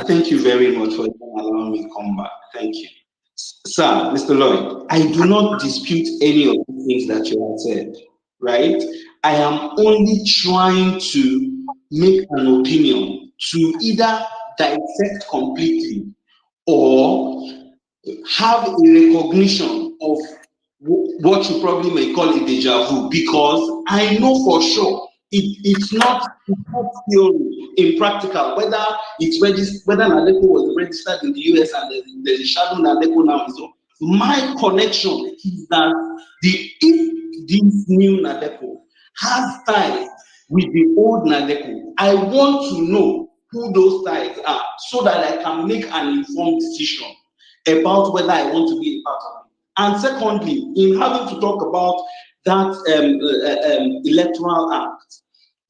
thank you very much for allowing me to come back. Thank you. Sir, Mr. Lloyd, I do not dispute any of the things that you have said, right? I am only trying to make an opinion to either dissect completely or have a recognition of what you probably may call a deja vu, because I know for sure it's not theory in practical, whether it's registered, whether Nadeco was registered in the US and there's a shadow Nadeco now. So my connection is that if this new Nadeco has ties with the old Nadeco, I want to know who those ties are so that I can make an informed decision about whether I want to be a part of it. And secondly, in having to talk about that electoral act,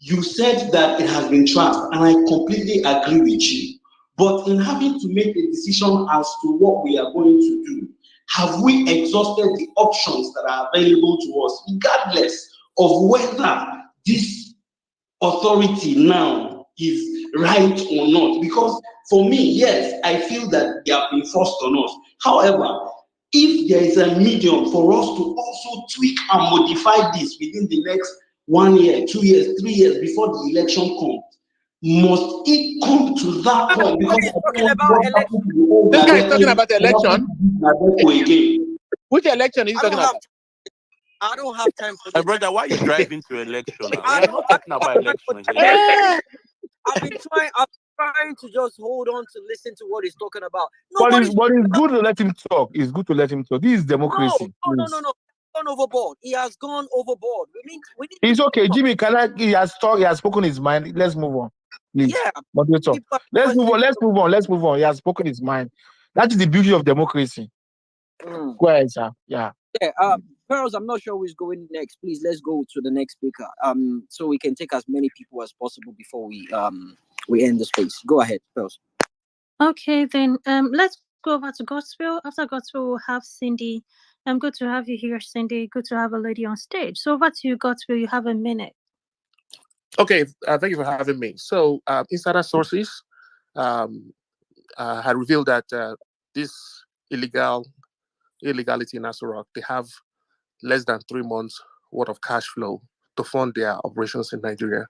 you said that it has been trashed, and I completely agree with you. But in having to make a decision as to what we are going to do, have we exhausted the options that are available to us, regardless of whether this authority now is right or not? Because for me, yes, I feel that they have been forced on us. However, if there is a medium for us to also tweak and modify this within the next 1 year, 2 years, 3 years before the election comes, Must it come to that point? Because I don't Talking want about what election. happened to the old This guy is talking Nadeco about the to happen election. to this Nadeco again. Which election is he I talking don't have. about? I don't have time for My this. brother, why are you driving to election now? We I are don't. not I talking don't about have time for election this. here. I've been trying. I'm trying to just hold on to listen to what he's talking about. But Nobody's. it's good to let him talk. It's good to let him talk. This is No, democracy. no. Please. Gone overboard. He has gone overboard. We need It's to okay, Jimmy. He has talked. He has spoken his mind. Let's move on, please. Yeah. Moderator. People are Let's move questioning. on. Let's move on. He has spoken his mind. That is the beauty of democracy. Go ahead, sir. Yeah. Yeah. Pearls, I'm not sure who's going next. Please, let's go to the next speaker. So we can take as many people as possible before we end the space. Go ahead, Pearls. Okay, then let's go over to Gospel. After Gospel, we'll have Cindy. Good to have you here, Cindy. Good to have a lady on stage. So over to you, Gospel. You have a minute. Okay, thank you for having me. So, insider sources had revealed that this illegality in Asurok, they have less than 3 months worth of cash flow to fund their operations in Nigeria.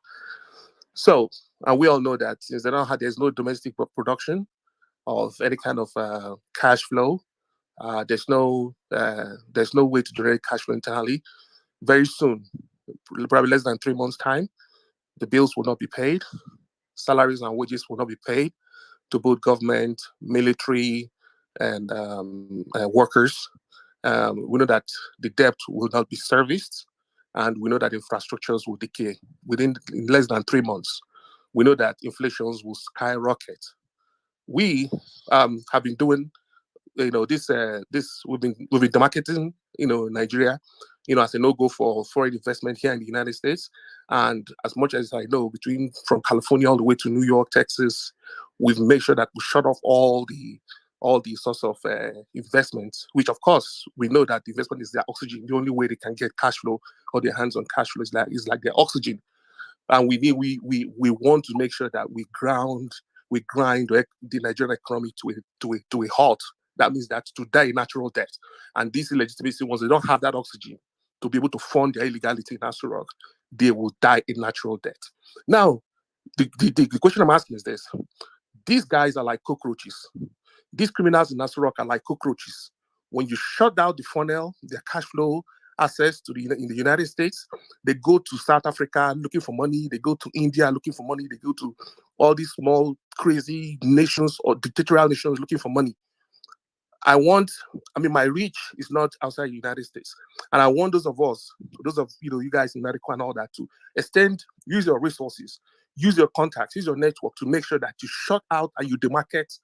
So, and we all know that since they don't have, there's no domestic production of any kind of cash flow. There's no way to generate cash flow internally. Very soon, probably less than 3 months' time, the bills will not be paid. Salaries and wages will not be paid to both government, military, and workers. We know that the debt will not be serviced, and we know that infrastructures will decay in less than 3 months. We know that inflations will skyrocket. We have been doing, this we've been demarketing, Nigeria, as a no-go for foreign investment here in the United States. And as much as I know, from California all the way to New York, Texas, we've made sure that we shut off all the sorts of investments, which of course we know that the investment is their oxygen. The only way they can get cash flow or their hands on cash flow is like their oxygen. And we want to make sure that we grind the Nigerian economy to a halt. That means that to die a natural death. And this illegitimacy, once they don't have that oxygen to be able to fund their illegality in Asurok, they will die a natural death. Now, the question I'm asking is this. These guys are like cockroaches. These criminals in Asurok are like cockroaches. When you shut down the funnel, their cash flow access in the United States, they go to South Africa looking for money. They go to India looking for money. They go to all these small, crazy nations or dictatorial nations looking for money. My reach is not outside the United States. And I want those of you guys in Nadeco and all that to use your resources, use your contacts, use your network to make sure that you shut out and you demarket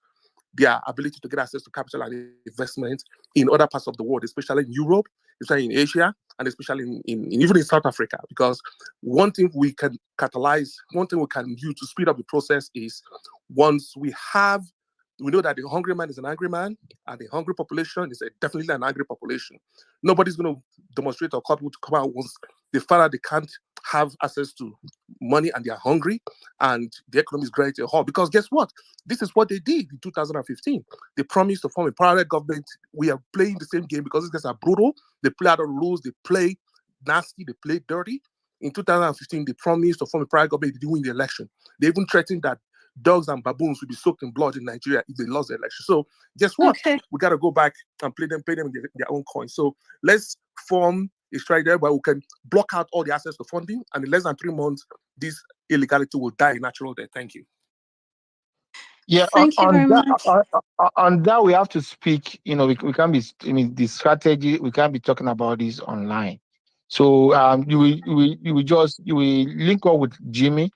their ability to get access to capital and investment in other parts of the world, especially in Europe, especially in Asia, and especially even in South Africa. Because one thing we can use to speed up the process is once we know that the hungry man is an angry man, and the hungry population is definitely an angry population. Nobody's going to demonstrate or call people to come out once they find out they can't have access to money and they are hungry and the economy is going to a halt. Because guess what? This is what they did in 2015. They promised to form a private government. We are playing the same game because these guys are brutal. They play out of rules. They play nasty. They play dirty. In 2015, they promised to form a private government. They didn't win the election. They even threatened that dogs and baboons will be soaked in blood in Nigeria if they lost the election. So guess what? Okay. We got to go back and pay them in their own coin. So let's form a strategy where we can block out all the access to funding, and in less than 3 months, this illegality will die a natural death. Thank you. Yeah, Thank you very much. on that we have to speak. We can't be. The strategy. We can't be talking about this online. So you will link up with Jimmy.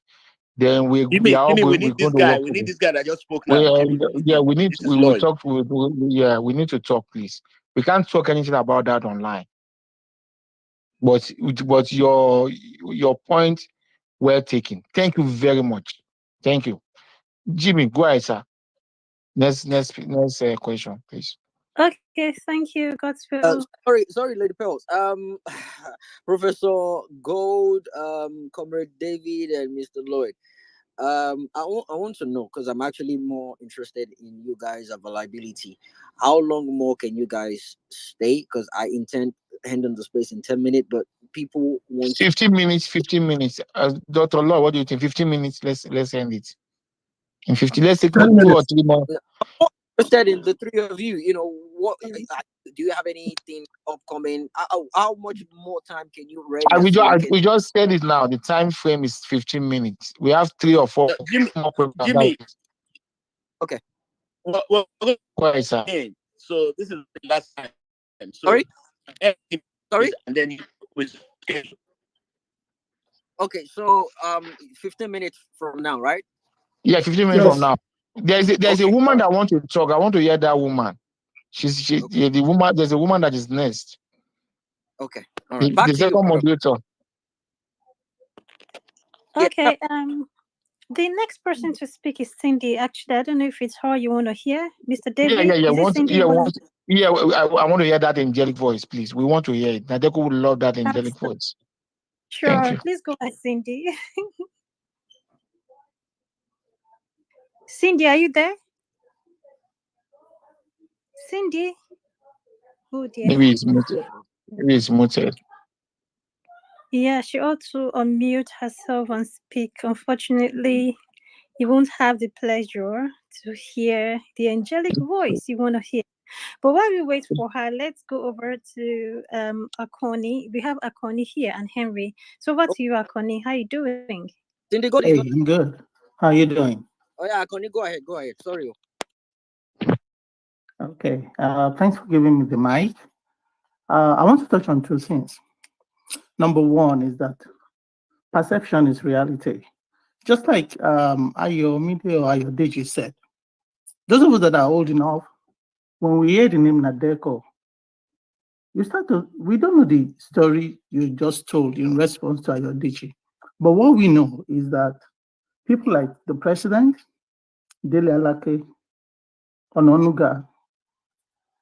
Then we are all Jimmy, we going. We're need this going to guy. work We with need him. this guy that just spoke now. Jimmy, we need him. This is We will Lloyd. talk. We need to talk, please. We can't talk anything about that online. But your point well taken. Thank you very much. Thank you, Jimmy. Go ahead, sir. Next question, please. Okay, thank you, Godswill. Sorry, Lady Pearls. Professor Gold, Comrade David, and Mr. Lloyd. I want to know, because I'm actually more interested in you guys' availability. How long more can you guys stay? Because I intend handing the space in 10 minutes, but people want to. 15 minutes, 15 minutes. Dr. Law, what do you think? 15 minutes, let's end it. In 50, let's take 10 2 or minutes. 3 more. I'm more interested in the three of you. You know, do you have anything upcoming? How much more time can you render so we can? We just said it now. The time frame is 15 minutes. We have 3 or 4 more Jimmy, Okay. well, Why, sir? so this is the last time. So Sorry? Sorry? and then you will schedule. Okay, so 15 minutes from now, right? Yeah, 15 minutes Yes. from now. There's a woman that wants to talk. I want to hear that woman. The woman. There's a woman that is next. Okay, all right. The Back to you, second Prof. moderator. Okay, the next person to speak is Cindy. Actually, I don't know if it's her you want to hear. Mr. David, Yeah. is it Cindy? I want to hear that angelic voice, please. We want to hear it. Nadeko would love that angelic voice. Thank Sure, you. please go ahead, Cindy. Cindy, are you there? Cindy? Oh dear. Maybe it's muted. Maybe it's muted. Yeah, she ought to unmute herself and speak. Unfortunately, you won't have the pleasure to hear the angelic voice you want to hear. But while we wait for her, let's go over to Akoni. We have Akoni here and Henry. So over to you, Akoni. How you doing? Cindy, go. Hey, I'm good. How you doing? Oh yeah, Connie, go ahead. Go ahead. Sorry. Okay. Thanks for giving me the mic. I want to touch on 2 things. Number one is that perception is reality. Just like Ayo Mide or Ayo Deji said, those of us that are old enough, when we hear the name Nadeco, we don't know the story you just told in response to Ayo Deji. But what we know is that people like the president, Dele Alake, Ononuga,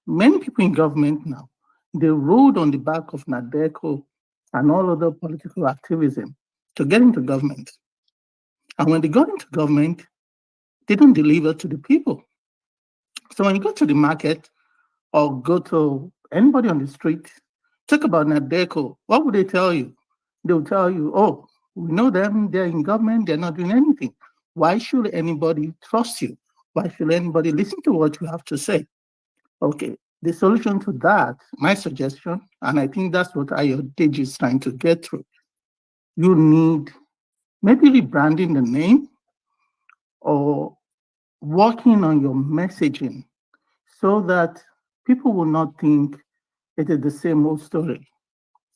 many people in government now, they rode on the back of Nadeco and all other political activism to get into government. And when they got into government, they don't deliver to the people. So when you go to the market or go to anybody on the street, talk about Nadeco, what would they tell you? They'll tell you, oh, we know them, they're in government, they're not doing anything. Why should anybody trust you? Why should anybody listen to what you have to say? Okay, the solution to that, my suggestion, and I think that's what Ayodeji is trying to get through, you need maybe rebranding the name or working on your messaging so that people will not think it is the same old story.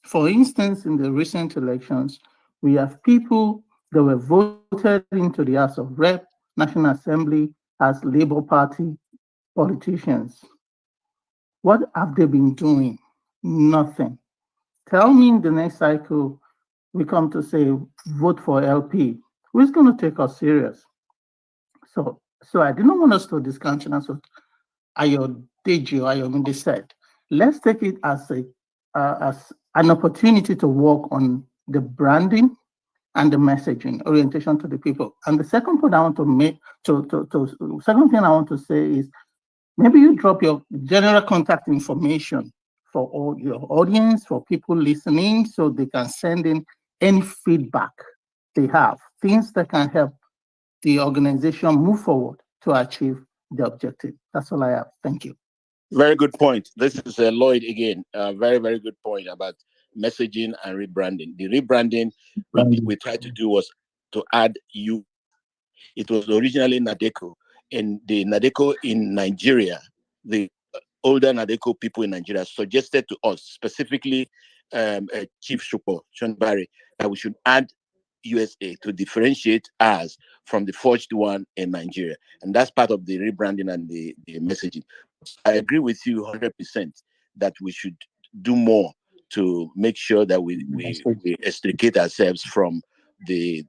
For instance, in the recent elections, we have people that were voted into the House of Rep, National Assembly as Labour Party politicians. What have they been doing? Nothing. Tell me in the next cycle, we come to say, vote for LP. Who's going to take us serious? So I didn't want us to discountenance what Ayodeji or Ayomide said. Let's take it as an opportunity to work on the branding and the messaging orientation to the people. And the second point I want to make, second thing I want to say is, maybe you drop your general contact information for all your audience, for people listening, so they can send in any feedback they have, things that can help the organization move forward to achieve the objective. That's all I have. Thank you. Very good point. This is Lloyd again. Very, very good point about messaging and rebranding. The rebranding we tried to do was to add you. It was originally Nadeco, and the Nadeco in Nigeria, the older Nadeco people in Nigeria suggested to us, specifically Chief Shupo, Sean Barry, that we should add USA to differentiate us from the forged one in Nigeria. And that's part of the rebranding and the messaging. I agree with you 100% that we should do more to make sure that we extricate ourselves from the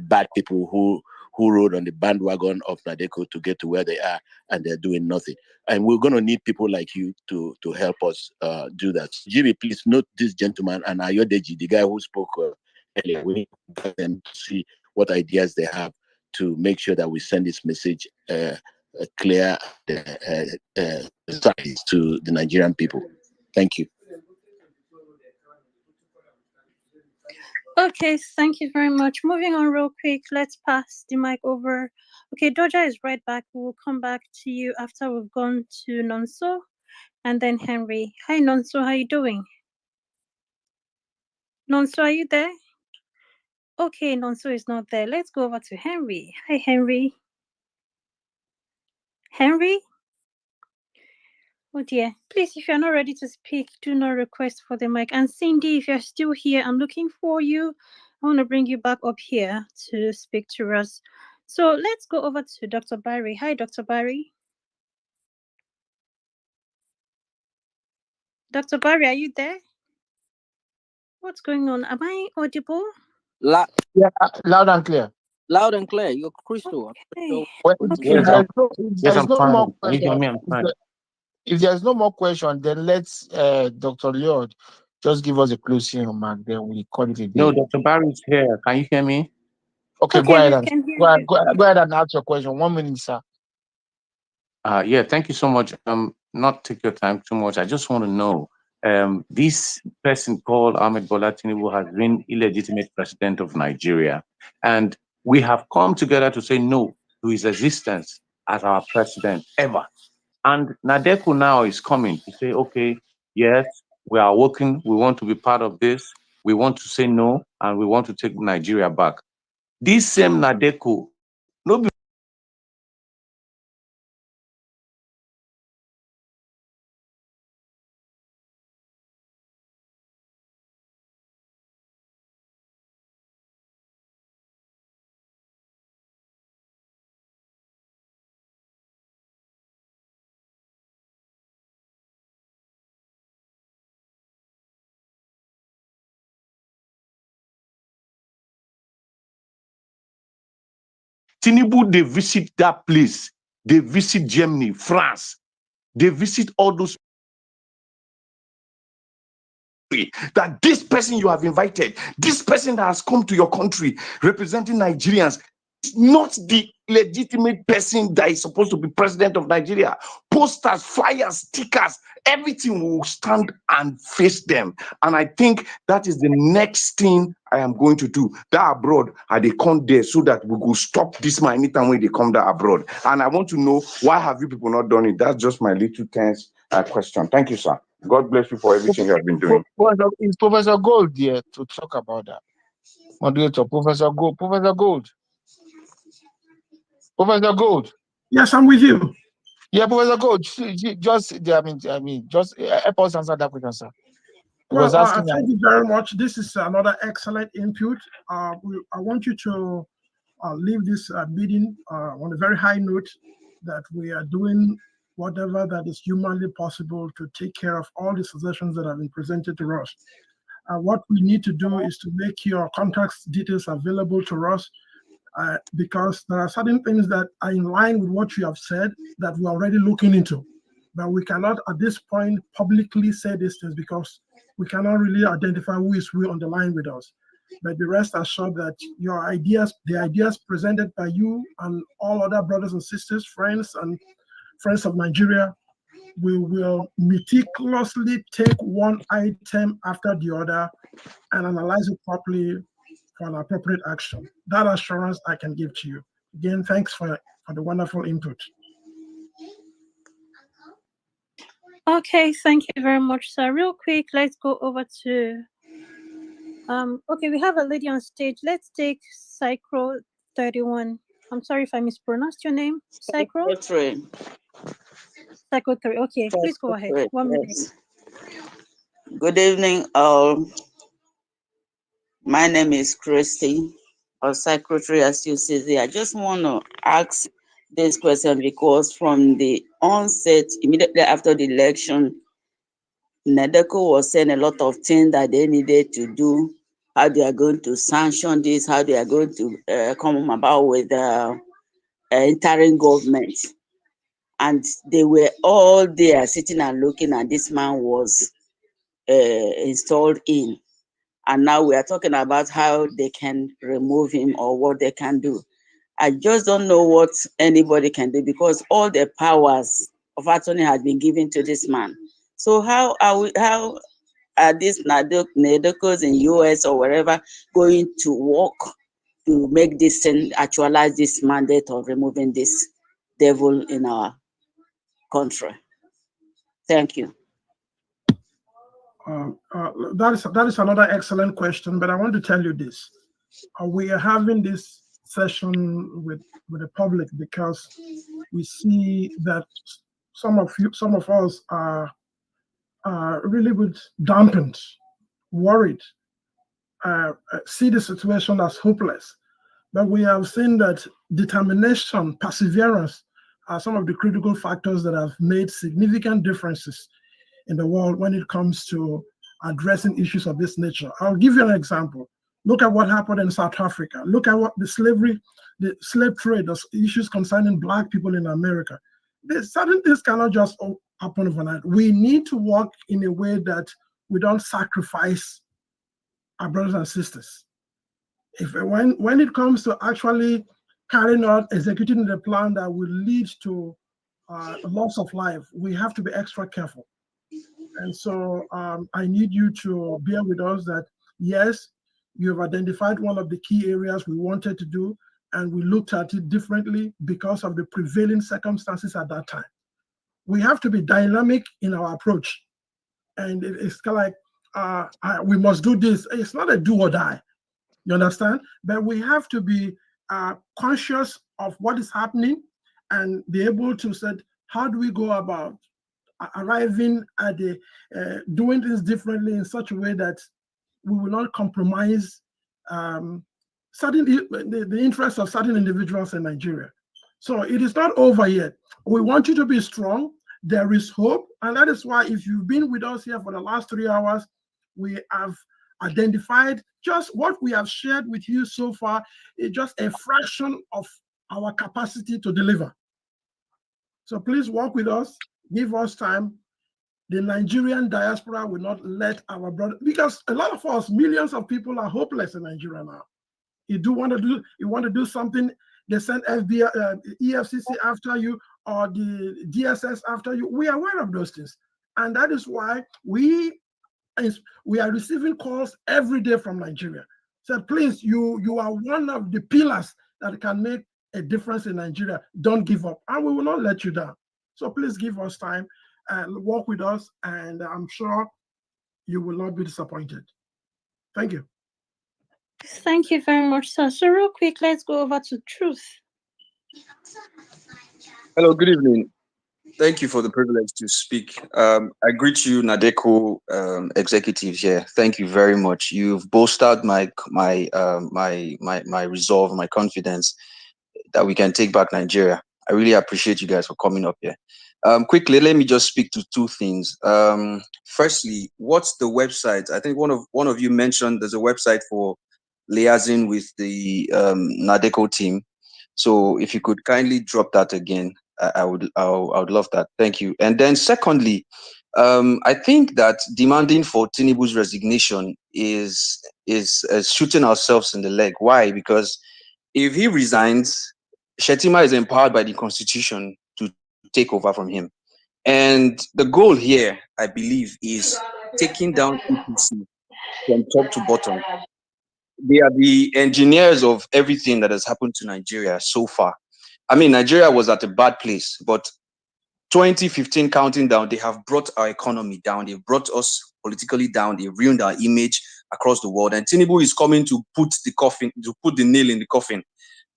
bad people who rode on the bandwagon of Nadeco to get to where they are, and they're doing nothing. And we're going to need people like you to help us do that. Jimmy, please note this gentleman and Ayodeji, the guy who spoke earlier. We need them to see what ideas they have to make sure that we send this message clear size to the Nigerian people. Thank you. Okay, thank you very much. Moving on real quick, let's pass the mic over. Okay, Doja is right back. We'll come back to you after we've gone to Nonso and then Henry. Hi, Nonso, how you doing? Nonso, are you there? Okay, Nonso is not there. Let's go over to Henry. Hi, Henry. Henry? Oh dear. Please, if you're not ready to speak, do not request for the mic. And Cindy, if you're still here, I'm looking for you. I want to bring you back up here to speak to us. So let's go over to Dr. Barry. Hi, Dr. Barry. Dr. Barry, are you there? What's going on? Am I audible? Yeah, loud and clear. Loud and clear. You're crystal. Okay. Well, Okay. if there's no more Can you hear me? question, I'm fine. if there's no more question, then let's Dr. Lloyd just give us a closing remark. Then we call it a day. No, Dr. Barry's here. Can you hear me? Okay, Okay, go ahead we and can hear go ahead, you. go ahead and ask your question. 1 minute, sir. Yeah, thank you so much. Not take your time too much. I just want to know, this person called Ahmed Bola Tinubu has been illegitimate president of Nigeria, and we have come together to say no to his existence as our president ever. And Nadeco now is coming to say, okay, yes, we are working. We want to be part of this. We want to say no, and we want to take Nigeria back. This same Nadeco, no be Tinubu, they visit that place. They visit Germany, France. They visit all those that this person you have invited, this person that has come to your country representing Nigerians, is not the legitimate person that is supposed to be president of Nigeria. Posters, flyers, stickers, everything will stand and face them. And I think that is the next thing I am going to do. That abroad, they come there so that we will stop this man anytime when they come there abroad. And I want to know, why have you people not done it? That's just my little tense question. Thank you, sir. God bless you for everything you have been doing. Is Professor Gold there to talk about that? Moderator, Professor Gold. Professor Gold. Professor Gold. Yes, I'm with you. Yeah, Professor Gold. Just, I mean, just help us answer that question, sir. Well, thank you very much. This is another excellent input. I want you to leave this meeting on a very high note that we are doing whatever that is humanly possible to take care of all the suggestions that have been presented to us. What we need to do is to make your contact details available to us because there are certain things that are in line with what you have said that we're already looking into. But we cannot at this point publicly say these things because we cannot really identify who is on the line with us. But be rest assured that your ideas, the ideas presented by you and all other brothers and sisters, friends and friends of Nigeria, we will meticulously take one item after the other and analyze it properly for an appropriate action. That assurance I can give to you. Again, thanks for the wonderful input. Okay, thank you very much, sir. Real quick, let's go over to okay, we have a lady on stage. Let's take Psycho 31. I'm sorry if I mispronounced your name. Psycho? Psycho 3. Okay, please go ahead. 1 minute. Yes. Good evening, all. My name is Christy, or Secretary, as you see there. I just want to ask this question because from the onset, immediately after the election, Nadeco was saying a lot of things that they needed to do, how they are going to sanction this, how they are going to come about with interim government. And they were all there sitting and looking, and this man was installed in. And now we are talking about how they can remove him or what they can do. I just don't know what anybody can do because all the powers of attorney has been given to this man. So how are these Nadeco'S in US or wherever going to work to make this thing, actualize this mandate of removing this devil in our country? Thank you. That is another excellent question, but I want to tell you this. We are having this session with the public because we see that some of us are really dampened, worried, see the situation as hopeless. But we have seen that determination, perseverance are some of the critical factors that have made significant differences in the world when it comes to addressing issues of this nature. I'll give you an example. Look at what happened in South Africa. Look at what the slave trade, the issues concerning Black people in America. Certain things cannot just happen overnight. We need to work in a way that we don't sacrifice our brothers and sisters. When it comes to actually carrying out, executing the plan that will lead to loss of life, we have to be extra careful. And so I need you to bear with us that, yes, you have identified one of the key areas we wanted to do, and we looked at it differently because of the prevailing circumstances at that time. We have to be dynamic in our approach. And it's kind of like, we must do this. It's not a do or die, you understand? But we have to be conscious of what is happening and be able to say, how do we go about arriving at doing things differently in such a way that we will not compromise the interests of certain individuals in Nigeria. So it is not over yet. We want you to be strong. There is hope. And that is why if you've been with us here for the last 3 hours, we have identified just what we have shared with you so far is just a fraction of our capacity to deliver. So please work with us, give us time. The Nigerian diaspora will not let our brother, because a lot of us, millions of people are hopeless in Nigeria now. You want to do something, they send FBI, EFCC after you or the DSS after you. We are aware of those things. And that is why we are receiving calls every day from Nigeria. So please, you are one of the pillars that can make a difference in Nigeria. Don't give up, and we will not let you down. So please give us time and work with us, and I'm sure you will not be disappointed. Thank you. Thank you very much, sir. So real quick, let's go over to Truth. Hello, good evening. Thank you for the privilege to speak. I greet you, Nadeco executives here. Thank you very much. You've bolstered my resolve, my confidence that we can take back Nigeria. I really appreciate you guys for coming up here. Quickly, let me just speak to two things. Firstly, what's the website? I think one of you mentioned there's a website for liaising with the Nadeco team. So if you could kindly drop that again, I would love that. Thank you. And then secondly, I think that demanding for Tinubu's resignation is shooting ourselves in the leg. Why? Because if he resigns, Shettima is empowered by the Constitution to take over from him. And the goal here, I believe, is taking down APC from top to bottom. They are the engineers of everything that has happened to Nigeria so far. I mean, Nigeria was at a bad place, but 2015 counting down, they have brought our economy down. They've brought us politically down. They've ruined our image across the world. And Tinubu is coming to put the nail in the coffin.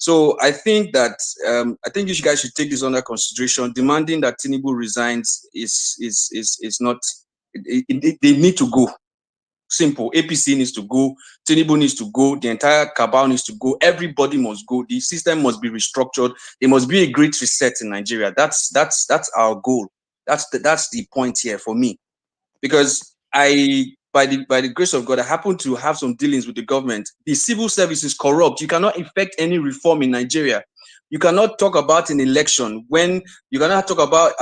So I think that I think you guys should take this under consideration. Demanding that Tinubu resigns is not. They need to go. Simple. APC needs to go. Tinubu needs to go. The entire cabal needs to go. Everybody must go. The system must be restructured. There must be a great reset in Nigeria. That's our goal. That's the point here for me, because by the grace of God, I happen to have some dealings with the government. The civil service is corrupt. You cannot effect any reform in Nigeria You cannot talk about an election when you cannot talk about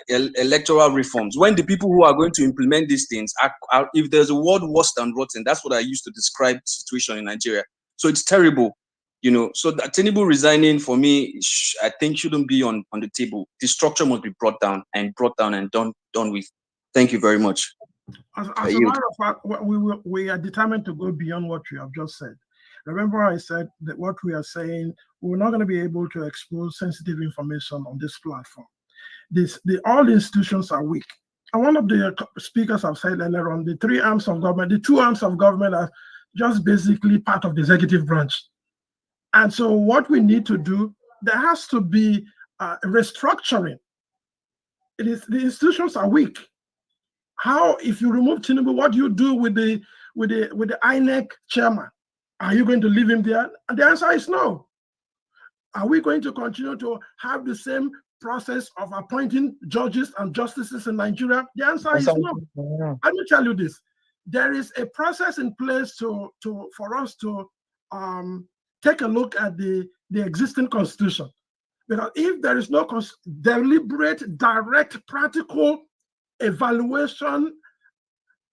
electoral reforms when the people who are going to implement these things are if there's a word worse than rotten, that's what I used to describe the situation in Nigeria. So it's terrible, you know. So that Tinubu resigning for me, I think shouldn't be on the table. The structure must be brought down and done with. Thank you very much. As a matter of fact, we are determined to go beyond what you have just said. Remember, I said that what we are saying, we're not going to be able to expose sensitive information on this platform. All the institutions are weak. And one of the speakers have said earlier on, the three arms of government, the two arms of government are just basically part of the executive branch. And so what we need to do, there has to be restructuring. The institutions are weak. How, if you remove Tinubu, what do you do with the INEC chairman? Are you going to leave him there? And the answer is no. Are we going to continue to have the same process of appointing judges and justices in Nigeria? The answer is no. Let me tell you this. There is a process in place for us to take a look at the existing constitution. Because if there is no deliberate, direct, practical evaluation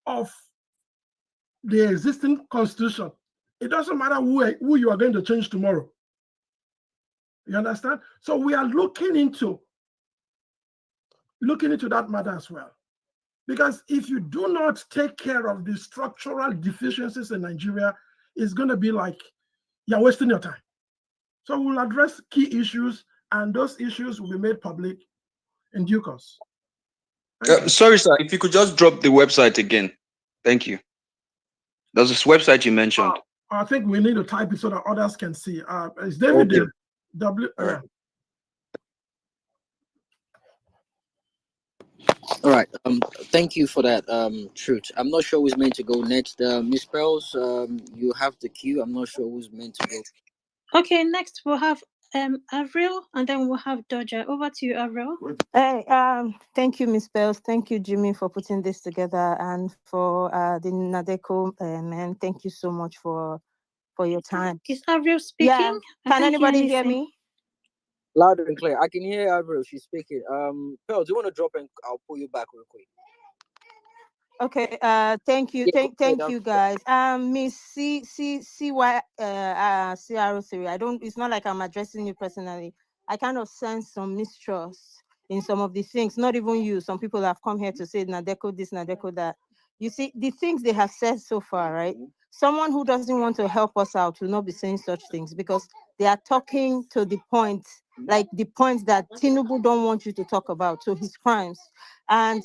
of the existing constitution, it doesn't matter who you are going to change tomorrow. You understand? So we are looking into that matter as well. Because if you do not take care of the structural deficiencies in Nigeria, it's going to be like you're wasting your time. So we'll address key issues, and those issues will be made public in due course. Sorry, sir, if you could just drop the website again. Thank you. There's this website you mentioned. I think we need to type it so that others can see. It's David Okay. Right. All right. Thank you for that, Truth. I'm not sure who's meant to go next. Miss Pearls, you have the queue. I'm not sure who's meant to go. Okay, next we'll have Avril, and then we'll have Dodger. Over to you, Avril. Hey, thank you, Miss Bells. Thank you, Jimmy, for putting this together, and for the Nadeco man. Thank you so much for your time. Is Avril speaking? Yeah. Can anybody hear me? Loud and clear. I can hear Avril. She's speaking. Pearl, do you want to drop and I'll pull you back real quick? Okay. Thank you. Thank you, guys. Miss CRO3. I don't. It's not like I'm addressing you personally. I kind of sense some mistrust in some of the things. Not even you. Some people have come here to say Nadeco this, Nadeco that. You see, the things they have said so far, right? Someone who doesn't want to help us out will not be saying such things because they are talking to the point, like the points that Tinubu don't want you to talk about, so his crimes. And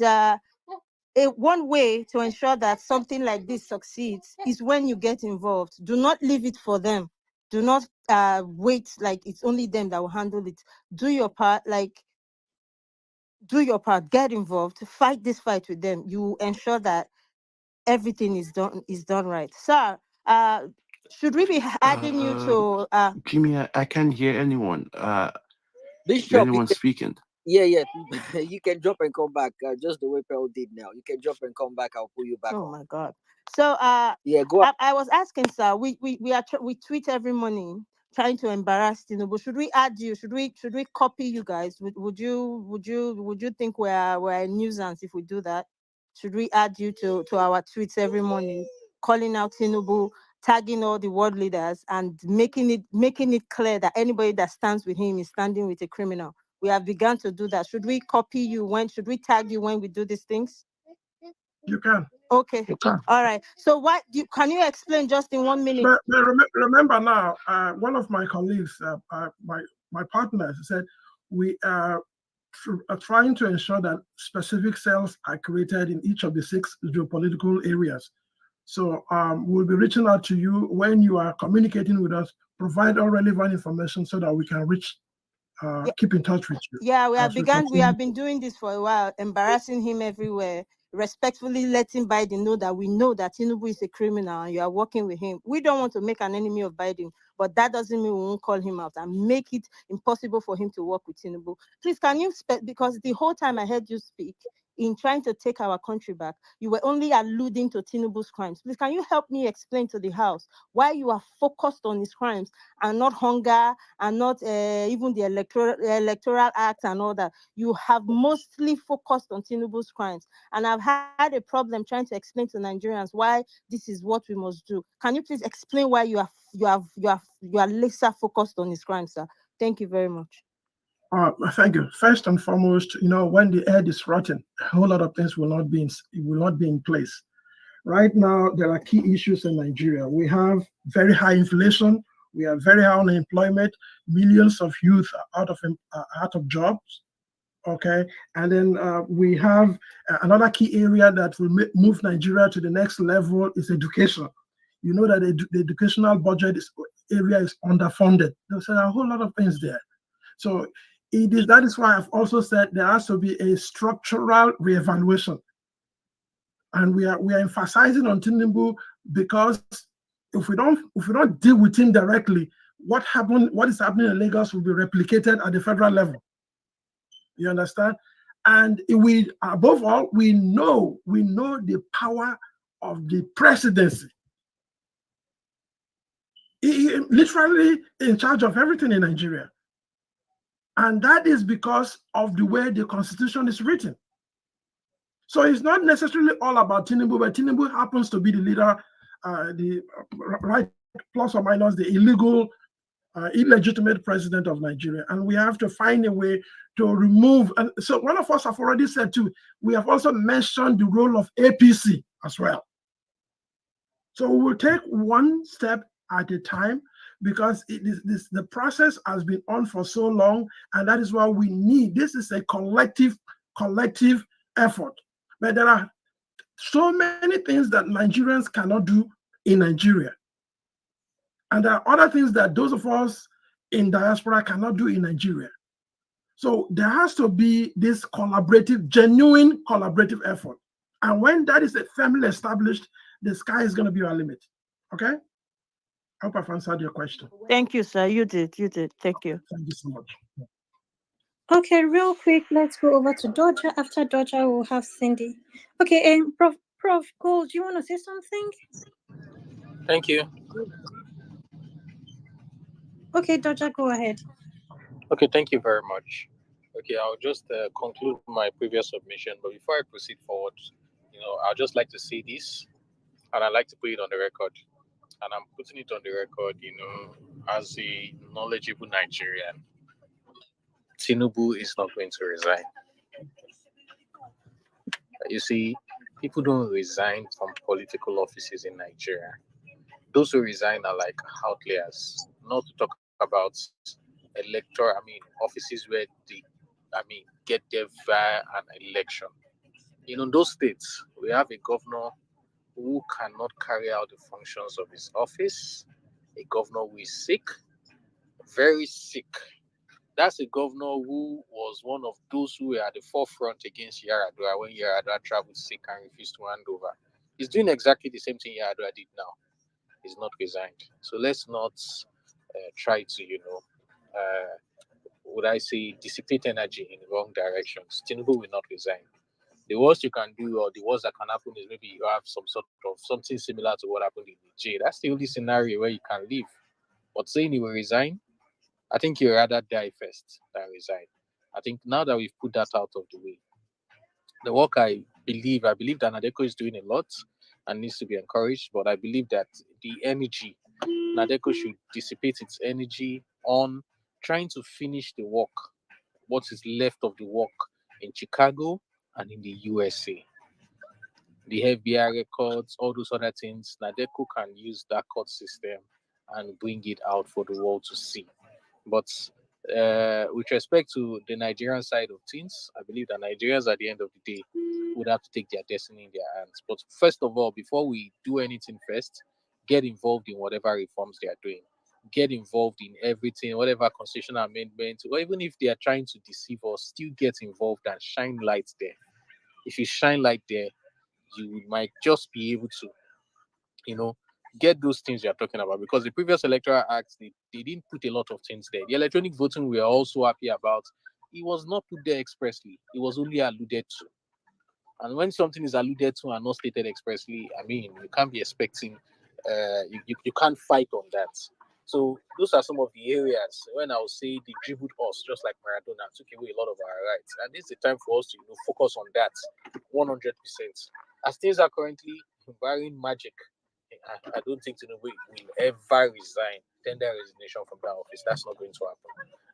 one way to ensure that something like this succeeds is when you get involved. Do not leave it for them. Do not wait like it's only them that will handle it. Do your part, get involved, fight this fight with them. You ensure that everything is done right. Sir, should we be adding you to Jimmy, I can't hear anyone. Bishop, anyone speaking? Yeah. You can drop and come back, just the way Pearl did now. You can drop and come back. I'll pull you back. Oh my God. So yeah, go on. I was asking, sir, we tweet every morning trying to embarrass Tinubu. Should we add you? Should we copy you guys? Would you think we're a nuisance if we do that? Should we add you to our tweets every morning, calling out Tinubu, tagging all the world leaders, and making it clear that anybody that stands with him is standing with a criminal? We have begun to do that. Should we copy you should we tag you when we do these things? You can. Okay. You can. All right. So can you explain just in 1 minute? But remember now, one of my colleagues, my partners said, we are trying to ensure that specific cells are created in each of the 6 geopolitical areas. So we'll be reaching out to you when you are communicating with us, provide all relevant information so that we can keep in touch with you. Yeah, we have been doing this for a while, embarrassing him everywhere, respectfully letting Biden know that we know that Tinubu is a criminal and you are working with him. We don't want to make an enemy of Biden, but that doesn't mean we won't call him out and make it impossible for him to work with Tinubu. Please, can you because the whole time I heard you speak, in trying to take our country back, you were only alluding to Tinubu's crimes. Please, can you help me explain to the House why you are focused on his crimes and not hunger and not even the electoral act and all that? You have mostly focused on Tinubu's crimes. And I've had a problem trying to explain to Nigerians why this is what we must do. Can you please explain why you are laser focused on his crimes, sir? Thank you very much. Thank you. First and foremost, when the egg is rotten, a whole lot of things will not be in place. Right now, there are key issues in Nigeria. We have very high inflation. We have very high unemployment. Millions of youth are out of jobs. Okay, and then we have another key area that will move Nigeria to the next level is education. You know that the educational budget area is underfunded. There's a whole lot of things there. So that is why I've also said there has to be a structural reevaluation. And we are emphasizing on Tinubu because if we don't deal with him directly, what is happening in Lagos will be replicated at the federal level. You understand? And above all, we know the power of the presidency. He literally in charge of everything in Nigeria. And that is because of the way the constitution is written. So it's not necessarily all about Tinubu, but Tinubu happens to be the leader, right, plus or minus the illegitimate president of Nigeria. And we have to find a way to remove. And so one of us have already said too, we have also mentioned the role of APC as well. So we will take one step at a time because the process has been on for so long, and that is why we need. This is a collective effort. But there are so many things that Nigerians cannot do in Nigeria. And there are other things that those of us in diaspora cannot do in Nigeria. So there has to be this genuine collaborative effort. And when that is firmly established, the sky is going to be our limit. Okay? I hope I've answered your question. Thank you, sir. You did. Thank you. Thank you so much. Okay, real quick, let's go over to Dodger. After Dodger, we'll have Cindy. Okay, and Prof Gold, do you want to say something? Thank you. Okay, Dodger, go ahead. Okay, thank you very much. Okay, I'll just conclude my previous submission, but before I proceed forward, I'd just like to say this, and I'd like to put it on the record. And I'm putting it on the record, as a knowledgeable Nigerian, Tinubu is not going to resign. You see, people don't resign from political offices in Nigeria. Those who resign are like outliers, not to talk about offices where they, get there via an election. In those states, we have a governor who cannot carry out the functions of his office, a governor who is sick, very sick. That's a governor who was one of those who were at the forefront against Yaradua when Yaradua traveled sick and refused to hand over. He's doing exactly the same thing Yaradua did now. He's not resigned. So let's not try to, dissipate energy in the wrong directions. Tinubu will not resign. The worst you can do, or the worst that can happen, is maybe you have some sort of something similar to what happened in Nigeria. That's the only scenario where you can leave. But saying he will resign, I think you'd rather die first than resign. I think now that we've put that out of the way, the work I believe that Nadeco is doing a lot and needs to be encouraged, but I believe that the energy, Nadeco should dissipate its energy on trying to finish the work, what is left of the work in Chicago and in the USA. The FBI records, all those other things, Nadeco can use that court system and bring it out for the world to see. But with respect to the Nigerian side of things, I believe that Nigerians at the end of the day would have to take their destiny in their hands. But first of all, before we do anything first, get involved in whatever reforms they are doing. Get involved in everything, whatever constitutional amendment, or even if they are trying to deceive us, still get involved and shine light there. If you shine light there, you might just be able to, get those things you're talking about, because the previous electoral acts, they didn't put a lot of things there. The electronic voting we are also happy about. It was not put there expressly. It was only alluded to. And when something is alluded to and not stated expressly, I mean, you can't be expecting, you can't fight on that. So those are some of the areas when I would say they dribbled us, just like Maradona took away a lot of our rights. And this is the time for us to focus on that 100%. As things are currently, barring magic, I don't think Tinubu will ever resign, tender resignation from that office. That's not going to happen.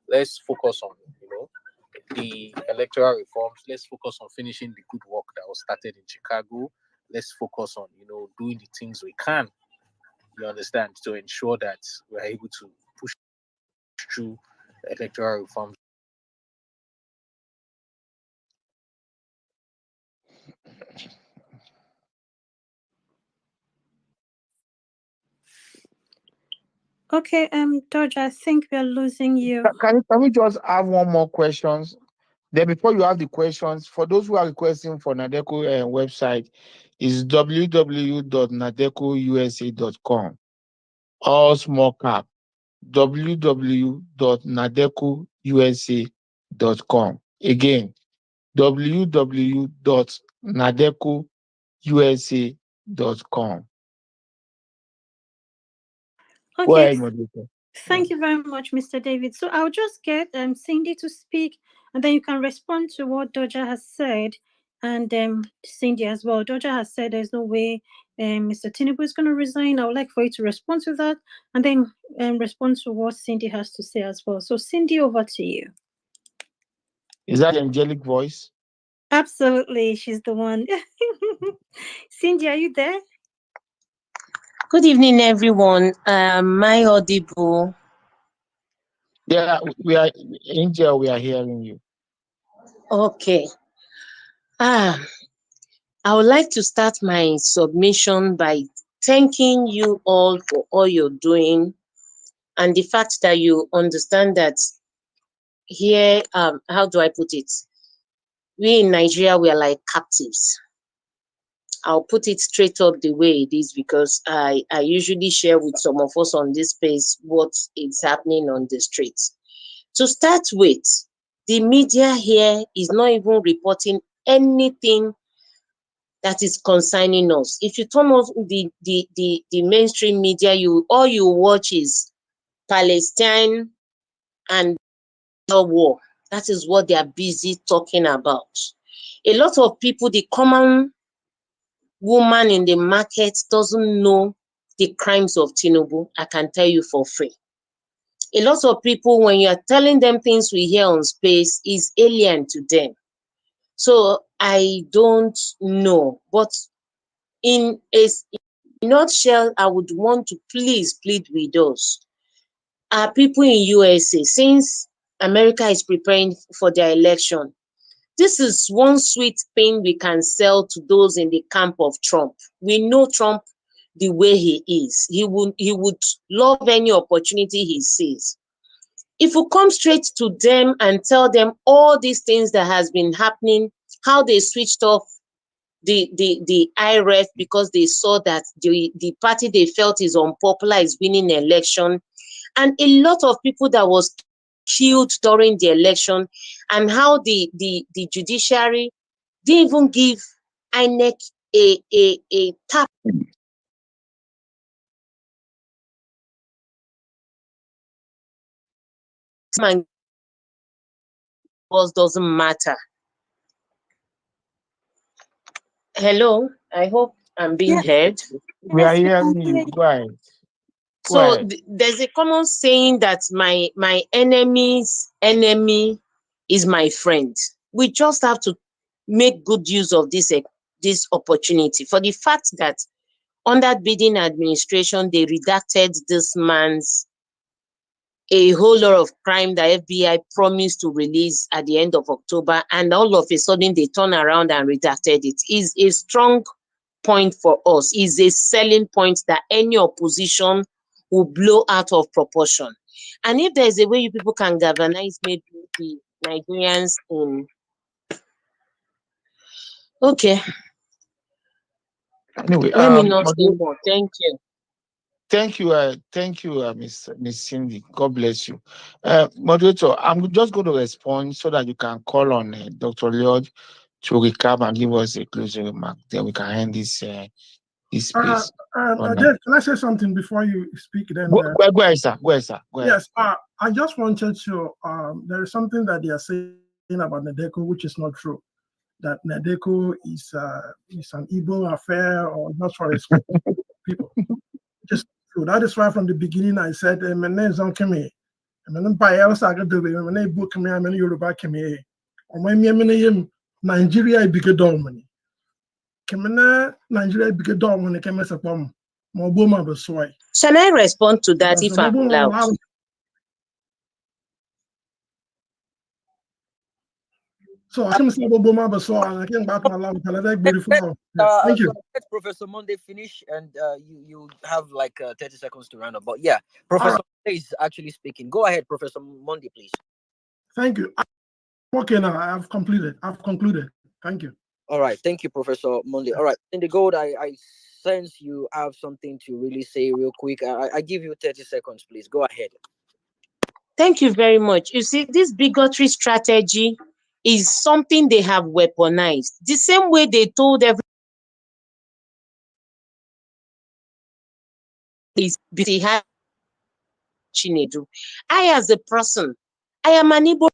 Let's focus on, the electoral reforms. Let's focus on finishing the good work that was started in Chicago. Let's focus on, doing the things we can, you understand, to ensure that we're able to push through electoral reforms. Okay, Dodge, I think we are losing you. Can we just have one more questions? Then before you have the questions, for those who are requesting for Nadeco website, is www.nadecousa.com. All small cap, www.nadecousa.com. Again, www.nadecousa.com. Go Okay, ahead, moderator. thank you very much, Mr. David. So I'll just get Cindy to speak, and then you can respond to what Dodger has said, and Cindy as well. Dodger has said there's no way Mr. Tinubu is going to resign. I would like for you to respond to that, and then respond to what Cindy has to say as well. So Cindy, over to you. Is that angelic voice? Absolutely, she's the one. Cindy, are you there? Good evening, everyone. Am I audible? Yeah, we are, Angel, we are hearing you. Okay. I would like to start my submission by thanking you all for all you're doing and the fact that you understand that here, how do I put it? We in Nigeria, we are like captives. I'll put it straight up the way it is because I usually share with some of us on this space what is happening on the streets. To start with, the media here is not even reporting anything that is concerning us. If you turn off the mainstream media, all you watch is Palestine and the war. That is what they are busy talking about. A lot of people, the common woman in the market doesn't know the crimes of Tinubu. I can tell you for free. A lot of people, when you're telling them things we hear on space, is alien to them. So I don't know. But in a nutshell, I would want to please plead with us. Our people in USA, since America is preparing for their election, this is one sweet thing we can sell to those in the camp of Trump. We know Trump the way he is. He would love any opportunity he sees. If we come straight to them and tell them all these things that has been happening, how they switched off the IRF because they saw that the party they felt is unpopular is winning the election, and a lot of people that was killed during the election, and how the judiciary didn't even give INEC a tap. Doesn't matter. Hello, I hope I'm being heard. We are hearing you. Go ahead. So there's a common saying that my enemy's enemy is my friend. We just have to make good use of this opportunity for the fact that under Biden administration, they redacted this man's a whole lot of crime that FBI promised to release at the end of October, and all of a sudden they turn around and redacted it. Is a strong point for us, is a selling point that any opposition will blow out of proportion. And if there's a way you people can galvanize maybe the Nigerians in okay. Anyway, Let me not say more. Thank you. Thank you, Miss Cindy. God bless you. Moderator, I'm just going to respond so that you can call on Dr. Lloyd to recap and give us a closing remark. Then we can end this space. Dave, can I say something before you speak? Then go ahead, sir. Go ahead, sir. Go ahead. Yes, I just wanted to. There is something that they are saying about Nadeco, which is not true. That Nadeco is an evil affair or not for respect people. Just true. That is why from the beginning I said, "My name is Onkeme. My name is Agadobe. My name is Bukame. My name is Yoruba Keme. My name is Nigeria bigger dominant. Kemena Nigeria bigger dominant. Keme sapam. Moboma besoy." Shall I respond to that if I'm allowed? So I can say Boboma besoy, and I came back my love. Thank you. Let Professor Monday finish, and you have like 30 seconds to round up. But yeah, Professor Monday is actually speaking. Go ahead, Professor Monday, please. Thank you. Okay, now I've concluded. Thank you. All right, thank you, Professor Monday. All right, Indigold, I sense you have something to really say real quick. I give you 30 seconds, please. Go ahead. Thank you very much. You see, this bigotry strategy is something they have weaponized. The same way they told everyone is Chinedu. I, as a person, I am an Igbo.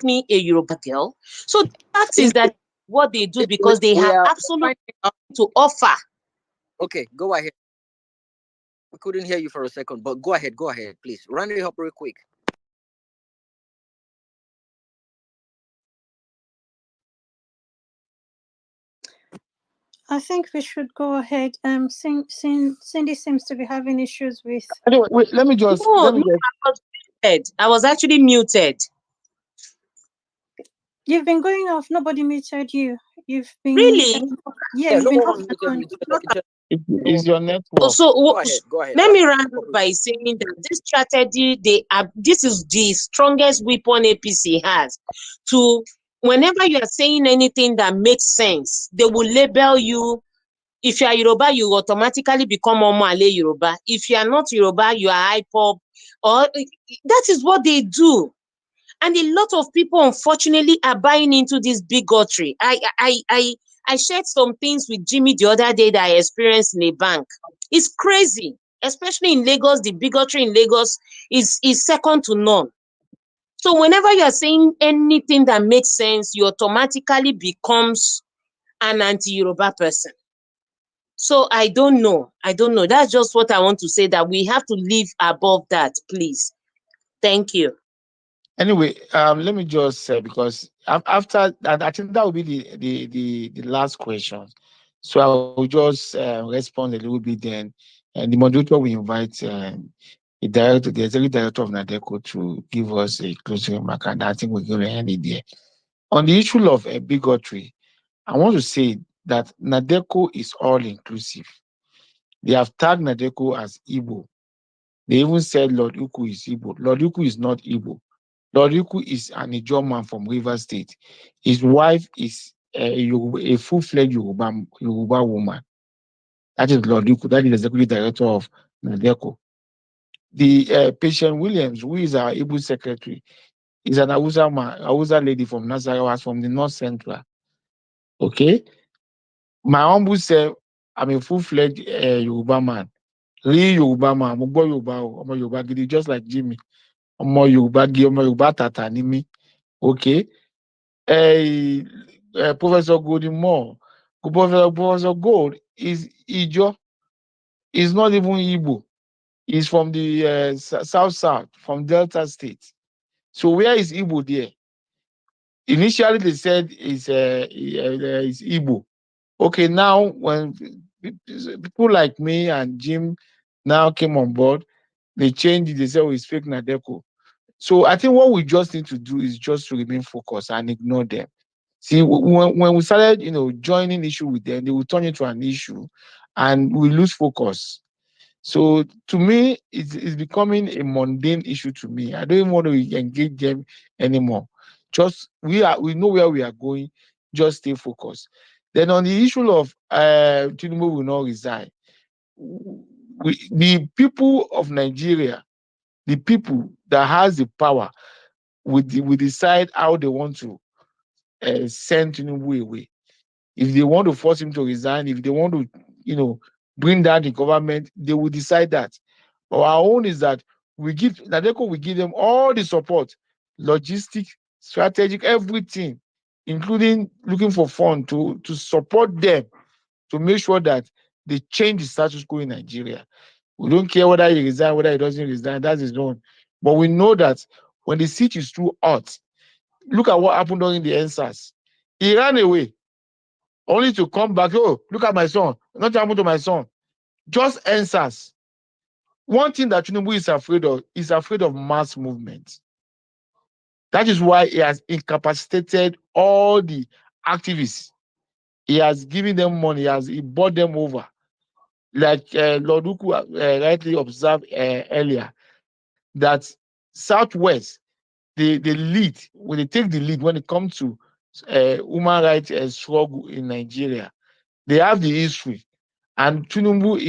Me a Yoruba girl. So the fact is that what they do because they have absolutely to offer. Okay, go ahead. We couldn't hear you for a second, but go ahead, please. Round it up real quick. I think we should go ahead. Cindy seems to be having issues with. Anyway, wait, let me just. I was actually muted. You've been going off. Nobody muted you. You've been really. Yeah, you've been off. Is your network? So go ahead. Let me round up by saying that this strategy, this is the strongest weapon APC has. To whenever you are saying anything that makes sense, they will label you. If you are Yoruba, you automatically become Omale Yoruba. If you are not Yoruba, you are IPOB. Or that is what they do. And a lot of people, unfortunately, are buying into this bigotry. I shared some things with Jimmy the other day that I experienced in a bank. It's crazy, especially in Lagos. The bigotry in Lagos is second to none. So whenever you are saying anything that makes sense, you automatically becomes an anti-Yoruba person. So I don't know. That's just what I want to say, that we have to live above that, please. Thank you. Anyway, let me just say, because after that, I think that will be the last question. So I will just respond a little bit then, and the moderator will invite the executive director of Nadeco to give us a closing remark, and I think we're going to end it there. On the issue of bigotry, I want to say that Nadeco is all inclusive. They have tagged Nadeco as Igbo. They even said Lord Uku is Igbo. Lord Uku is not Igbo. Lord Uku is an Ijaw man from Rivers State. His wife is a full-fledged Yoruba woman. That is Lord Uku. That is the executive director of Nadeco. The Patient Williams, who is our Igbo secretary, is an Hausa lady from Nasarawa, from the North Central. Okay? My humble self, I'm a full-fledged Yoruba man. Real Yoruba man. I'm a Yoruba gidi, just like Jimmy. I'm a Yoruba tata ni mi. Okay? Professor Golden Moore. Professor Gold is Ijaw. He's not even Igbo. He's from the South, from Delta State. So where is Igbo there? Initially, they said it's Igbo. Okay, now when people like me and Jim now came on board, they changed it. They said, it's fake Nadeco. So I think what we just need to do is just to remain focused and ignore them. See, when we started, joining issue with them, they will turn it to an issue and we lose focus. So to me, it's becoming a mundane issue to me. I don't even want to engage them anymore. Just we know where we are going. Just stay focused. Then on the issue of Tinubu will not resign, the people of Nigeria, the people that has the power, we decide how they want to send Tinubu away. If they want to force him to resign, if they want to, bring down the government, they will decide that. But our own is that Nadeco will give them all the support, logistic, strategic, everything, including looking for fund to support them to make sure that they change the status quo in Nigeria. We don't care whether he resigns, whether he doesn't resign, that's his own. But we know that when the siege is too hot, look at what happened during the NSAS. He ran away, only to come back. Oh, look at my son. Nothing happened to my son. Just NSAS. One thing that Tinubu is afraid of mass movement. That is why he has incapacitated all the activists. He has given them money. He bought them over. Like Lord Uku rightly observed earlier, that Southwest, they lead, when they take the lead when it comes to human rights struggle in Nigeria. They have the history. And Tinubu,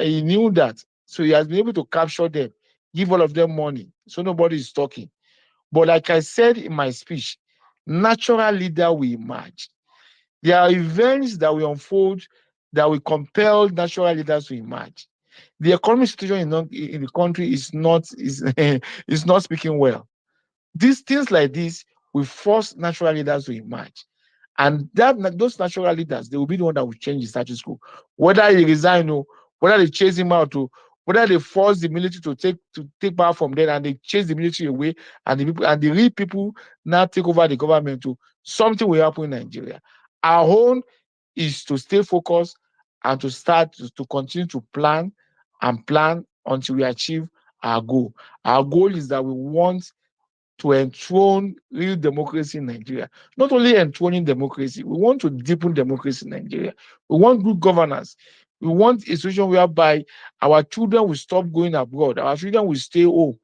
he knew that. So he has been able to capture them, give all of them money. So nobody is talking. But like I said in my speech, natural leader will emerge. There are events that will unfold that will compel natural leaders to emerge. The economic situation in the country is not speaking well. These things like this will force natural leaders to emerge. And those natural leaders, they will be the one that will change the status quo. Whether he resign or whether they chase him out or whether they force the military to take power from them and they chase the military away and the real people now take over the government too, something will happen in Nigeria. Our own is to stay focused and to continue to plan and plan until we achieve our goal. Our goal is that we want to enthrone real democracy in Nigeria. Not only enthroning democracy, we want to deepen democracy in Nigeria. We want good governance. We want a situation whereby our children will stop going abroad. Our children will stay home.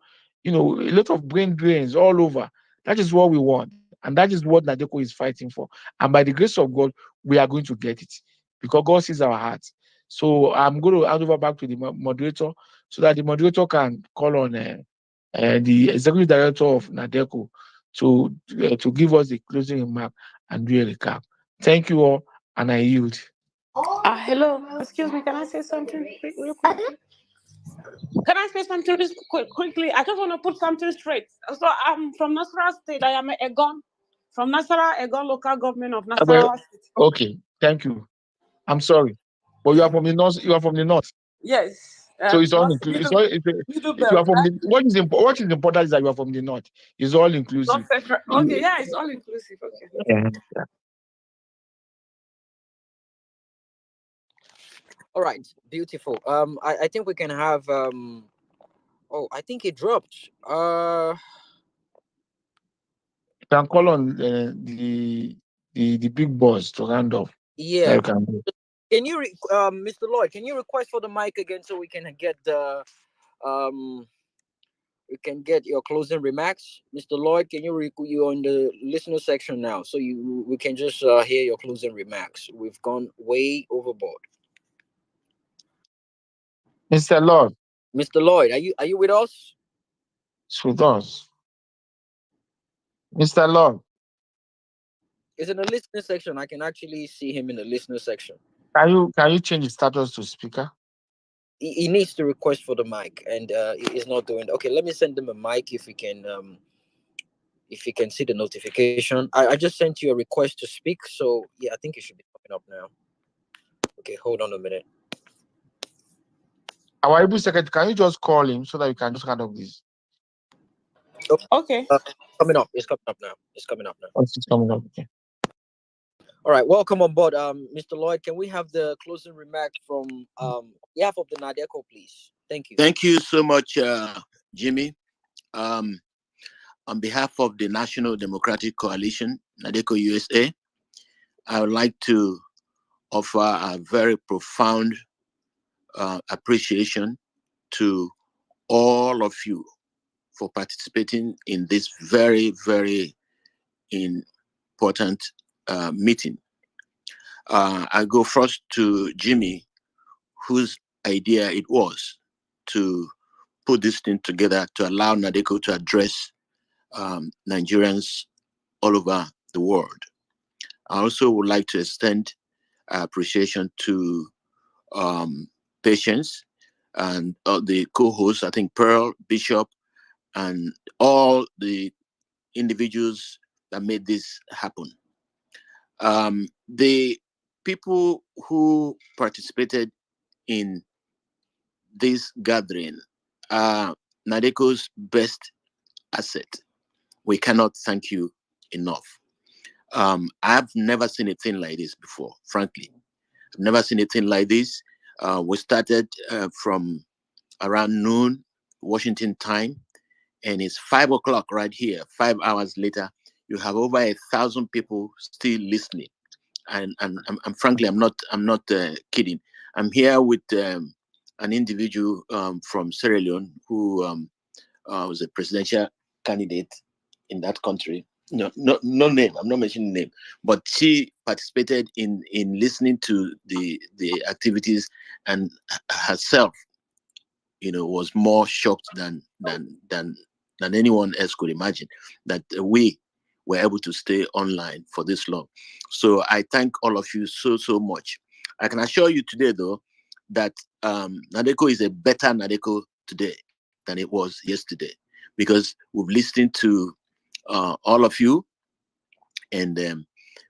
A lot of brain drains all over. That is what we want. And that is what Nadeco is fighting for. And by the grace of God, we are going to get it because God sees our hearts. So I'm going to hand over back to the moderator so that the moderator can call on the executive director of Nadeco to give us the closing remark and do a recap. Thank you all, and I yield. Hello, excuse me, can I say something real quick? Can I say something quickly? I just want to put something straight. So I'm from Nasarawa State. I am Egon, from Nasarawa, Egon local government of Nasarawa State. Okay, thank you. I'm sorry, but you are from the north. You are from the north. Yes. So it's all inclusive. If you are from the what is important is that you are from the north. It's all inclusive. Okay, yeah, it's all inclusive. Okay. Yeah. All right, beautiful. I think we can have oh, I think it dropped. You can call on the big boss to hand off. Yeah. Can you Mr. Lloyd, can you request for the mic again so we can get the we can get your closing remarks? Mr. Lloyd, can you're on the listener section now, so we can just hear your closing remarks. We've gone way overboard. Mr. Lloyd. Mr. Lloyd, are you with us? It's with us. Mr. Lloyd. It's in the listener section. I can actually see him in the listener section. Can you change the status to speaker? He needs to request for the mic, and he's not doing. Okay, let me send him a mic if he can see the notification. I just sent you a request to speak, so yeah, I think it should be coming up now. Okay, hold on a minute. Our able secretary, can you just call him so that you can just hand off this? Okay. Coming up. It's coming up now. It's coming up now. It's coming up. Okay. All right, welcome on board, Mr. Lloyd. Can we have the closing remark from behalf of the Nadeco, please? Thank you. Thank you so much, Jimmy. On behalf of the National Democratic Coalition, Nadeco USA, I would like to offer a very profound appreciation to all of you for participating in this very, very important meeting. I go first to Jimmy, whose idea it was to put this thing together to allow Nadeco to address Nigerians all over the world. I also would like to extend appreciation to Patience and the co-hosts, I think Pearl, Bishop, and all the individuals that made this happen. The people who participated in this gathering are Nadeco's best asset. We cannot thank you enough. I've never seen a thing like this before, frankly. I've never seen a thing like this. We started from around noon, Washington time, and it's 5 o'clock right here. 5 hours later, you have over 1,000 people still listening. And frankly, I'm not kidding. I'm here with an individual from Sierra Leone who was a presidential candidate in that country. No name. I'm not mentioning name, but she participated in listening to the activities, and herself, was more shocked than anyone else could imagine that we were able to stay online for this long. So I thank all of you so much. I can assure you today, though, that Nadeco is a better Nadeco today than it was yesterday, because we've listened to all of you, and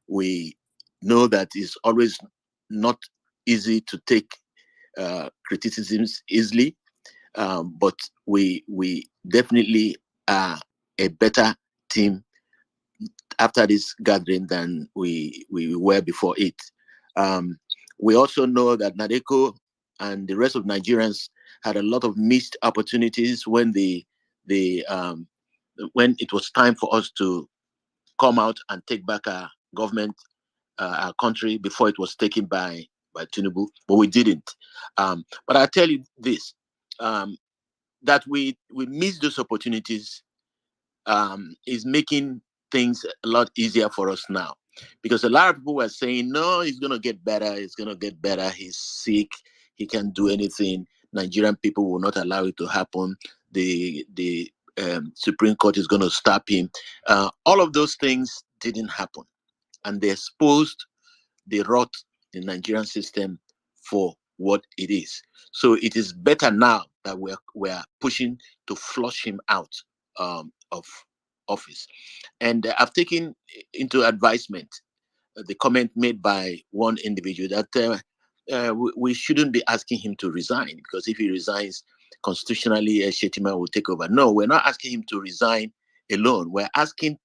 we know that it's always not easy to take criticisms easily, but we definitely are a better team after this gathering than we were before it. We also know that Nadeco and the rest of Nigerians had a lot of missed opportunities when when it was time for us to come out and take back our government, our country, before it was taken by Tinubu, but we didn't. But I tell you this, that we miss those opportunities is making things a lot easier for us now, because a lot of people were saying, no, it's going to get better, he's sick, he can't do anything, Nigerian people will not allow it to happen, the Supreme Court is going to stop him. All of those things didn't happen, and they exposed the rot the Nigerian system for what it is. So it is better now that we're pushing to flush him out of office. And I've taken into advisement the comment made by one individual that we shouldn't be asking him to resign, because if he resigns, constitutionally, Shetima will take over. No, we're not asking him to resign alone. We're asking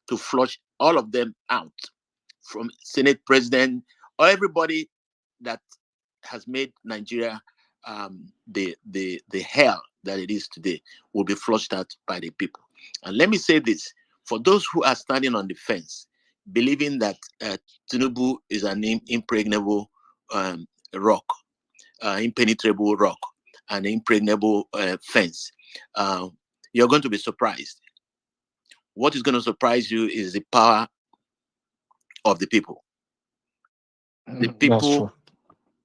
to flush all of them out, from Senate President or everybody that has made Nigeria the hell that it is today, will be flushed out by the people. And let me say this, for those who are standing on the fence, believing that Tinubu is an impregnable rock, impenetrable rock, an impregnable fence, you're going to be surprised. What is going to surprise you is the power of the people. The people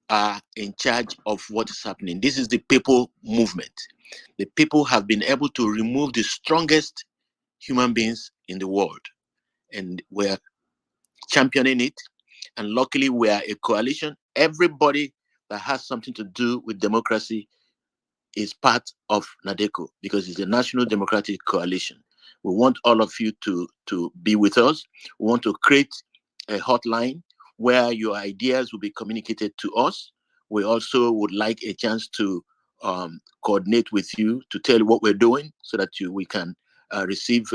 are in charge of what is happening. This is the people movement. The people have been able to remove the strongest human beings in the world, and we're championing it. And luckily, we are a coalition. Everybody that has something to do with democracy is part of Nadeco, because it's a national democratic coalition. We want all of you to be with us. We want to create a hotline where your ideas will be communicated to us. We also would like a chance to coordinate with you, to tell you what we're doing, so that we can receive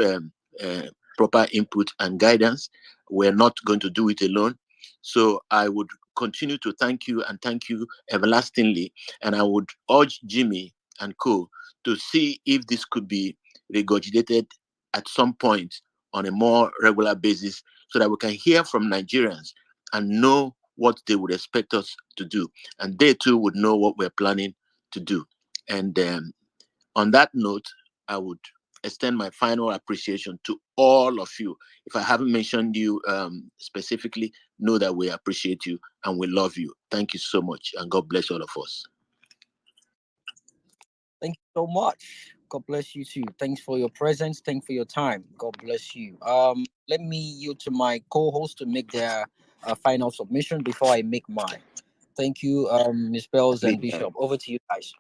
proper input and guidance. We're not going to do it alone. So I would continue to thank you, and thank you everlastingly. And I would urge Jimmy and co to see if this could be regurgitated at some point on a more regular basis, so that we can hear from Nigerians and know what they would expect us to do. And they too would know what we're planning to do. And on that note, I would extend my final appreciation to all of you. If I haven't mentioned you specifically, know that we appreciate you and we love you. Thank you so much, and God bless all of us. Thank you so much. God bless you too. Thanks for your presence. Thanks for your time. God bless you. Let me yield to my co-host to make their final submission before I make mine. Thank you, Ms. Bells and Bishop. Over to you guys.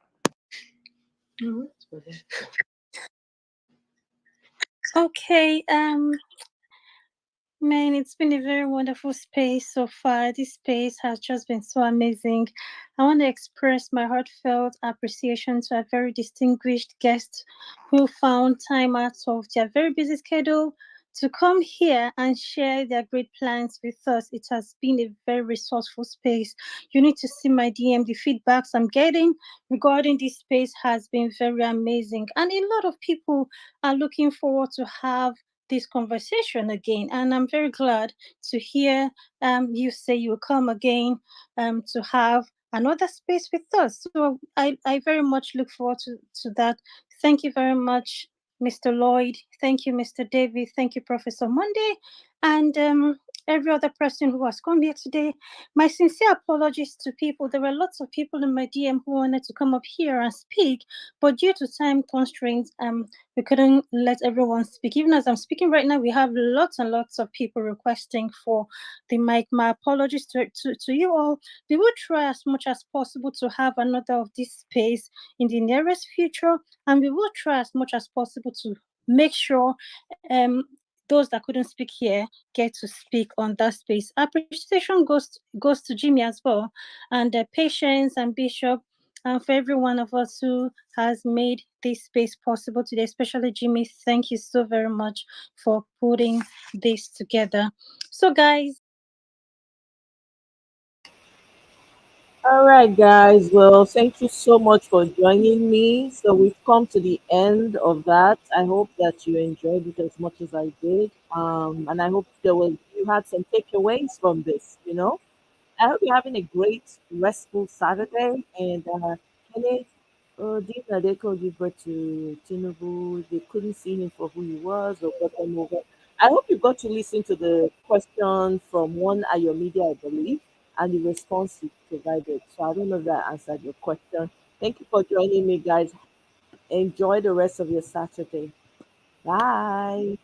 Okay, man, it's been a very wonderful space so far. This space has just been so amazing. I want to express my heartfelt appreciation to our very distinguished guests who found time out of their very busy schedule to come here and share their great plans with us. It has been a very resourceful space. You need to see my DM. The feedbacks I'm getting regarding this space has been very amazing. And a lot of people are looking forward to have this conversation again, and I'm very glad to hear you say you will come again to have another space with us. So I very much look forward to that. Thank you very much, Mr. Lloyd. Thank you, Mr. David. Thank you, Professor Monday, and every other person who has come here today. My sincere apologies to people. There were lots of people in my DM who wanted to come up here and speak, but due to time constraints, we couldn't let everyone speak. Even as I'm speaking right now, we have lots and lots of people requesting for the mic. My apologies to you all. We will try as much as possible to have another of this space in the nearest future, and we will try as much as possible to make sure those that couldn't speak here get to speak on that space. Appreciation goes to Jimmy as well, and Patience and Bishop, and for every one of us who has made this space possible today, especially Jimmy. Thank you so very much for putting this together. So, guys. All right, guys. Well, thank you so much for joining me. So we've come to the end of that. I hope that you enjoyed it as much as I did. And I hope you had some takeaways from this. I hope you're having a great, restful Saturday. And Kenneth, did Nadeko give birth to Tinubu? They couldn't see him for who he was or got them over. I hope you got to listen to the question from one Ayo Media, I believe, and the response he provided. So I don't know if that answered your question. Thank you for joining me, guys. Enjoy the rest of your Saturday. Bye.